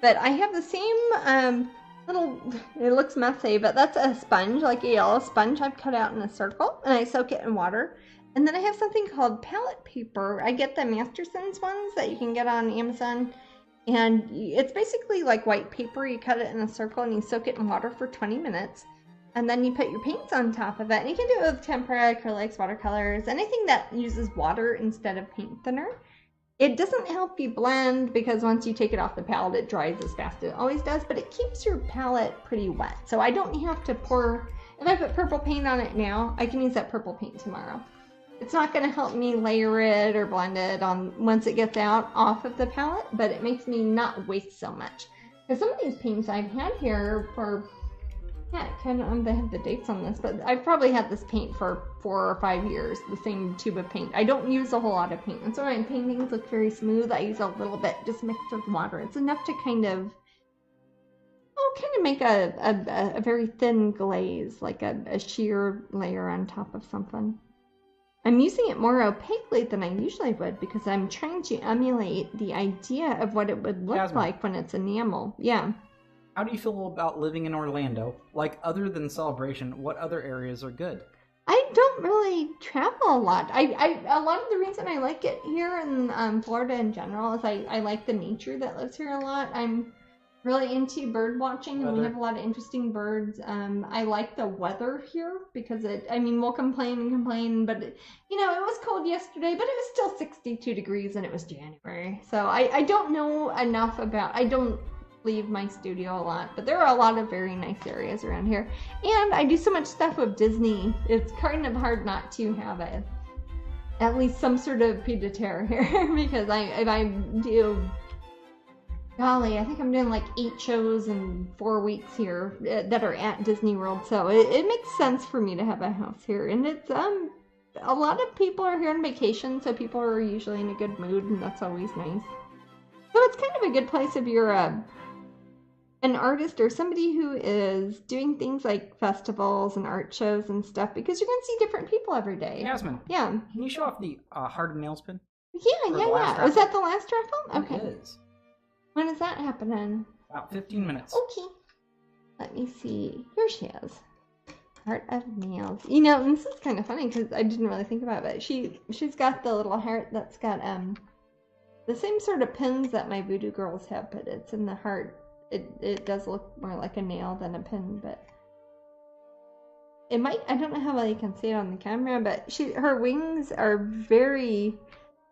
But I have the same little, it looks messy, but that's a sponge, like a yellow sponge I've cut out in a circle, and I soak it in water. And then I have something called palette paper. I get the Masterson's ones that you can get on Amazon. And it's basically like white paper. You cut it in a circle and you soak it in water for 20 minutes. And then you put your paints on top of it. And you can do it with tempera, acrylics, watercolors, anything that uses water instead of paint thinner. It doesn't help you blend because once you take it off the palette, it dries as fast as it always does. But it keeps your palette pretty wet. So I don't have to pour, if I put purple paint on it now, I can use that purple paint tomorrow. It's not going to help me layer it or blend it on once it gets out off of the palette, but it makes me not waste so much. Because some of these paints I've had here for Yeah, kind of. They have the dates on this, but I've probably had this paint for 4 or 5 years. The same tube of paint. I don't use a whole lot of paint, and so my paintings look very smooth. I use a little bit, just mixed with water. It's enough to kind of make a very thin glaze, like a sheer layer on top of something. I'm using it more opaquely than I usually would because I'm trying to emulate the idea of what it would look like when it's enamel. Yeah. How do you feel about living in Orlando? Like, other than Celebration, what other areas are good? I don't really travel a lot. A lot of the reason I like it here in Florida in general is I like the nature that lives here a lot. I'm really into bird watching, and we have a lot of interesting birds. I like the weather here because we'll complain, but it was cold yesterday, but it was still 62 degrees and it was January. So I don't know enough I don't leave my studio a lot, but there are a lot of very nice areas around here. And I do so much stuff with Disney, it's kind of hard not to have at least some sort of pied a terre here because I do... Golly, I think I'm doing like 8 shows in 4 weeks here that are at Disney World, so it makes sense for me to have a house here. And it's a lot of people are here on vacation, so people are usually in a good mood, and that's always nice. So it's kind of a good place if you're an artist or somebody who is doing things like festivals and art shows and stuff, because you're going to see different people every day. Jasmine, yeah. Can you show off the Hard Nails pin? Yeah. Was that the last raffle? Okay. It is. When is that happening? About 15 minutes. Okay. Let me see. Here she is. Heart of Nails. And this is kind of funny because I didn't really think about it. She's got the little heart that's got the same sort of pins that my voodoo girls have, but it's in the heart. It does look more like a nail than a pin, but it might. I don't know how well you can see it on the camera, but her wings are very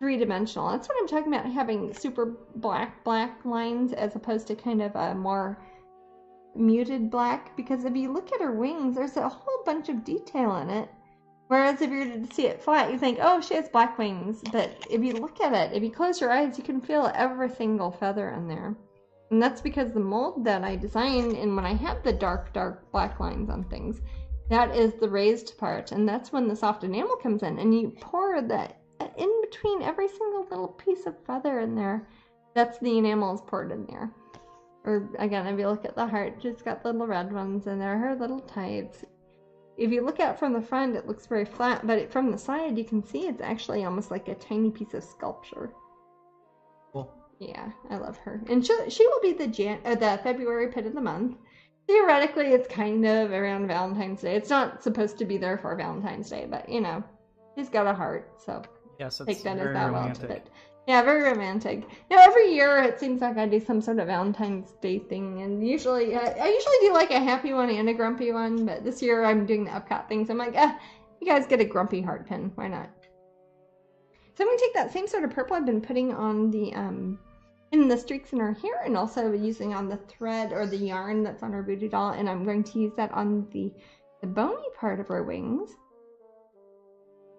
three-dimensional. That's what I'm talking about, having super black lines as opposed to kind of a more muted black, because if you look at her wings, there's a whole bunch of detail in it, whereas if you were to see it flat, you think, oh, she has black wings, but if you look at it, if you close your eyes, you can feel every single feather in there. And that's because the mold that I designed, and when I have the dark black lines on things, that is the raised part, and that's when the soft enamel comes in, and you pour that in between every single little piece of feather in there. That's the enamel is poured in there. Or again, if you look at the heart, she's got little red ones in there, her little tights. If you look at it from the front, it looks very flat, but from the side, you can see it's actually almost like a tiny piece of sculpture. Cool. Yeah, I love her, and she will be the February pin of the month. Theoretically, it's kind of around Valentine's Day. It's not supposed to be there for Valentine's Day, but she's got a heart, so. Yes, it's take that very as that romantic. But yeah, very romantic. Every year it seems like I do some sort of Valentine's Day thing, and I usually do like a happy one and a grumpy one, but this year I'm doing the Epcot thing, so I'm like, you guys get a grumpy heart pin, why not? So I'm going to take that same sort of purple I've been putting on the in the streaks in her hair, and also using on the thread or the yarn that's on her voodoo doll, and I'm going to use that on the bony part of her wings.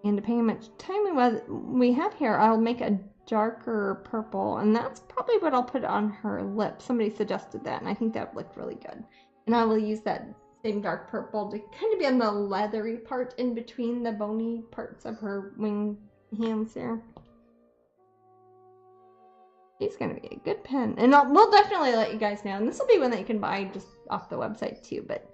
And depending on how much time we have here, I'll make a darker purple, and that's probably what I'll put on her lips. Somebody suggested that, and I think that would look really good. And I will use that same dark purple to kind of be on the leathery part in between the bony parts of her wing hands there. She's going to be a good pen. And we'll definitely let you guys know. And this will be one that you can buy just off the website too, but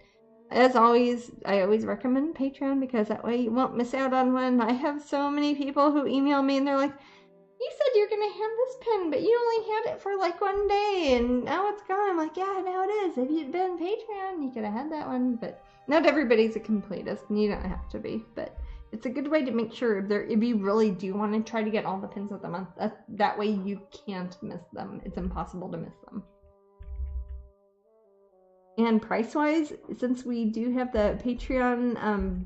as always, I always recommend Patreon because that way you won't miss out on one. I have so many people who email me and they're like, you said you're going to have this pen, but you only had it for like 1 day and now it's gone. I'm like, yeah, now it is. If you'd been Patreon, you could have had that one. But not everybody's a completist and you don't have to be. But it's a good way to make sure if you really do want to try to get all the pins of the month, that way you can't miss them. It's impossible to miss them. And price-wise, since we do have the Patreon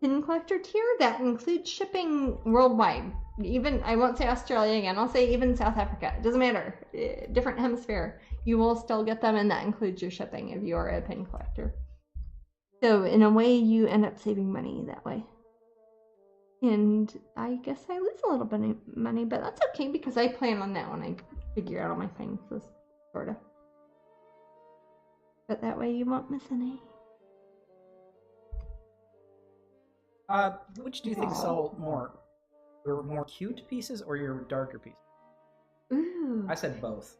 pin collector tier, that includes shipping worldwide. Even, I won't say Australia again, I'll say even South Africa. It doesn't matter. Different hemisphere. You will still get them, and that includes your shipping if you are a pin collector. So in a way, you end up saving money that way. And I guess I lose a little bit of money, but that's okay because I plan on that when I figure out all my finances, sort of. But that way you won't miss any. Which do you think sell more? Your more cute pieces or your darker pieces? Ooh. I said both.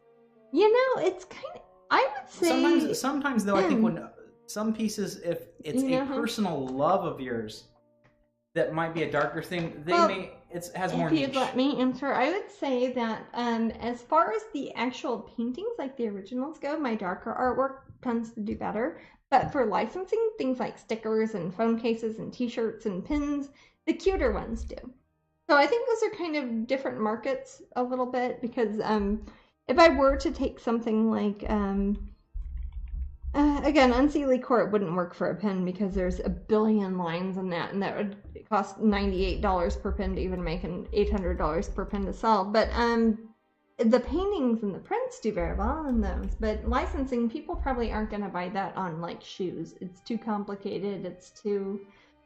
You know, it's kind of... I would say... Sometimes though, I think when some pieces, if it's a personal love of yours, that might be a darker thing. It has more niche. If you'd let me answer, I would say that as far as the actual paintings, like the originals go, my darker artwork tends to do better. But for licensing, things like stickers and phone cases and t-shirts and pins, the cuter ones do. So I think those are kind of different markets a little bit, because if I were to take something like, again, Unseelie Court wouldn't work for a pin because there's a billion lines in that, and that would cost $98 per pin to even make, and $800 per pin to sell. But the paintings and the prints do very well in those, but licensing, people probably aren't going to buy that on like shoes. It's too complicated, it's too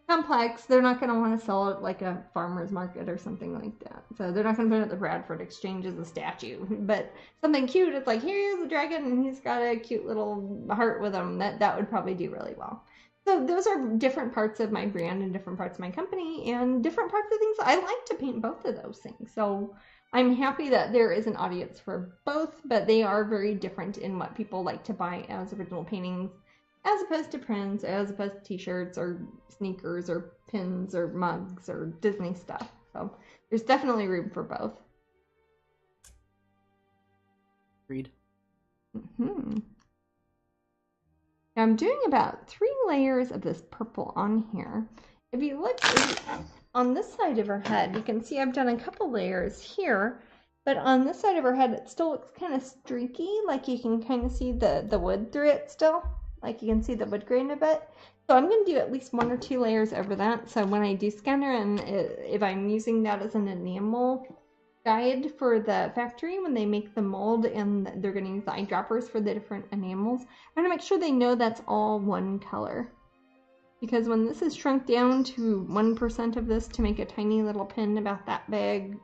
complex. They're not going to want to sell it like a farmer's market or something like that. So they're not going to put it at the Bradford Exchange as a statue. But something cute, it's like, here's the dragon and he's got a cute little heart with him. That would probably do really well. So those are different parts of my brand and different parts of my company and different parts of things. I like to paint both of those things. So I'm happy that there is an audience for both, but they are very different in what people like to buy as original paintings, as opposed to prints, as opposed to t-shirts or sneakers or pins or mugs or Disney stuff. So there's definitely room for both. Agreed. Mm-hmm. Now I'm doing about 3 layers of this purple on here. If you look on this side of her head, you can see I've done a couple layers here, but on this side of her head it still looks kind of streaky, like you can kind of see the wood through it still. Like you can see the wood grain a bit. So I'm going to do at least 1 or 2 layers over that. So when I do scanner, and if I'm using that as an enamel guide for the factory, when they make the mold and they're going to use the eyedroppers for the different enamels, I'm going to make sure they know that's all one color. Because when this is shrunk down to 1% of this to make a tiny little pin about that big, 1.5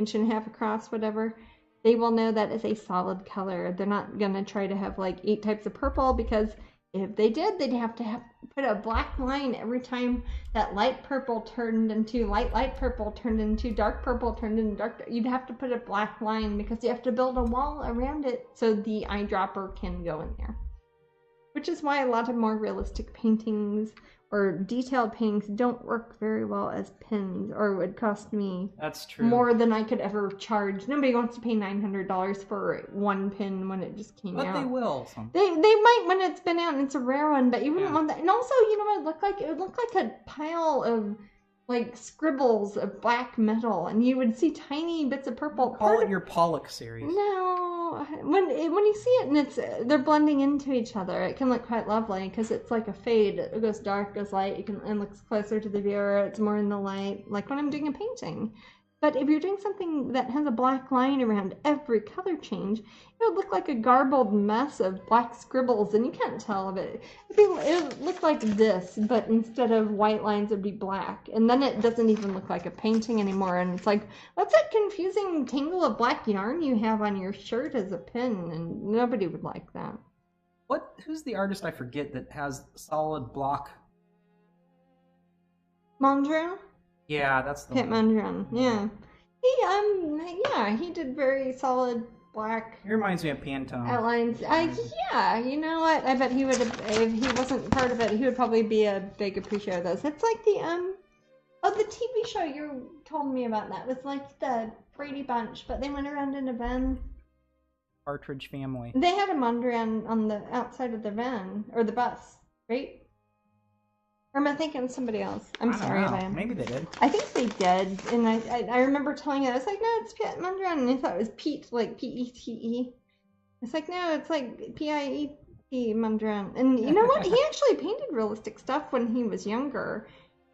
inches across, whatever, they will know that is a solid color. They're not going to try to have like 8 types of purple, because if they did, they'd have to put a black line every time that light purple turned into light purple, turned into dark purple, turned into dark. You'd have to put a black line because you have to build a wall around it so the eyedropper can go in there. Which is why a lot of more realistic paintings or detailed paintings don't work very well as pins, or would cost me more than I could ever charge. Nobody wants to pay $900 for 1 pin when it just came out. But they will. They might when it's been out and it's a rare one, but you wouldn't want that. And also, you know what it looked like? It would look like a pile of like scribbles of black metal, and you would see tiny bits of purple. Call it your Pollock series. No, when you see it and they're blending into each other, it can look quite lovely because it's like a fade. It goes dark, goes light. It looks closer to the viewer. It's more in the light, like when I'm doing a painting. But if you're doing something that has a black line around every color change, it would look like a garbled mess of black scribbles, and you can't tell of it. It would look like this, but instead of white lines, it would be black. And then it doesn't even look like a painting anymore. And it's like, what's that confusing tangle of black yarn you have on your shirt as a pin? And nobody would like that. Who's the artist I forget that has solid block? Mondrian? Yeah, that's the Pit Mondrian. Yeah. He did very solid black. He reminds me of Pantone. Outlines. Yeah, you know what? I bet he would have, if he wasn't part of it, he would probably be a big appreciator of those. It's like the TV show you told me about that. It was like the Brady Bunch, but they went around in a van. Partridge Family. They had a Mondrian on the outside of the van, or the bus, right? Or am I thinking of somebody else? I'm sorry if I am. Maybe they did. I think they did, and I remember telling it. I was like, no, it's Pete Mondrian, and I thought it was Pete, like P-E-T-E. It's like, no, it's like P-I-E-T Mondrian. And you know what? He actually painted realistic stuff when he was younger,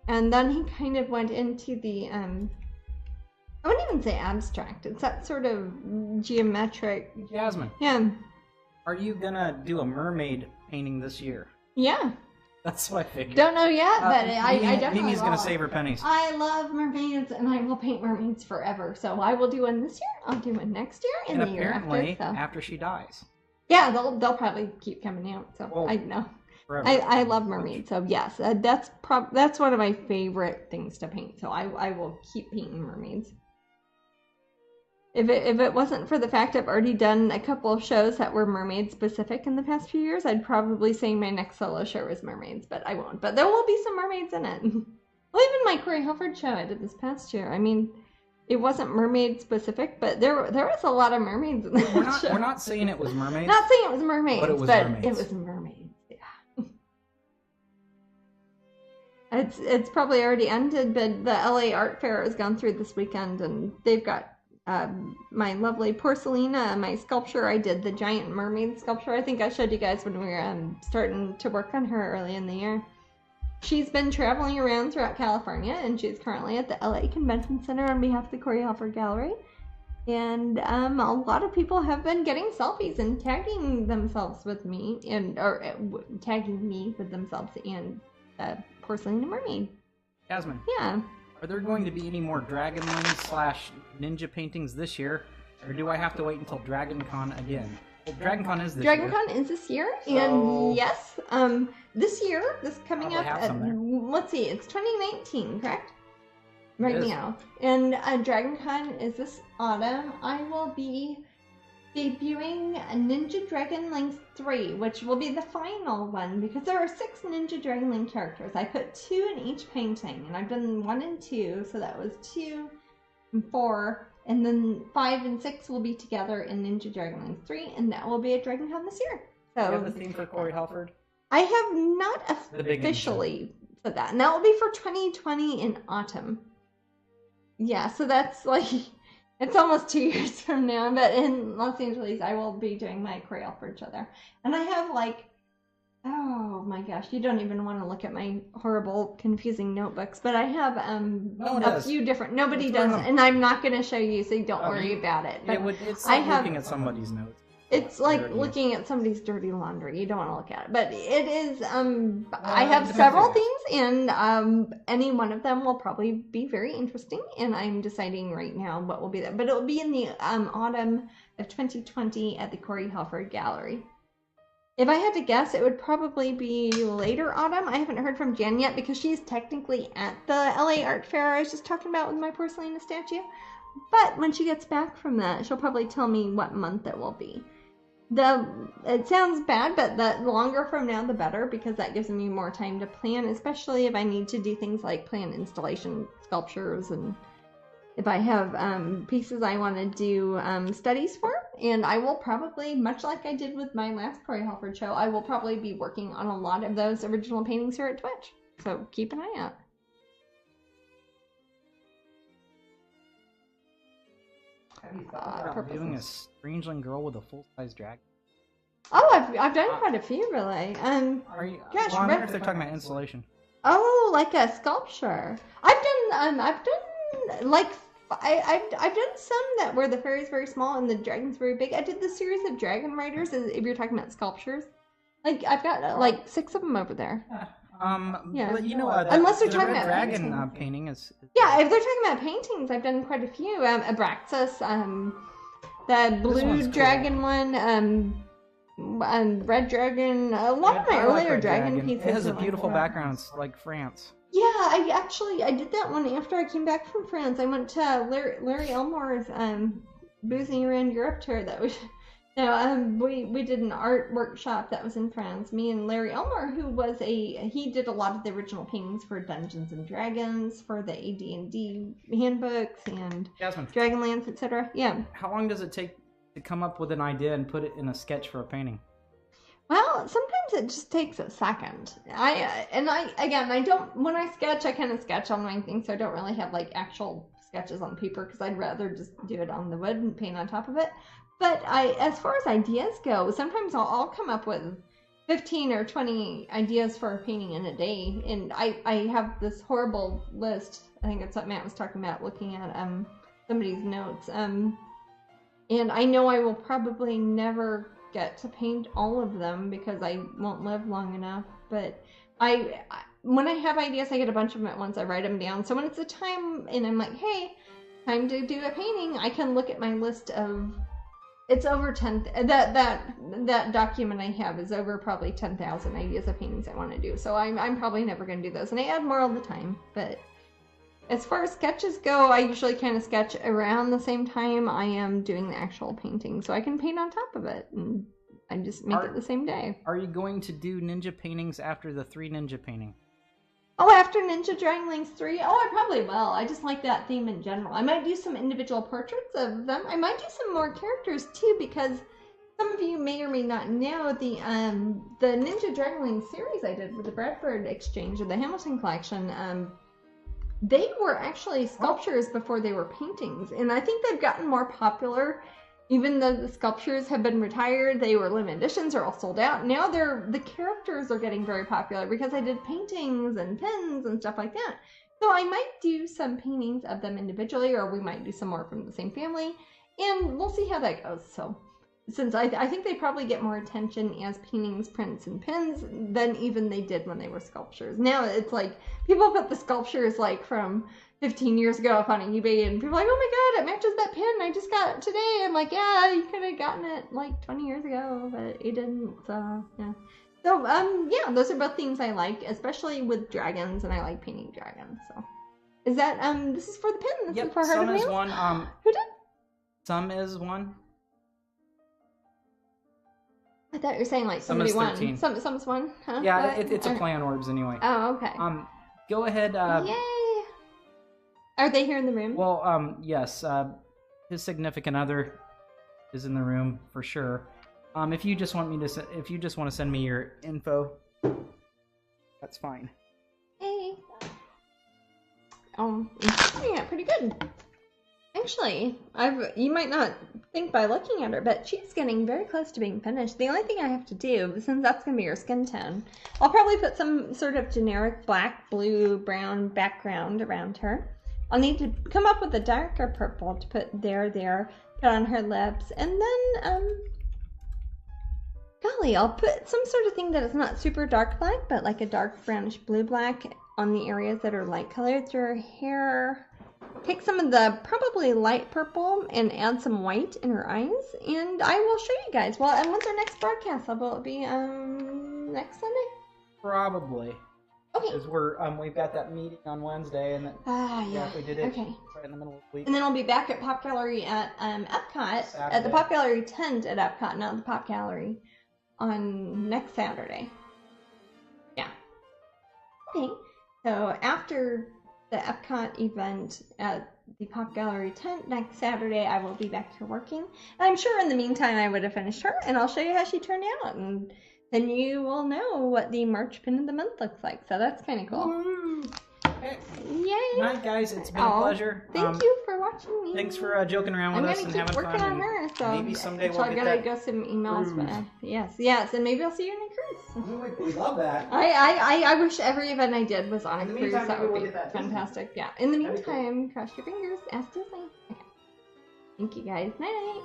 and then he kind of went into the, I wouldn't even say abstract. It's that sort of geometric. Jasmine. Yeah. Are you gonna do a mermaid painting this year? Yeah. That's what I figured. Don't know yet, but I definitely Mimi's will. gonna save her pennies. I love mermaids, and I will paint mermaids forever. So I will do one this year. I'll do one next year, and the year after. Apparently, after she dies. Yeah, they'll probably keep coming out. So I know. I love mermaids, so yes, that's one of my favorite things to paint. So I will keep painting mermaids. If it wasn't for the fact I've already done a couple of shows that were mermaid specific in the past few years, I'd probably say my next solo show is mermaids, but I won't. But there will be some mermaids in it. Well, even my Corey Halford show I did this past year. I mean, it wasn't mermaid specific, but there was a lot of mermaids in that show. We're not saying it was mermaids. Not saying it was mermaids, but it was mermaids. It was mermaids. Yeah. It's probably already ended, but the LA Art Fair has gone through this weekend, and they've got my lovely Porcelina, my sculpture. I did the giant mermaid sculpture. I think I showed you guys when we were starting to work on her early in the year. She's been traveling around throughout California, and she's currently at the LA Convention Center on behalf of the Corey Halford Gallery. And a lot of people have been getting selfies and tagging themselves with me, or tagging me with themselves and Porcelina Mermaid. Jasmine. Yeah. Are there going to be any more Dragonlance/Ninja paintings this year, or do I have to wait until DragonCon again? Well, DragonCon is this year. DragonCon is this year, and yes, this year, this coming up, let's see, it's 2019, correct? Right now. And DragonCon is this autumn. I will be debuting Ninja Dragon Link 3, which will be the final one, because there are 6 Ninja Dragon Link characters. I put 2 in each painting, and I've done 1 and 2, so that was 2 and 4, and then 5 and 6 will be together in Ninja Dragon Link 3, and that will be at DragonCon this year. So, do you have a theme for Corey Halford? I have not officially said that, and that will be for 2020 in autumn. Yeah, so that's like... It's almost 2 years from now, but in Los Angeles, I will be doing my Corey Halford show there. And I have oh my gosh, you don't even want to look at my horrible, confusing notebooks, but I have a few different, nobody does, and I'm not going to show you, so don't worry about it. But it's like looking at somebody's notes. It's like looking at somebody's dirty laundry. You don't want to look at it. But it is, I have several themes, and any one of them will probably be very interesting, and I'm deciding right now what will be there. But it will be in the autumn of 2020 at the Corey Halford Gallery. If I had to guess, it would probably be later autumn. I haven't heard from Jen yet, because she's technically at the LA Art Fair I was just talking about with my Porcelina statue. But when she gets back from that, she'll probably tell me what month it will be. It sounds bad, but the longer from now, the better, because that gives me more time to plan, especially if I need to do things like plan installation sculptures, and if I have pieces I want to do studies for. And I will probably, much like I did with my last Corey Halford show, I will probably be working on a lot of those original paintings here at Twitch. So keep an eye out. Have you thought about doing a Strangeling girl with a full-size dragon? Oh, I've done quite a few, really. Are you? Gosh, well, I wonder if they're talking about installation. Oh, like a sculpture. I've done some that were the fairies very small and the dragons very big. I did the series of dragon riders. If you're talking about sculptures, like I've got 6 of them over there. Yeah. But you know, unless they're talking about dragon painting is. Yeah, if they're talking about paintings, I've done quite a few. Abraxas, the blue dragon cool. One, red dragon. A lot of my earlier dragon pieces. It has a beautiful background, it's like France. Yeah, I did that one after I came back from France. I went to Larry Elmore's boozing around Europe tour. That was. We did an art workshop that was in France. Me and Larry Elmore, he did a lot of the original paintings for Dungeons and Dragons, for the AD&D handbooks and Jasmine. Dragonlance, etc. Yeah. How long does it take to come up with an idea and put it in a sketch for a painting? Well, sometimes it just takes a second. When I sketch, I kind of sketch on my thing, so I don't really have actual sketches on paper, because I'd rather just do it on the wood and paint on top of it. But as far as ideas go, sometimes I'll come up with 15 or 20 ideas for a painting in a day. And I have this horrible list. I think that's what Matt was talking about, looking at somebody's notes. And I know I will probably never get to paint all of them, because I won't live long enough. But when I have ideas, I get a bunch of them at once. I write them down. So when it's a time and I'm like, hey, time to do a painting, I can look at my list of It's over 10. That document I have is over probably 10,000 ideas of paintings I want to do. So I'm probably never going to do those, and I add more all the time. But as far as sketches go, I usually kind of sketch around the same time I am doing the actual painting, so I can paint on top of it, and I just make it the same day. Are you going to do ninja paintings after the 3 ninja painting? Oh, after Ninja Stranglings 3? Oh, I probably will. I just like that theme in general. I might do some individual portraits of them. I might do some more characters too, because some of you may or may not know the Ninja Strangling series I did with the Bradford Exchange or the Hamilton Collection. They were actually sculptures before they were paintings, and I think they've gotten more popular. Even though the sculptures have been retired, they were limited editions, are all sold out. Now the characters are getting very popular because I did paintings and pins and stuff like that. So I might do some paintings of them individually, or we might do some more from the same family, and we'll see how that goes. So since I think they probably get more attention as paintings, prints, and pins than even they did when they were sculptures. Now it's like people put the sculptures like from 15 years ago up on eBay, and people are like, oh my god, it matches that pin I just got today. I'm like, yeah, you could have gotten it like 20 years ago, but you didn't. So yeah. So yeah, those are both themes I like, especially with dragons, and I like painting dragons. So is that this is for the pin? This is for Heart of Nails? Some is one. Who did? Some is one. I thought you were saying like somebody won. Some is one, huh? Yeah, it's a play on orbs anyway. Oh, okay. Go ahead. Yay! Are they here in the room? Well, yes. His significant other is in the room for sure. If you just want to send me your info, that's fine. Hey. Yeah, pretty good. Actually, you might not think by looking at her, but she's getting very close to being finished. The only thing I have to do, since that's going to be her skin tone, I'll probably put some sort of generic black, blue, brown background around her. I'll need to come up with a darker purple to put there, put on her lips, and then, golly, I'll put some sort of thing that is not super dark black, but like a dark brownish blue black on the areas that are light colored through her hair. Take some of the probably light purple and add some white in her eyes, and I will show you guys. Well, and when's our next broadcast? Will it be next Sunday? Probably. Okay. Because we've got that meeting on Wednesday, and then if we did it right in the middle of the week. And then I'll be back at Pop Gallery at Epcot, Saturday. at the Pop Gallery tent at Epcot, not the Pop Gallery, on next Saturday. Yeah. Okay. So after the Epcot event at the Pop Gallery tent next Saturday, I will be back here working. And I'm sure in the meantime I would have finished her, and I'll show you how she turned out, and then you will know what the March pin of the month looks like. So that's kind of cool. Woo! Yay! Good night, guys. It's been a pleasure. Thank you for watching me. Thanks for joking around with us and having fun. I'm gonna keep working on her. So maybe someday we'll I gotta go some emails. But, yes, and maybe I'll see you in a cruise. We love that. I wish every event I did was on a cruise. That would be fantastic. Yeah. In the meantime, cross your fingers. Ask Disney. Okay. Thank you guys. Night.